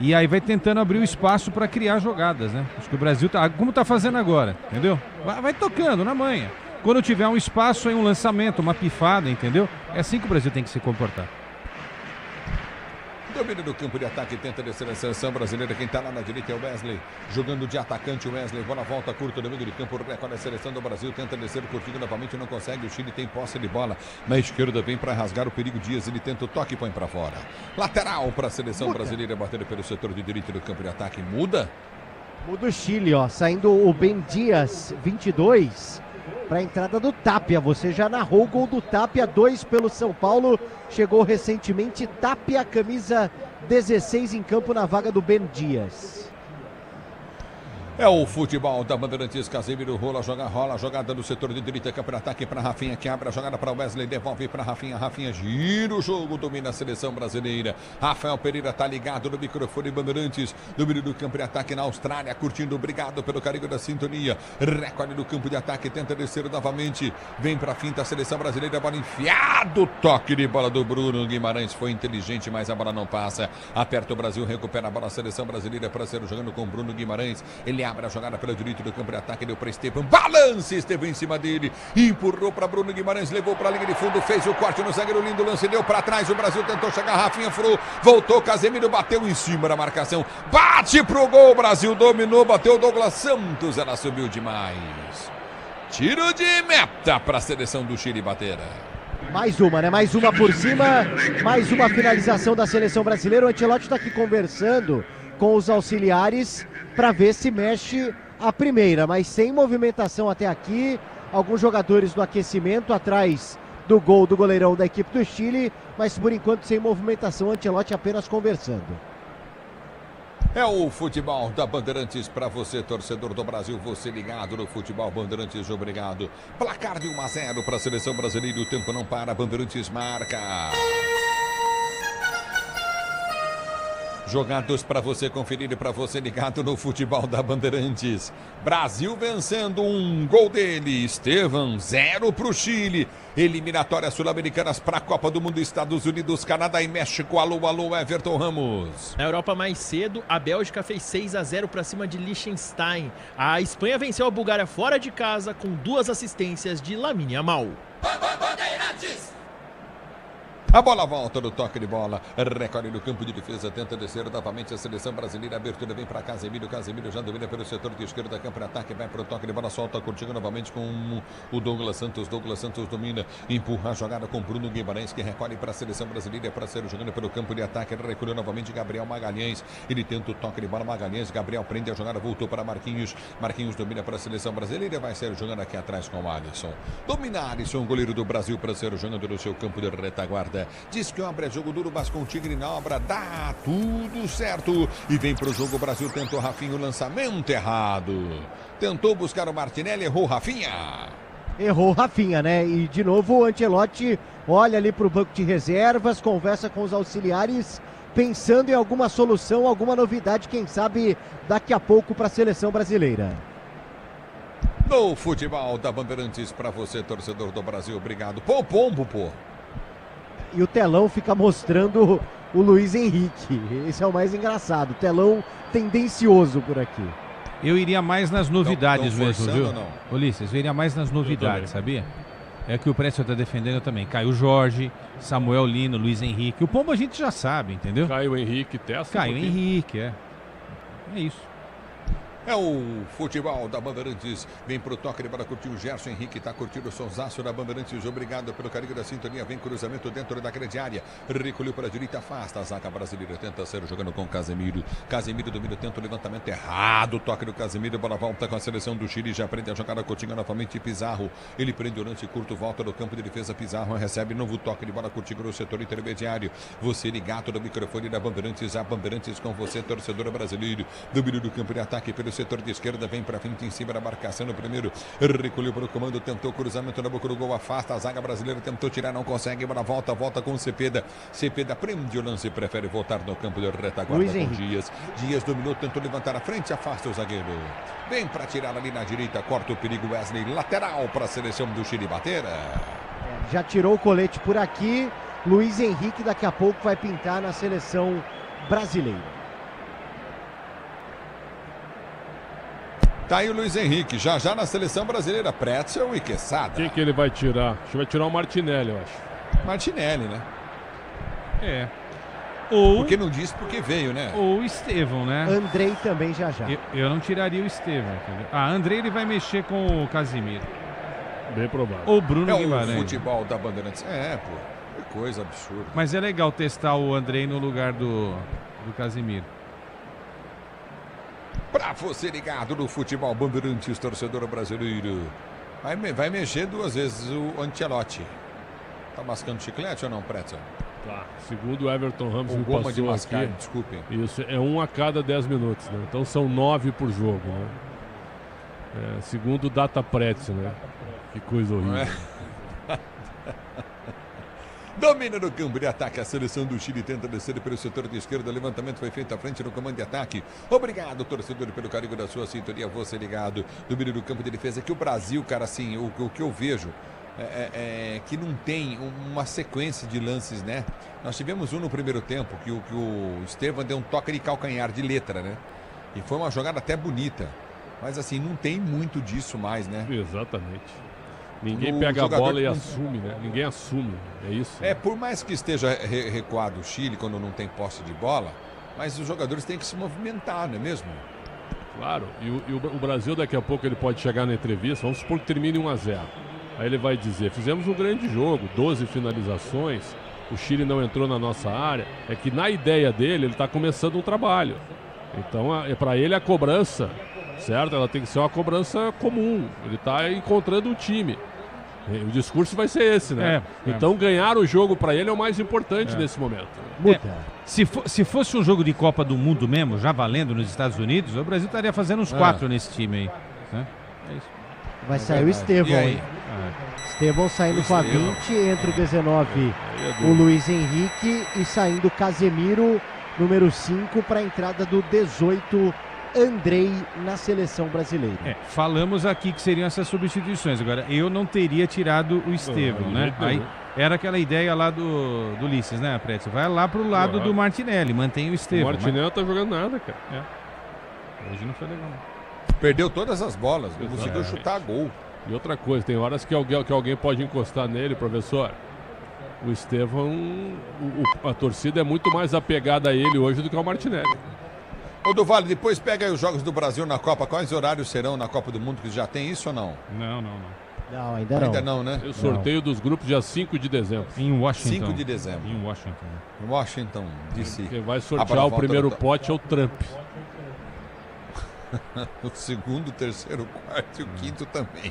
e aí vai tentando abrir o espaço para criar jogadas, né? Acho que o Brasil tá, como tá fazendo agora, entendeu? Vai tocando na manha. Quando tiver um espaço, aí um lançamento, uma pifada, entendeu? É assim que o Brasil tem que se comportar. Domínio do campo de ataque, tenta descer a seleção brasileira. Quem tá lá na direita é o Wesley, jogando de atacante. O Wesley, bola volta curta no meio de campo. Recorde a seleção do Brasil, tenta descer curtindo novamente, não consegue. O Chile tem posse de bola na esquerda, vem para rasgar o perigo. Dias, ele tenta o toque e põe para fora. Lateral para a seleção brasileira, batendo pelo setor de direita do campo de ataque. Muda o Chile, ó, saindo o Ben Dias, 22, para a entrada do Tapia. Você já narrou o gol do Tapia, 2 pelo São Paulo. Chegou recentemente Tapia, camisa 16 em campo na vaga do Ben Dias. É o futebol da Bandeirantes. Casemiro rola a jogada no setor de direita, campo de ataque para Rafinha, que abre a jogada para Wesley, devolve para Rafinha. Rafinha gira o jogo, domina a seleção brasileira. Rafael Pereira tá ligado no microfone Bandeirantes. Domínio do campo de ataque na Austrália, curtindo, obrigado pelo carinho da sintonia. Recorde no campo de ataque, tenta descer novamente. Vem para a finta a seleção brasileira, bola enfiado. Toque de bola do Bruno Guimarães, foi inteligente, mas a bola não passa. Aperta o Brasil, recupera a bola a seleção brasileira para ser jogando com Bruno Guimarães. Ele Ele abre a jogada pela direita do campo de ataque, deu para Estevam. Balance, Estevam em cima dele. Empurrou para Bruno Guimarães, levou para a linha de fundo, fez o corte no zagueiro, lindo lance, deu para trás. O Brasil tentou chegar, Rafinha furou, voltou, Casemiro bateu em cima da marcação. Bate pro gol, o Brasil dominou, bateu o Douglas Santos, ela subiu demais. Tiro de meta para a seleção do Chile bater. Mais uma, né? Mais uma por cima, mais uma finalização da seleção brasileira. O Ancelotti está aqui conversando com os auxiliares para ver se mexe a primeira, mas sem movimentação até aqui. Alguns jogadores no aquecimento atrás do gol do goleirão da equipe do Chile, mas por enquanto sem movimentação. O Ancelotti apenas conversando. É o futebol da Bandeirantes para você, torcedor do Brasil, você ligado no futebol Bandeirantes, obrigado. Placar de 1-0 para a seleção brasileira, o tempo não para, Bandeirantes marca. Jogados para você conferir e para você ligado no futebol da Bandeirantes. Brasil vencendo, um gol dele, Estevam, 0 para o Chile. Eliminatórias sul-americanas para a Copa do Mundo, Estados Unidos, Canadá e México. Alô, alô, Everton Ramos. Na Europa mais cedo, a Bélgica fez 6-0 para cima de Liechtenstein. A Espanha venceu a Bulgária fora de casa com 2 assistências de Lamine Yamal. Bandeirantes! A bola volta no toque de bola. Recolhe no campo de defesa. Tenta descer novamente a seleção brasileira. A abertura vem para Casemiro. Casemiro já domina pelo setor de esquerda. Campo de ataque. Vai para o toque de bola. Solta. Curtindo novamente com o Douglas Santos. Douglas Santos domina. Empurra a jogada com Bruno Guimarães, que recolhe para a seleção brasileira. Para ser jogando pelo campo de ataque. Recolheu novamente Gabriel Magalhães. Ele tenta o toque de bola. Magalhães. Gabriel prende a jogada. Voltou para Marquinhos. Marquinhos domina para a seleção brasileira. Vai ser jogando aqui atrás com o Alisson. Domina Alisson, goleiro do Brasil, para ser jogando no seu campo de retaguarda. Diz que obra é jogo duro, mas com o Tigre na obra dá tudo certo. E vem pro jogo, o Brasil tentou Rafinha, o lançamento errado. Tentou buscar o Martinelli, errou Rafinha. Errou Rafinha, né? E de novo o Ancelotti olha ali pro banco de reservas, conversa com os auxiliares, pensando em alguma solução, alguma novidade, quem sabe daqui a pouco para a seleção brasileira. No futebol da Bandeirantes, para você, torcedor do Brasil, obrigado. Pô, pombo, pô. E o telão fica mostrando o Luiz Henrique. Esse é o mais engraçado. Telão tendencioso por aqui. Eu iria mais nas novidades mesmo, viu? Não? Ulisses, eu iria mais nas novidades, sabia? É que o Précio está defendendo também. Caio Jorge, Samuel Lino, Luiz Henrique. O Pombo a gente já sabe, entendeu? Caio Henrique, Testa. Caio Henrique, é. É isso. É o futebol da Bandeirantes. Vem pro toque de bola, curtiu o Gerson Henrique, tá curtindo o sonsaço da Bandeirantes. Obrigado pelo carinho da sintonia. Vem cruzamento dentro da grande área. Recolheu para a direita, afasta. A zaga brasileira tenta ser jogando com Casemiro. Casemiro domina, tenta o levantamento errado. Toque do Casemiro, bola volta com a seleção do Chile. Já prende a jogada, Coutinho novamente. Pizarro. Ele prende o lance curto, volta do campo de defesa. Pizarro recebe novo toque de bola, Coutinho no setor intermediário. Você ligado no microfone da Bandeirantes. A Bandeirantes com você, torcedor brasileiro. Domínio do campo de ataque pelo setor de esquerda, vem para frente em cima da marcação no primeiro, recolheu para o comando, tentou cruzamento na boca do gol, afasta a zaga brasileira, tentou tirar, não consegue, bola volta com o Cepeda. Cepeda prende o lance, prefere voltar no campo de retaguarda com Dias. Dias dominou, tentou levantar a frente, afasta o zagueiro. Vem para tirar ali na direita, corta o perigo, Wesley, lateral para a seleção do Chile bater. Já tirou o colete por aqui, Luiz Henrique daqui a pouco vai pintar na seleção brasileira. Tá aí o Luiz Henrique, já na seleção brasileira, Pretzel e Quesada. Quem que ele vai tirar? Acho que vai tirar o Martinelli, eu acho. Martinelli, né? É. Ou... Porque não disse porque veio, né? Ou o Estevão, né? Andrei também já. Eu não tiraria o Estevão, entendeu? Andrei ele vai mexer com o Casimiro. Bem provável. Ou Bruno Guimarães. É o futebol da Bandeirantes. Pô. Que coisa absurda. Mas é legal testar o Andrei no lugar do Casimiro. Pra você ligado no futebol Bandeirantes, torcedor brasileiro. Vai mexer 2 vezes o Ancelotti. Tá mascando chiclete ou não, Pretzel? Tá. Segundo o Everton Ramos me passou goma de mascar, aqui, desculpem. Isso, é 1 a cada 10 minutos, né? Então são 9 por jogo, né? Segundo o Data Pretzel, né? Que coisa horrível. Domina no campo de ataque, a seleção do Chile tenta descer pelo setor de esquerda, levantamento foi feito à frente no comando de ataque. Obrigado, torcedor, pelo carinho da sua sintonia, você ligado. Domina no campo de defesa, que o Brasil, cara, assim, o que eu vejo é que não tem uma sequência de lances, né? Nós tivemos um no primeiro tempo, que o Estevam deu um toque de calcanhar, de letra, né? E foi uma jogada até bonita. Mas assim, não tem muito disso mais, né? Exatamente. Ninguém pega a bola e assume, né? Ninguém assume, é isso. Por mais que esteja recuado o Chile quando não tem posse de bola, mas os jogadores têm que se movimentar, não é mesmo? Claro, e o Brasil daqui a pouco ele pode chegar na entrevista, vamos supor que termine 1-0. Aí ele vai dizer, fizemos um grande jogo, 12 finalizações, o Chile não entrou na nossa área. É que na ideia dele, ele está começando um trabalho. Então, para ele a cobrança, certo? Ela tem que ser uma cobrança comum. Ele está encontrando um time. O discurso vai ser esse, né? Então ganhar o jogo para ele é o mais importante nesse momento. Se fosse um jogo de Copa do Mundo mesmo, já valendo nos Estados Unidos, o Brasil estaria fazendo uns 4 nesse time aí. Né? É isso. Vai sair o Estevão, hein? Estevão saindo com a 20, entre o 19 o Luiz Henrique e saindo Casemiro, número 5, para a entrada do 18 Andrei na seleção brasileira. Falamos aqui que seriam essas substituições. Agora, eu não teria tirado o Estevão, né? Aí era aquela ideia lá do Ulisses, né, Pretzel? Vai lá pro lado do Martinelli, mantém o Estevão. O Martinelli não tá jogando nada, cara. Hoje não foi legal. Perdeu todas as bolas, não conseguiu chutar gol. E outra coisa, tem horas que alguém pode encostar nele, professor. O Estevão, a torcida é muito mais apegada a ele hoje do que ao Martinelli. Ô, do Vale, depois pega aí os jogos do Brasil na Copa. Quais horários serão na Copa do Mundo? Que já tem isso ou não? Não. Não, ainda não. Ainda não, né? O sorteio dos grupos dia 5 de dezembro. Em Washington. 5 de dezembro. Em Washington. Em Washington, DC. Quem vai sortear o primeiro pote é o Trump. O segundo, o terceiro, o quarto e o quinto também.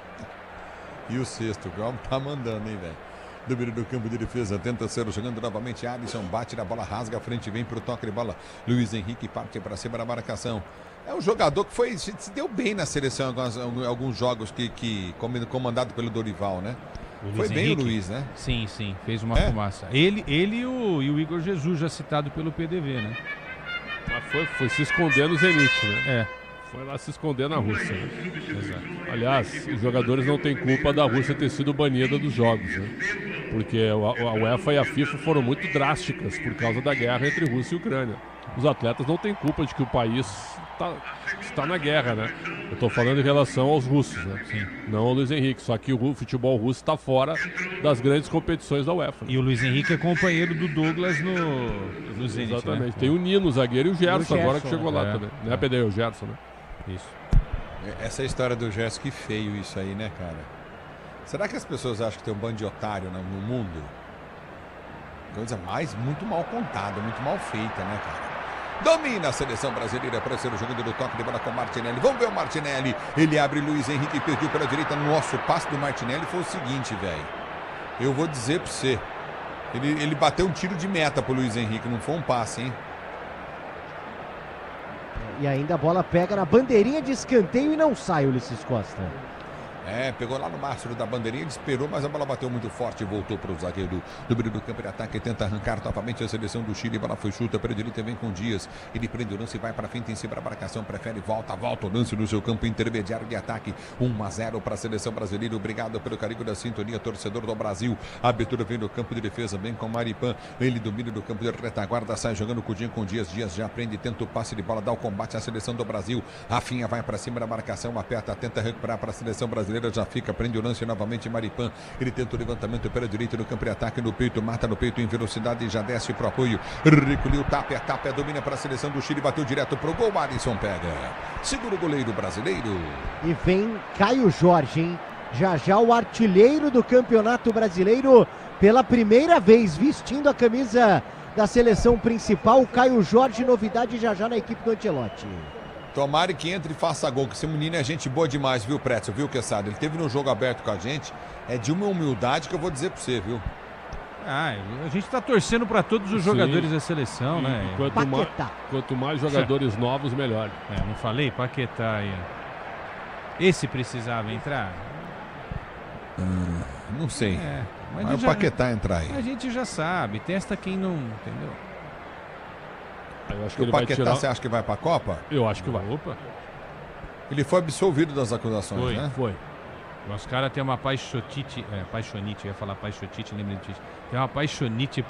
E o sexto, o Gal tá mandando, hein, velho? Domínio do campo de defesa, tenta ser jogando novamente. Alisson bate na bola, rasga a frente, vem pro toque de bola. Luiz Henrique parte para cima da marcação. É um jogador que se deu bem na seleção em alguns jogos comandado pelo Dorival, né? Foi bem Henrique. O Luiz, né? Sim, fez uma fumaça. Ele e o Igor Jesus, já citado pelo PDV, né? Mas foi se esconder no Zenit, né? Foi lá se esconder na Rússia. Exato. Aliás, os jogadores não têm culpa da Rússia ter sido banida dos jogos, né? Porque a UEFA e a FIFA foram muito drásticas por causa da guerra entre Rússia e Ucrânia. Os atletas não têm culpa de que o país está na guerra, né? Eu estou falando em relação aos russos, né? Sim. Não ao Luiz Henrique, só que o futebol russo está fora das grandes competições da UEFA. E o Luiz Henrique é companheiro do Douglas no Zenit. Exatamente. Né? Tem o Nino, o zagueiro, e o Gerson agora que chegou lá também. Não é Pedro, o Gerson, né? Isso. Essa é a história do Gerson, que feio isso aí, né, cara? Será que as pessoas acham que tem um bando de otário no mundo? Coisa muito mal contada, muito mal feita, né, cara? Domina a seleção brasileira para ser o jogador do toque de bola com o Martinelli. Vamos ver o Martinelli. Ele abre Luiz Henrique e perdeu pela direita. Nosso passe do Martinelli foi o seguinte, velho. Eu vou dizer pra você. Ele bateu um tiro de meta pro Luiz Henrique, não foi um passe, hein? E ainda a bola pega na bandeirinha de escanteio e não sai, Ulisses Costa. Pegou lá no mastro da bandeirinha, esperou, mas a bola bateu muito forte e voltou para o zagueiro do meio do campo de ataque. Tenta arrancar novamente a seleção do Chile. A bola foi chuta para a direita, vem com Dias. Ele prende o lance, vai para frente em cima da marcação. Prefere, volta o lance no seu campo intermediário de ataque. 1-0 para a seleção brasileira. Obrigado pelo carinho da sintonia, torcedor do Brasil. A abertura vem no campo de defesa, bem com Maripan. Ele domina do campo de retaguarda, sai jogando com Dias. Dias já prende, tenta o passe de bola, dá o combate à seleção do Brasil. Rafinha vai para cima da marcação, aperta, tenta recuperar para a seleção brasileira. Já fica, prende o lance novamente Maripan. Ele tenta o levantamento pela direita no campo de ataque, no peito, mata no peito em velocidade e já desce pro apoio. Recolheu, tapa, domina para a seleção do Chile, bateu direto pro gol. Alisson pega. Segura o goleiro brasileiro. E vem Caio Jorge, hein? Já o artilheiro do Campeonato Brasileiro, pela primeira vez vestindo a camisa da seleção principal. O Caio Jorge, novidade já na equipe do Ancelotti. Tomara que entre e faça gol, que esse menino é gente boa demais, viu, Pretzel, viu, Quesada? Ele teve no jogo aberto com a gente, é de uma humildade que eu vou dizer pra você, viu? A gente tá torcendo pra todos os jogadores da seleção, né? Quanto mais jogadores novos, melhor. Não falei? Paquetá aí. Esse precisava entrar? Não sei. Mas o Paquetá entrar aí. A gente já sabe, testa quem não, entendeu? Eu acho que o Paquetá, você acha que vai pra Copa? Eu acho que vai. Opa. Ele foi absolvido das acusações, né? Foi. Os caras têm uma paixonite, eu ia falar paixonite, lembra disso. Tem uma paixonite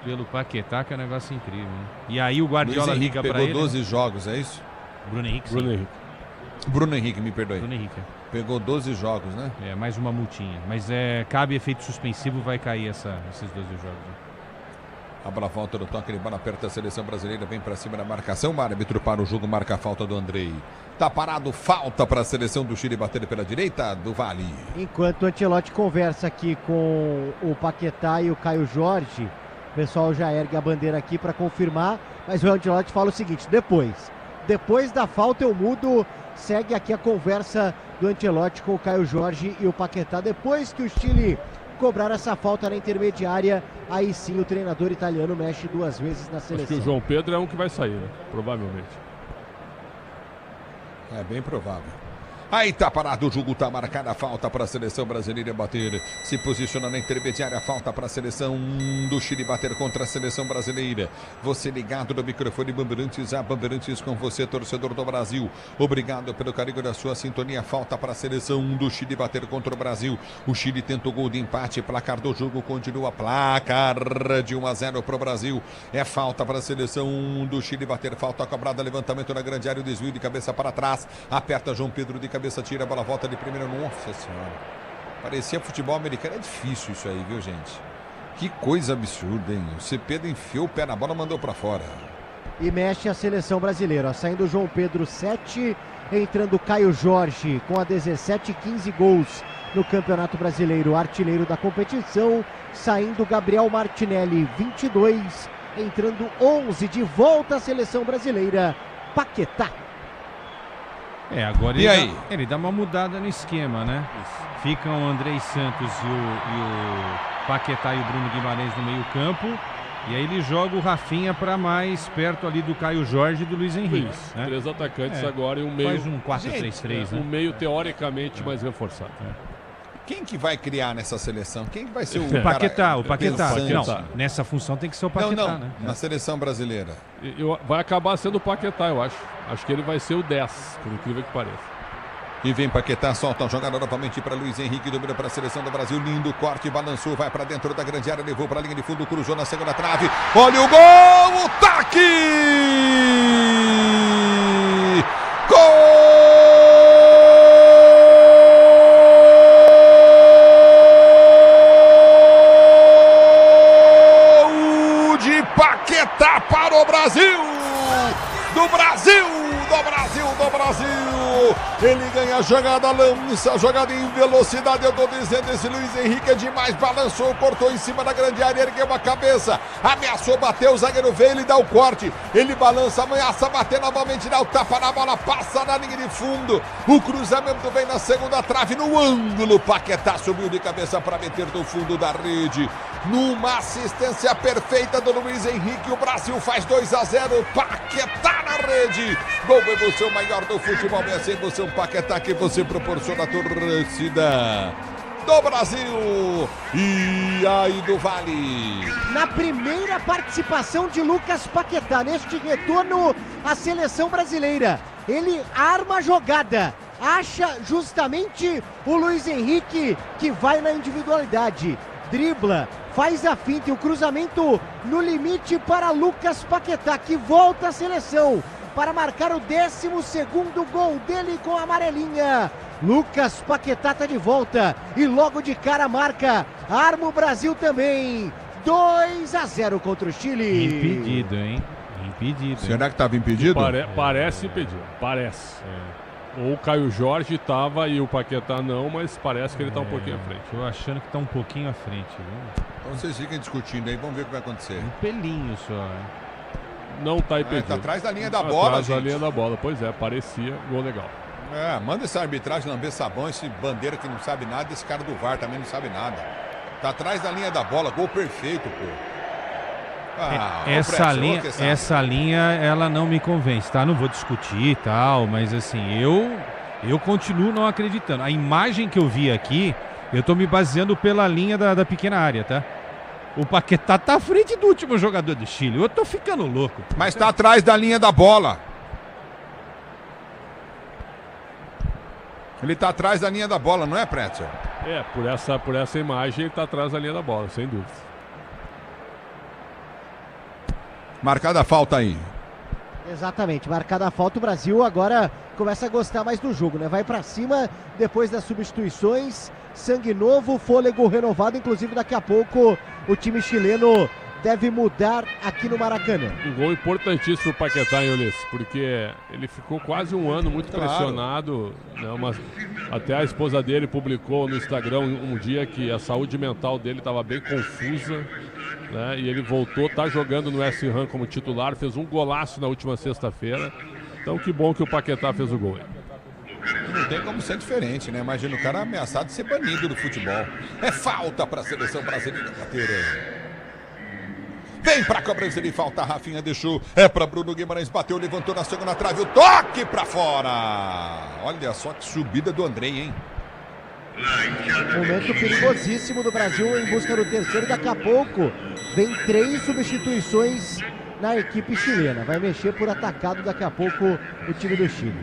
pelo Paquetá, que é um negócio incrível, né? E aí o Guardiola liga pra ele. Pegou 12 jogos, é isso? Bruno Henrique. Bruno Henrique, me perdoe. Bruno Henrique. Pegou 12 jogos, né? É, mais uma multinha. Mas cabe efeito suspensivo, vai cair esses 12 jogos. Né? A bola volta do toque, ele bola aperta a seleção brasileira, vem pra cima da marcação, o árbitro para o jogo, marca a falta do Andrei. Tá parado, falta para a seleção do Chile bater pela direita do Vale. Enquanto o Ancelotti conversa aqui com o Paquetá e o Caio Jorge, o pessoal já ergue a bandeira aqui para confirmar, mas o Ancelotti fala o seguinte: depois da falta eu mudo. Segue aqui a conversa do Ancelotti com o Caio Jorge e o Paquetá. Depois que o Chile cobrar essa falta na intermediária, aí sim o treinador italiano mexe 2 vezes na seleção. Acho que o João Pedro é um que vai sair, né? Provavelmente. É bem provável. Aí tá parado o jogo, tá marcada a falta para a seleção brasileira bater. Se posiciona na intermediária, falta para a seleção do Chile bater contra a seleção brasileira. Você ligado no microfone Bandeirantes, a Bandeirantes com você, torcedor do Brasil. Obrigado pelo carinho da sua sintonia. Falta para a seleção do Chile bater contra o Brasil. O Chile tenta o gol de empate, placar do jogo continua, placar de 1-0 para o Brasil. É falta para a seleção do Chile bater, falta cobrada, levantamento na grande área, o desvio de cabeça para trás. Aperta João Pedro de cabeça, tira a bola, volta de primeira. Nossa senhora, parecia futebol americano. É difícil isso aí, viu, gente? Que coisa absurda, hein? O Cepeda enfiou o pé na bola, mandou pra fora. E mexe a seleção brasileira, ó. Saindo o João Pedro, 7, entrando o Caio Jorge com a 17, 15 gols no Campeonato Brasileiro, artilheiro da competição. Saindo Gabriel Martinelli, 22, entrando 11, de volta à seleção brasileira, Paquetá. Agora ele dá uma mudada no esquema, né? Ficam o Andrei Santos e o Paquetá e o Bruno Guimarães no meio campo. E aí ele joga o Rafinha para mais perto ali do Caio Jorge e do Luiz Henrique. Né? 3 atacantes agora e um meio... Faz um 4-3-3, né? Um meio teoricamente mais reforçado. Quem que vai criar nessa seleção? Quem vai ser o Paquetá? O Paquetá. Não, nessa função tem que ser o Paquetá, né? Na seleção brasileira. Vai acabar sendo o Paquetá, eu acho. Acho que ele vai ser o 10, por incrível que pareça. E vem Paquetá, solta a jogada novamente para Luiz Henrique, domina para a seleção do Brasil, lindo corte, balançou, vai para dentro da grande área, levou para a linha de fundo, cruzou na segunda trave, olha o gol, o taque! Gol de Paquetá para o Brasil! Do Brasil! Ele ganha a jogada, lança a jogada em velocidade. Eu tô dizendo, esse Luiz Henrique é demais. Balançou, cortou em cima da grande área, ergueu a cabeça, ameaçou, bateu, o zagueiro veio, ele dá o corte, ele balança, ameaça, bater novamente, dá o tapa na bola, passa na linha de fundo. O cruzamento vem na segunda trave, no ângulo. Paquetá subiu de cabeça para meter do fundo da rede. Numa assistência perfeita do Luiz Henrique, o Brasil faz 2-0. Paquetá na rede. Gol, emoção maior do futebol, essa emoção Paquetá que você proporciona a torcida do Brasil. E aí do Vale. Na primeira participação de Lucas Paquetá neste retorno à seleção brasileira, ele arma a jogada, acha justamente o Luiz Henrique, que vai na individualidade, dribla, faz a finta e o cruzamento no limite para Lucas Paquetá, que volta à seleção para marcar o 12º gol dele com a amarelinha. Lucas Paquetá tá de volta e logo de cara marca, arma o Brasil também. 2-0 contra o Chile. Impedido, hein? Impedido. Será que estava impedido? Parece impedido, parece. Ou o Caio Jorge estava e o Paquetá não, mas parece que ele está um pouquinho à frente. Tô achando que está um pouquinho à frente, viu? Então vocês fiquem discutindo aí, vamos ver o que vai acontecer. Um pelinho só, hein? Não está impedido. Está atrás da linha da bola, atrás gente. da linha da bola, pois é, parecia gol legal. Manda essa arbitragem lamber sabão, esse bandeira que não sabe nada, esse cara do VAR também não sabe nada. Tá atrás da linha da bola, gol perfeito, pô. Essa linha, ela não me convence, tá? Não vou discutir e tal, mas assim, eu continuo não acreditando. A imagem que eu vi aqui, eu tô me baseando pela linha da pequena área, tá? O Paquetá tá à frente do último jogador do Chile. Eu tô ficando louco. Mas tá atrás da linha da bola. Ele tá atrás da linha da bola, não é, Pretzel? Por essa imagem ele tá atrás da linha da bola, sem dúvida. Marcada a falta aí. Exatamente, marcada a falta, o Brasil agora começa a gostar mais do jogo, né? Vai pra cima depois das substituições, sangue novo, fôlego renovado, inclusive daqui a pouco o time chileno deve mudar aqui no Maracanã. Um gol importantíssimo pro Paquetá, hein, Ulisses? Porque ele ficou quase um ano muito pressionado, né? Até a esposa dele publicou no Instagram um dia que a saúde mental dele estava bem confusa, né? E ele voltou, tá jogando no West Ham como titular, fez um golaço na última sexta-feira. Então que bom que o Paquetá fez o gol. Não tem como ser diferente, né? Imagina o cara ameaçado de ser banido do futebol. É falta para a seleção brasileira bater. Vem pra cobrança de falta, Rafinha deixou, é pra Bruno Guimarães, bateu, levantou na segunda trave, o toque pra fora. Olha só que subida do Andrei, hein? Momento perigosíssimo do Brasil em busca do terceiro, daqui a pouco vem 3 substituições na equipe chilena, vai mexer por atacado daqui a pouco o time do Chile.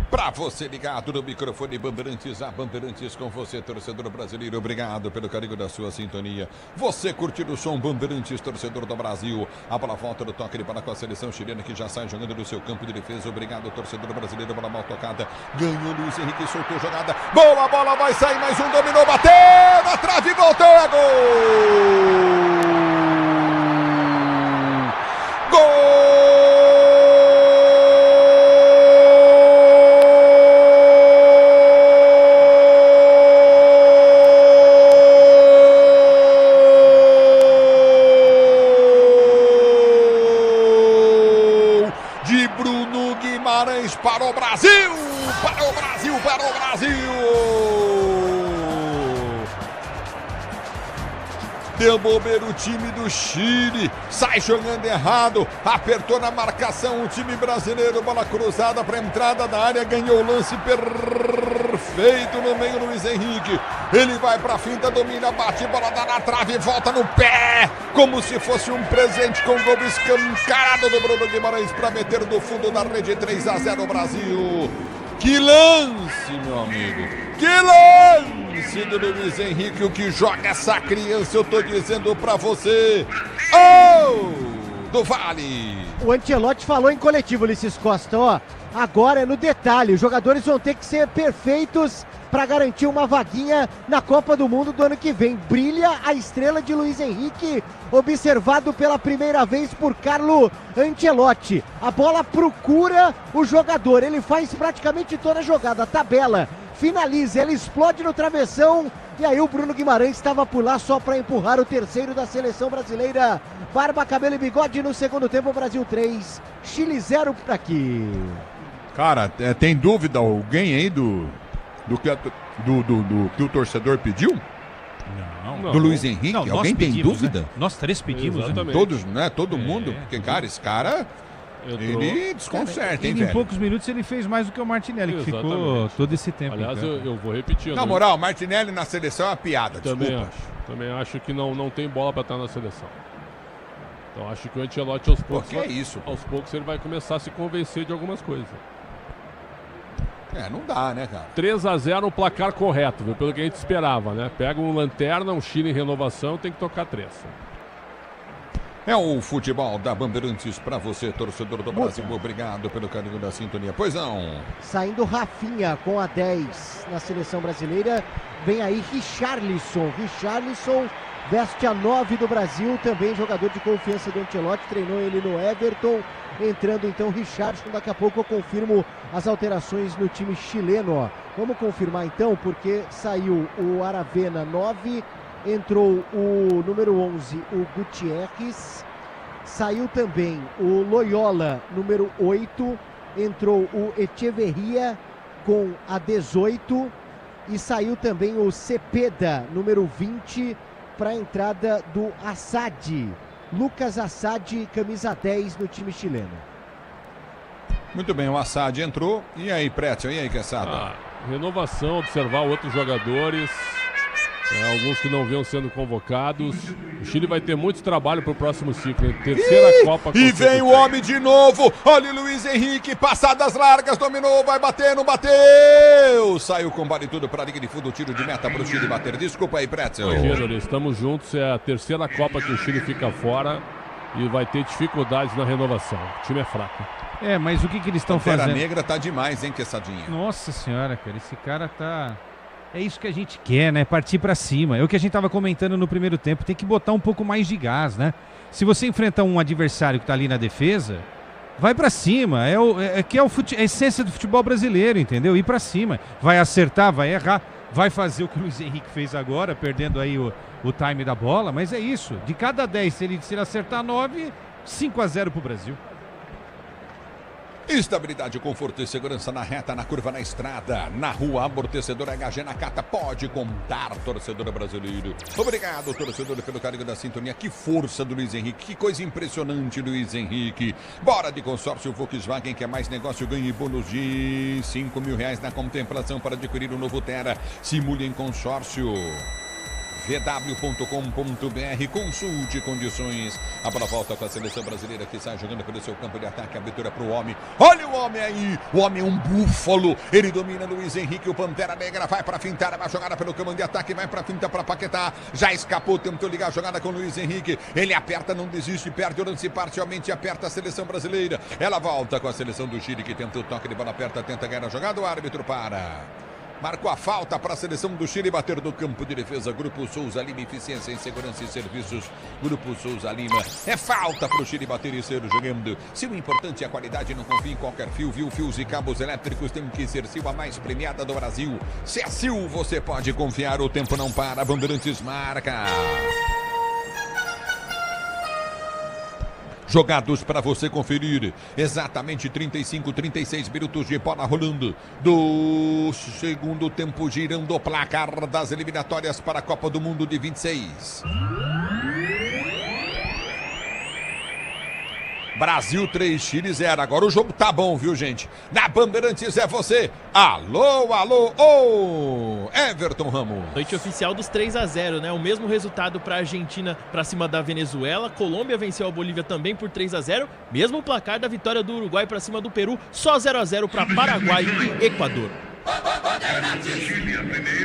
Pra você ligado no microfone Bandeirantes, a Bandeirantes com você, torcedor brasileiro. Obrigado pelo carinho da sua sintonia. Você curtindo o som Bandeirantes, torcedor do Brasil. A bola volta do toque de bola com a seleção chilena que já sai jogando do seu campo de defesa. Obrigado, torcedor brasileiro. Bola mal tocada. Ganhou Luiz Henrique, soltou jogada. Boa bola, vai sair mais um, dominou, bateu na trave, voltou, é gol! Gol! Para o Brasil! Para o Brasil! Para o Brasil! Deu bobeira o time do Chile, sai jogando errado, apertou na marcação o time brasileiro, bola cruzada para a entrada da área, ganhou o lance perfeito no meio, Luiz Henrique. Ele vai para a finta, domina, bate, bola dá na trave, volta no pé, como se fosse um presente com gol escancarado do Bruno Guimarães para meter do fundo da rede. 3-0 Brasil. Que lance, meu amigo! Que lance do Luiz Henrique, o que joga essa criança, eu tô dizendo pra você. Oh, do Vale! O Ancelotti falou em coletivo, Ulisses Costa, ó, agora é no detalhe, os jogadores vão ter que ser perfeitos para garantir uma vaguinha na Copa do Mundo do ano que vem. Brilha a estrela de Luiz Henrique, observado pela primeira vez por Carlo Ancelotti. A bola procura o jogador, ele faz praticamente toda a jogada, tabela, finaliza, ela explode no travessão e aí o Bruno Guimarães estava por lá só para empurrar o terceiro da seleção brasileira. Barba, cabelo e bigode no segundo tempo, Brasil 3, Chile 0 por aqui. Cara, tem dúvida alguém aí do que o torcedor pediu? Não. Do Luiz Henrique? Não, alguém tem pedimos, dúvida? Né? Nós 3 pedimos. Exatamente. Todos, né? Todo mundo? Porque, cara, esse cara... Ele desconcerta, hein, em velho? poucos minutos ele fez mais do que o Martinelli, que ficou todo esse tempo. Aliás, então. eu vou repetir. Na moral, Martinelli na seleção é uma piada, Também acho que não tem bola para estar na seleção. Então acho que o Ancelotti aos poucos, aos poucos ele vai começar a se convencer de algumas coisas. Não dá, né, cara? 3-0 o placar correto, viu? Pelo que a gente esperava, né? Pega um Lanterna, um Chile em renovação, tem que tocar 3. É o futebol da Bandeirantes para você, torcedor do Brasil. Obrigado pelo carinho da sintonia. Pois não. Saindo Rafinha com a 10 na seleção brasileira. Vem aí Richarlison. Richarlison veste a 9 do Brasil. Também jogador de confiança do Ancelotti. Treinou ele no Everton. Entrando então Richarlison. Daqui a pouco eu confirmo as alterações no time chileno. Ó. Vamos confirmar então, porque saiu o Aravena 9. Entrou o número 11, o Gutierrez. Saiu também o Loyola, número 8. Entrou o Echeverria com a 18. E saiu também o Cepeda, número 20, para a entrada do Assad. Lucas Assad, camisa 10 no time chileno. Muito bem, o Assad entrou. E aí, Pretzel? E aí, Quesada? Renovação, observar outros jogadores. Alguns que não vinham sendo convocados. O Chile vai ter muito trabalho para o próximo ciclo. Terceira Copa. E vem o homem de novo. Olha o Luiz Henrique. Passadas largas. Dominou. Vai bater. Não bateu. Saiu com vale tudo para a linha de fundo. Tiro de meta para o Chile bater. Desculpa aí, Pretzel. Imagina, estamos juntos. É a terceira Copa que o Chile fica fora. E vai ter dificuldades na renovação. O time é fraco. Mas o que eles estão Pantera fazendo? Negra tá demais, hein, Quessadinha? Nossa senhora, cara, esse cara tá... É isso que a gente quer, né? Partir pra cima. É o que a gente tava comentando no primeiro tempo. Tem que botar um pouco mais de gás, né? Se você enfrenta um adversário que tá ali na defesa, vai pra cima. É a essência do futebol brasileiro, entendeu? Ir pra cima. Vai acertar, vai errar. Vai fazer o que o Luiz Henrique fez agora, perdendo aí o time da bola. Mas é isso. De cada 10, se ele acertar 9, 5-0 pro Brasil. Estabilidade, conforto e segurança na reta, na curva, na estrada, na rua. Amortecedor HG Nakata pode contar, torcedor brasileiro. Obrigado, torcedor, pelo carinho da sintonia. Que força do Luiz Henrique, que coisa impressionante, Luiz Henrique. Bora de consórcio Volkswagen, que é mais negócio, ganhe bônus de R$5.000 na contemplação para adquirir o novo Tera. Simule em consórcio. vw.com.br, consulte condições. A bola volta com a seleção brasileira que sai jogando pelo seu campo de ataque. Abertura para o homem. Olha o homem aí. O homem é um búfalo. Ele domina Luiz Henrique. O Pantera Negra vai para fintar. Vai jogada pelo campo de ataque. Vai para finta para Paquetá. Já escapou. Tentou ligar a jogada com o Luiz Henrique. Ele aperta, não desiste. Perde o lance parcialmente. Aperta a seleção brasileira. Ela volta com a seleção do Chile que tenta o toque de bola aperta. Tenta ganhar a jogada. O árbitro para. Marcou a falta para a seleção do Chile bater do campo de defesa. Grupo Souza Lima, eficiência em segurança e serviços. Grupo Souza Lima. É falta para o Chile bater e ser jogando. Se o importante é a qualidade, não confie em qualquer fio. Viu? Fios e cabos elétricos tem que ser Sil, a mais premiada do Brasil. Se é Sil, você pode confiar. O tempo não para. Bandeirantes marca. Jogados para você conferir. Exatamente 35, 36 minutos de bola rolando. Do segundo tempo, girando o placar das eliminatórias para a Copa do Mundo de 26. Brasil 3, Chile 0. Agora o jogo tá bom, viu, gente? Na Bandeirantes é você. Alô, alô, ô! Everton Ramos. Noite oficial dos 3-0, né? O mesmo resultado para a Argentina para cima da Venezuela. Colômbia venceu a Bolívia também por 3-0. Mesmo placar da vitória do Uruguai para cima do Peru. Só 0-0 para Paraguai e Equador.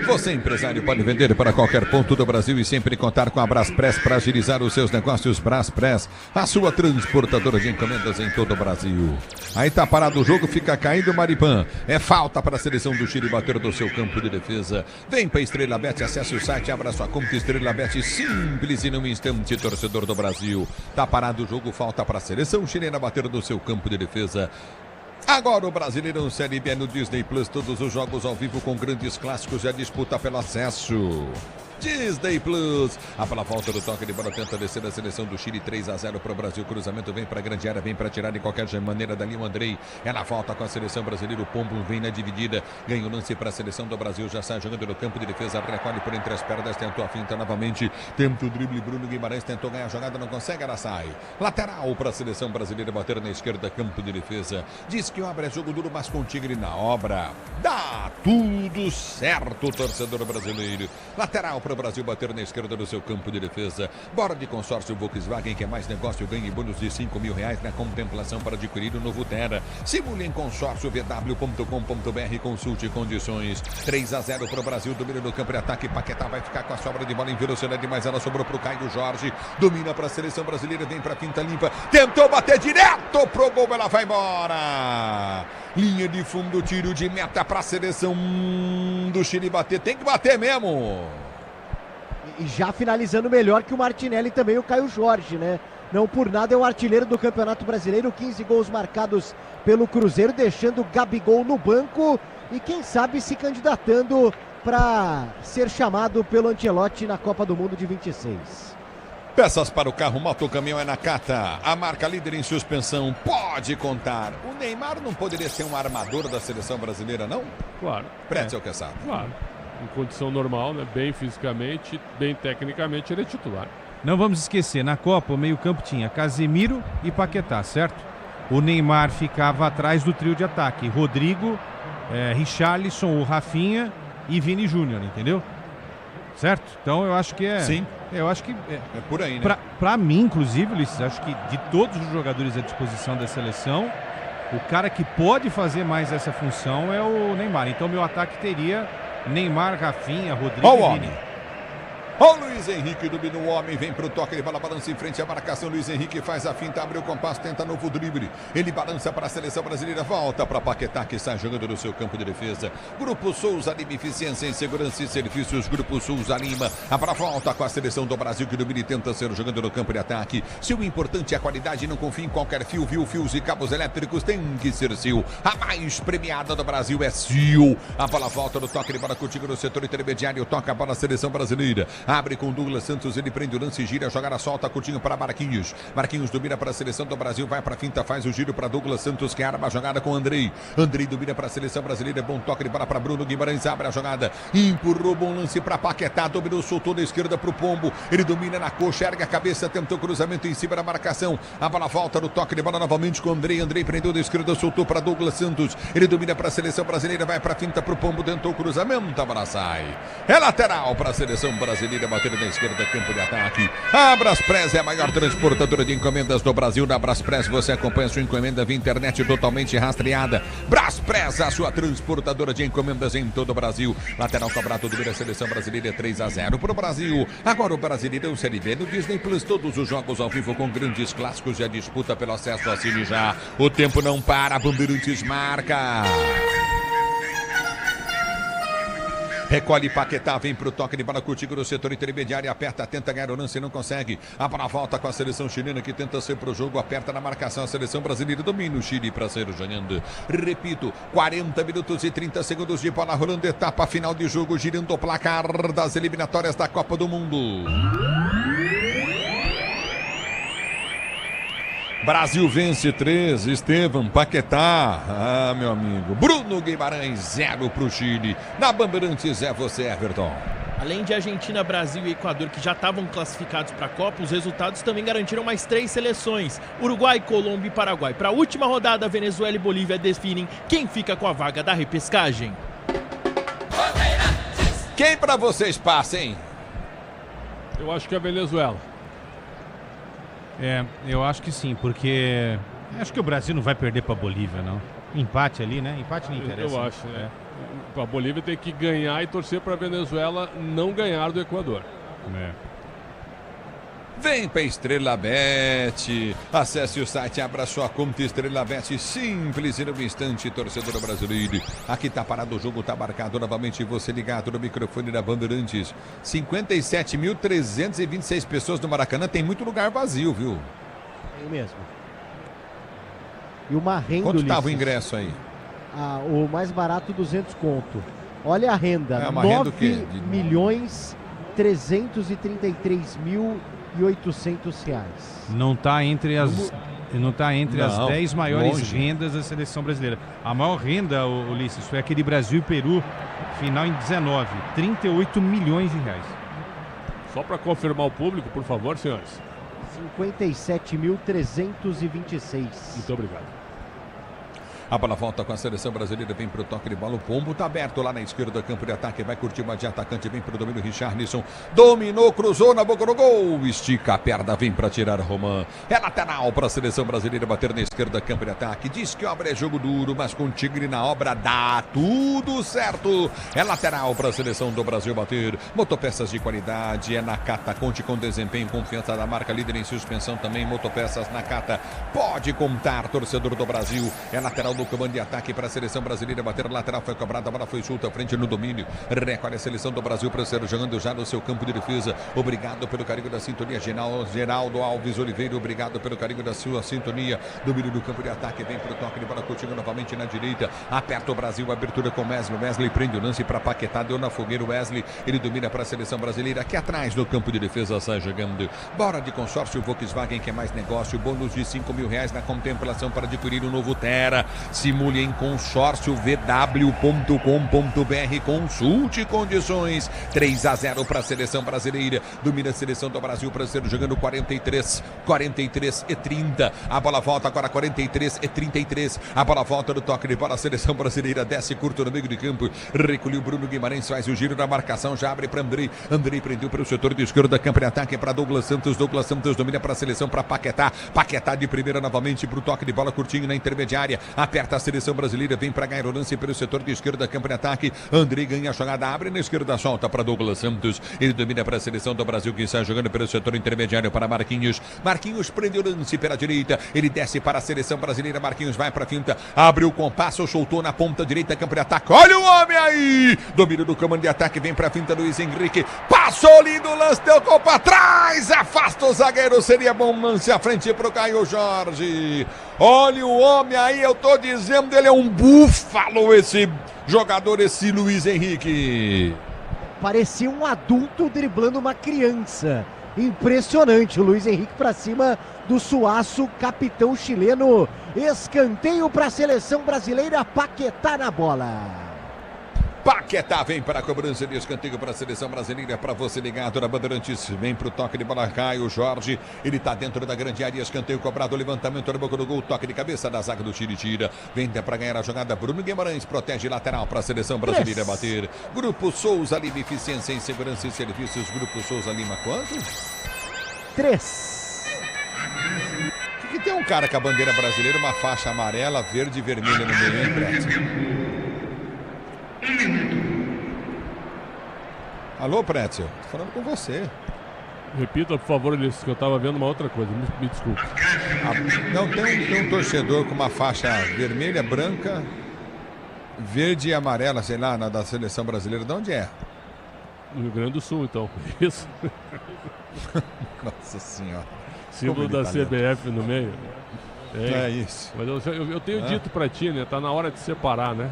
Você, empresário, pode vender para qualquer ponto do Brasil e sempre contar com a Braspress para agilizar os seus negócios. Braspress, a sua transportadora de encomendas em todo o Brasil. Aí tá parado o jogo, fica caindo o Maripan. É falta para a seleção do Chile bater do seu campo de defesa. Vem para Estrela Bet, acesse o site, abra sua conta Estrela Bet, simples e num instante, torcedor do Brasil. Tá parado o jogo, falta para a seleção chilena bater do seu campo de defesa. Agora o Brasileirão Série B no Disney Plus, todos os jogos ao vivo com grandes clássicos e a disputa pelo acesso. Disney Plus. A pela volta do toque de bola tenta descer a seleção do Chile 3-0 para o Brasil. Cruzamento vem para a grande área, vem para tirar de qualquer maneira dali o Andrei. Ela volta com a seleção brasileira. O Pombo vem na dividida. Ganha o lance para a seleção do Brasil. Já sai jogando no campo de defesa. Recolhe por entre as pernas. Tentou a finta novamente. Tenta o drible. Bruno Guimarães tentou ganhar a jogada. Não consegue. Ela sai. Lateral para a seleção brasileira bater na esquerda. Campo de defesa. Diz que obra é jogo duro, mas com Tigre na obra. Dá tudo certo, torcedor brasileiro. Lateral para o Brasil bater na esquerda do seu campo de defesa. Bora de consórcio Volkswagen, que é mais negócio, ganhe bônus de R$5.000 na contemplação para adquirir o novo Tera. Simule em consórcio vw.com.br, consulte condições. 3-0 para o Brasil, domina no campo de ataque. Paquetá vai ficar com a sobra de bola em velocidade, mas ela sobrou para o Caio Jorge. Domina para a seleção brasileira, vem para a finta limpa. Tentou bater direto pro gol, ela vai embora. Linha de fundo, tiro de meta para a seleção do Chile bater. Tem que bater mesmo. E já finalizando melhor que o Martinelli também, o Caio Jorge, né? Não por nada é o artilheiro do Campeonato Brasileiro, 15 gols marcados pelo Cruzeiro, deixando o Gabigol no banco e quem sabe se candidatando para ser chamado pelo Ancelotti na Copa do Mundo de 26. Peças para o carro, moto, caminhão é Nakata. A marca líder em suspensão pode contar. O Neymar não poderia ser um armador da seleção brasileira, não? Claro. Pretzel Quesada. Claro. Em condição normal, né? Bem fisicamente, bem tecnicamente, ele é titular. Não vamos esquecer, na Copa o meio-campo tinha Casemiro e Paquetá, certo? O Neymar ficava atrás do trio de ataque. Rodrigo, Richarlison, o Rafinha e Vini Júnior, entendeu? Certo? Então eu acho que é... Sim. Eu acho que... É por aí, né? Pra mim, inclusive, Ulisses, acho que de todos os jogadores à disposição da seleção, o cara que pode fazer mais essa função é o Neymar. Então meu ataque teria Neymar, Rafinha, Rodrigo e Vini. Ó, o Luiz Henrique domina o homem, vem pro toque, ele bola, balança em frente à marcação. Luiz Henrique faz a finta, abre o compasso, tenta novo drible. Ele balança para a seleção brasileira, volta para Paquetá, que está jogando no seu campo de defesa. Grupo Souza Lima, eficiência em segurança e serviços. Grupo Souza Lima, a bola volta com a seleção do Brasil, que domina e tenta ser jogando no campo de ataque. Se o importante é a qualidade, não confie em qualquer fio, viu? Fios e cabos elétricos tem que ser Sil. A mais premiada do Brasil é Sil. A bola volta no toque, ele bola contigo no setor intermediário, toca a bola na seleção brasileira. Abre com Douglas Santos, ele prende o lance, gira, a jogada solta, curtinho para Marquinhos. Marquinhos domina para a seleção do Brasil, vai para a finta, faz o giro para Douglas Santos, que arma a jogada com Andrei. Andrei domina para a seleção brasileira, bom toque de bola para Bruno Guimarães, abre a jogada, empurrou, bom lance para Paquetá, dominou, soltou da esquerda para o Pombo, ele domina na coxa, erga a cabeça, tentou cruzamento em cima da marcação, a bola volta no toque de bola novamente com Andrei, Andrei prendeu da esquerda, soltou para Douglas Santos, ele domina para a seleção brasileira, vai para a finta para o Pombo, tentou o cruzamento, a bola sai. É lateral para a seleção brasileira, bater na esquerda, campo de ataque. A Braspress é a maior transportadora de encomendas do Brasil. Na Braspress você acompanha sua encomenda via internet totalmente rastreada. Braspress, a sua transportadora de encomendas em todo o Brasil. Lateral cobrado do seleção brasileira 3-0 para o Brasil. Agora o Brasileirão Série B no Disney Plus. Todos os jogos ao vivo com grandes clássicos e a disputa pelo acesso. Assine já. O tempo não para. Bandeirantes marca. Recolhe Paquetá, vem pro toque de bola contigo no setor intermediário, aperta, tenta ganhar o lance, não consegue. A bola volta com a seleção chilena que tenta ser pro jogo, aperta na marcação, a seleção brasileira domina o Chile para ser jogando. Repito, 40 minutos e 30 segundos de bola rolando, etapa final de jogo, girando o placar das eliminatórias da Copa do Mundo. Brasil vence 3, Estevam, Paquetá, meu amigo. Bruno Guimarães, 0 para o Chile. Na Bandeirantes é você, Everton. Além de Argentina, Brasil e Equador, que já estavam classificados para a Copa, os resultados também garantiram mais 3 seleções. Uruguai, Colômbia e Paraguai. Para a última rodada, Venezuela e Bolívia definem quem fica com a vaga da repescagem. Quem para vocês passa, hein? Eu acho que é a Venezuela. Eu acho que sim, porque acho que o Brasil não vai perder para a Bolívia, não. Empate ali, né? Empate não interessa. Eu acho, né? A Bolívia tem que ganhar e torcer para a Venezuela não ganhar do Equador. Vem para Estrela Bet. Acesse o site, abra sua conta Estrela Bet. Simples e no instante, torcedor brasileiro. Aqui tá parado o jogo, tá marcado novamente. Você ligado no microfone da Bandeirantes. 57.326 pessoas no Maracanã. Tem muito lugar vazio, viu? Tem mesmo. E uma renda. Quanto estava o ingresso aí? O mais barato, 200 conto. Olha a renda. É uma 9 renda o quê? milhões 333.800 reais. Não está entre as 10 maiores longe. rendas da seleção brasileira. A maior renda, Ulisses, foi aquele Brasil e Peru, final em 19, 38 milhões de reais. Só para confirmar o público, por favor, senhores. 57.326. Muito obrigado. A bola volta com a seleção brasileira, vem pro toque de bola, o Pombo tá aberto lá na esquerda, campo de ataque, vai curtir uma de atacante, vem pro domínio, Richarlison, dominou, cruzou na boca do gol, estica a perna, vem pra tirar Roman, é lateral pra seleção brasileira, bater na esquerda, campo de ataque, diz que obra é jogo duro, mas com o Tigre na obra dá tudo certo, é lateral pra seleção do Brasil bater, motopeças de qualidade, é Nakata, conte com desempenho, confiança da marca, líder em suspensão também, motopeças Nakata, pode contar, torcedor do Brasil, é lateral no comando de ataque para a seleção brasileira, bater lateral, foi cobrada, a bola foi solta, frente no domínio, recolhe a seleção do Brasil para ser jogando já no seu campo de defesa, obrigado pelo carinho da sintonia, Geraldo Alves Oliveira, obrigado pelo carinho da sua sintonia, domínio do campo de ataque, vem para o toque de bola, continua novamente na direita, aperta o Brasil, abertura com Wesley prende o lance para Paquetá, deu na fogueira o Wesley, ele domina para a seleção brasileira, aqui atrás do campo de defesa, sai jogando, bora de consórcio Volkswagen, que é mais negócio, bônus de R$5.000 na contemplação para adquirir um novo Tera. Simule em consórciovw.com.br, consulte condições. 3-0 para a seleção brasileira, domina a seleção do Brasil para ser jogando 43-30, a bola volta agora 43-33, a bola volta no toque de bola, a seleção brasileira desce curto no meio de campo, recolheu Bruno Guimarães, faz o giro da marcação, já abre para Andrei prendeu para o setor de esquerda da campo de ataque para Douglas Santos domina para a seleção, para Paquetá de primeira novamente para o toque de bola curtinho na intermediária, aperta a seleção brasileira, vem para ganhar o lance pelo setor de esquerda, campo de ataque. Andrei ganha a jogada, abre na esquerda, solta para Douglas Santos. Ele domina para a seleção do Brasil, que está jogando pelo setor intermediário para Marquinhos. Marquinhos prendeu o lance pela direita, ele desce para a seleção brasileira. Marquinhos vai para a finta, abriu o compasso, soltou na ponta direita, campo de ataque. Olha o homem aí! Domínio do comando de ataque, vem para a finta Luiz Henrique. Passou lindo lance, deu gol para trás, afasta o zagueiro. Seria bom lance à frente para o Caio Jorge. Olha o homem aí, eu tô dizendo, ele é um búfalo, esse jogador, esse Luiz Henrique. Parecia um adulto driblando uma criança. Impressionante, o Luiz Henrique para cima do Suaço, capitão chileno. Escanteio para a seleção brasileira, Paquetá na bola. Paquetá vem para a cobrança de escanteio para a seleção brasileira, para você ligado na Bandeirantes, vem para o toque de bola, Caio Jorge, ele está dentro da grande área, escanteio cobrado, levantamento na boca do gol, toque de cabeça da zaga do Chile, tira, vem para ganhar a jogada, Bruno Guimarães protege lateral para a seleção brasileira bater, Grupo Souza Lima, eficiência em segurança e serviços, Grupo Souza Lima, quanto? 3. Por que tem um cara com a bandeira brasileira, uma faixa amarela, verde e vermelha no meio, hein, Pretzel? Alô, Pretzel, tô falando com você. Repita, por favor, Ulisses, que eu tava vendo uma outra coisa, me desculpe. Não, tem um torcedor com uma faixa vermelha, branca, verde e amarela, sei lá, da seleção brasileira. De onde é? No Rio Grande do Sul, então. Isso. Nossa senhora. Símbolo da CBF no meio. É isso. Mas eu tenho dito pra ti, né? Tá na hora de separar, né?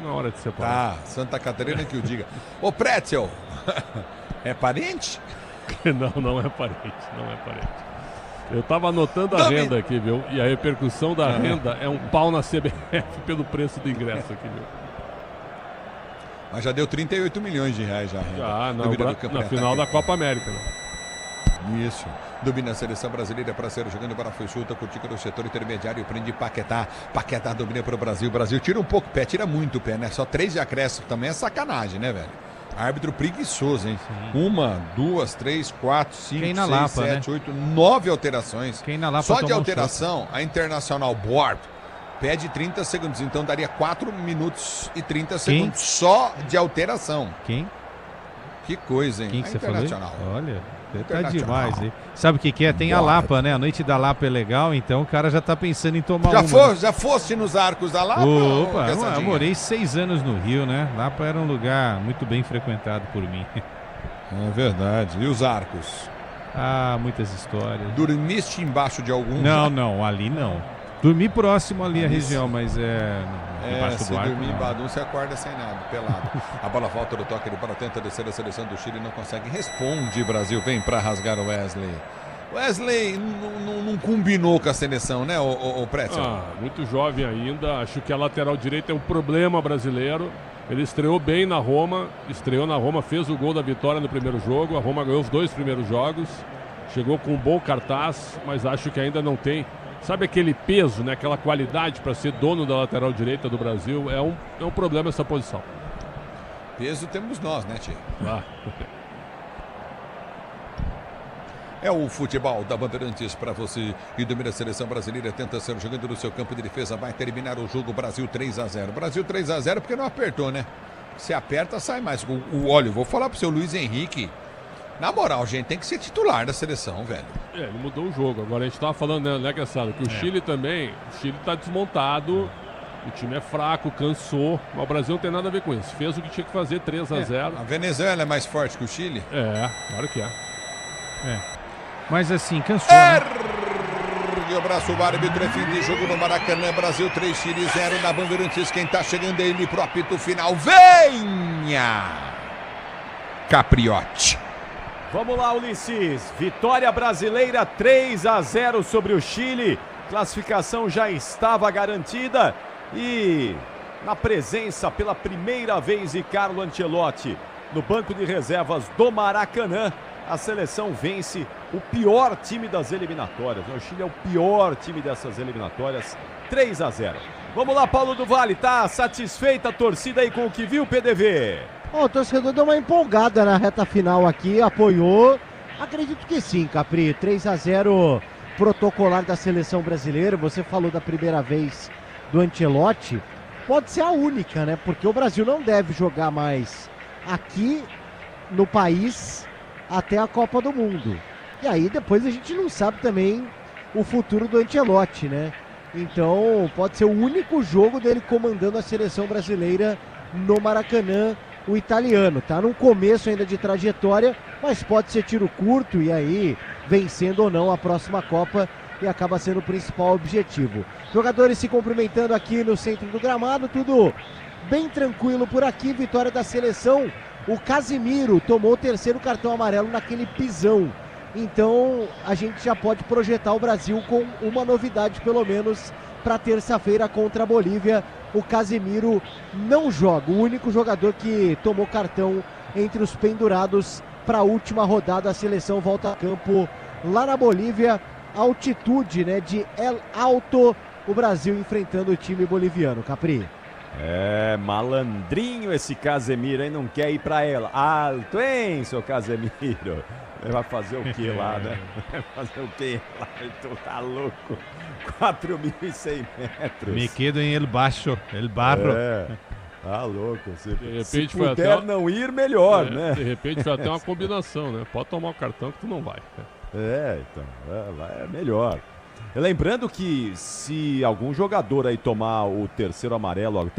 Na hora de separar. Tá, Santa Catarina que o diga. Ô, Pretzel, é parente? Não é parente, não é parente. Eu tava anotando a renda aqui, viu? E a repercussão da renda é um pau na CBF pelo preço do ingresso aqui, viu? Mas já deu 38 milhões de reais já. Já, na final da Copa América, né? Isso. Domina a seleção brasileira para ser jogando para foi chuta, curtica no setor intermediário, prende Paquetá. Paquetá domina para o Brasil. Brasil tira um pouco o pé, tira muito o pé, né? Só 3 de acréscimo também é sacanagem, né, velho? Árbitro preguiçoso, hein? Sim. 1, 2, 3, 4, 5, 6, Lapa, 7, né? 8, 9 alterações. Quem na Lapa só de alteração, a Internacional Board pede 30 segundos. Então daria 4 minutos e 30 segundos só de alteração. Quem? Que coisa, hein? Quem que você falou? Olha... Tá demais, hein? Sabe o que é? Tem a Lapa, né? A noite da Lapa é legal, então o cara já tá pensando em tomar uma. Já foste nos arcos da Lapa? Opa, eu morei 6 anos no Rio, né? Lapa era um lugar muito bem frequentado por mim. É verdade. E os arcos? Ah, muitas histórias. Dormiste embaixo de algum? Não, ali não. Dormi próximo ali a região, mas debaixo se do arco. Dormir em Badum, você acorda sem nada, pelado. A bola volta do toque, ele para tenta descer a seleção do Chile, não consegue. Responde, Brasil, vem para rasgar o Wesley. Wesley não combinou com a seleção, né, o Pretzel? Muito jovem ainda, acho que a lateral direita é um problema brasileiro. Ele estreou bem na Roma, fez o gol da vitória no primeiro jogo, a Roma ganhou os 2 primeiros jogos, chegou com um bom cartaz, mas acho que ainda não tem, sabe, aquele peso, né, aquela qualidade para ser dono da lateral direita do Brasil. É um problema essa posição. Peso temos nós, né, tio? É o futebol da Bandeirantes para você. E domina a seleção brasileira, tenta ser jogando no seu campo de defesa. Vai terminar o jogo, Brasil 3-0. Brasil 3-0 porque não apertou, né? Se aperta, sai mais. Olha, eu vou falar pro seu Luiz Henrique. Na moral, gente, tem que ser titular da seleção, velho. Ele mudou o jogo. Agora a gente tava falando, né, Cassado, que o Chile também, o Chile tá desmontado, o time é fraco, cansou, mas o Brasil não tem nada a ver com isso. Fez o que tinha que fazer, 3-0. A Venezuela é mais forte que o Chile? Claro que é. Mas assim, cansou, né? Ergue o braço, o árbitro, é fim de jogo no Maracanã, Brasil 3, Chile 0 na Bandeirantes. Quem tá chegando é ele pro apito final. Venha! Capriotti. Vamos lá, Ulisses. Vitória brasileira 3-0 sobre o Chile. Classificação já estava garantida. E na presença pela primeira vez de Carlo Ancelotti no banco de reservas do Maracanã, a seleção vence o pior time das eliminatórias. O Chile é o pior time dessas eliminatórias. 3-0. Vamos lá, Paulo do Vale. Tá satisfeita a torcida aí com o que viu, PDV? O torcedor deu uma empolgada na reta final aqui, apoiou. Acredito que sim, Capri. 3-0 protocolar da seleção brasileira. Você falou da primeira vez do Ancelotti pode ser a única, né? Porque o Brasil não deve jogar mais aqui no país até a Copa do Mundo. E aí depois a gente não sabe também o futuro do Ancelotti, né? Então pode ser o único jogo dele comandando a seleção brasileira no Maracanã, o italiano. Tá no começo ainda de trajetória, mas pode ser tiro curto e aí vencendo ou não a próxima Copa e acaba sendo o principal objetivo. Jogadores se cumprimentando aqui no centro do gramado, tudo bem tranquilo por aqui, vitória da seleção. O Casemiro tomou o terceiro cartão amarelo naquele pisão. Então a gente já pode projetar o Brasil com uma novidade pelo menos para terça-feira contra a Bolívia. O Casemiro não joga, o único jogador que tomou cartão entre os pendurados para a última rodada. A seleção volta a campo lá na Bolívia, altitude, né, de El Alto, o Brasil enfrentando o time boliviano. Capri. É, malandrinho esse Casemiro, hein? Não quer ir pra ela. Alto, hein, seu Casemiro? Ele vai fazer o que lá, né? Vai fazer o que lá? Tu tá louco? 4.100 metros. Me quedo em El Baixo, El Barro. É, tá louco. Se foi puder até não ir, melhor, né? De repente foi até uma combinação, né? Pode tomar o cartão que tu não vai. Então, é melhor. Lembrando que se algum jogador aí tomar o terceiro amarelo,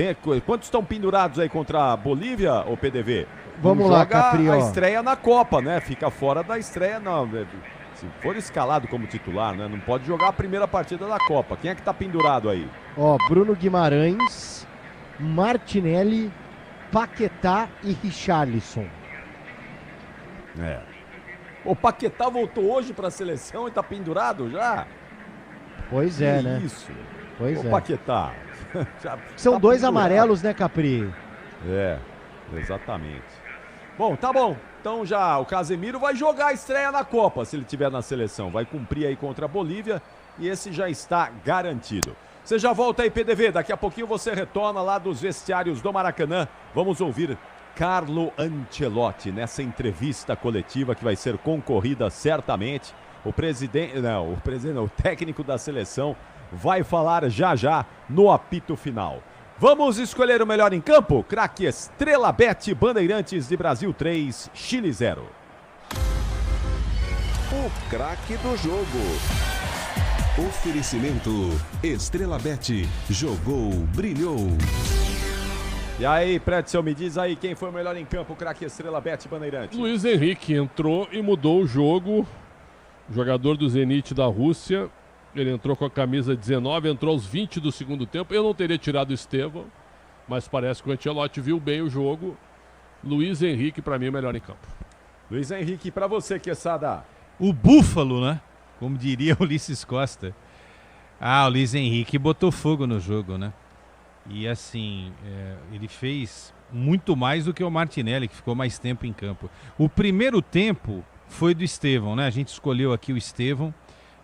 quantos estão pendurados aí contra a Bolívia, ou PDV? Vamos lá, Capri. A estreia na Copa, né? Fica fora da estreia, não. Se for escalado como titular, né? Não pode jogar a primeira partida da Copa. Quem é que tá pendurado aí? Bruno Guimarães, Martinelli, Paquetá e Richarlison. O Paquetá voltou hoje pra seleção e tá pendurado já? Pois é, né? Isso. Pois é. Paquetá. São tá dois pendurado. amarelos, né, Capri? Exatamente. Bom, tá bom. Então já o Casemiro vai jogar a estreia na Copa, se ele estiver na seleção. Vai cumprir aí contra a Bolívia e esse já está garantido. Você já volta aí, PDV. Daqui a pouquinho você retorna lá dos vestiários do Maracanã. Vamos ouvir Carlo Ancelotti nessa entrevista coletiva que vai ser concorrida certamente. O técnico da seleção vai falar já no apito final. Vamos escolher o melhor em campo? Craque Estrela Bet, Bandeirantes de Brasil 3, Chile 0. O craque do jogo. Oferecimento Estrela Bet. Jogou, brilhou. E aí, Pretzel, me diz aí quem foi o melhor em campo, craque Estrela Bet, Bandeirantes. Luiz Henrique entrou e mudou o jogo. Jogador do Zenit da Rússia. Ele entrou com a camisa 19, entrou aos 20 do segundo tempo. Eu não teria tirado o Estevão, mas parece que o Ancelotti viu bem o jogo. Luiz Henrique, pra mim, o melhor em campo. Luiz Henrique, pra você, Quesada. O Búfalo, né? Como diria o Ulisses Costa. O Luiz Henrique botou fogo no jogo, né? E assim, ele fez muito mais do que o Martinelli, que ficou mais tempo em campo. O primeiro tempo foi do Estevão, né? A gente escolheu aqui o Estevão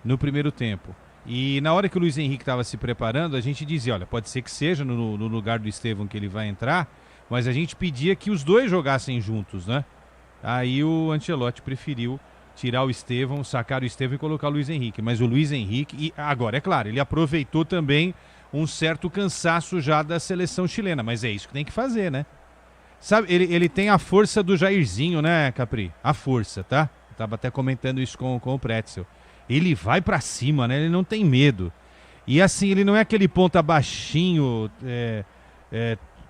no primeiro tempo. E na hora que o Luiz Henrique estava se preparando, a gente dizia, olha, pode ser que seja no lugar do Estevão que ele vai entrar, mas a gente pedia que os dois jogassem juntos, né? Aí o Ancelotti preferiu tirar o Estevão, sacar o Estevão e colocar o Luiz Henrique. Mas o Luiz Henrique, e agora, é claro, ele aproveitou também um certo cansaço já da seleção chilena, mas é isso que tem que fazer, né? Sabe, ele tem a força do Jairzinho, né, Capri? A força, tá? Eu tava até comentando isso com o Pretzel. Ele vai pra cima, né? Ele não tem medo. E assim, ele não é aquele ponta baixinho,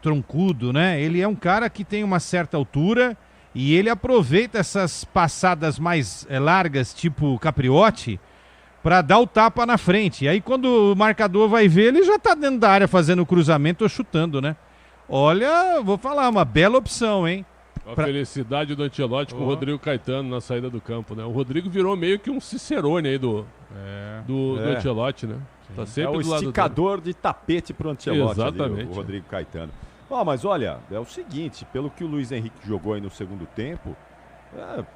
troncudo, né? Ele é um cara que tem uma certa altura e ele aproveita essas passadas mais largas, tipo Capriotti, pra dar o tapa na frente. E aí quando o marcador vai ver, ele já tá dentro da área fazendo o cruzamento ou chutando, né? Olha, vou falar, uma bela opção, hein? A felicidade do Ancelotti com o Rodrigo Caetano na saída do campo, né? O Rodrigo virou meio que um Cicerone aí do Ancelotti, né? Tá sempre o do lado esticador de tapete pro Ancelotti. Exatamente. Ali, o Rodrigo Caetano. Mas olha, é o seguinte, pelo que o Luiz Henrique jogou aí no segundo tempo, ele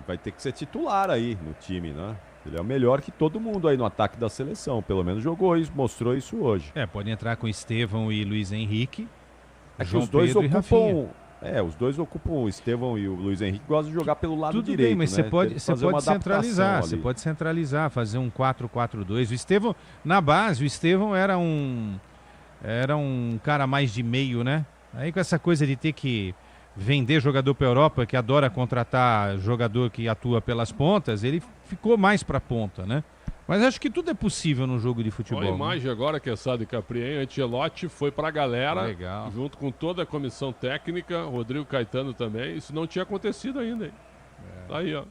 vai ter que ser titular aí no time, né? Ele é o melhor que todo mundo aí no ataque da seleção. Pelo menos jogou isso, mostrou isso hoje. Pode entrar com Estevão e Luiz Henrique. É que os dois ocupam Os dois ocupam, o Estevão e o Luiz Henrique gostam de jogar pelo lado Tudo direito. bem, mas né? você pode centralizar, você pode centralizar, fazer um 4-4-2. O Estevão, na base, o Estevão era um cara mais de meio, né? Aí com essa coisa de ter que vender jogador para a Europa, que adora contratar jogador que atua pelas pontas, ele ficou mais para a ponta, né? Mas acho que tudo é possível no jogo de futebol. Olha a imagem agora que é Sá de Capri, hein? Ancelotti foi pra galera, junto com toda a comissão técnica, Rodrigo Caetano também. Isso não tinha acontecido ainda, hein? Tá aí, ó.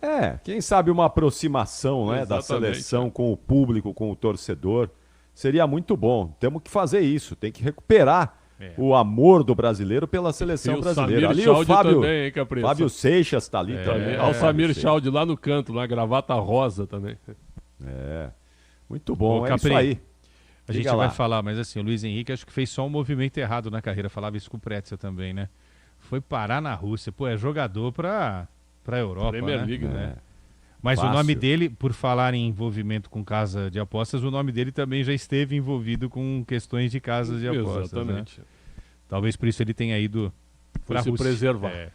Quem sabe uma aproximação, né, da seleção com o público, com o torcedor, seria muito bom. Temos que fazer isso, tem que recuperar o amor do brasileiro pela seleção brasileira. Ali o Fábio, também, hein, Capri? Fábio Seixas tá ali também. Olha o Samir Chaldi lá no canto, na gravata rosa também. Muito bom, Capri, isso aí. A gente vai falar, mas assim, o Luiz Henrique acho que fez só um movimento errado na carreira, falava isso com o Pretzel também, né? Foi parar na Rússia, é jogador pra Europa, Premier né? League, né? Mas Fácil. o nome dele, por falar em envolvimento com casa de apostas, o nome dele também já esteve envolvido com questões de casas de apostas. Exatamente. Né? Talvez por isso ele tenha ido pra se Rússia. preservar.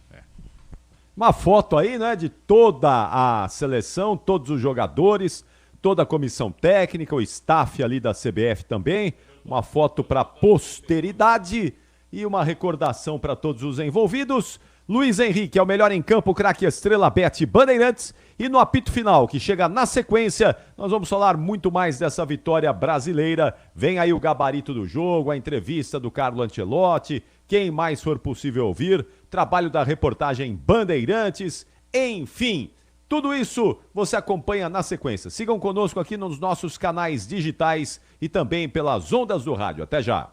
Uma foto aí, né, de toda a seleção, todos os jogadores, toda a comissão técnica, o staff ali da CBF também. Uma foto para posteridade e uma recordação para todos os envolvidos. Luiz Henrique é o melhor em campo, craque Estrela Bet Bandeirantes. E no apito final, que chega na sequência, nós vamos falar muito mais dessa vitória brasileira. Vem aí o gabarito do jogo, a entrevista do Carlo Ancelotti, quem mais for possível ouvir, trabalho da reportagem Bandeirantes, enfim. Tudo isso você acompanha na sequência. Sigam conosco aqui nos nossos canais digitais e também pelas ondas do rádio. Até já.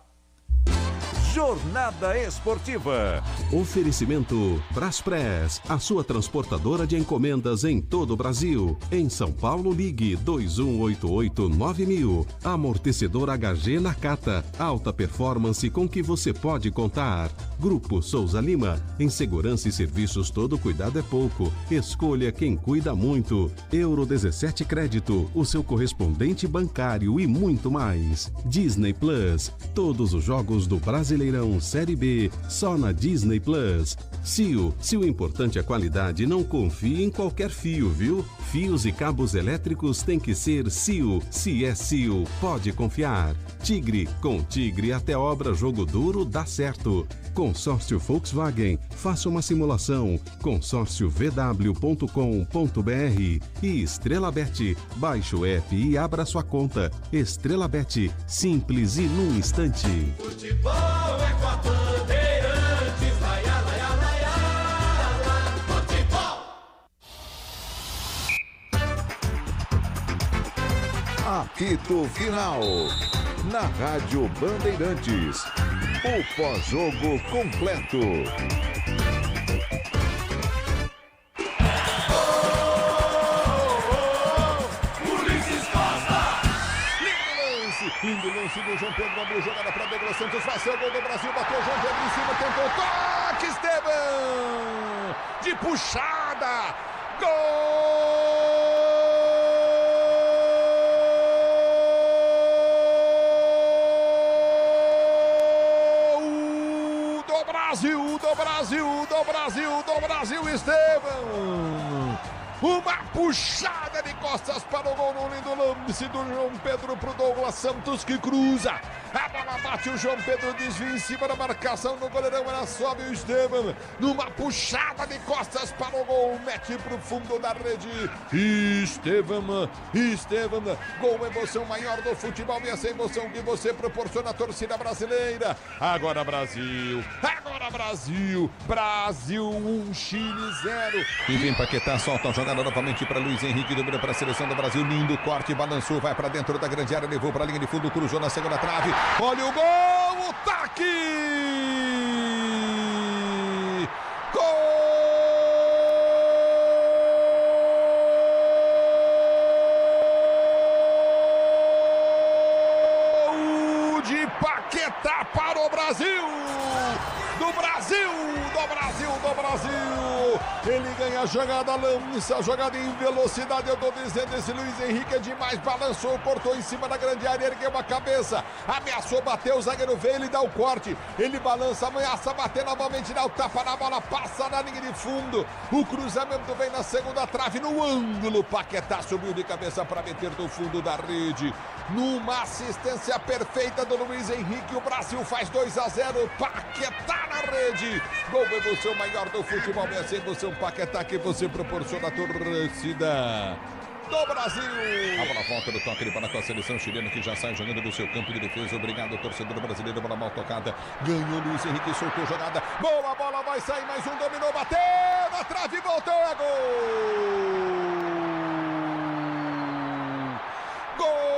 Jornada Esportiva. Oferecimento Braspress, a sua transportadora de encomendas em todo o Brasil. Em São Paulo, ligue 2188-9000. Amortecedor HG Nakata, alta performance com que você pode contar. Grupo Souza Lima, em segurança e serviços todo cuidado é pouco. Escolha quem cuida muito. Euro 17 Crédito, o seu correspondente bancário e muito mais. Disney Plus, todos os jogos do Brasileirão Série B, só na Disney Plus. CIO, se o importante é a qualidade, não confie em qualquer fio, viu? Fios e cabos elétricos tem que ser CIO. Se é CIO, pode confiar. Tigre, com Tigre até obra jogo duro dá certo. Consórcio Volkswagen, faça uma simulação. consórciovw.com.br e Estrela Bet, baixe o app e abra sua conta. Estrela Bet, simples e num instante. Futebol é com a Bandeirantes, laia, laia, laia, laia, futebol. Apito Final, na Rádio Bandeirantes. O pós-jogo completo. Lindo lance do João Pedro, abriu jogada para Douglas Santos, vai ser o gol do Brasil, bateu João Pedro em cima, tentou toque, Esteban, de puxada, gol do Brasil, do Brasil, do Brasil, do Brasil, Esteban. Uma puxada de costas para o gol no lindo lance do João Pedro para o Douglas Santos que cruza. A bola bate, o João Pedro desvia em cima da marcação do goleirão, ela sobe o Esteban. Numa puxada de costas para o gol, mete para o fundo da rede. Esteban, gol, emoção maior do futebol e essa emoção que você proporciona à torcida brasileira. Agora Brasil, Brasil 1, Chile 0. E vem Paquetá, solta a jogada novamente para Luiz Henrique, domina para a seleção do Brasil, lindo corte, balançou, vai para dentro da grande área, levou para a linha de fundo, cruzou na segunda trave, olha o gol, o taque! Gol de Paquetá para o Brasil! Do Brasil! Ele ganha a jogada, lança a jogada em velocidade. Eu tô dizendo, esse Luiz Henrique é demais. Balançou, cortou em cima da grande área, ergueu a cabeça, ameaçou, bateu, o zagueiro veio, ele dá o corte. Ele balança, ameaça, bater novamente, dá o tapa na bola, passa na linha de fundo. O cruzamento vem na segunda trave, no ângulo. Paquetá subiu de cabeça para meter do fundo da rede. Numa assistência perfeita do Luiz Henrique, o Brasil faz 2-0. Paquetá na rede. Gol, emoção maior do futebol. Essa emoção, Paquetá, que você proporciona a torcida do Brasil. A bola volta do toque de bola com a seleção chilena, que já sai jogando do seu campo de defesa. Obrigado, torcedor brasileiro. Bola mal tocada. Ganhou Luiz Henrique, soltou jogada. Boa bola, vai sair mais um. Dominou, bateu na trave, voltou. É gol! Gol!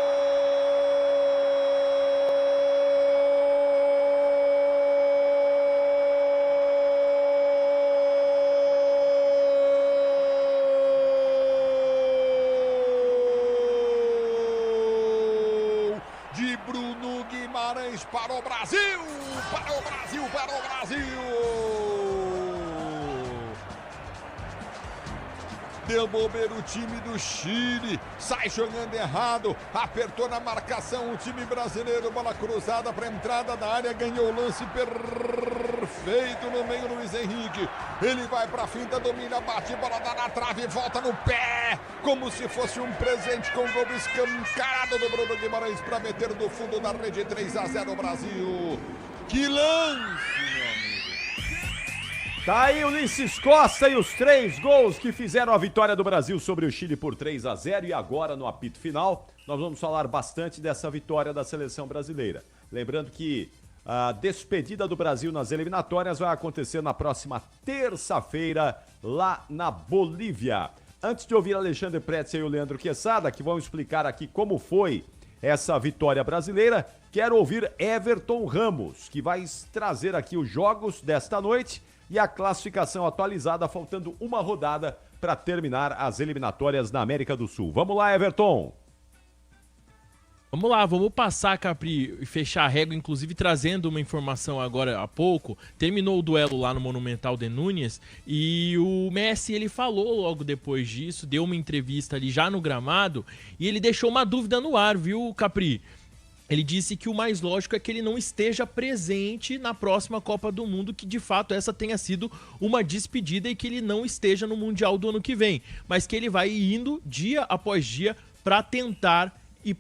Para o Brasil! Para o Brasil! Para o Brasil! Deu bobeira o time do Chile, sai jogando errado, apertou na marcação o time brasileiro, bola cruzada para a entrada da área, ganhou o lance perfeito no meio, Luiz Henrique. Ele vai para a finta, domina, bate, bola dá na trave, volta no pé, como se fosse um presente, com o gol escancarado do Bruno Guimarães para meter do fundo da rede. 3-0 Brasil. Que lance, meu amigo! Tá aí o Ulisses Costa e os 3 gols que fizeram a vitória do Brasil sobre o Chile por 3-0. E agora, no apito final, nós vamos falar bastante dessa vitória da seleção brasileira. Lembrando que a despedida do Brasil nas eliminatórias vai acontecer na próxima terça-feira, lá na Bolívia. Antes de ouvir Alexandre Pretzel e o Leandro Quesada, que vão explicar aqui como foi essa vitória brasileira, quero ouvir Everton Ramos, que vai trazer aqui os jogos desta noite e a classificação atualizada, faltando uma rodada para terminar as eliminatórias na América do Sul. Vamos lá, Everton! Vamos lá, vamos passar, Capri, e fechar a régua, inclusive trazendo uma informação agora há pouco. Terminou o duelo lá no Monumental de Núñez e o Messi, ele falou logo depois disso, deu uma entrevista ali já no gramado e ele deixou uma dúvida no ar, viu, Capri? Ele disse que o mais lógico é que ele não esteja presente na próxima Copa do Mundo, que de fato essa tenha sido uma despedida e que ele não esteja no Mundial do ano que vem, mas que ele vai indo dia após dia para tentar e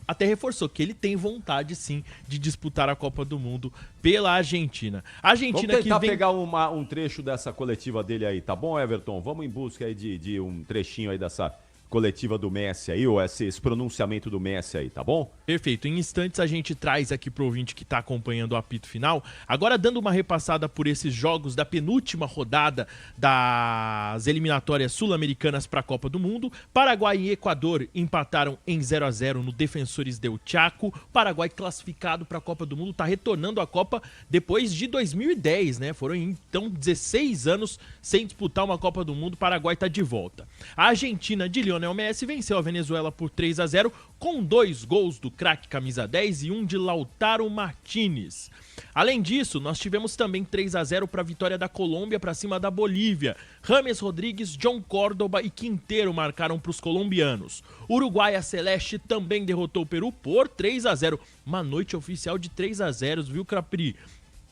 até reforçou que ele tem vontade sim de disputar a Copa do Mundo pela Argentina. Argentina. Vamos tentar pegar um trecho dessa coletiva dele aí, tá bom, Everton? Vamos em busca aí de um trechinho aí dessa coletiva do Messi aí, ou esse pronunciamento do Messi aí, tá bom? Perfeito. Em instantes a gente traz aqui pro ouvinte que tá acompanhando o apito final. Agora dando uma repassada por esses jogos da penúltima rodada das eliminatórias sul-americanas para a Copa do Mundo. Paraguai e Equador empataram em 0-0 no Defensores del Chaco. Paraguai classificado para a Copa do Mundo, tá retornando à Copa depois de 2010, né? Foram então 16 anos sem disputar uma Copa do Mundo. Paraguai tá de volta. A Argentina de Lionel Messi venceu a Venezuela por 3-0 com 2 gols do craque camisa 10 e 1 de Lautaro Martínez. Além disso, nós tivemos também 3-0 para a vitória da Colômbia para cima da Bolívia. James Rodrigues, John Córdoba e Quintero marcaram para os colombianos. Uruguai, a Celeste, também derrotou o Peru por 3-0. Uma noite oficial de 3-0, viu, Capri?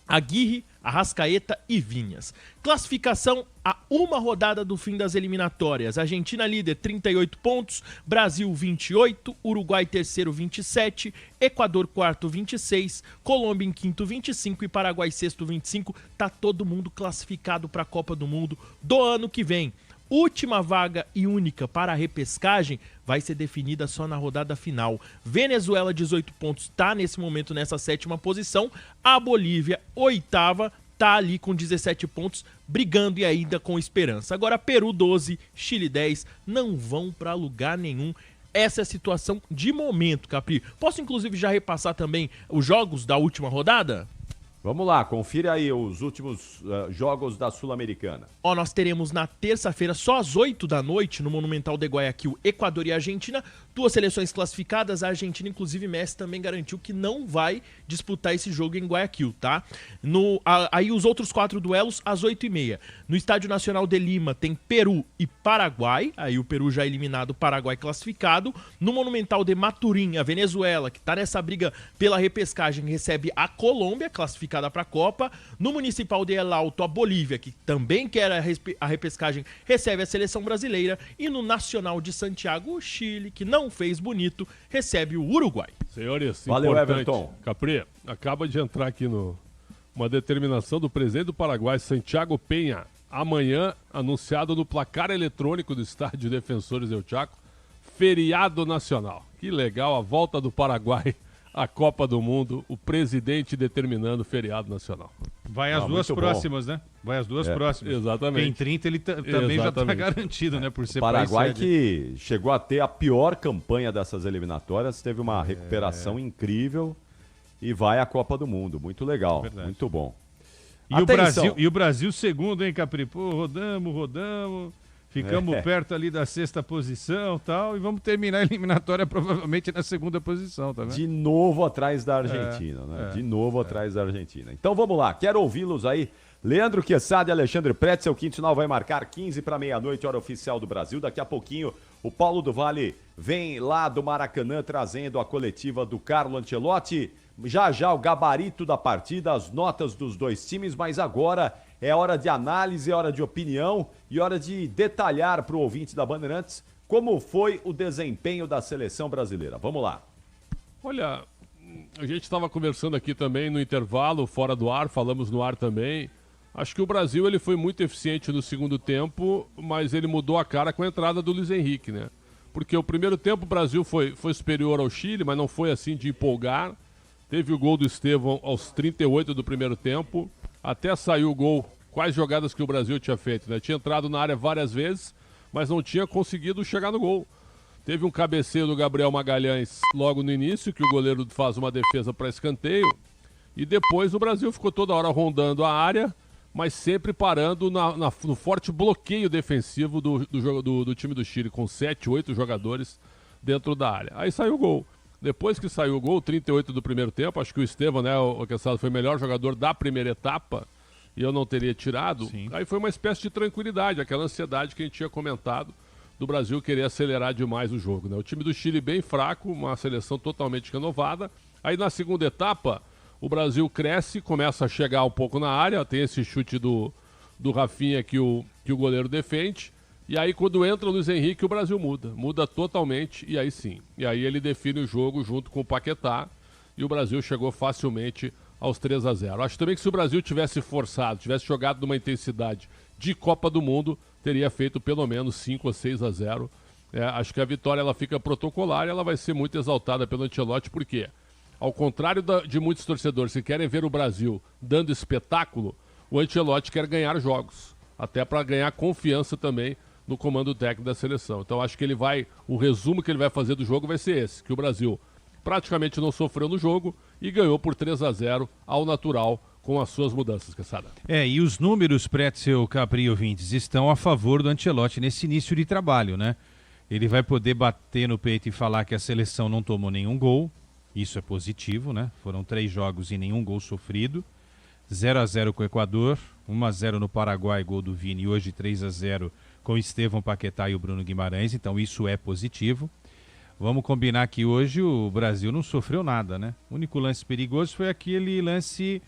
Aguirre, Arrascaeta e Vinhas. Classificação a uma rodada do fim das eliminatórias. Argentina líder, 38 pontos, Brasil 28, Uruguai terceiro 27, Equador quarto 26, Colômbia em quinto 25 e Paraguai sexto 25. Tá todo mundo classificado para a Copa do Mundo do ano que vem. Última vaga e única para a repescagem vai ser definida só na rodada final. Venezuela, 18 pontos, está nesse momento nessa 7ª posição. A Bolívia, 8ª, está ali com 17 pontos, brigando e ainda com esperança. Agora Peru, 12, Chile, 10, não vão para lugar nenhum. Essa é a situação de momento, Capri. Posso inclusive já repassar também os jogos da última rodada? Vamos lá, confira aí os últimos jogos da Sul-Americana. Nós teremos na terça-feira, só às 8 da noite, no Monumental de Guayaquil, Equador e Argentina, 2 seleções classificadas, a Argentina, inclusive Messi também garantiu que não vai disputar esse jogo em Guayaquil, tá? Aí os outros 4 duelos às 8h30. No Estádio Nacional de Lima tem Peru e Paraguai, aí o Peru já eliminado, o Paraguai classificado. No Monumental de Maturim, a Venezuela, que tá nessa briga pela repescagem, recebe a Colômbia, classificada para a Copa. No Municipal de El Alto, a Bolívia, que também quer a repescagem, recebe a seleção brasileira. E no Nacional de Santiago, o Chile, que não fez bonito, recebe o Uruguai. Senhores, valeu, importante. Everton. Capri, acaba de entrar aqui uma determinação do presidente do Paraguai, Santiago Penha, amanhã anunciado no placar eletrônico do Estádio Defensores del Chaco, feriado nacional. Que legal, a volta do Paraguai à Copa do Mundo, o presidente determinando feriado nacional. Vai as duas próximas, né? Vai as duas próximas. Exatamente. Em 30 ele também já está garantido, né? Por ser o Paraguai país que chegou a ter a pior campanha dessas eliminatórias, teve uma recuperação incrível e vai à Copa do Mundo. Muito legal, muito bom. E o Brasil segundo, hein, Capri? Pô, rodamos. Ficamos perto ali da 6ª posição e tal, e vamos terminar a eliminatória provavelmente na 2ª posição, tá vendo? De novo atrás da Argentina, né? De novo atrás da Argentina. Então vamos lá, quero ouvi-los aí. Leandro Quesada e Alexandre Pretzel, o quinto sinal vai marcar 15 para meia-noite, hora oficial do Brasil. Daqui a pouquinho, o Paulo do Vale vem lá do Maracanã trazendo a coletiva do Carlo Ancelotti. Já o gabarito da partida, as notas dos dois times, mas agora é hora de análise, é hora de opinião e hora de detalhar para o ouvinte da Bandeirantes como foi o desempenho da seleção brasileira. Vamos lá. Olha, a gente estava conversando aqui também no intervalo, fora do ar, falamos no ar também. Acho que o Brasil ele foi muito eficiente no segundo tempo, mas ele mudou a cara com a entrada do Luiz Henrique, né? Porque o primeiro tempo o Brasil foi superior ao Chile, mas não foi assim de empolgar. Teve o gol do Estevão aos 38 do primeiro tempo. Até saiu o gol, quais jogadas que o Brasil tinha feito, né? Tinha entrado na área várias vezes, mas não tinha conseguido chegar no gol. Teve um cabeceio do Gabriel Magalhães logo no início, que o goleiro faz uma defesa para escanteio. E depois o Brasil ficou toda hora rondando a área, mas sempre parando no forte bloqueio defensivo do time do Chile, com 7, 8 jogadores dentro da área. Aí saiu o gol. Depois que saiu o gol, 38 do primeiro tempo, acho que o Estevão, né, o Quesada, foi o melhor jogador da primeira etapa, e eu não teria tirado. Sim. Aí foi uma espécie de tranquilidade, aquela ansiedade que a gente tinha comentado do Brasil querer acelerar demais o jogo, né? O time do Chile bem fraco, uma seleção totalmente renovada. Aí na segunda etapa, o Brasil cresce, começa a chegar um pouco na área, tem esse chute do Rafinha que o goleiro defende. E aí quando entra o Luiz Henrique, o Brasil muda totalmente, e aí sim. E aí ele define o jogo junto com o Paquetá, e o Brasil chegou facilmente aos 3-0. Acho também que se o Brasil tivesse forçado, tivesse jogado numa intensidade de Copa do Mundo, teria feito pelo menos 5 ou 6-0. Acho que a vitória ela fica protocolar e ela vai ser muito exaltada pelo Ancelotti, porque, ao contrário de muitos torcedores que querem ver o Brasil dando espetáculo, o Ancelotti quer ganhar jogos, até para ganhar confiança também no comando técnico da seleção. Então acho que o resumo que ele vai fazer do jogo vai ser esse, que o Brasil praticamente não sofreu no jogo e ganhou por 3-0 ao natural com as suas mudanças, Quesada. E os números, Pretzel, Capri e ouvintes, estão a favor do Ancelotti nesse início de trabalho, né? Ele vai poder bater no peito e falar que a seleção não tomou nenhum gol, isso é positivo, né? Foram 3 jogos e nenhum gol sofrido, 0-0 com o Equador, 1-0 no Paraguai, gol do Vini, e hoje 3-0 com o Estevão, Paquetá e o Bruno Guimarães, então isso é positivo. Vamos combinar que hoje o Brasil não sofreu nada, né? O único lance perigoso foi aquele lance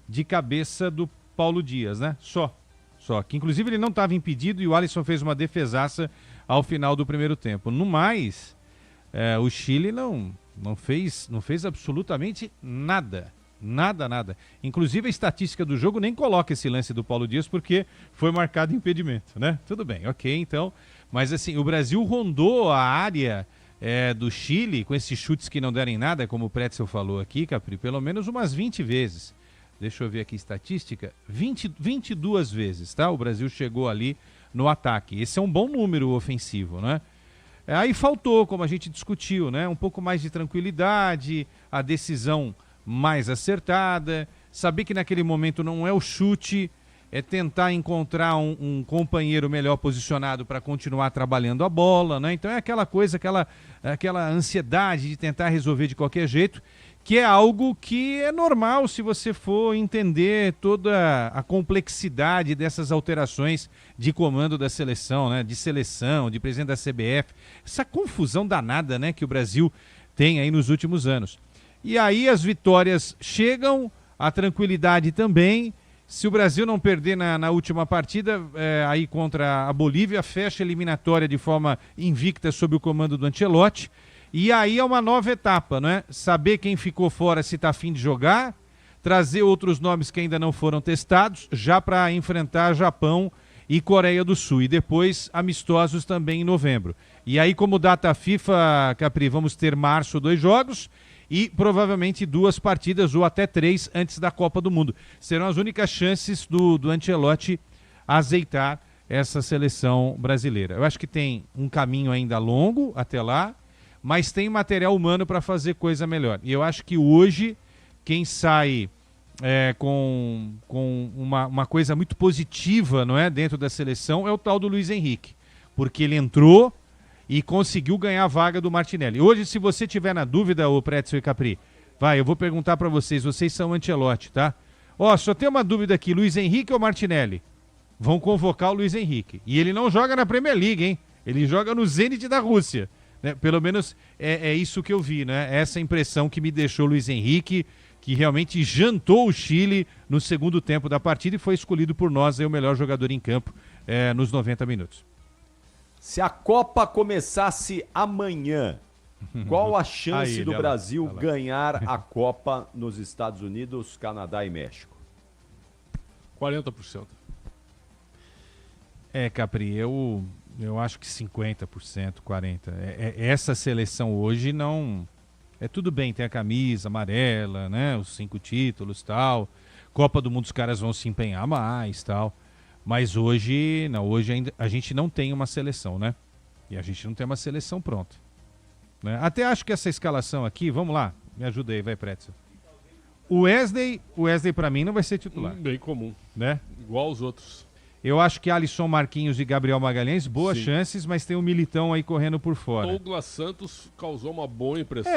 de cabeça do Paulo Dias, né? Só. Que inclusive ele não estava impedido e o Alisson fez uma defesaça ao final do primeiro tempo. No mais, o Chile não fez absolutamente nada. Nada. Inclusive a estatística do jogo nem coloca esse lance do Paulo Dias porque foi marcado impedimento, né? Tudo bem, ok, então. Mas assim, o Brasil rondou a área do Chile com esses chutes que não derem nada, como o Pretzel falou aqui, Capri, pelo menos umas 20 vezes. Deixa eu ver aqui a estatística. 22 vezes, tá? O Brasil chegou ali no ataque. Esse é um bom número ofensivo, né? Aí faltou, como a gente discutiu, né? Um pouco mais de tranquilidade, a decisão mais acertada, saber que naquele momento não é o chute é tentar encontrar um companheiro melhor posicionado para continuar trabalhando a bola, né? Então é aquela coisa, aquela ansiedade de tentar resolver de qualquer jeito, que é algo que é normal se você for entender toda a complexidade dessas alterações de comando da seleção, né? De seleção, de presidente da CBF, essa confusão danada, né, que o Brasil tem aí nos últimos anos. E aí as vitórias chegam, a tranquilidade também. Se o Brasil não perder na última partida, aí contra a Bolívia, fecha a eliminatória de forma invicta sob o comando do Ancelotti. E aí é uma nova etapa, né? Saber quem ficou fora, se está a fim de jogar, trazer outros nomes que ainda não foram testados, já para enfrentar Japão e Coreia do Sul. E depois amistosos também em novembro. E aí, como data FIFA, Capri, vamos ter março 2 jogos e provavelmente 2 partidas ou até 3 antes da Copa do Mundo. Serão as únicas chances do Ancelotti azeitar essa seleção brasileira. Eu acho que tem um caminho ainda longo até lá, mas tem material humano para fazer coisa melhor. E eu acho que hoje quem sai com uma coisa muito positiva, não é, dentro da seleção é o tal do Luiz Henrique, porque ele entrou e conseguiu ganhar a vaga do Martinelli. Hoje, se você tiver na dúvida, ô Pretzel e Capri, eu vou perguntar para vocês são Ancelotti, tá? Só tem uma dúvida aqui, Luiz Henrique ou Martinelli? Vão convocar o Luiz Henrique. E ele não joga na Premier League, hein? Ele joga no Zenit da Rússia. Né? Pelo menos é isso que eu vi, né? Essa impressão que me deixou o Luiz Henrique, que realmente jantou o Chile no segundo tempo da partida e foi escolhido por nós o melhor jogador em campo nos 90 minutos. Se a Copa começasse amanhã, qual a chance do Brasil ganhar a Copa nos Estados Unidos, Canadá e México? 40%. Capri, eu acho que 50%, 40%. Essa seleção hoje não... tudo bem, tem a camisa amarela, né? Os 5 títulos e tal. Copa do Mundo os caras vão se empenhar mais tal. Mas hoje ainda a gente não tem uma seleção, né? E a gente não tem uma seleção pronta. Né? Até acho que essa escalação aqui, vamos lá, me ajuda aí, vai, Pretzel. O Wesley para mim não vai ser titular. Bem comum. Né? Igual os outros. Eu acho que Alisson, Marquinhos e Gabriel Magalhães, boas chances, mas tem um Militão aí correndo por fora. Douglas Santos causou uma boa impressão.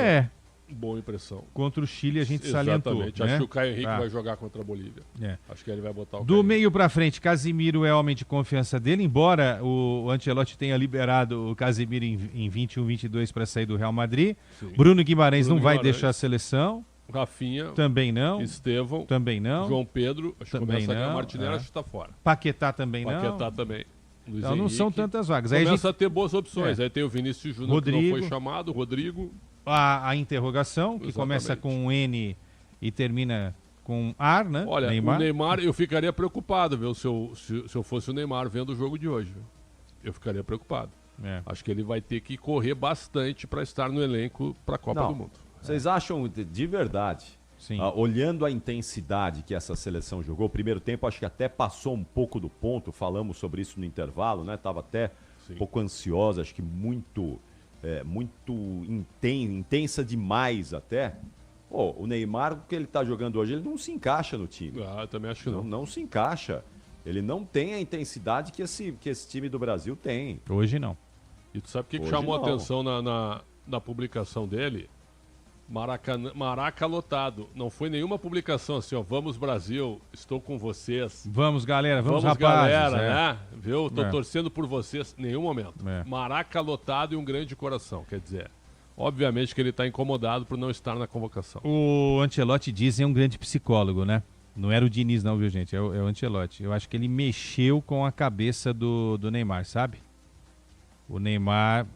Boa impressão. Contra o Chile a gente salientou. Exatamente. Né? Acho que o Caio Henrique vai jogar contra a Bolívia. Acho que ele vai botar o Do meio pra frente, Casimiro é homem de confiança dele, embora o Ancelotti tenha liberado o Casimiro em 21, 22 para sair do Real Madrid. Sim. Bruno Guimarães não vai deixar a seleção. Rafinha. Também não. Estevão. Também não. João Pedro. Acho que também começa não. A Martinelli, acho que tá fora. Paquetá também não. Paquetá também. Luiz então não Henrique. são tantas vagas. Começa a ter boas opções. Aí tem o Vinícius Júnior, que não foi chamado, Rodrigo. A interrogação, que começa com um N e termina com AR, né? Olha, o Neymar, eu ficaria preocupado, viu, se eu fosse o Neymar vendo o jogo de hoje. Viu? Eu ficaria preocupado. Acho que ele vai ter que correr bastante para estar no elenco para a Copa do Mundo. Vocês acham de verdade, olhando a intensidade que essa seleção jogou, o primeiro tempo acho que até passou um pouco do ponto, falamos sobre isso no intervalo, né? Tava até um pouco ansiosa, acho que muito intensa demais até. O Neymar, o que ele tá jogando hoje, ele não se encaixa no time. Eu também acho que não. Não se encaixa. Ele não tem a intensidade que esse time do Brasil tem. Hoje não. E tu sabe o que chamou a atenção na publicação dele? Maraca lotado. Não foi nenhuma publicação assim, vamos Brasil, estou com vocês. Vamos galera, vamos rapazes. Galera, né? Viu? Tô torcendo por vocês. Nenhum momento. Maraca lotado e um grande coração, quer dizer. Obviamente que ele está incomodado por não estar na convocação. O Ancelotti dizem é um grande psicólogo, né? Não era o Diniz não, viu gente? É o Ancelotti. Eu acho que ele mexeu com a cabeça do Neymar, sabe? O Neymar...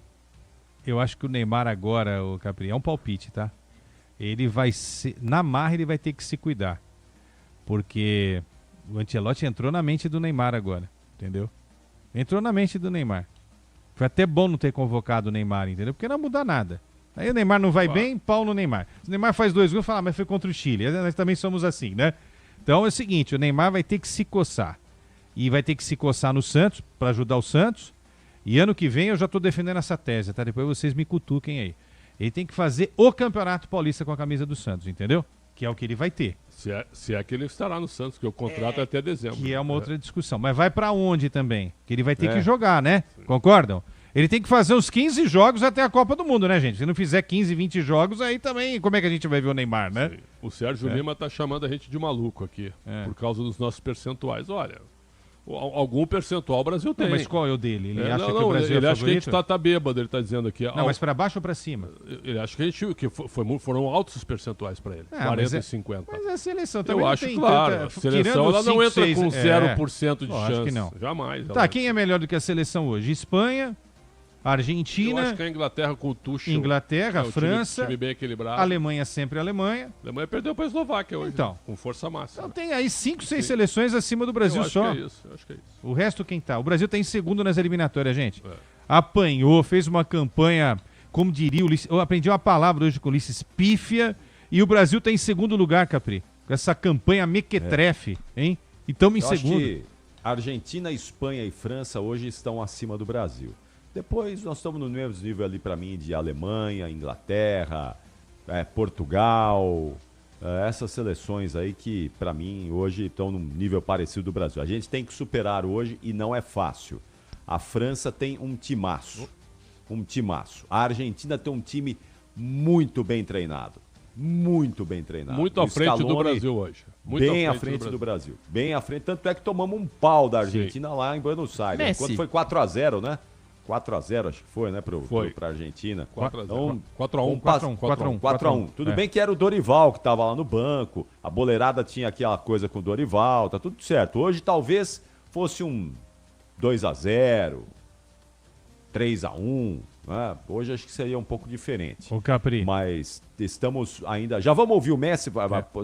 Eu acho que o Neymar agora, o Capri, é um palpite, tá? Ele vai ser... Na marra ele vai ter que se cuidar. Porque o Ancelotti entrou na mente do Neymar agora, entendeu? Entrou na mente do Neymar. Foi até bom não ter convocado o Neymar, entendeu? Porque não muda nada. Aí o Neymar não vai bem, pau no Neymar. Se o Neymar faz 2 gols, fala, mas foi contra o Chile. Nós também somos assim, né? Então é o seguinte, o Neymar vai ter que se coçar. E vai ter que se coçar no Santos, para ajudar o Santos. E ano que vem eu já tô defendendo essa tese, tá? Depois vocês me cutuquem aí. Ele tem que fazer o Campeonato Paulista com a camisa do Santos, entendeu? Que é o que ele vai ter. Se é que ele estará no Santos, que o contrato é até dezembro. Que é uma outra discussão. Mas vai pra onde também? Que ele vai ter É. que jogar, né? Concordam? Ele tem que fazer os 15 jogos até a Copa do Mundo, né, gente? Se não fizer 15, 20 jogos, aí também como é que a gente vai ver o Neymar, né? Sim. O Sérgio Lima tá chamando a gente de maluco aqui, por causa dos nossos percentuais. Olha, algum percentual o Brasil tem. Não, mas qual é o dele? Ele acha não, que o Brasil ele é acha que a gente favorito? tá bêbado, ele tá dizendo aqui. Não, mas pra baixo ou pra cima? Ele acha que a gente foram altos os percentuais para ele, 40 e 50. Mas a seleção também Eu não acho, tem claro, tanta... a seleção tirando ela não 5, entra 6, com 0% de Acho chance. que não. Jamais. Tá, quem é melhor do que a seleção hoje? Espanha, Argentina... Eu acho que a Inglaterra com o Tuchel. Inglaterra, o França, time bem equilibrado. Alemanha sempre Alemanha. A Alemanha perdeu para a Eslováquia hoje, Então. né? Com força máxima. Então tem aí 5, 6 seleções acima do Brasil eu acho só. Que é isso, eu acho que é isso. O resto quem tá? O Brasil tá em segundo nas eliminatórias, gente. Apanhou, fez uma campanha, como diria o Ulisses, eu aprendi uma palavra hoje com o Ulisses, pífia, e o Brasil tá em segundo lugar, Capri. Com essa campanha mequetrefe, hein? E tamo em Eu acho segundo. que Argentina, Espanha e França hoje estão acima do Brasil. Depois nós estamos no mesmo nível ali para mim de Alemanha, Inglaterra, Portugal, essas seleções aí que para mim hoje estão num nível parecido do Brasil. A gente tem que superar hoje e não é fácil. A França tem um timaço, A Argentina tem um time muito bem treinado. Muito bem treinado. Muito à frente do Brasil hoje. Muito Bem à frente do Brasil. Bem à frente. Tanto é que tomamos um pau da Argentina lá em Buenos Aires. Messi. Quando foi 4-0, né? 4-0 acho que foi, né? Pra Argentina. 4-0. 4-1. 4-1. Tudo bem que era o Dorival que estava lá no banco. A boleirada tinha aquela coisa com o Dorival. Tá tudo certo. Hoje talvez fosse um 2-0, 3-1. Né? Hoje acho que seria um pouco diferente. O Capri. Mas estamos ainda... Já vamos ouvir o Messi,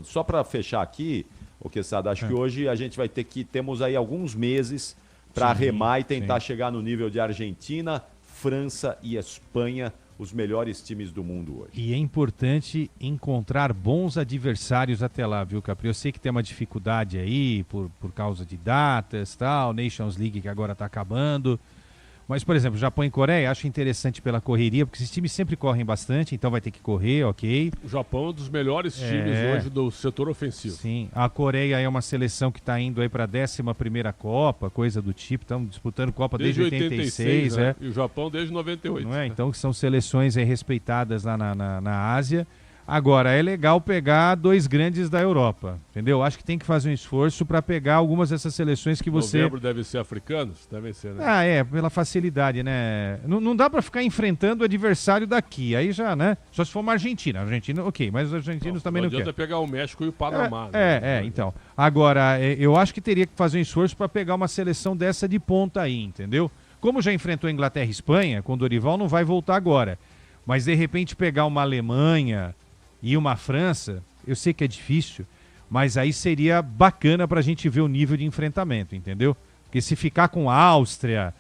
só para fechar aqui, o Quesada, acho que hoje a gente vai ter que... Temos aí alguns meses para remar e tentar chegar no nível de Argentina, França e Espanha, os melhores times do mundo hoje. E é importante encontrar bons adversários até lá, viu, Capri? Eu sei que tem uma dificuldade aí por causa de datas, tal, Nations League que agora tá acabando. Mas, por exemplo, Japão e Coreia, acho interessante pela correria, porque esses times sempre correm bastante, então vai ter que correr, ok. O Japão é um dos melhores times hoje do setor ofensivo. Sim, a Coreia é uma seleção que está indo aí para a 11ª Copa, coisa do tipo, estão disputando Copa desde 86, né? E o Japão desde 98. Não é? Então são seleções respeitadas lá na Ásia. Agora, é legal pegar dois grandes da Europa, entendeu? Acho que tem que fazer um esforço para pegar algumas dessas seleções que você... Novembro deve ser africanos? Devem ser, né? Pela facilidade, né? Não dá para ficar enfrentando o adversário daqui, aí já, né? Só se for uma Argentina. Argentina, ok, mas os argentinos também não querem. Não adianta pegar o México e o Panamá. Então. Agora, eu acho que teria que fazer um esforço para pegar uma seleção dessa de ponta aí, entendeu? Como já enfrentou a Inglaterra e Espanha, com o Dorival não vai voltar agora. Mas, de repente, pegar uma Alemanha... e uma França, eu sei que é difícil, mas aí seria bacana pra gente ver o nível de enfrentamento, entendeu? Porque se ficar com Áustria,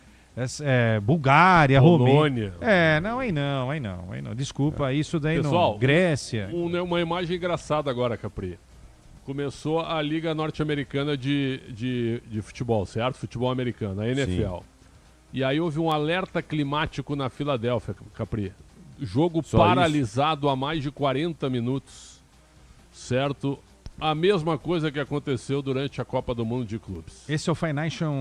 Bulgária, Polônia. Romênia... Aí não. Desculpa, isso daí Pessoal, não. Grécia. Uma imagem engraçada agora, Capri. Começou a Liga Norte-Americana de futebol, certo? Futebol americano, a NFL. Sim. E aí houve um alerta climático na Filadélfia, Capri. Jogo Só paralisado há mais de 40 minutos, certo? A mesma coisa que aconteceu durante a Copa do Mundo de Clubes. Esse é o Financial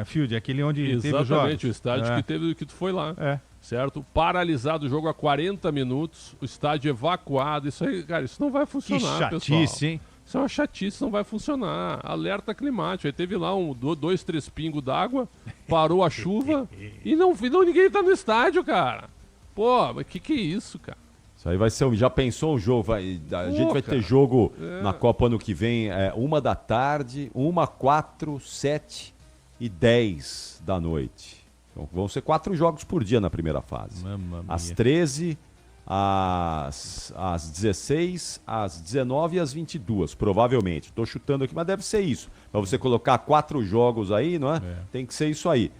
Field, aquele onde teve os jogos. Exatamente, o estádio que tu foi lá, certo? Paralisado o jogo há 40 minutos, o estádio evacuado. Isso aí, cara, isso não vai funcionar, que chatice, pessoal. Hein? Isso é uma chatice, não vai funcionar. Alerta climático. Aí teve lá 2, 3 pingos d'água, parou a chuva e ninguém tá no estádio, cara. Pô, mas que é isso, cara? Isso aí vai ser... Já pensou o jogo? A gente vai ter jogo na Copa ano que vem, 13h, 1, 4, 7 e 10 da noite. Então, vão ser 4 jogos por dia na primeira fase. Às 13, às 16, às 19 e às 22, provavelmente. Estou chutando aqui, mas deve ser isso. Para você colocar 4 jogos aí, não é? Tem que ser isso aí.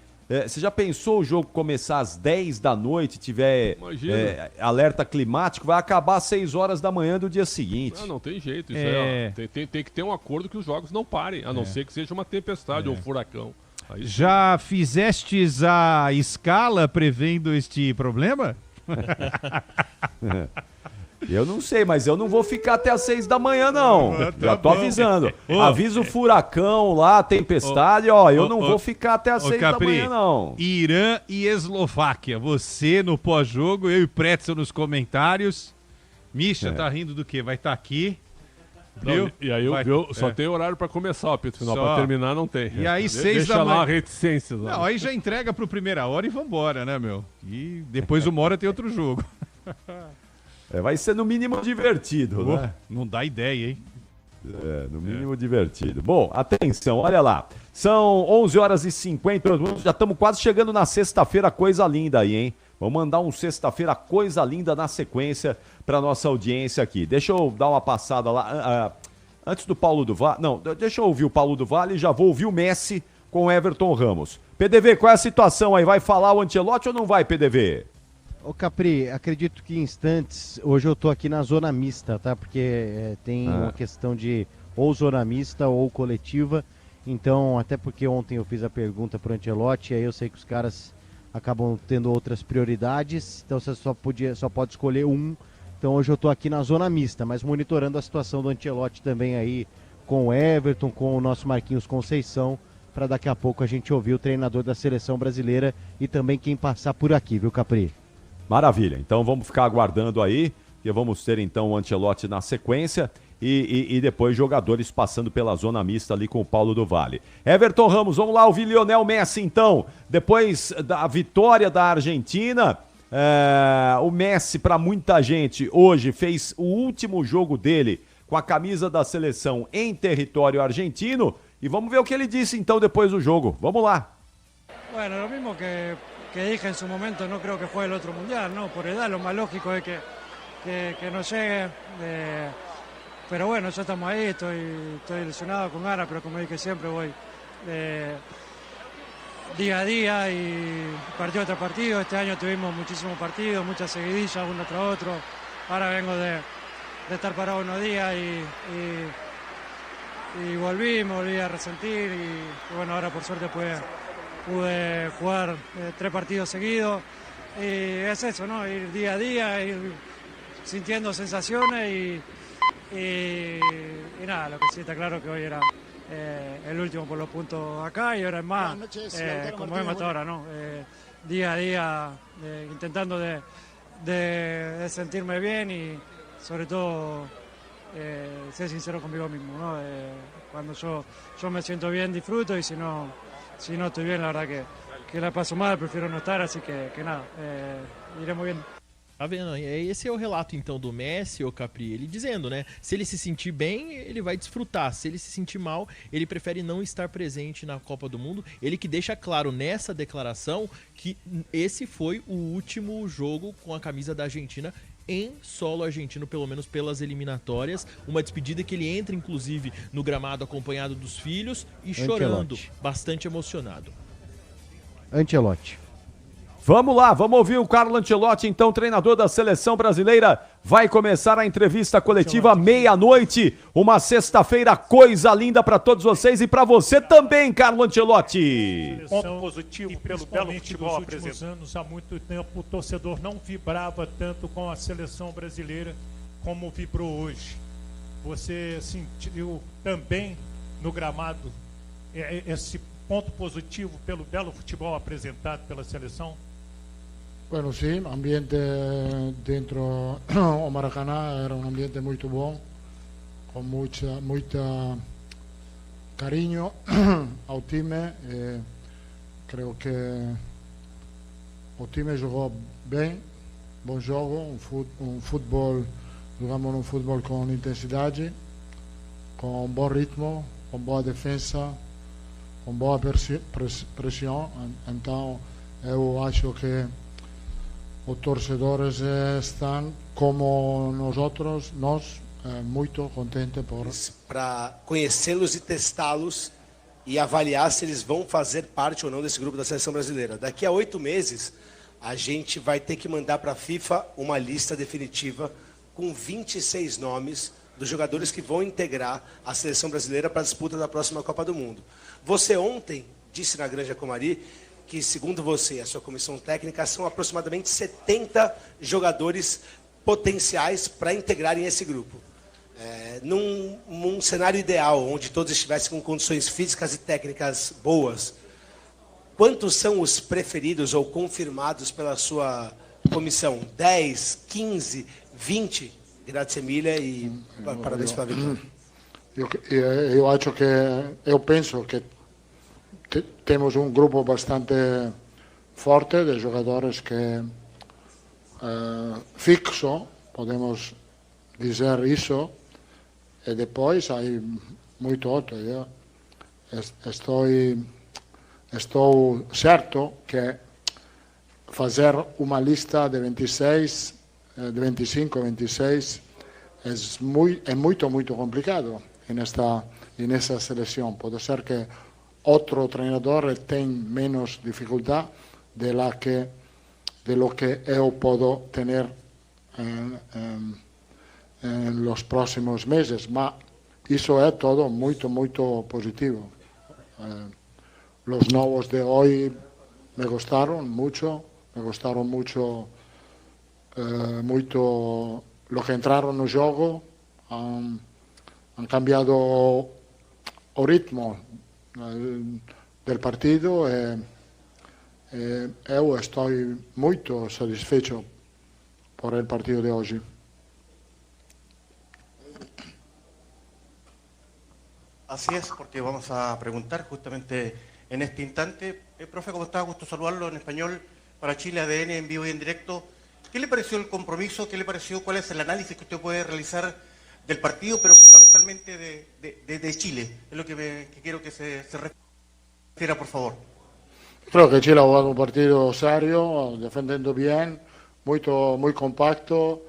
Você já pensou o jogo começar às 10 da noite, tiver alerta climático, vai acabar às 6 horas da manhã do dia seguinte. Não tem jeito. Isso tem que ter um acordo que os jogos não parem, a não ser que seja uma tempestade ou um furacão. Aí, já fizestes a escala prevendo este problema? Eu não sei, mas eu não vou ficar até às 6 da manhã, não. Já tô avisando. Avisa o furacão lá, tempestade, eu não vou ficar até às 6 da manhã, não. Irã e Eslováquia. Você no pós-jogo, eu e Pretzel nos comentários. Misha tá rindo do quê? Vai estar aqui. Viu? Não, e aí só tem horário pra começar o apito final, pra terminar não tem. E aí 6 da manhã. Deixa lá a reticência. Lá. Não, aí já entrega pro primeira hora e vambora, né, meu? E depois uma hora tem outro jogo. Vai ser no mínimo divertido, né? Não dá ideia, hein? No mínimo divertido. Bom, atenção, olha lá. São 11 horas e 50 minutos, já estamos quase chegando na sexta-feira, coisa linda aí, hein? Vamos mandar um sexta-feira, coisa linda na sequência para nossa audiência aqui. Deixa eu dar uma passada lá, antes do Paulo do Vale. Não, deixa eu ouvir o Paulo do Vale e já vou ouvir o Messi com o Everton Ramos. PDV, qual é a situação aí? Vai falar o Ancelotti ou não vai, PDV? Ô Capri, acredito que em instantes, hoje eu tô aqui na zona mista, tá? Porque tem uma questão de ou zona mista ou coletiva. Então, até porque ontem eu fiz a pergunta pro Ancelotti, aí eu sei que os caras acabam tendo outras prioridades, então você só pode escolher um. Então hoje eu tô aqui na zona mista, mas monitorando a situação do Ancelotti também aí com o Everton, com o nosso Marquinhos Conceição, para daqui a pouco a gente ouvir o treinador da seleção brasileira e também quem passar por aqui, viu, Capri? Maravilha, então vamos ficar aguardando aí, que vamos ter então o Ancelotti na sequência e depois jogadores passando pela zona mista ali com o Paulo do Vale. Everton Ramos, vamos lá ouvir Lionel Messi então, depois da vitória da Argentina, o Messi para muita gente hoje fez o último jogo dele com a camisa da seleção em território argentino e vamos ver o que ele disse então depois do jogo, vamos lá. Bueno, lo mismo que dije en su momento, no creo que juegue el otro mundial, ¿no? Por edad lo más lógico es que no llegue, pero bueno, ya estamos ahí, estoy ilusionado con ganas, pero como dije siempre voy día a día y partido tras partido. Este año tuvimos muchísimos partidos, muchas seguidillas uno tras otro, ahora vengo de estar parado unos días y volví a resentir y bueno, ahora por suerte pude jugar 3 partidos seguidos y es eso, ¿no? Ir día a día, ir sintiendo sensaciones y nada, lo que sí está claro que hoy era el último por los puntos acá y ahora es más, como vemos hasta ahora, ¿no? Día a día intentando de sentirme bien y sobre todo ser sincero conmigo mismo, ¿no? Cuando yo me siento bien disfruto y si no estoy bien, la verdad que la paso mal, prefiro não estar, assim que nada, iremos bien. Tá vendo? Esse é o relato então do Messi, o Capri, ele dizendo, né? Se ele se sentir bem, ele vai desfrutar. Se ele se sentir mal, ele prefere não estar presente na Copa do Mundo. Ele que deixa claro nessa declaração que esse foi o último jogo com a camisa da Argentina em solo argentino, pelo menos pelas eliminatórias. Uma despedida que ele entra, inclusive, no gramado acompanhado dos filhos e chorando, bastante emocionado. Ancelotti. Vamos lá, vamos ouvir o Carlo Ancelotti, então, treinador da seleção brasileira. Vai começar a entrevista coletiva meia-noite. Uma sexta-feira, coisa linda para todos vocês e para você também, Carlo Ancelotti. Ponto positivo pelo belo futebol apresentado. Nos últimos anos, há muito tempo, o torcedor não vibrava tanto com a seleção brasileira como vibrou hoje. Você sentiu também no gramado esse ponto positivo pelo belo futebol apresentado pela seleção? Bueno, sí, ambiente dentro o Maracanã era un ambiente muy bom, con mucha cariño ao time. Creo que o time jogou bem, bom jogo, futebol, jogamos um futebol com intensidade, com bom ritmo, com boa defesa, com boa pressão. Então eu acho que os torcedores estão como nós muito contentes para conhecê-los e testá-los e avaliar se eles vão fazer parte ou não desse grupo da seleção brasileira. Daqui a 8 meses a gente vai ter que mandar para a FIFA uma lista definitiva com 26 nomes dos jogadores que vão integrar a seleção brasileira para a disputa da próxima Copa do Mundo. Você ontem disse na Granja Comari que, segundo você e a sua comissão técnica, são aproximadamente 70 jogadores potenciais para integrarem esse grupo. Num cenário ideal, onde todos estivessem com condições físicas e técnicas boas, quantos são os preferidos ou confirmados pela sua comissão? 10, 15, 20? Grazie mille e parabéns pela vitória. Eu penso que temos um grupo bastante forte de jogadores que fixo, podemos dizer isso, e depois há muito outro. Estou certo que fazer uma lista de 26, de 25, 26 é muito complicado nessa seleção. Pode ser que outro treinador tenha menos dificuldade de lo que eu posso ter nos próximos meses, mas isso é todo muito positivo. Os novos de hoje me gostaram muito lo que entraram no jogo, han cambiado o ritmo del partido e eu estou muito satisfeito por el partido de hoje. Así es, porque vamos a preguntar justamente en este instante. Profe, ¿cómo está? Gusto saludarlo en español para Chile ADN en vivo y en directo. ¿Qué le pareció el compromiso? ¿Qué le pareció? ¿Cuál es el análisis que usted puede realizar del partido, pero fundamentalmente de Chile? Es lo que quiero que se refiera, por favor. Creo que Chile ha jugado un partido serio, defendiendo bien, muy compacto,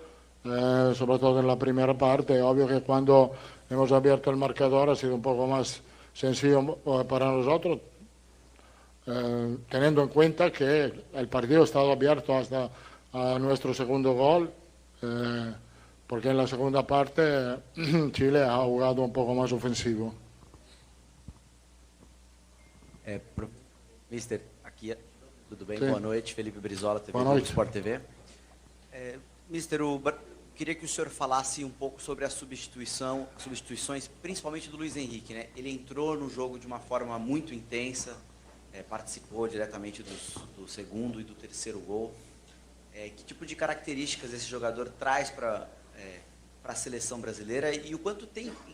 sobre todo en la primera parte. Obvio que cuando hemos abierto el marcador ha sido un poco más sencillo para nosotros, teniendo en cuenta que el partido ha estado abierto hasta nuestro segundo gol, porque en la segunda parte Chile ha jugado un poco más ofensivo. Mister, aqui, tudo bem? Sim. Boa noite, Felipe Brizola, TV Boa Globo noite. Sport TV. Mister, queria que o senhor falasse um pouco sobre a substituições, principalmente do Luiz Henrique, né? Ele entrou no jogo de uma forma muito intensa, participou diretamente do segundo e do terceiro gol. Que tipo de características esse jogador traz para a seleção brasileira e o quanto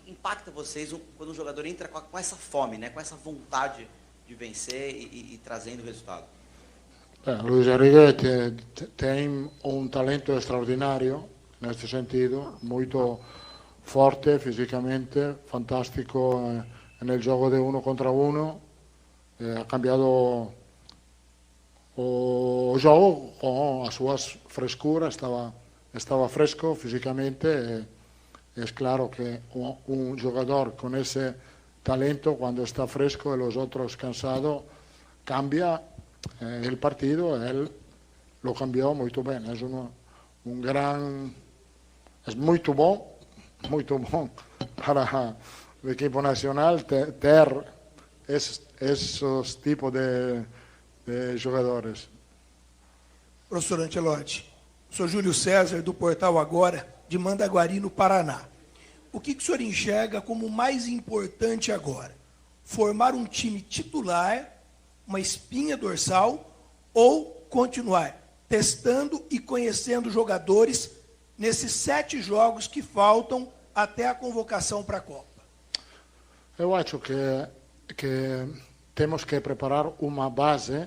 impacta vocês quando o jogador entra com essa fome, né? Com essa vontade de vencer e trazendo resultado? Luis Enrique tem un talento extraordinario neste sentido, muito forte fisicamente, fantástico nel gioco de uno contra uno, ha cambiado o jogo con a súa frescura, estaba fresco fisicamente. Es claro que un jugador con ese talento, cuando está fresco y los otros cansados, cambia el partido. Él lo cambió muy bien. Es es muy bueno para el equipo nacional ter esos tipos de jogadores. Professor Ancelotti, sou Júlio César, do Portal Agora, de Mandaguari, no Paraná. O que o senhor enxerga como mais importante agora? Formar um time titular, uma espinha dorsal, ou continuar testando e conhecendo jogadores nesses 7 jogos que faltam até a convocação para a Copa? Eu acho que temos que preparar uma base.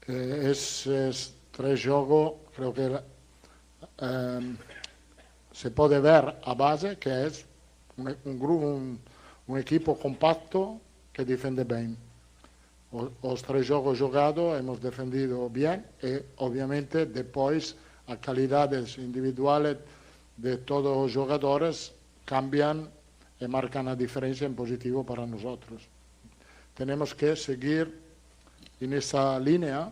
Esses 3 jogos, creo que se pode ver a base, que é um equipo compacto que defende bem. Os 3 jogos jogados hemos defendido bem e, obviamente, depois as qualidades individuais de todos os jogadores cambiam e marcam a diferença em positivo para nós. Temos que seguir nessa linha,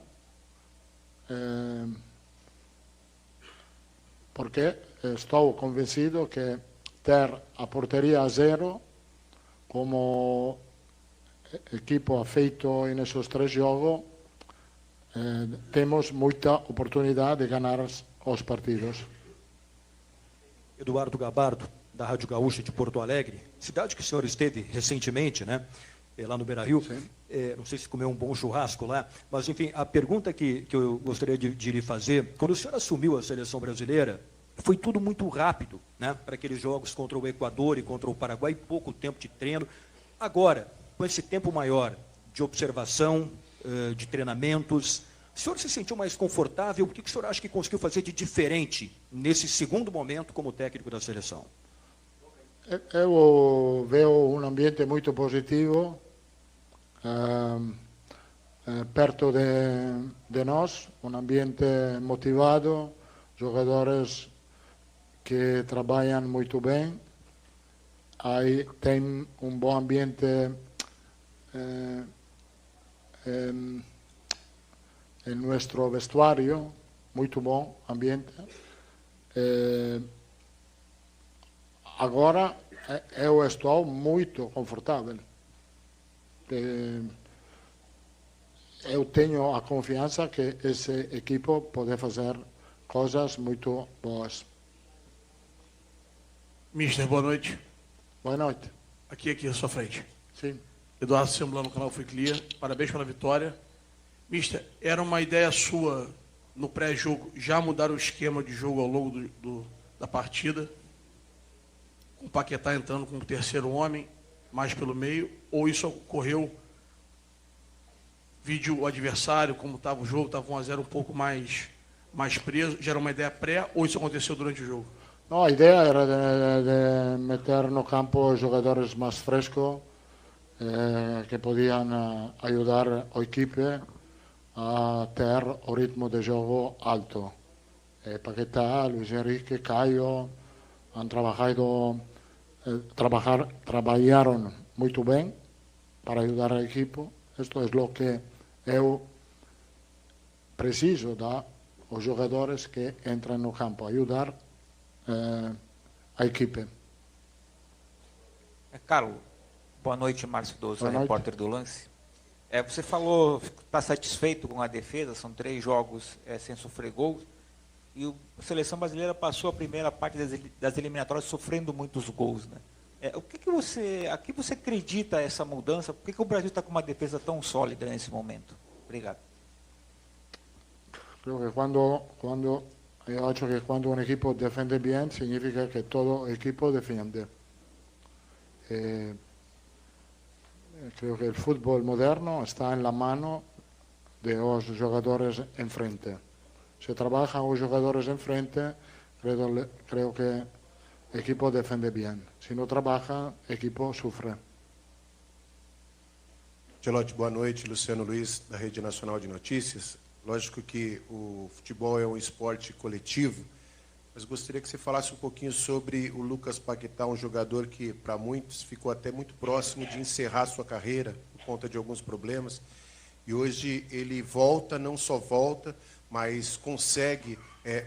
porque estou convencido que ter a porteria a 0, como equipo ha feito nesses 3 jogos, temos muita oportunidade de ganhar os partidos. Eduardo Gabardo, da Rádio Gaúcha de Porto Alegre, cidade que o senhor esteve recentemente, né? Lá no Beira-Rio. Não sei se comeu um bom churrasco lá, mas, enfim, a pergunta que eu gostaria de lhe fazer, quando o senhor assumiu a seleção brasileira, foi tudo muito rápido, né? Para aqueles jogos contra o Equador e contra o Paraguai, pouco tempo de treino. Agora, com esse tempo maior de observação, de treinamentos, o senhor se sentiu mais confortável? O que o senhor acha que conseguiu fazer de diferente nesse segundo momento como técnico da seleção? Eu vejo um ambiente muito positivo perto de nós, um ambiente motivado, jogadores que trabalham muito bem. Aí tem um bom ambiente em nosso vestuário, muito bom ambiente. Agora eu estou muito confortável. Eu tenho a confiança que esse equipo pode fazer coisas muito boas. Mister, boa noite. Boa noite. Aqui à sua frente. Sim. Eduardo Semblano, no canal Fui Clear. Parabéns pela vitória. Mister, era uma ideia sua no pré-jogo já mudar o esquema de jogo ao longo da partida? Com o Paquetá entrando com o terceiro homem, mais pelo meio, ou isso ocorreu, vídeo o adversário, como estava o jogo, estava 1-0 um pouco mais preso, já era uma ideia pré, ou isso aconteceu durante o jogo? Não, a ideia era de meter no campo jogadores mais frescos, que podiam ajudar a equipe a ter o ritmo de jogo alto. Paquetá, Luis Enrique, Caio han trabalharam muito bem para ajudar a equipe. Isto é o que eu preciso dos jogadores que entram no campo, ajudar a equipe. Carlos, boa noite, Márcio Doso, repórter do Lance. Você falou que está satisfeito com a defesa, são 3 jogos sem sofrer gols, e a seleção brasileira passou a primeira parte das eliminatórias sofrendo muitos gols, né? A que você acredita essa mudança? Por que o Brasil está com uma defesa tão sólida nesse momento? Obrigado. Creo que eu acho que quando um equipo defende bem, significa que todo o equipo defende. Creo que o futebol moderno está na mão dos jogadores em frente. Se trabalham os jogadores em frente, creo que o equipo defende bem. Se não trabalha, o equipo sofre. Gelotti, boa noite. Luciano Luiz, da Rede Nacional de Notícias. Lógico que o futebol é um esporte coletivo, mas gostaria que você falasse um pouquinho sobre o Lucas Paquetá, um jogador que, para muitos, ficou até muito próximo de encerrar sua carreira por conta de alguns problemas. E hoje ele volta, não só volta, mas consegue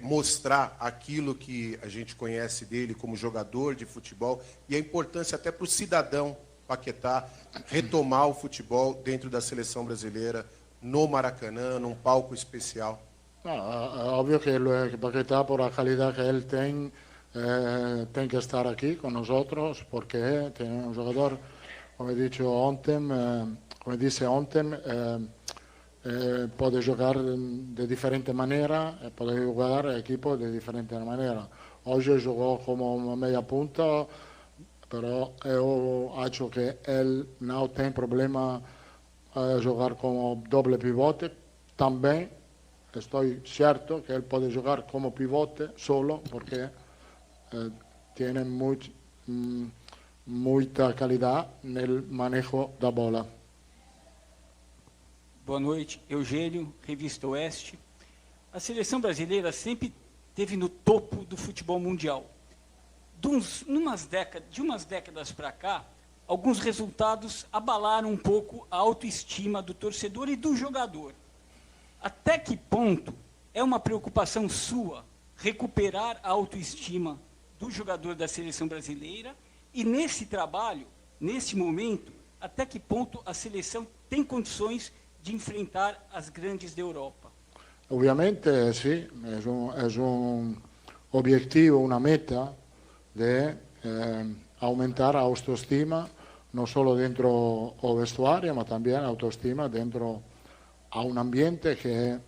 mostrar aquilo que a gente conhece dele como jogador de futebol e a importância até para o cidadão Paquetá retomar o futebol dentro da seleção brasileira, no Maracanã, num palco especial. É óbvio que Paquetá, por a qualidade que ele tem que estar aqui com nós, porque tem um jogador, como disse ontem, pode jogar de diferente maneira, pode jogar a equipo de diferente maneira. Hoje jogou como uma meia punta, mas eu acho que ele não tem problema a jogar como doble pivote. Também estou certo que ele pode jogar como pivote solo, porque tem muita qualidade no manejo da bola. Boa noite, Eugênio, Revista Oeste. A seleção brasileira sempre esteve no topo do futebol mundial. De umas décadas para cá, alguns resultados abalaram um pouco a autoestima do torcedor e do jogador. Até que ponto é uma preocupação sua recuperar a autoestima do jogador da seleção brasileira? E nesse trabalho, nesse momento, até que ponto a seleção tem condições de enfrentar as grandes da Europa? obviamente sí, es un objetivo, una meta de aumentar a autoestima, no solo dentro del vestuario, ma también autoestima dentro a un ambiente que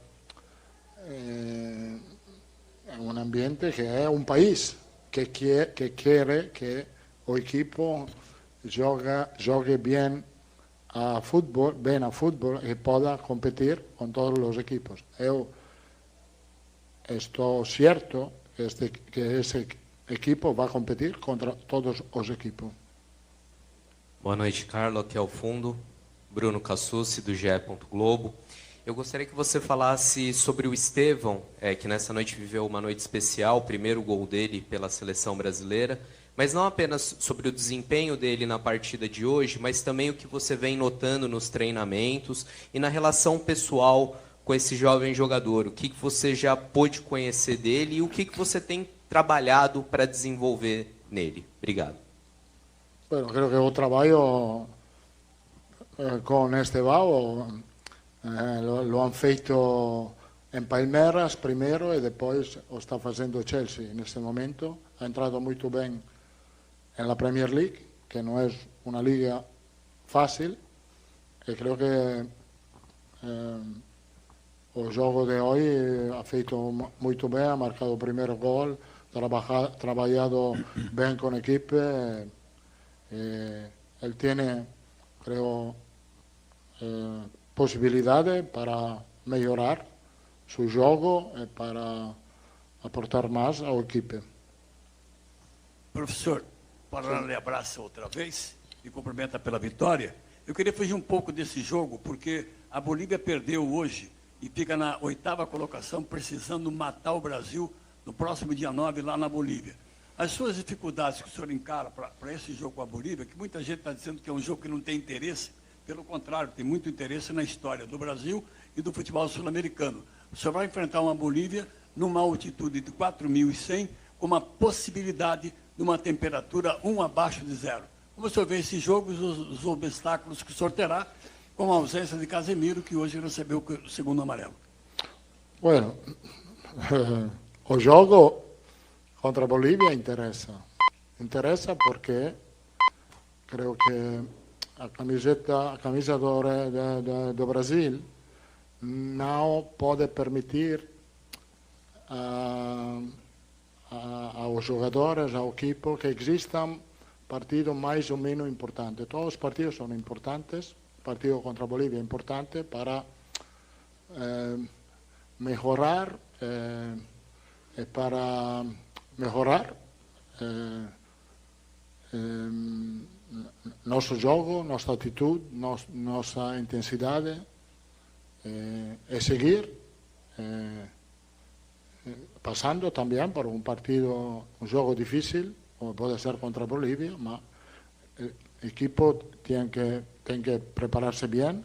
es un país que quiere que el equipo juegue bien a fútbol y pueda competir con todos los equipos. Yo estoy cierto que esse equipo vai competir contra todos os equipos. Boa noite, Carlos. Aqui é o fundo. Bruno Cassucci, do GE. Globo. Eu gostaria que você falasse sobre o Estevão, que nessa noite viveu uma noite especial, o primeiro gol dele pela seleção brasileira, mas não apenas sobre o desempenho dele na partida de hoje, mas também o que você vem notando nos treinamentos e na relação pessoal com esse jovem jogador. O que você já pôde conhecer dele e o que você tem trabalhado para desenvolver nele? Obrigado. Bueno, creo que o trabalho con Estevão lo han feito en Palmeiras primeiro e depois o está fazendo Chelsea neste momento. Ha entrado muito bem en la Premier League, que não é uma liga fácil, e creo que o jogo de hoje ha feito muito bem, ha marcado o primeiro gol, trabalhado bem com a equipe. Ele tem, creo, possibilidade para melhorar seu jogo e para aportar mais à equipe. Professor, Paraná lhe abraça outra vez e cumprimenta pela vitória. Eu queria fugir um pouco desse jogo, porque a Bolívia perdeu hoje e fica na 8ª colocação, precisando matar o Brasil no próximo dia 9, lá na Bolívia. As suas dificuldades que o senhor encara para esse jogo com a Bolívia, que muita gente está dizendo que é um jogo que não tem interesse, pelo contrário, tem muito interesse na história do Brasil e do futebol sul-americano. O senhor vai enfrentar uma Bolívia numa altitude de 4.100, com uma possibilidade de uma temperatura 1 abaixo de 0. Como o senhor vê esse jogo, os obstáculos que o senhor terá, com a ausência de Casemiro, que hoje recebeu o segundo amarelo? Bueno, o jogo contra a Bolívia interessa. Interessa porque creio que a camisa do Brasil não pode permitir aos jogadores, ao equipo, que existam partidos mais ou menos importantes. Todos os partidos são importantes. O partido contra a Bolívia é importante para melhorar nosso jogo, nossa atitude, nossa intensidade, e seguir passando também por um partido, um jogo difícil, como pode ser contra a Bolívia, mas o equipo tem que preparar-se bem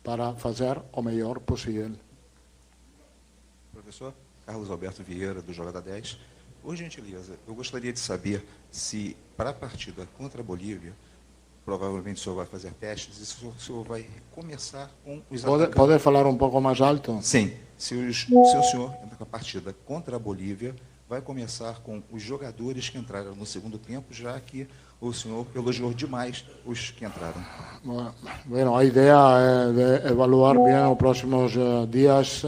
para fazer o melhor possível. Professor Carlos Alberto Vieira, do Jogada 10. Por gentileza, eu gostaria de saber se, para a partida contra a Bolívia, provavelmente o senhor vai fazer testes, e se o senhor vai começar com os atacantes. Pode falar um pouco mais alto? Sim. Se o senhor, na partida contra a Bolívia, vai começar com os jogadores que entraram no segundo tempo, já que o senhor elogiou demais os que entraram. Bueno, a ideia é de evaluar bem nos próximos dias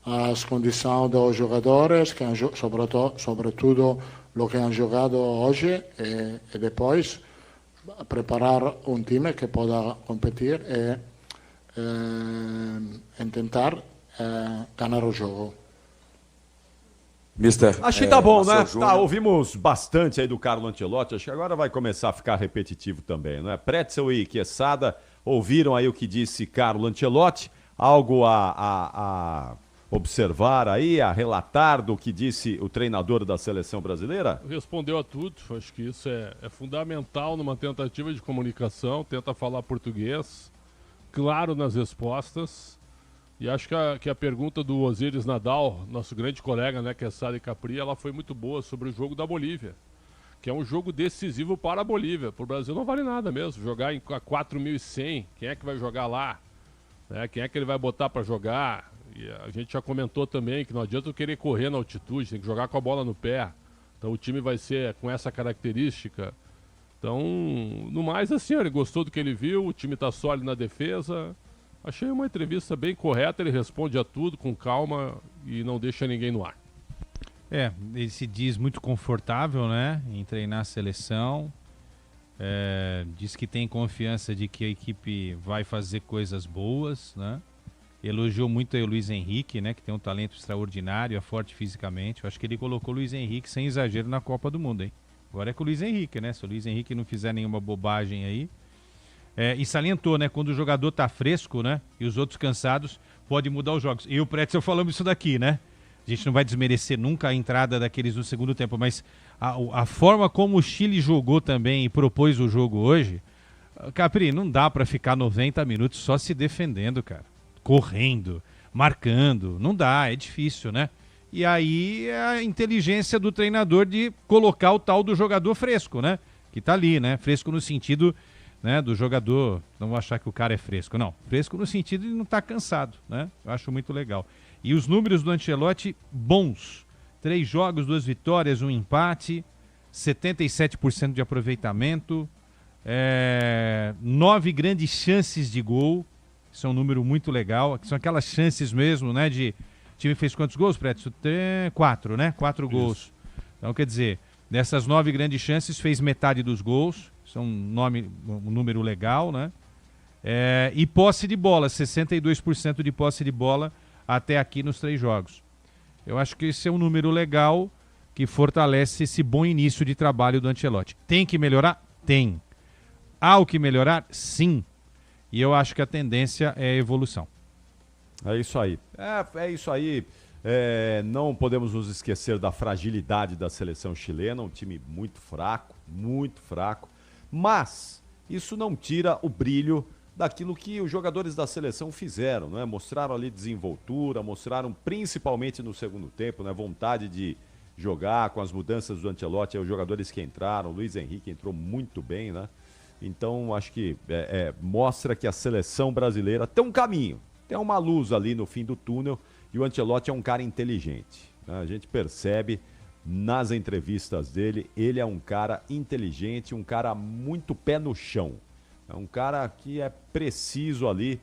as condições dos jogadores, que sobretudo o que han jogado hoje, e depois preparar um time que possa competir e tentar ganhar o jogo. Mister, acho que tá bom, né? Tá, ouvimos bastante aí do Carlo Ancelotti, acho que agora vai começar a ficar repetitivo também, não é? Pretzel e Quesada ouviram aí o que disse Carlo Ancelotti, algo a observar aí, a relatar do que disse o treinador da seleção brasileira? Respondeu a tudo, acho que isso é fundamental numa tentativa de comunicação, tenta falar português, claro nas respostas. E acho que a pergunta do Osiris Nadal, nosso grande colega, né, Quesada e Capri, ela foi muito boa sobre o jogo da Bolívia, que é um jogo decisivo para a Bolívia. Para o Brasil não vale nada mesmo, jogar em 4.100, quem é que vai jogar lá? né? Quem é que ele vai botar para jogar? E a gente já comentou também que não adianta eu querer correr na altitude, tem que jogar com a bola no pé. Então o time vai ser com essa característica. Então, no mais, assim, ele gostou do que ele viu, o time tá sólido na defesa. Achei uma entrevista bem correta, ele responde a tudo com calma e não deixa ninguém no ar. Ele se diz muito confortável, né, em treinar a seleção. Diz que tem confiança de que a equipe vai fazer coisas boas, né? Elogiou muito aí o Luiz Henrique, né, que tem um talento extraordinário, é forte fisicamente. Eu acho que ele colocou o Luiz Henrique sem exagero na Copa do Mundo, hein? Agora é com o Luiz Henrique, né? Se o Luiz Henrique não fizer nenhuma bobagem aí. E salientou, né? Quando o jogador tá fresco, né? E os outros cansados, pode mudar os jogos. E o Pretzel falamos isso daqui, né? A gente não vai desmerecer nunca a entrada daqueles no segundo tempo, mas a forma como o Chile jogou também e propôs o jogo hoje, Capri, não dá pra ficar 90 minutos só se defendendo, cara. Correndo, marcando. Não dá, é difícil, né? E aí é a inteligência do treinador de colocar o tal do jogador fresco, né? Que tá ali, né? Fresco no sentido, né, do jogador, não vou achar que o cara é fresco, não. Fresco no sentido de não estar cansado, né? Eu acho muito legal. E os números do Ancelotti, bons. 3 jogos, 2 vitórias, 1 empate, 77% de aproveitamento, 9 grandes chances de gol. Isso é um número muito legal. São aquelas chances mesmo, né, de... O time fez quantos gols, Preto? 4, né? 4 gols. Então, quer dizer, dessas 9 grandes chances, fez metade dos gols. Isso é um número legal, né? E posse de bola, 62% de posse de bola até aqui nos 3 jogos. Eu acho que esse é um número legal que fortalece esse bom início de trabalho do Ancelotti. Tem que melhorar? Tem. Há o que melhorar? Sim. E eu acho que a tendência é a evolução. É isso aí. É isso aí. Não podemos nos esquecer da fragilidade da seleção chilena, um time muito fraco, mas isso não tira o brilho daquilo que os jogadores da seleção fizeram, né? Mostraram ali desenvoltura, mostraram principalmente no segundo tempo, né, vontade de jogar com as mudanças do Ancelotti, os jogadores que entraram, o Luiz Henrique entrou muito bem, né? Então acho que mostra que a seleção brasileira tem um caminho. Tem uma luz ali no fim do túnel e o Ancelotti é um cara inteligente, né? A gente percebe nas entrevistas dele, ele é um cara inteligente, um cara muito pé no chão. É um cara que é preciso ali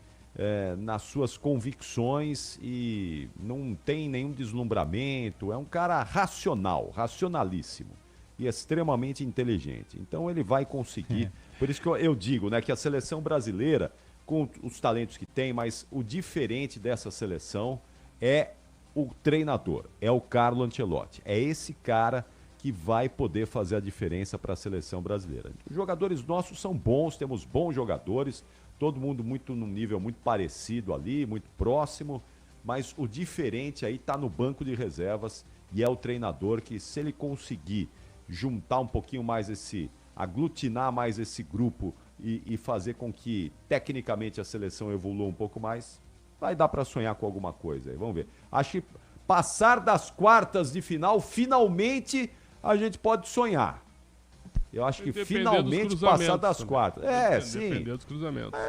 nas suas convicções e não tem nenhum deslumbramento. É um cara racionalíssimo e extremamente inteligente. Então ele vai conseguir. Por isso que eu digo, né, que a seleção brasileira, com os talentos que tem, mas o diferente dessa seleção é o treinador, é o Carlo Ancelotti. É esse cara que vai poder fazer a diferença para a seleção brasileira. Os jogadores nossos são bons, temos bons jogadores, todo mundo num nível muito parecido ali, muito próximo, mas o diferente aí está no banco de reservas e é o treinador que, se ele conseguir juntar um pouquinho mais aglutinar mais esse grupo e fazer com que tecnicamente a seleção evolua um pouco mais, vai dar para sonhar com alguma coisa aí, vamos ver. Acho que passar das quartas de final, finalmente a gente pode sonhar. Eu acho que finalmente passar das quartas. Sim. Depender dos cruzamentos.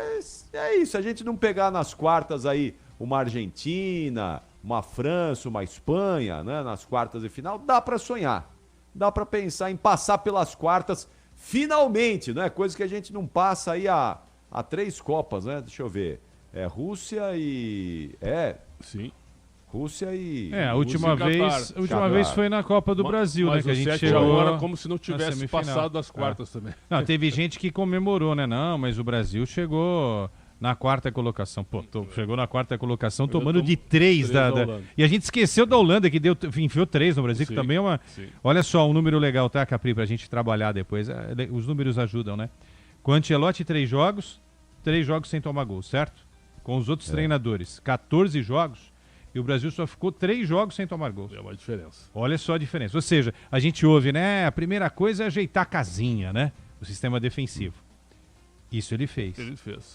É isso, a gente não pegar nas quartas aí uma Argentina, uma França, uma Espanha, né, nas quartas de final, dá para sonhar. Dá para pensar em passar pelas quartas finalmente, né? Coisa que a gente não passa aí há 3 Copas, né? Deixa eu ver. Rússia e... Sim. Rússia e... A última vez foi na Copa do Brasil, né? Que a gente chegou agora como se não tivesse passado das quartas também. Não, teve gente que comemorou, né? Não, mas o Brasil chegou na 4ª colocação. Pô, chegou na 4ª colocação tomando de 3 da E a gente esqueceu da Holanda, que enfiou 3 no Brasil, que também é uma... Sim. Olha só, um número legal, tá, Capri? Pra gente trabalhar depois. Os números ajudam, né? Com o Ancelotti, 3 jogos sem tomar gol, certo? Com os outros treinadores, 14 jogos, e o Brasil só ficou 3 jogos sem tomar gols. É uma diferença. Olha só a diferença. Ou seja, a gente ouve, né? A primeira coisa é ajeitar a casinha, né? O sistema defensivo. Isso ele fez.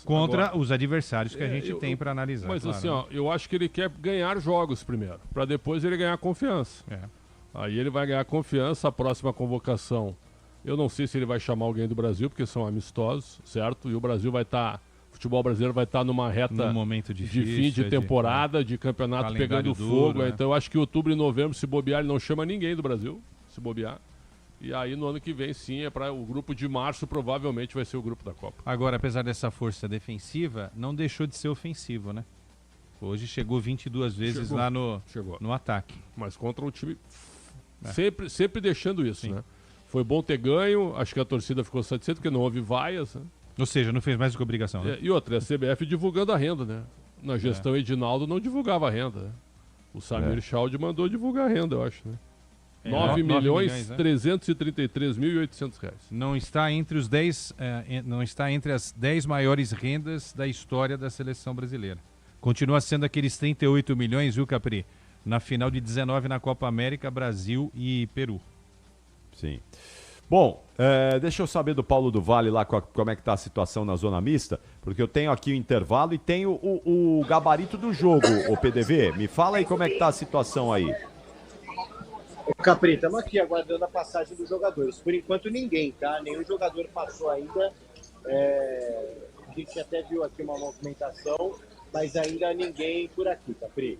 Contra agora, os adversários que a gente tem para analisar. Mas claro, assim, ó, eu acho que ele quer ganhar jogos primeiro, para depois ele ganhar confiança. Aí ele vai ganhar confiança, a próxima convocação. Eu não sei se ele vai chamar alguém do Brasil, porque são amistosos, certo? E o Brasil vai estar O futebol brasileiro vai estar numa reta num momento de difícil, fim de temporada, de campeonato calendário pegando duro, fogo. né? Então eu acho que outubro e novembro, se bobear, ele não chama ninguém do Brasil, se bobear. E aí no ano que vem, sim, é para o grupo de março, provavelmente vai ser o grupo da Copa. Agora, apesar dessa força defensiva, não deixou de ser ofensivo, né? Hoje chegou 22 vezes lá no ataque. Mas contra um time sempre deixando isso, né? Foi bom ter ganho, acho que a torcida ficou satisfeita porque não houve vaias, né? Ou seja, não fez mais do que obrigação, né? E outra, a CBF divulgando a renda, né? Na gestão Edinaldo não divulgava a renda, né? O Samir Chaldi mandou divulgar a renda, eu acho, né? 9.333.800 reais. Não está entre os 10, não está entre as 10 maiores rendas da história da seleção brasileira. Continua sendo aqueles 38 milhões, viu, Capri? Na final de 19 na Copa América, Brasil e Peru. Sim. Bom, deixa eu saber do Paulo do Vale lá como é que tá a situação na zona mista, porque eu tenho aqui o intervalo e tenho o gabarito do jogo, o PDV. Me fala aí como é que tá a situação aí. Capri, estamos aqui aguardando a passagem dos jogadores. Por enquanto ninguém, tá? Nenhum jogador passou ainda. A gente até viu aqui uma movimentação, mas ainda ninguém por aqui, Capri.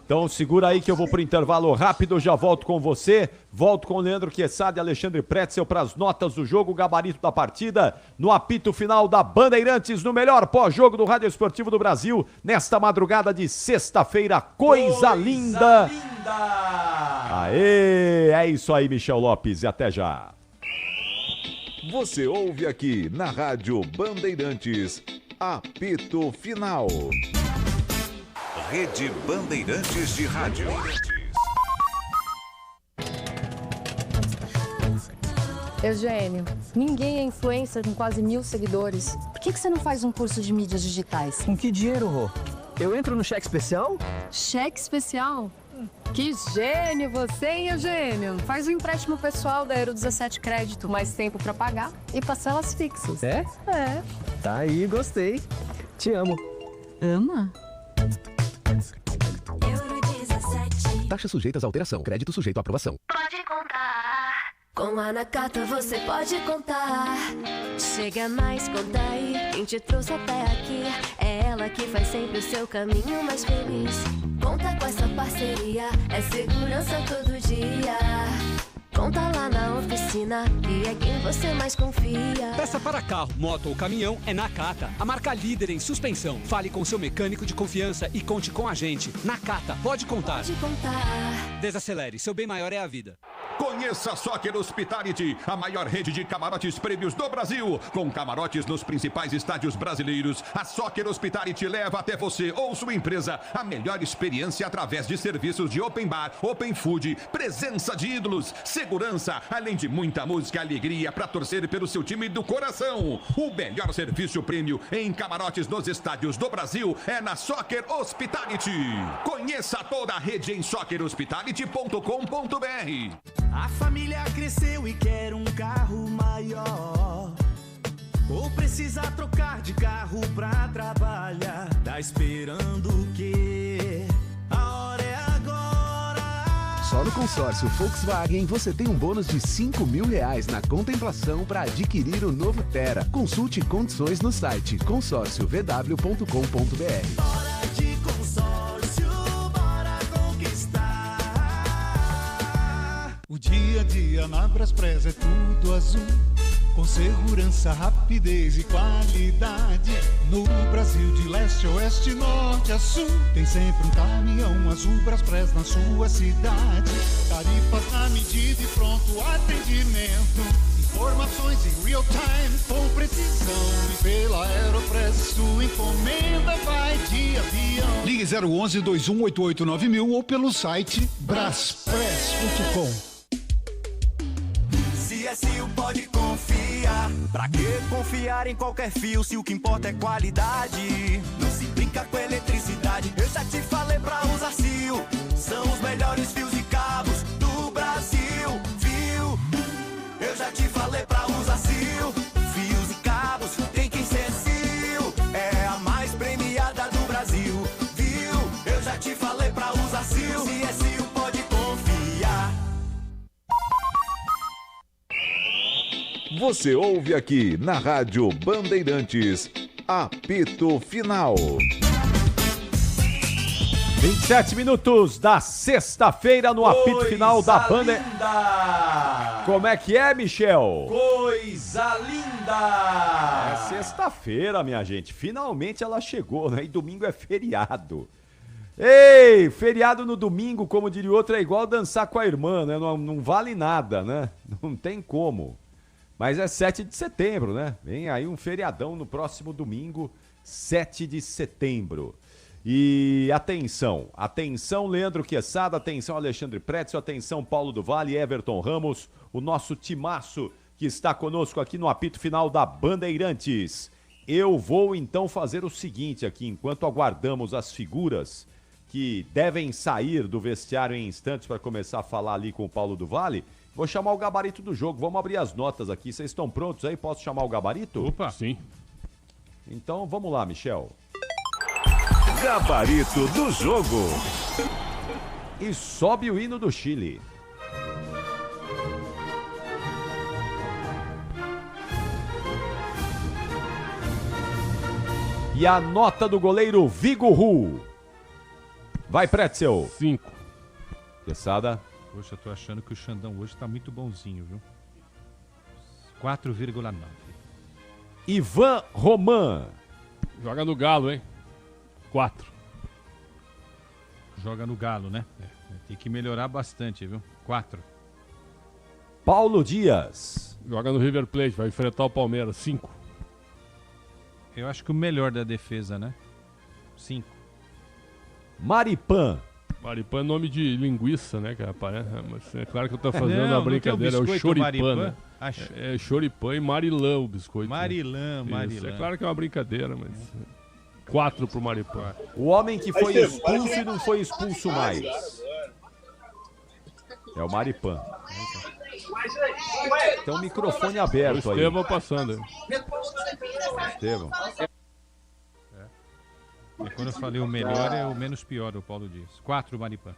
Então segura aí que eu vou pro intervalo rápido, já volto com você, volto com o Leandro Chiesade e Alexandre Pretzel para as notas do jogo, o gabarito da partida, no apito final da Bandeirantes, no melhor pós-jogo do Rádio Esportivo do Brasil, nesta madrugada de sexta-feira, coisa linda! Aê, é isso aí, Michel Lopes, e até já! Você ouve aqui na Rádio Bandeirantes, apito final. Rede Bandeirantes de Rádio. Eugênio, ninguém é influencer com quase 1.000 seguidores. Por que você não faz um curso de mídias digitais? Com que dinheiro, Rô? Eu entro no cheque especial? Cheque especial? Que gênio você, hein, Eugênio? Faz um empréstimo pessoal da Euro 17 Crédito, mais tempo pra pagar e parcelas fixas. É? É. Tá aí, gostei. Te amo. Ama? Taxas sujeitas à alteração. Crédito sujeito à aprovação. Pode contar. Com a Nakata você pode contar. Chega mais, conta aí. Quem te trouxe até aqui é ela que faz sempre o seu caminho mais feliz. Conta com essa parceria, é segurança todo dia. Conta lá na oficina, que é quem você mais confia. Peça para carro, moto ou caminhão é Nakata, a marca líder em suspensão. Fale com seu mecânico de confiança e conte com a gente. Nakata, pode contar. Pode contar. Desacelere, seu bem maior é a vida. Conheça a Soccer Hospitality, a maior rede de camarotes prêmios do Brasil. Com camarotes nos principais estádios brasileiros, a Soccer Hospitality leva até você ou sua empresa a melhor experiência através de serviços de open bar, open food, presença de ídolos, segurança, além de muita música e alegria para torcer pelo seu time do coração. O melhor serviço prêmio em camarotes nos estádios do Brasil é na Soccer Hospitality. Conheça toda a rede em soccerhospitality.com.br. A família cresceu e quer um carro maior, ou precisa trocar de carro pra trabalhar. Tá esperando o quê? A hora é agora. Só no consórcio Volkswagen você tem um bônus de R$5.000 na contemplação para adquirir o novo Tera. Consulte condições no site consórciovw.com.br. Bora de consórcio, bora conquistar. O dia a dia na Braspress é tudo azul, com segurança, rapidez e qualidade. No Brasil de leste a oeste, norte a sul, tem sempre um caminhão azul Braspress na sua cidade. Tarifas na medida e pronto atendimento. Informações em real time com precisão. E pela Aeropress sua encomenda vai de avião. Ligue 011-2188-9000 ou pelo site braspress.com. CSU pode confiar. Pra que confiar em qualquer fio se o que importa é qualidade? Não se brinca com eletricidade. Eu já te falei pra usar CIO. São os melhores fios e cabos do Brasil, viu? Eu já te falei pra usar CIO. Fios e cabos tem que ser CIO. É a mais premiada do Brasil, viu? Eu já te falei pra usar CIO. CSU pode confiar. Você ouve aqui na Rádio Bandeirantes, Apito Final. 27 minutos da sexta-feira no apito final da banda. Linda! Como é que é, Michel? Coisa linda! É sexta-feira, minha gente. Finalmente ela chegou, né? E domingo é feriado. Ei, feriado no domingo, como diria outro, é igual dançar com a irmã, né? Não vale nada, né? Não tem como. Mas é 7 de setembro, né? Vem aí um feriadão no próximo domingo, 7 de setembro. E atenção, Leandro Quesada, atenção Alexandre Pretzel, atenção Paulo do Vale, Everton Ramos, o nosso timaço que está conosco aqui no apito final da Bandeirantes. Eu vou então fazer o seguinte aqui, enquanto aguardamos as figuras que devem sair do vestiário em instantes para começar a falar ali com o Paulo do Vale, vou chamar o gabarito do jogo, vamos abrir as notas aqui, vocês estão prontos aí? Posso chamar o gabarito? Opa, sim. Então vamos lá, Michel. Gabarito do jogo. E sobe o hino do Chile. E a nota do goleiro Vigo Ru. Vai, Pretzel. 5. Quesada. Poxa, tô achando que o Xandão hoje tá muito bonzinho, viu? 4,9. Ivan Roman. Joga no Galo, hein? 4. Joga no Galo, né? Tem que melhorar bastante, viu? 4. Paulo Dias. Joga no River Plate, vai enfrentar o Palmeiras. 5. Eu acho que o melhor da defesa, né? 5. Maripan. Maripan é nome de linguiça, né, cara? Mas é claro que eu tô fazendo uma brincadeira. É o choripan, né? É choripan e Marilã o biscoito. Marilã, né? Marilã. É claro que é uma brincadeira, mas... 4 pro Maripan. O homem que foi expulso e não foi expulso mais. É o Maripan. Tem um microfone aberto o aí. Estevão passando. Estevão. E quando eu falei o melhor, é o menos pior, o Paulo Dias. 4, Maripan.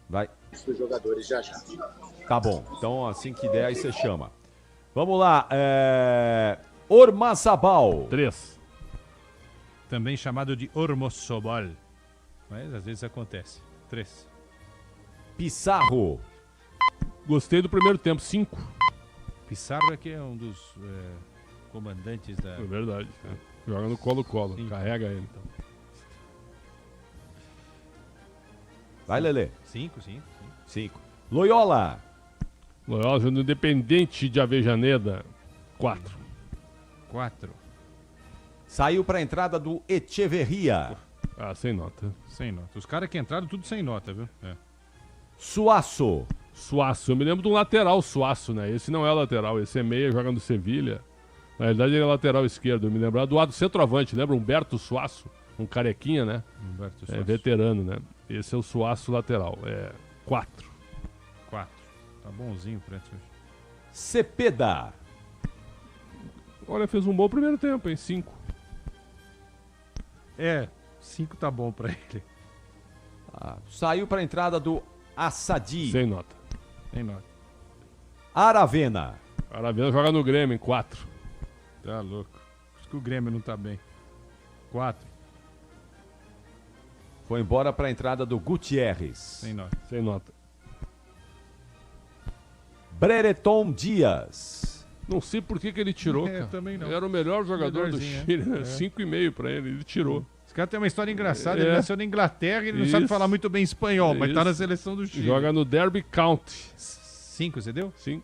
Vai. Os jogadores já. Tá bom. Então, assim que der, aí você chama. Vamos lá. Ormazabal. 3. Também chamado de Ormossobol. Mas às vezes acontece. 3. Pissarro. Gostei do primeiro tempo. 5. Pissarro é que é um dos comandantes da... É verdade. Joga no Colo-Colo. Carrega ele, então. Vai, Lelê. 5, sim. 5. Loyola. Loyola no Independente de Avejaneda. 4. 4. Saiu para a entrada do Echeverria. Ah, sem nota. Sem nota. Os caras que entraram tudo sem nota, viu? É. Suaço. Suaço. Eu me lembro de um lateral Suaço, né? Esse não é o lateral, esse é meia, joga no Sevilha. Na realidade ele é lateral esquerdo. Eu me lembro do centroavante, lembra? Humberto Suaço. Um carequinha, né? Humberto Suaço. É veterano, né? Esse é o Suaço lateral. É 4. 4. Tá bonzinho pra hoje. Cepeda. Olha, fez um bom primeiro tempo, hein? 5. 5 tá bom pra ele. Saiu para a entrada do Assadi. Sem nota. Sem nota. Aravena. Aravena joga no Grêmio, 4. Tá louco. Acho que o Grêmio não tá bem. 4. Foi embora para a entrada do Gutierrez. Sem nota. Sem nota. Brereton Dias. Não sei por que ele tirou, cara. Também não. Ele era o melhor jogador do Chile, né? 5,5 pra ele, ele tirou. Esse cara tem uma história engraçada, ele nasceu na Inglaterra e ele não sabe falar muito bem espanhol, mas tá na seleção do Chile. Joga no Derby County. 5, você deu? 5,5.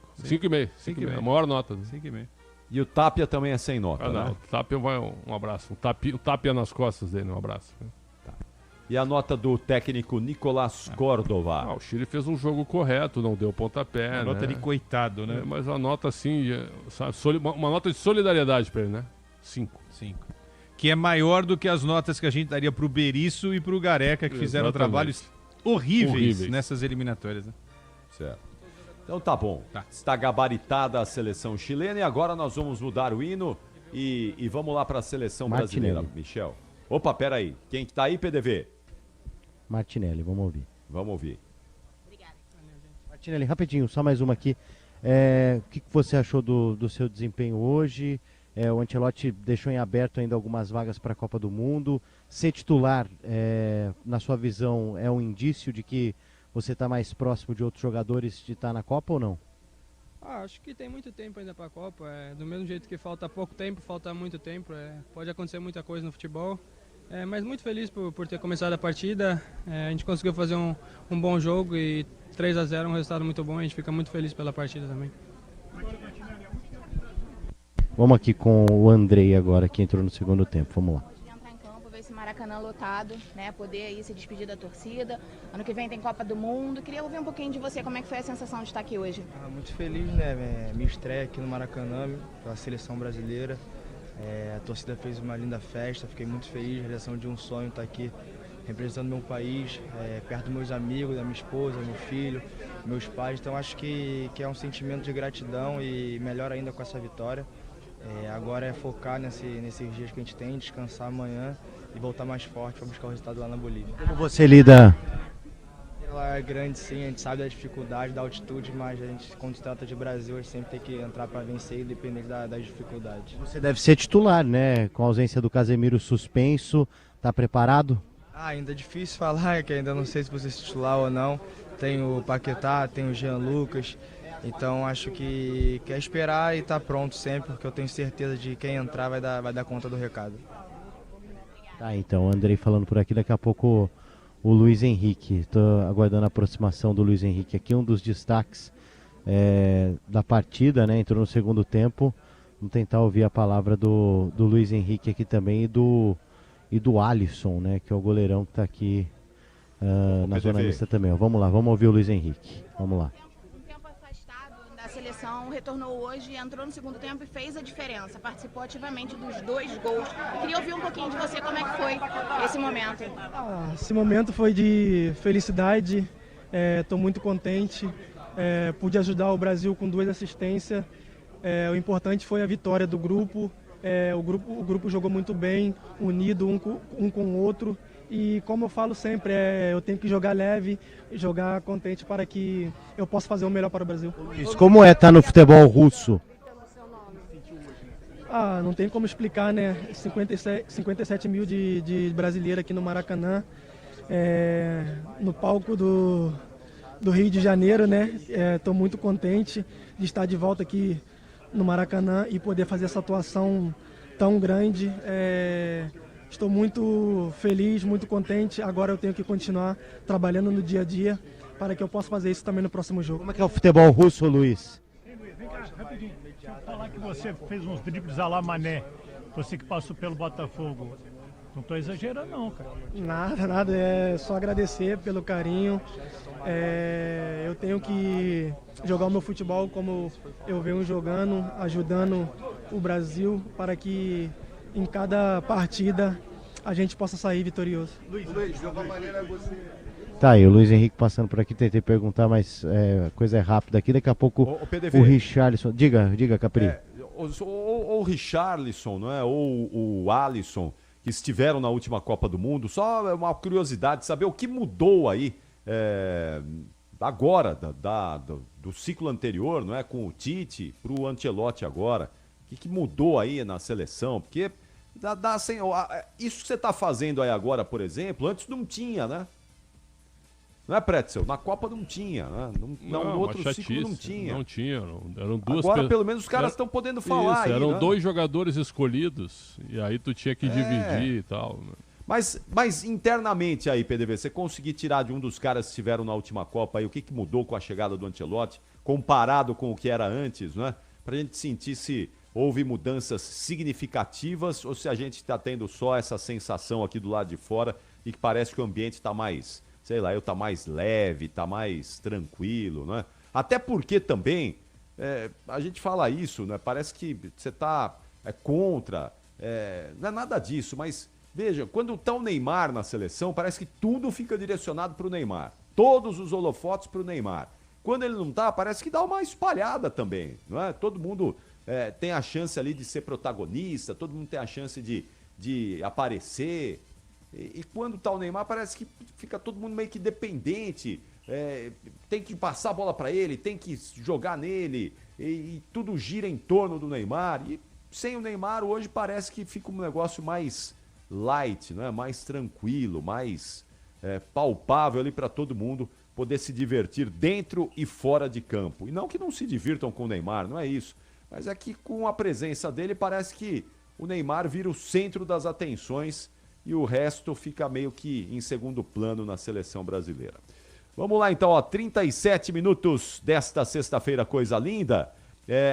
5,5. A maior nota. 5,5. E o Tapia também é sem nota, não. né? O Tapia vai um abraço. Um tapia nas costas dele, um abraço. Tá. E a nota do técnico Nicolás Córdova? O Chile fez um jogo correto, não deu pontapé, Uma nota de coitado, né? Mas a nota assim, sabe, uma nota de solidariedade pra ele, né? 5. Que é maior do que as notas que a gente daria pro Berizzo e pro Gareca, que fizeram trabalhos horríveis nessas eliminatórias, né? Certo. Então tá bom. Está gabaritada a seleção chilena e agora nós vamos mudar o hino e vamos lá para a seleção brasileira, Michel. Opa, peraí. Quem que tá aí, PDV? Martinelli, vamos ouvir. Vamos ouvir. Martinelli, rapidinho, só mais uma aqui. O que você achou do seu desempenho hoje? O Ancelotti deixou em aberto ainda algumas vagas para a Copa do Mundo. Ser titular, na sua visão, é um indício de que você está mais próximo de outros jogadores de estar na Copa ou não? Acho que tem muito tempo ainda para a Copa. Do mesmo jeito que falta pouco tempo, falta muito tempo. Pode acontecer muita coisa no futebol. Mas muito feliz por ter começado a partida. A gente conseguiu fazer um bom jogo e 3-0 um resultado muito bom. A gente fica muito feliz pela partida também. Vamos aqui com o Andrei agora, que entrou no segundo tempo. Vamos lá. Entrar em campo, ver esse Maracanã lotado, né? Poder aí se despedir da torcida. Ano que vem tem Copa do Mundo. Queria ouvir um pouquinho de você, como é que foi a sensação de estar aqui hoje? Muito feliz, né? Minha estreia aqui no Maracanã, pela seleção brasileira. A torcida fez uma linda festa, fiquei muito feliz, realização de um sonho estar aqui representando meu país, perto dos meus amigos, da minha esposa, meu filho, meus pais. Então acho que é um sentimento de gratidão e melhor ainda com essa vitória. Agora é focar nesses dias que a gente tem, descansar amanhã e voltar mais forte para buscar o resultado lá na Bolívia. Como você lida? Ela é grande sim, a gente sabe da dificuldade, da altitude, mas a gente, quando se trata de Brasil, a gente sempre tem que entrar para vencer, independente das dificuldades. Você deve ser titular, né? Com a ausência do Casemiro suspenso, tá preparado? Ainda é difícil falar, que ainda não sei se você é titular ou não. Tem o Paquetá, tem o Jean Lucas. Então acho que é esperar e estar pronto sempre, porque eu tenho certeza de quem entrar vai dar conta do recado. Tá, então, Andrei falando por aqui, daqui a pouco o Luiz Henrique. Estou aguardando a aproximação do Luiz Henrique aqui, um dos destaques da partida, né? Entrou no segundo tempo. Vamos tentar ouvir a palavra do Luiz Henrique aqui também e do Alisson, né? Que é o goleirão que está aqui na zona mista também. Vamos lá, vamos ouvir o Luiz Henrique. Vamos lá. A seleção retornou hoje, entrou no segundo tempo e fez a diferença, participou ativamente dos 2 gols. Queria ouvir um pouquinho de você, como é que foi esse momento? Esse momento foi de felicidade, estou muito contente, pude ajudar o Brasil com 2 assistências. O importante foi a vitória do grupo. O grupo jogou muito bem, unido um com o outro. E como eu falo sempre, eu tenho que jogar leve, jogar contente para que eu possa fazer o melhor para o Brasil. Como é estar no futebol russo? Não tem como explicar, né? 57 mil de brasileiros aqui no Maracanã, no palco do Rio de Janeiro, né? Estou muito contente de estar de volta aqui no Maracanã e poder fazer essa atuação tão grande. Estou muito feliz, muito contente. Agora eu tenho que continuar trabalhando no dia a dia para que eu possa fazer isso também no próximo jogo. Como é que é o futebol russo, Luiz? Vem cá, rapidinho. Deixa eu falar que você fez uns dribles à la Mané. Você que passou pelo Botafogo. Não estou exagerando não, cara. Nada. É só agradecer pelo carinho. Eu tenho que jogar o meu futebol como eu venho jogando, ajudando o Brasil para que em cada partida a gente possa sair vitorioso. Luiz, de alguma maneira você... Tá aí, o Luiz Henrique passando por aqui, tentei perguntar, mas a coisa é rápida aqui. Daqui a pouco o Richarlison... Diga, Capri. Ou o Richarlison, não é? Ou o Alisson, que estiveram na última Copa do Mundo. Só uma curiosidade, saber o que mudou aí agora, do ciclo anterior, não é? Com o Tite para o Ancelotti agora. O que mudou aí na seleção? Porque isso que você está fazendo aí agora, por exemplo, antes não tinha, né? Não é, Pretzel? Na Copa não tinha, né? No outro ciclo não tinha. Não tinha. Eram duas agora, pelo menos, os caras estão podendo falar aí, eram né? 2 jogadores escolhidos, e aí tu tinha que dividir e tal. Né? Mas internamente aí, PDV, você conseguir tirar de um dos caras que estiveram na última Copa aí, o que mudou com a chegada do Ancelotti, comparado com o que era antes, né? Pra gente sentir se houve mudanças significativas ou se a gente está tendo só essa sensação aqui do lado de fora e que parece que o ambiente está mais, tá mais leve, está mais tranquilo, né? Até porque também, a gente fala isso, né? Parece que você está contra, não é nada disso, mas veja, quando está o Neymar na seleção, parece que tudo fica direcionado para o Neymar. Todos os holofotes para o Neymar. Quando ele não está, parece que dá uma espalhada também, não é? Todo mundo... tem a chance ali de ser protagonista, todo mundo tem a chance de aparecer. E quando tá o Neymar, parece que fica todo mundo meio que dependente. Tem que passar a bola para ele, tem que jogar nele. E tudo gira em torno do Neymar. E sem o Neymar hoje parece que fica um negócio mais light, né? Mais tranquilo, mais palpável ali para todo mundo poder se divertir dentro e fora de campo. E não que não se divirtam com o Neymar, não é isso. Mas é que com a presença dele parece que o Neymar vira o centro das atenções e o resto fica meio que em segundo plano na seleção brasileira. Vamos lá então, 37 minutos desta sexta-feira, coisa linda.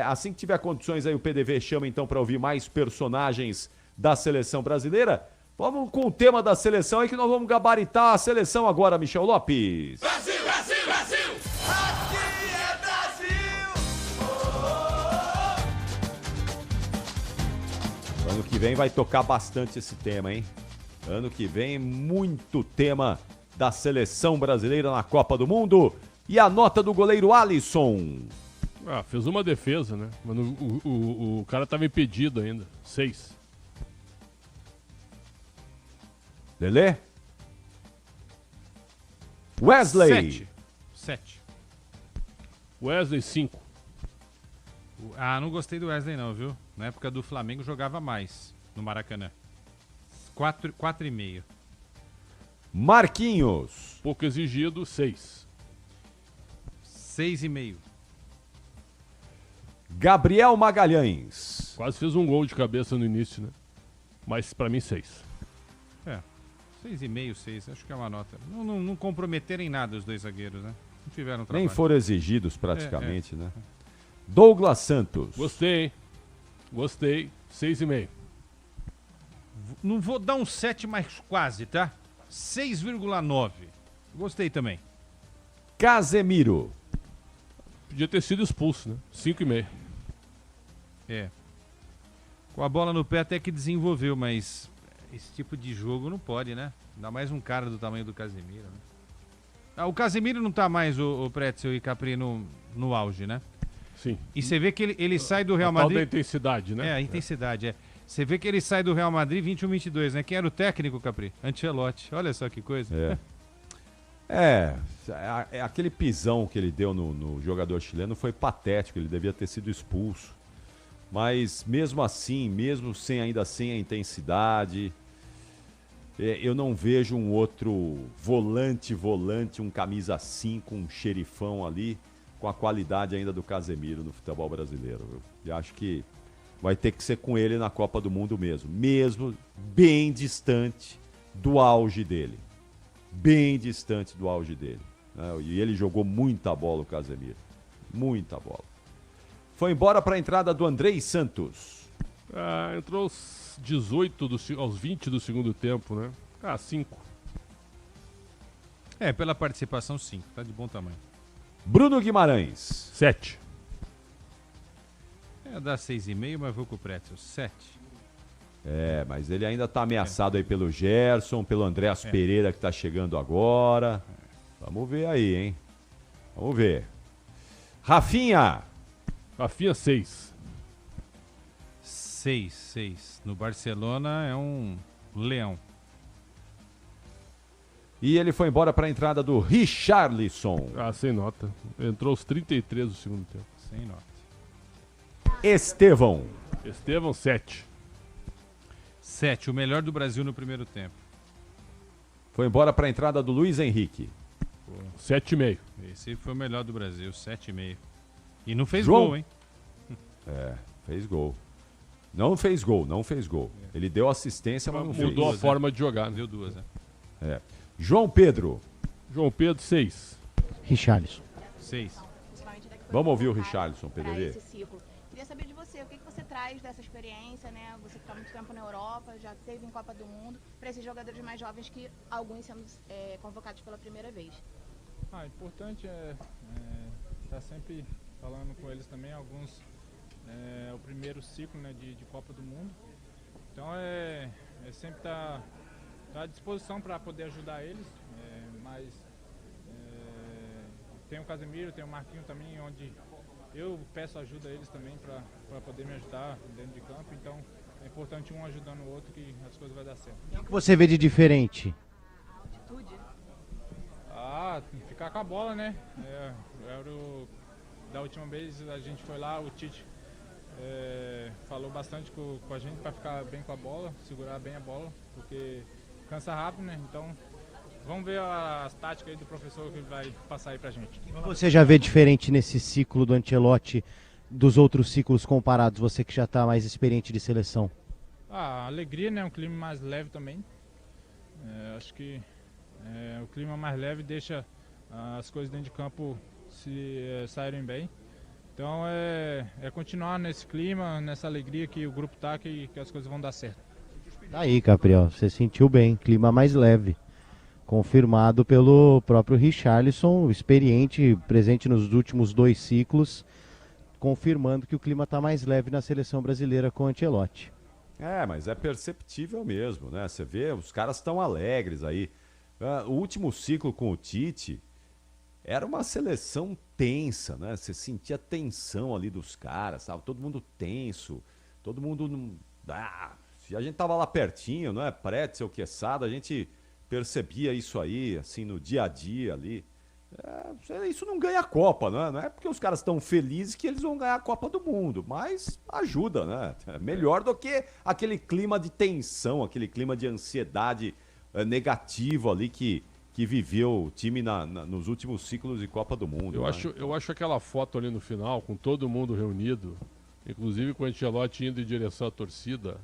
Assim que tiver condições aí o PDV chama então para ouvir mais personagens da seleção brasileira. Vamos com o tema da seleção aí que nós vamos gabaritar a seleção agora, Michel Lopes. Brasil, Brasil, Brasil! Aqui é Brasil! Ano que vem vai tocar bastante esse tema, hein? Ano que vem, muito tema da seleção brasileira na Copa do Mundo. E a nota do goleiro Alisson. Fez uma defesa, né? Mas o cara tava impedido ainda. 6. Lelê? Wesley. 7. Wesley, 5. Não gostei do Wesley não, viu? Na época do Flamengo jogava mais no Maracanã. 4,5. Marquinhos. Pouco exigido, 6. 6,5. Gabriel Magalhães. Quase fez um gol de cabeça no início, né? Mas pra mim, 6. 6,5, 6. Acho que é uma nota. Não comprometeram em nada os dois zagueiros, né? Não tiveram trabalho. Nem foram exigidos praticamente, né? Douglas Santos. Gostei, hein? Gostei. 6,5. Não vou dar um 7, mas quase, tá? 6,9. Gostei também. Casemiro. Podia ter sido expulso, né? 5,5. Com a bola no pé até que desenvolveu, mas esse tipo de jogo não pode, né? Ainda mais um cara do tamanho do Casemiro, né? O Casemiro não tá mais, o Pretzel e Capri, no auge, né? Sim. E você vê que ele sai do Real A tal Madrid... da intensidade, né? A intensidade, Você vê que ele sai do Real Madrid 21-22, né? Quem era o técnico, Capri? Ancelotti. Olha só que coisa. Aquele pisão que ele deu no jogador chileno foi patético, ele devia ter sido expulso. Mas mesmo assim, mesmo ainda sem a intensidade, eu não vejo um outro volante, um camisa 5, um xerifão ali, com a qualidade ainda do Casemiro no futebol brasileiro. Viu? E acho que vai ter que ser com ele na Copa do Mundo mesmo bem distante do auge dele. Bem distante do auge dele. E ele jogou muita bola, o Casemiro. Muita bola. Foi embora para a entrada do Andrei Santos. Entrou aos 20 do segundo tempo, né? 5. Pela participação, 5. Tá de bom tamanho. Bruno Guimarães. 7. Dá 6,5, mas vou com o Pretzel. 7. Mas ele ainda tá ameaçado aí pelo Gerson, pelo Andréas Pereira que tá chegando agora. Vamos ver aí, hein? Vamos ver. Rafinha. Rafinha, 6. 6. No Barcelona é um leão. E ele foi embora para a entrada do Richarlison. Sem nota. Entrou aos 33 do segundo tempo. Sem nota. Estevão. 7. 7, o melhor do Brasil no primeiro tempo. Foi embora para a entrada do Luiz Henrique. 7,5. Esse foi o melhor do Brasil, 7,5. E não fez João... gol, hein? Fez gol. Não fez gol. Ele deu assistência, mas não fez. Mudou a forma de jogar. Deu 2, João Pedro. 6. Richarlison. 6. Vamos ouvir o Richarlison, PDV. Queria saber de você, o que você traz dessa experiência, né? Você fica muito tempo na Europa, já esteve em Copa do Mundo, para esses jogadores mais jovens que alguns sendo convocados pela primeira vez. Importante estar sempre falando com eles também, alguns o primeiro ciclo, né, de Copa do Mundo. Então sempre estar à disposição para poder ajudar eles, mas tem o Casemiro, tem o Marquinhos também, onde eu peço ajuda a eles também para poder me ajudar dentro de campo, então é importante um ajudando o outro que as coisas vão dar certo. O que você vê de diferente? Altitude? Ficar com a bola, né? Da última vez a gente foi lá, o Tite falou bastante com a gente para ficar bem com a bola, segurar bem a bola, porque cansa rápido, né? Então vamos ver as táticas aí do professor que ele vai passar aí pra gente. Você já vê diferente nesse ciclo do Ancelotti dos outros ciclos comparados, você que já está mais experiente de seleção? A alegria, né? Um clima mais leve também. Acho que o clima mais leve deixa as coisas dentro de campo saírem bem. Então é continuar nesse clima, nessa alegria que o grupo tá, que as coisas vão dar certo. Aí, Caprió, você sentiu bem, clima mais leve. Confirmado pelo próprio Richarlison, experiente, presente nos últimos 2 ciclos, confirmando que o clima está mais leve na seleção brasileira com o Ancelotti. Mas é perceptível mesmo, né? Você vê, os caras estão alegres aí. O último ciclo com o Tite era uma seleção tensa, né? Você sentia tensão ali dos caras, sabe? Todo mundo tenso, todo mundo... se a gente tava lá pertinho, não é? Pretzel, Quesada, a gente percebia isso aí, assim, no dia a dia ali. Isso não ganha a Copa, né? Não é porque os caras estão felizes que eles vão ganhar a Copa do Mundo, mas ajuda, né? É melhor do que aquele clima de tensão, aquele clima de ansiedade negativo ali que viveu o time nos últimos ciclos de Copa do Mundo. Eu acho aquela foto ali no final, com todo mundo reunido, inclusive com o Ancelotti indo em direção à torcida,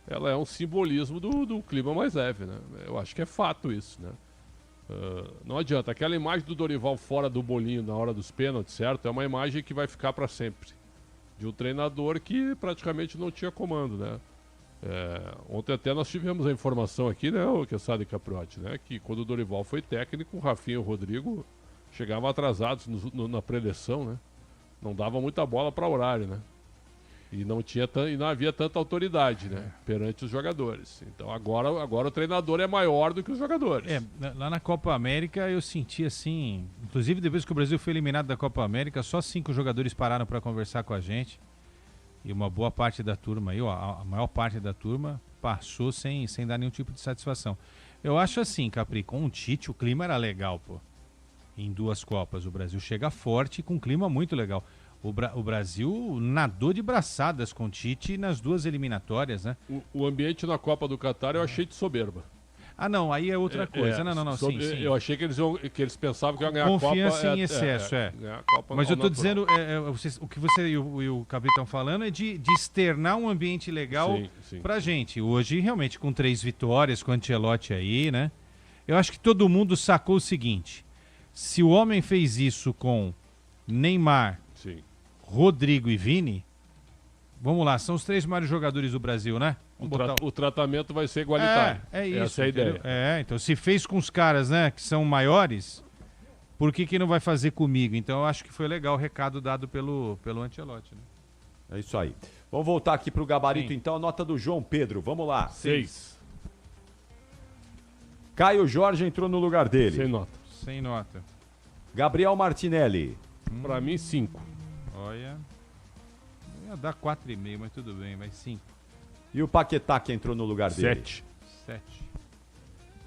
ela é um simbolismo do clima mais leve, né? Eu acho que é fato isso, né? Não adianta, aquela imagem do Dorival fora do bolinho na hora dos pênaltis, certo? É uma imagem que vai ficar para sempre. De um treinador que praticamente não tinha comando, né? Ontem até nós tivemos a informação aqui, né, o Quesada e Capriotti, né? Que quando o Dorival foi técnico, o Rafinha e o Rodrigo chegavam atrasados na preleção, né? Não dava muita bola para horário, né? E não havia tanta autoridade, né? Perante os jogadores. Então agora o treinador é maior do que os jogadores. Lá na Copa América eu senti assim, inclusive depois que o Brasil foi eliminado da Copa América, só 5 jogadores pararam para conversar com a gente. E uma boa parte da turma, a maior parte da turma passou sem dar nenhum tipo de satisfação. Eu acho assim, Capri, com o Tite o clima era legal, pô. Em 2 Copas o Brasil chega forte com um clima muito legal. O Brasil nadou de braçadas com o Tite nas 2 eliminatórias, né? O ambiente na Copa do Catar eu achei de soberba. Não, aí é outra coisa. Não, sim. Eu achei que eles pensavam que iam ganhar a Copa. Confiança em excesso, Mas eu tô dizendo, o que você e o Cabri estão falando é de externar um ambiente legal pra gente. Hoje, realmente, com 3 vitórias, com o Ancelotti aí, né? Eu acho que todo mundo sacou o seguinte: se o homem fez isso com Neymar, Rodrigo e Vini, vamos lá, são os 3 maiores jogadores do Brasil, né? O tratamento vai ser igualitário. É isso. Essa é a ideia. Então se fez com os caras, né, que são maiores, por que não vai fazer comigo? Então eu acho que foi legal o recado dado pelo Ancelotti, né? É isso aí. Vamos voltar aqui pro gabarito, então, a nota do João Pedro. Vamos lá. 6. Caio Jorge entrou no lugar dele. Sem nota. Gabriel Martinelli. Pra mim, 5. Olha, ia dar 4,5, mas tudo bem, vai 5. E o Paquetá que entrou no lugar dele? 7.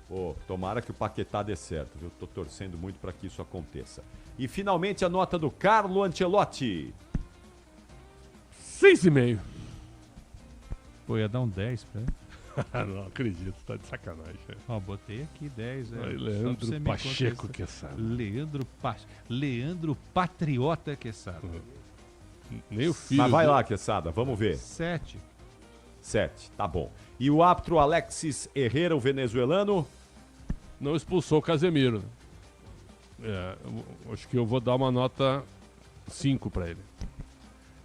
Pô, tomara que o Paquetá dê certo, viu? Tô torcendo muito para que isso aconteça. E finalmente a nota do Carlo Ancelotti. 6,5. Pô, ia dar um 10 pra ele. Não acredito, tá de sacanagem. Botei aqui 10. Leandro Pacheco Quesada. Leandro Patriota Quesada. Nem o filho. Mas vai lá, Quesada, vamos ver. 7, tá bom. E o árbitro Alexis Herrera, o venezuelano? Não expulsou o Casemiro. Acho que eu vou dar uma nota 5 pra ele.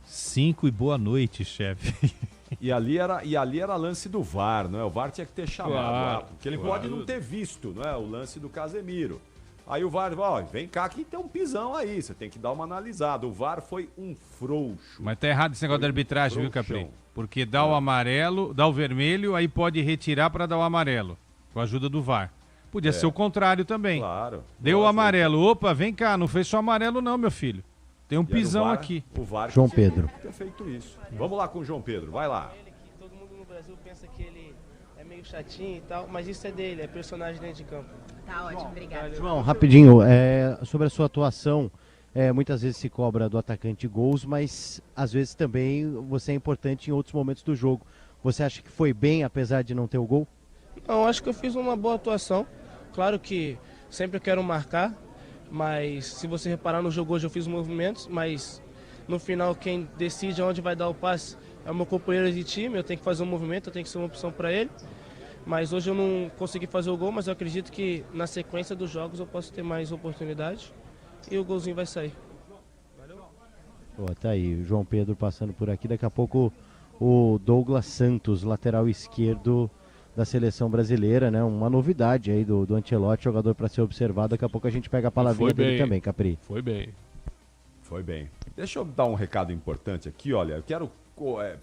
5 e boa noite, chefe. E ali era lance do VAR, não é? O VAR tinha que ter chamado, porque ele pode não ter visto, não é? O lance do Casemiro. Aí o VAR, vem cá que tem um pisão aí, você tem que dar uma analisada. O VAR foi um frouxo. Mas tá errado esse negócio da arbitragem, viu, Capri? Porque dá o amarelo, dá o vermelho, aí pode retirar para dar o amarelo, com a ajuda do VAR. Podia ser o contrário também. Claro. Deu o amarelo, opa, vem cá, não fez só amarelo não, meu filho. Tem um pisão aqui. O VAR João Pedro. Ter feito isso. Vamos lá com o João Pedro, vai lá. Todo mundo no Brasil pensa que ele é meio chatinho e tal, mas isso é dele, é personagem dentro de campo. Tá ótimo, obrigada. João, rapidinho, sobre a sua atuação muitas vezes se cobra do atacante gols, mas às vezes também você é importante em outros momentos do jogo. Você acha que foi bem, apesar de não ter o gol? Não, acho que eu fiz uma boa atuação. Claro que sempre eu quero marcar, mas se você reparar no jogo hoje eu fiz movimentos, mas no final quem decide onde vai dar o passe é o meu companheiro de time, eu tenho que fazer um movimento, eu tenho que ser uma opção para ele. Mas hoje eu não consegui fazer o gol, mas eu acredito que na sequência dos jogos eu posso ter mais oportunidade e o golzinho vai sair. Pô, tá aí, o João Pedro passando por aqui, daqui a pouco o Douglas Santos, lateral esquerdo da seleção brasileira, né? Uma novidade aí do Ancelotti, jogador para ser observado. Daqui a pouco a gente pega a palavrinha dele também, Capri. Foi bem. Foi bem. Deixa eu dar um recado importante aqui, olha, eu quero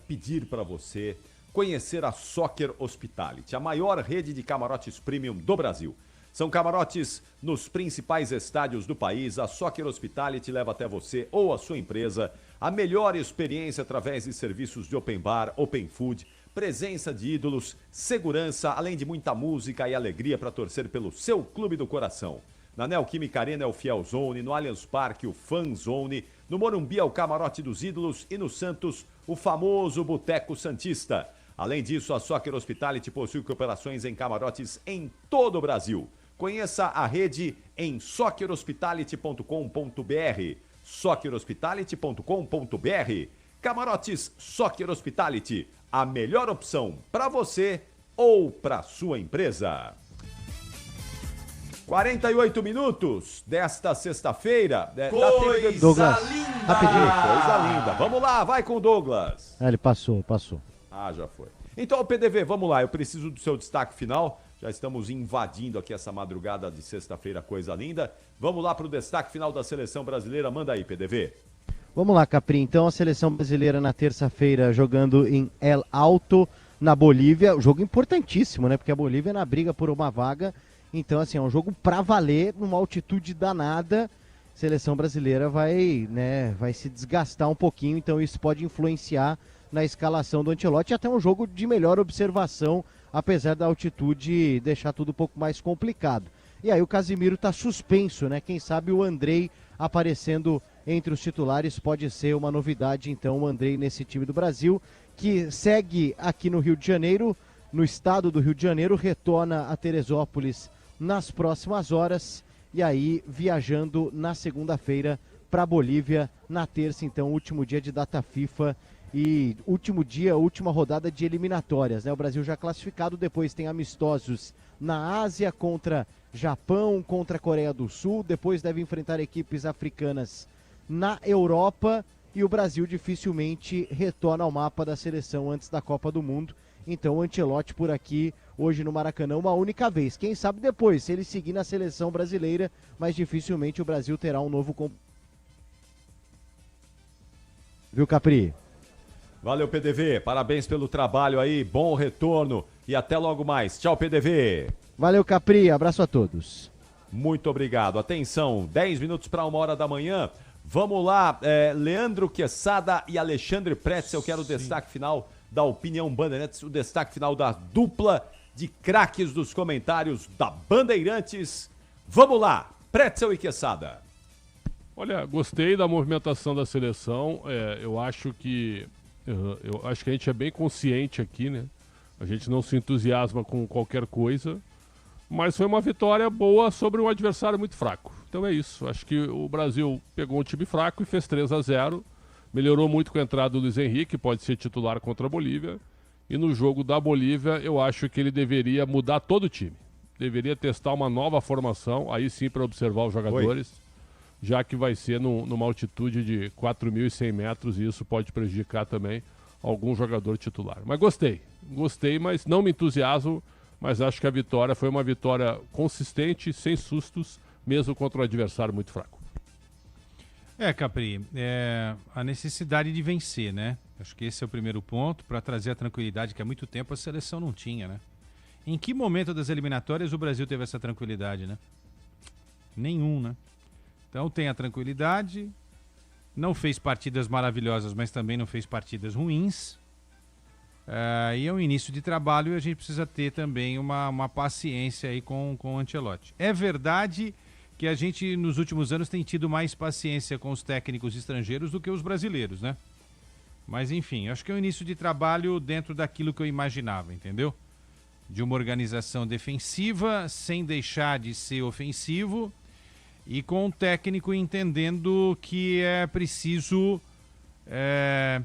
pedir para você conhecer a Soccer Hospitality, a maior rede de camarotes premium do Brasil. São camarotes nos principais estádios do país. A Soccer Hospitality leva até você ou a sua empresa a melhor experiência através de serviços de open bar, open food, presença de ídolos, segurança, além de muita música e alegria para torcer pelo seu clube do coração. Na Neoquímica Arena é o Fiel Zone, no Allianz Parque o Fan Zone, no Morumbi é o Camarote dos Ídolos e no Santos o famoso Boteco Santista. Além disso, a Soccer Hospitality possui cooperações em camarotes em todo o Brasil. Conheça a rede em soccerhospitality.com.br. soccerhospitality.com.br. Camarotes Soccer Hospitality, a melhor opção para você ou para sua empresa. 48 minutos desta sexta-feira. Douglas, rapidinho. Coisa linda. Vamos lá, vai com o Douglas. Ele passou. Ah, já foi. Então, PDV, vamos lá. Eu preciso do seu destaque final. Já estamos invadindo aqui essa madrugada de sexta-feira, coisa linda. Vamos lá para o destaque final da seleção brasileira. Manda aí, PDV. Vamos lá, Capri. Então, a seleção brasileira na terça-feira jogando em El Alto, na Bolívia. Jogo importantíssimo, né? Porque a Bolívia é na briga por uma vaga. Então, assim, é um jogo pra valer, numa altitude danada. A seleção brasileira vai se desgastar um pouquinho, então isso pode influenciar na escalação do Ancelotti. Até um jogo de melhor observação, apesar da altitude deixar tudo um pouco mais complicado. E aí o Casimiro tá suspenso, né? Quem sabe o Andrei aparecendo entre os titulares pode ser uma novidade, então, o Andrei nesse time do Brasil, que segue aqui no Rio de Janeiro, no estado do Rio de Janeiro, retorna a Teresópolis nas próximas horas e aí viajando na segunda-feira para Bolívia, na terça, então, último dia de data FIFA e última rodada de eliminatórias, né? O Brasil já classificado, depois tem amistosos na Ásia contra Japão, contra Coreia do Sul, depois deve enfrentar equipes africanas na Europa e o Brasil dificilmente retorna ao mapa da seleção antes da Copa do Mundo. Então o Ancelotti por aqui, hoje no Maracanã, uma única vez. Quem sabe depois, se ele seguir na seleção brasileira, mas dificilmente o Brasil terá um novo... Viu, Capri? Valeu, PDV. Parabéns pelo trabalho aí. Bom retorno e até logo mais. Tchau, PDV. Valeu, Capri. Abraço a todos. Muito obrigado. Atenção, 10 minutos para 1h da manhã. Vamos lá, Leandro Quesada e Alexandre Pretzel. Eu quero o destaque final da Opinião Bandeirantes, o destaque final da dupla de craques dos comentários da Bandeirantes. Vamos lá, Pretzel e Quesada. Olha, gostei da movimentação da seleção. Eu acho que a gente é bem consciente aqui, né? A gente não se entusiasma com qualquer coisa, mas foi uma vitória boa sobre um adversário muito fraco. Então é isso. Acho que o Brasil pegou um time fraco e fez 3-0. Melhorou muito com a entrada do Luiz Henrique, pode ser titular contra a Bolívia. E no jogo da Bolívia, eu acho que ele deveria mudar todo o time. Deveria testar uma nova formação, aí sim para observar os jogadores, já que vai ser numa altitude de 4.100 metros e isso pode prejudicar também algum jogador titular. Mas gostei, mas não me entusiasmo, mas acho que a vitória foi uma vitória consistente, sem sustos, mesmo contra um adversário muito fraco. Capri, a necessidade de vencer, né? Acho que esse é o primeiro ponto, para trazer a tranquilidade que há muito tempo a seleção não tinha, né? Em que momento das eliminatórias o Brasil teve essa tranquilidade, né? Nenhum, né? Então tem a tranquilidade, não fez partidas maravilhosas, mas também não fez partidas ruins. E é um início de trabalho e a gente precisa ter também uma paciência aí com o Ancelotti. É verdade porque a gente, nos últimos anos, tem tido mais paciência com os técnicos estrangeiros do que os brasileiros, né? Mas, enfim, acho que é um início de trabalho dentro daquilo que eu imaginava, entendeu? De uma organização defensiva, sem deixar de ser ofensivo, e com o técnico entendendo que é preciso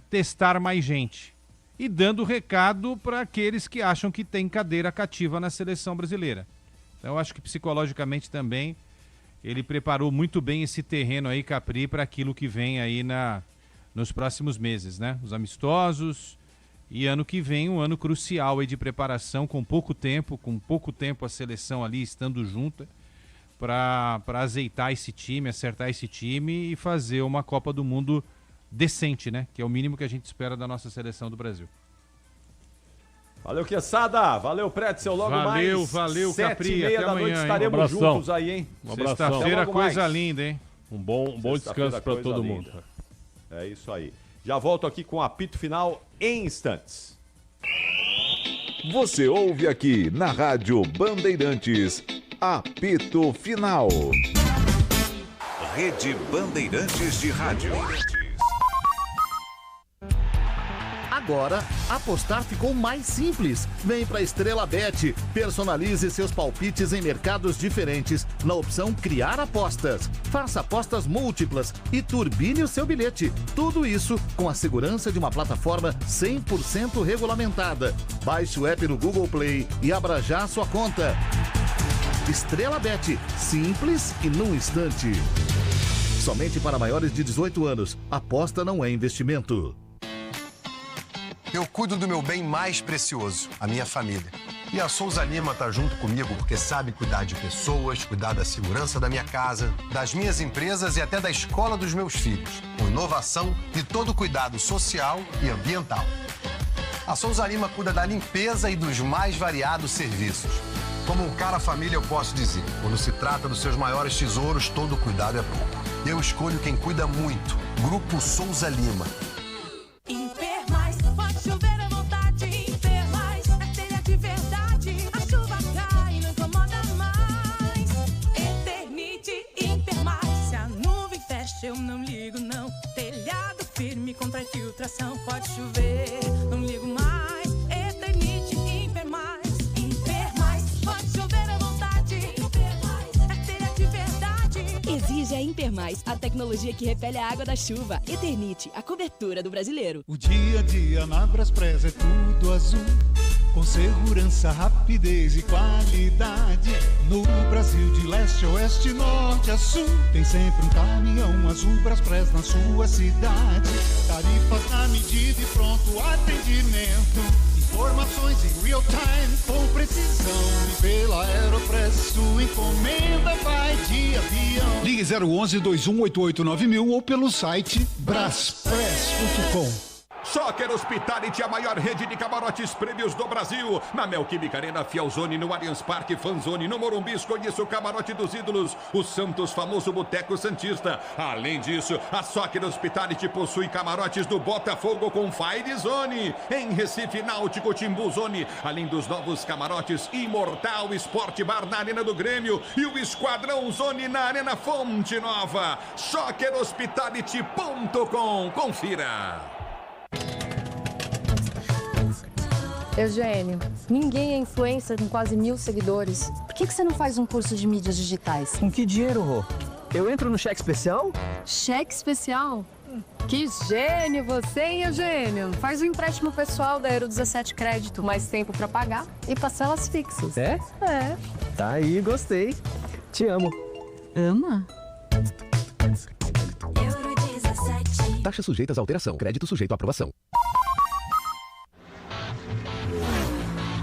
testar mais gente. E dando recado para aqueles que acham que tem cadeira cativa na seleção brasileira. Então, eu acho que psicologicamente também ele preparou muito bem esse terreno aí, Capri, para aquilo que vem aí nos próximos meses, né? Os amistosos e ano que vem um ano crucial aí de preparação, com pouco tempo a seleção ali estando junta para azeitar esse time, acertar esse time e fazer uma Copa do Mundo decente, né? Que é o mínimo que a gente espera da nossa seleção do Brasil. Valeu, Quesada. Valeu, Pretzel. Logo mais. Valeu, Capri. Até amanhã, noite estaremos juntos aí, hein? Um abração. Sexta-feira, coisa linda, hein? Um bom descanso para todo mundo. É isso aí. Já volto aqui com o apito final em instantes. Você ouve aqui na Rádio Bandeirantes, apito final. Rede Bandeirantes de Rádio. Agora, apostar ficou mais simples. Vem pra Estrela Bet. Personalize seus palpites em mercados diferentes na opção Criar Apostas. Faça apostas múltiplas e turbine o seu bilhete. Tudo isso com a segurança de uma plataforma 100% regulamentada. Baixe o app no Google Play e abra já a sua conta. Estrela Bet. Simples e num instante. Somente para maiores de 18 anos. Aposta não é investimento. Eu cuido do meu bem mais precioso, a minha família. E a Souza Lima tá junto comigo porque sabe cuidar de pessoas, cuidar da segurança da minha casa, das minhas empresas e até da escola dos meus filhos, com inovação e todo cuidado social e ambiental. A Souza Lima cuida da limpeza e dos mais variados serviços. Como um cara família, eu posso dizer, quando se trata dos seus maiores tesouros, todo cuidado é pouco. Eu escolho quem cuida muito. Grupo Souza Lima. Pode chover à vontade, Impermais, é telha de verdade. A chuva cai, não incomoda mais. Eternite Impermais, se a nuvem fecha eu não ligo não. Telhado firme contra a infiltração. Pode chover, não ligo mais. Eternite Impermais, Impermais, pode chover à vontade. Impermais, é telha de verdade. Exige a Impermais, a tecnologia que repele a água da chuva. Eternite, a cobertura do brasileiro. O dia a dia na Braspress é tudo azul, com segurança, rapidez e qualidade. No Brasil de leste a oeste, norte a sul, tem sempre um caminhão azul Braspress na sua cidade. Tarifas na medida e pronto atendimento. Informações em real time com precisão. E pela Aeropress sua encomenda vai de avião. Ligue 011-2188-9000 ou pelo site braspress.com. Soccer Hospitality, a maior rede de camarotes prêmios do Brasil. Na Neoquímica Arena, Fielzone, no Allianz Parque, Fanzone, no Morumbi, escolha o camarote dos ídolos, o Santos, famoso Boteco Santista. Além disso, a Soccer Hospitality possui camarotes do Botafogo com Fire Zone, em Recife, Náutico, Timbu Zone, além dos novos camarotes Imortal Sport Bar na Arena do Grêmio e o Esquadrão Zone na Arena Fonte Nova. SoccerHospitality.com. Confira. Eugênio, ninguém é influencer com quase 1000 seguidores. Por que você não faz um curso de mídias digitais? Com que dinheiro, Rô? Eu entro no cheque especial? Cheque especial? Que gênio você, hein, Eugênio? Faz um empréstimo pessoal da Euro 17 Crédito, mais tempo pra pagar e parcelas fixas. É? É. Tá aí, gostei. Te amo. Ama? Taxas sujeitas à alteração. Crédito sujeito à aprovação.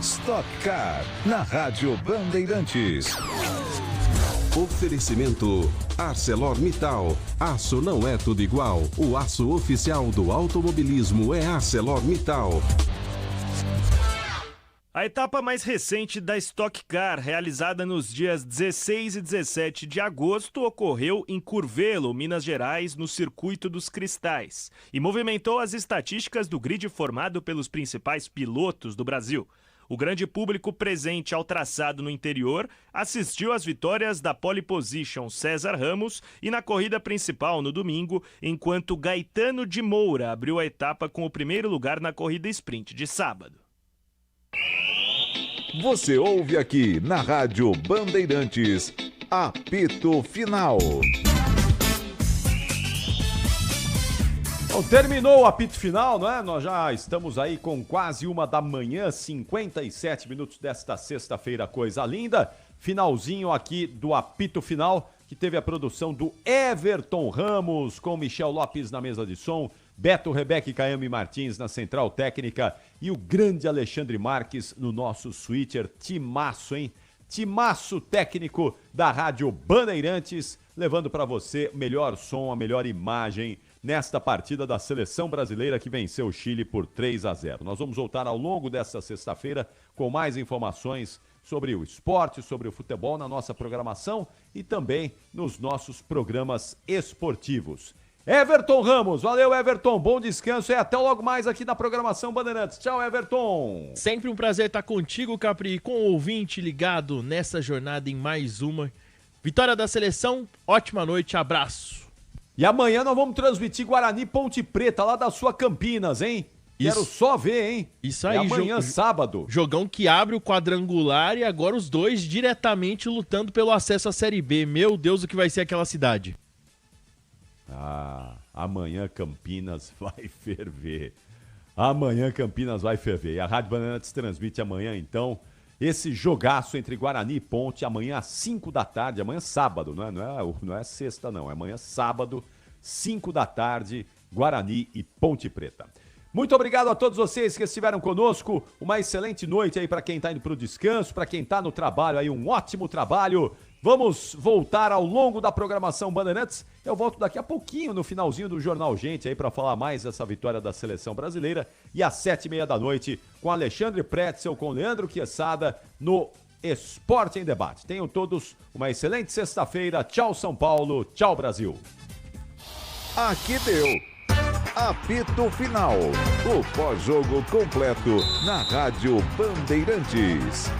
Stock Car, na Rádio Bandeirantes. Oferecimento ArcelorMittal. Aço não é tudo igual. O aço oficial do automobilismo é ArcelorMittal. A etapa mais recente da Stock Car, realizada nos dias 16 e 17 de agosto, ocorreu em Curvelo, Minas Gerais, no Circuito dos Cristais, e movimentou as estatísticas do grid formado pelos principais pilotos do Brasil. O grande público presente ao traçado no interior assistiu às vitórias da pole position César Ramos e na corrida principal no domingo, enquanto Gaetano de Moura abriu a etapa com o primeiro lugar na corrida sprint de sábado. Você ouve aqui na Rádio Bandeirantes, apito final. Bom, terminou o apito final, não é? Nós já estamos aí com quase 1h, 57 minutos desta sexta-feira, coisa linda. Finalzinho aqui do apito final, que teve a produção do Everton Ramos, com Michel Lopes na mesa de som, Beto Rebeca e Caiame Martins na central técnica e o grande Alexandre Marques no nosso switcher. Timaço, hein? Timaço técnico da Rádio Bandeirantes, levando para você o melhor som, a melhor imagem nesta partida da seleção brasileira que venceu o Chile por 3-0. Nós vamos voltar ao longo desta sexta-feira com mais informações sobre o esporte, sobre o futebol na nossa programação e também nos nossos programas esportivos. Everton Ramos, valeu Everton, bom descanso e até logo mais aqui na programação Bandeirantes. Tchau, Everton. Sempre um prazer estar contigo, Capri, com o ouvinte ligado nessa jornada em mais uma vitória da seleção. Ótima noite, abraço. E amanhã nós vamos transmitir Guarani Ponte Preta, lá da sua Campinas, hein? Quero só ver, hein? Isso aí, amanhã, sábado. Jogão que abre o quadrangular e agora os dois diretamente lutando pelo acesso à Série B. Meu Deus, o que vai ser aquela cidade? Amanhã Campinas vai ferver. Amanhã Campinas vai ferver. E a Rádio Bandeirantes transmite amanhã, então, esse jogaço entre Guarani e Ponte, amanhã às 5 da tarde, amanhã sábado, não é sexta não, é amanhã sábado, 5 da tarde, Guarani e Ponte Preta. Muito obrigado a todos vocês que estiveram conosco, uma excelente noite aí para quem está indo para o descanso, para quem está no trabalho aí, um ótimo trabalho. Vamos voltar ao longo da programação Bandeirantes. Eu volto daqui a pouquinho, no finalzinho do Jornal Gente, aí para falar mais dessa vitória da seleção brasileira. E às 7h30 da noite, com Alexandre Pretzel, com Leandro Quiessada, no Esporte em Debate. Tenham todos uma excelente sexta-feira. Tchau, São Paulo. Tchau, Brasil. Aqui deu. Apito final. O pós-jogo completo na Rádio Bandeirantes.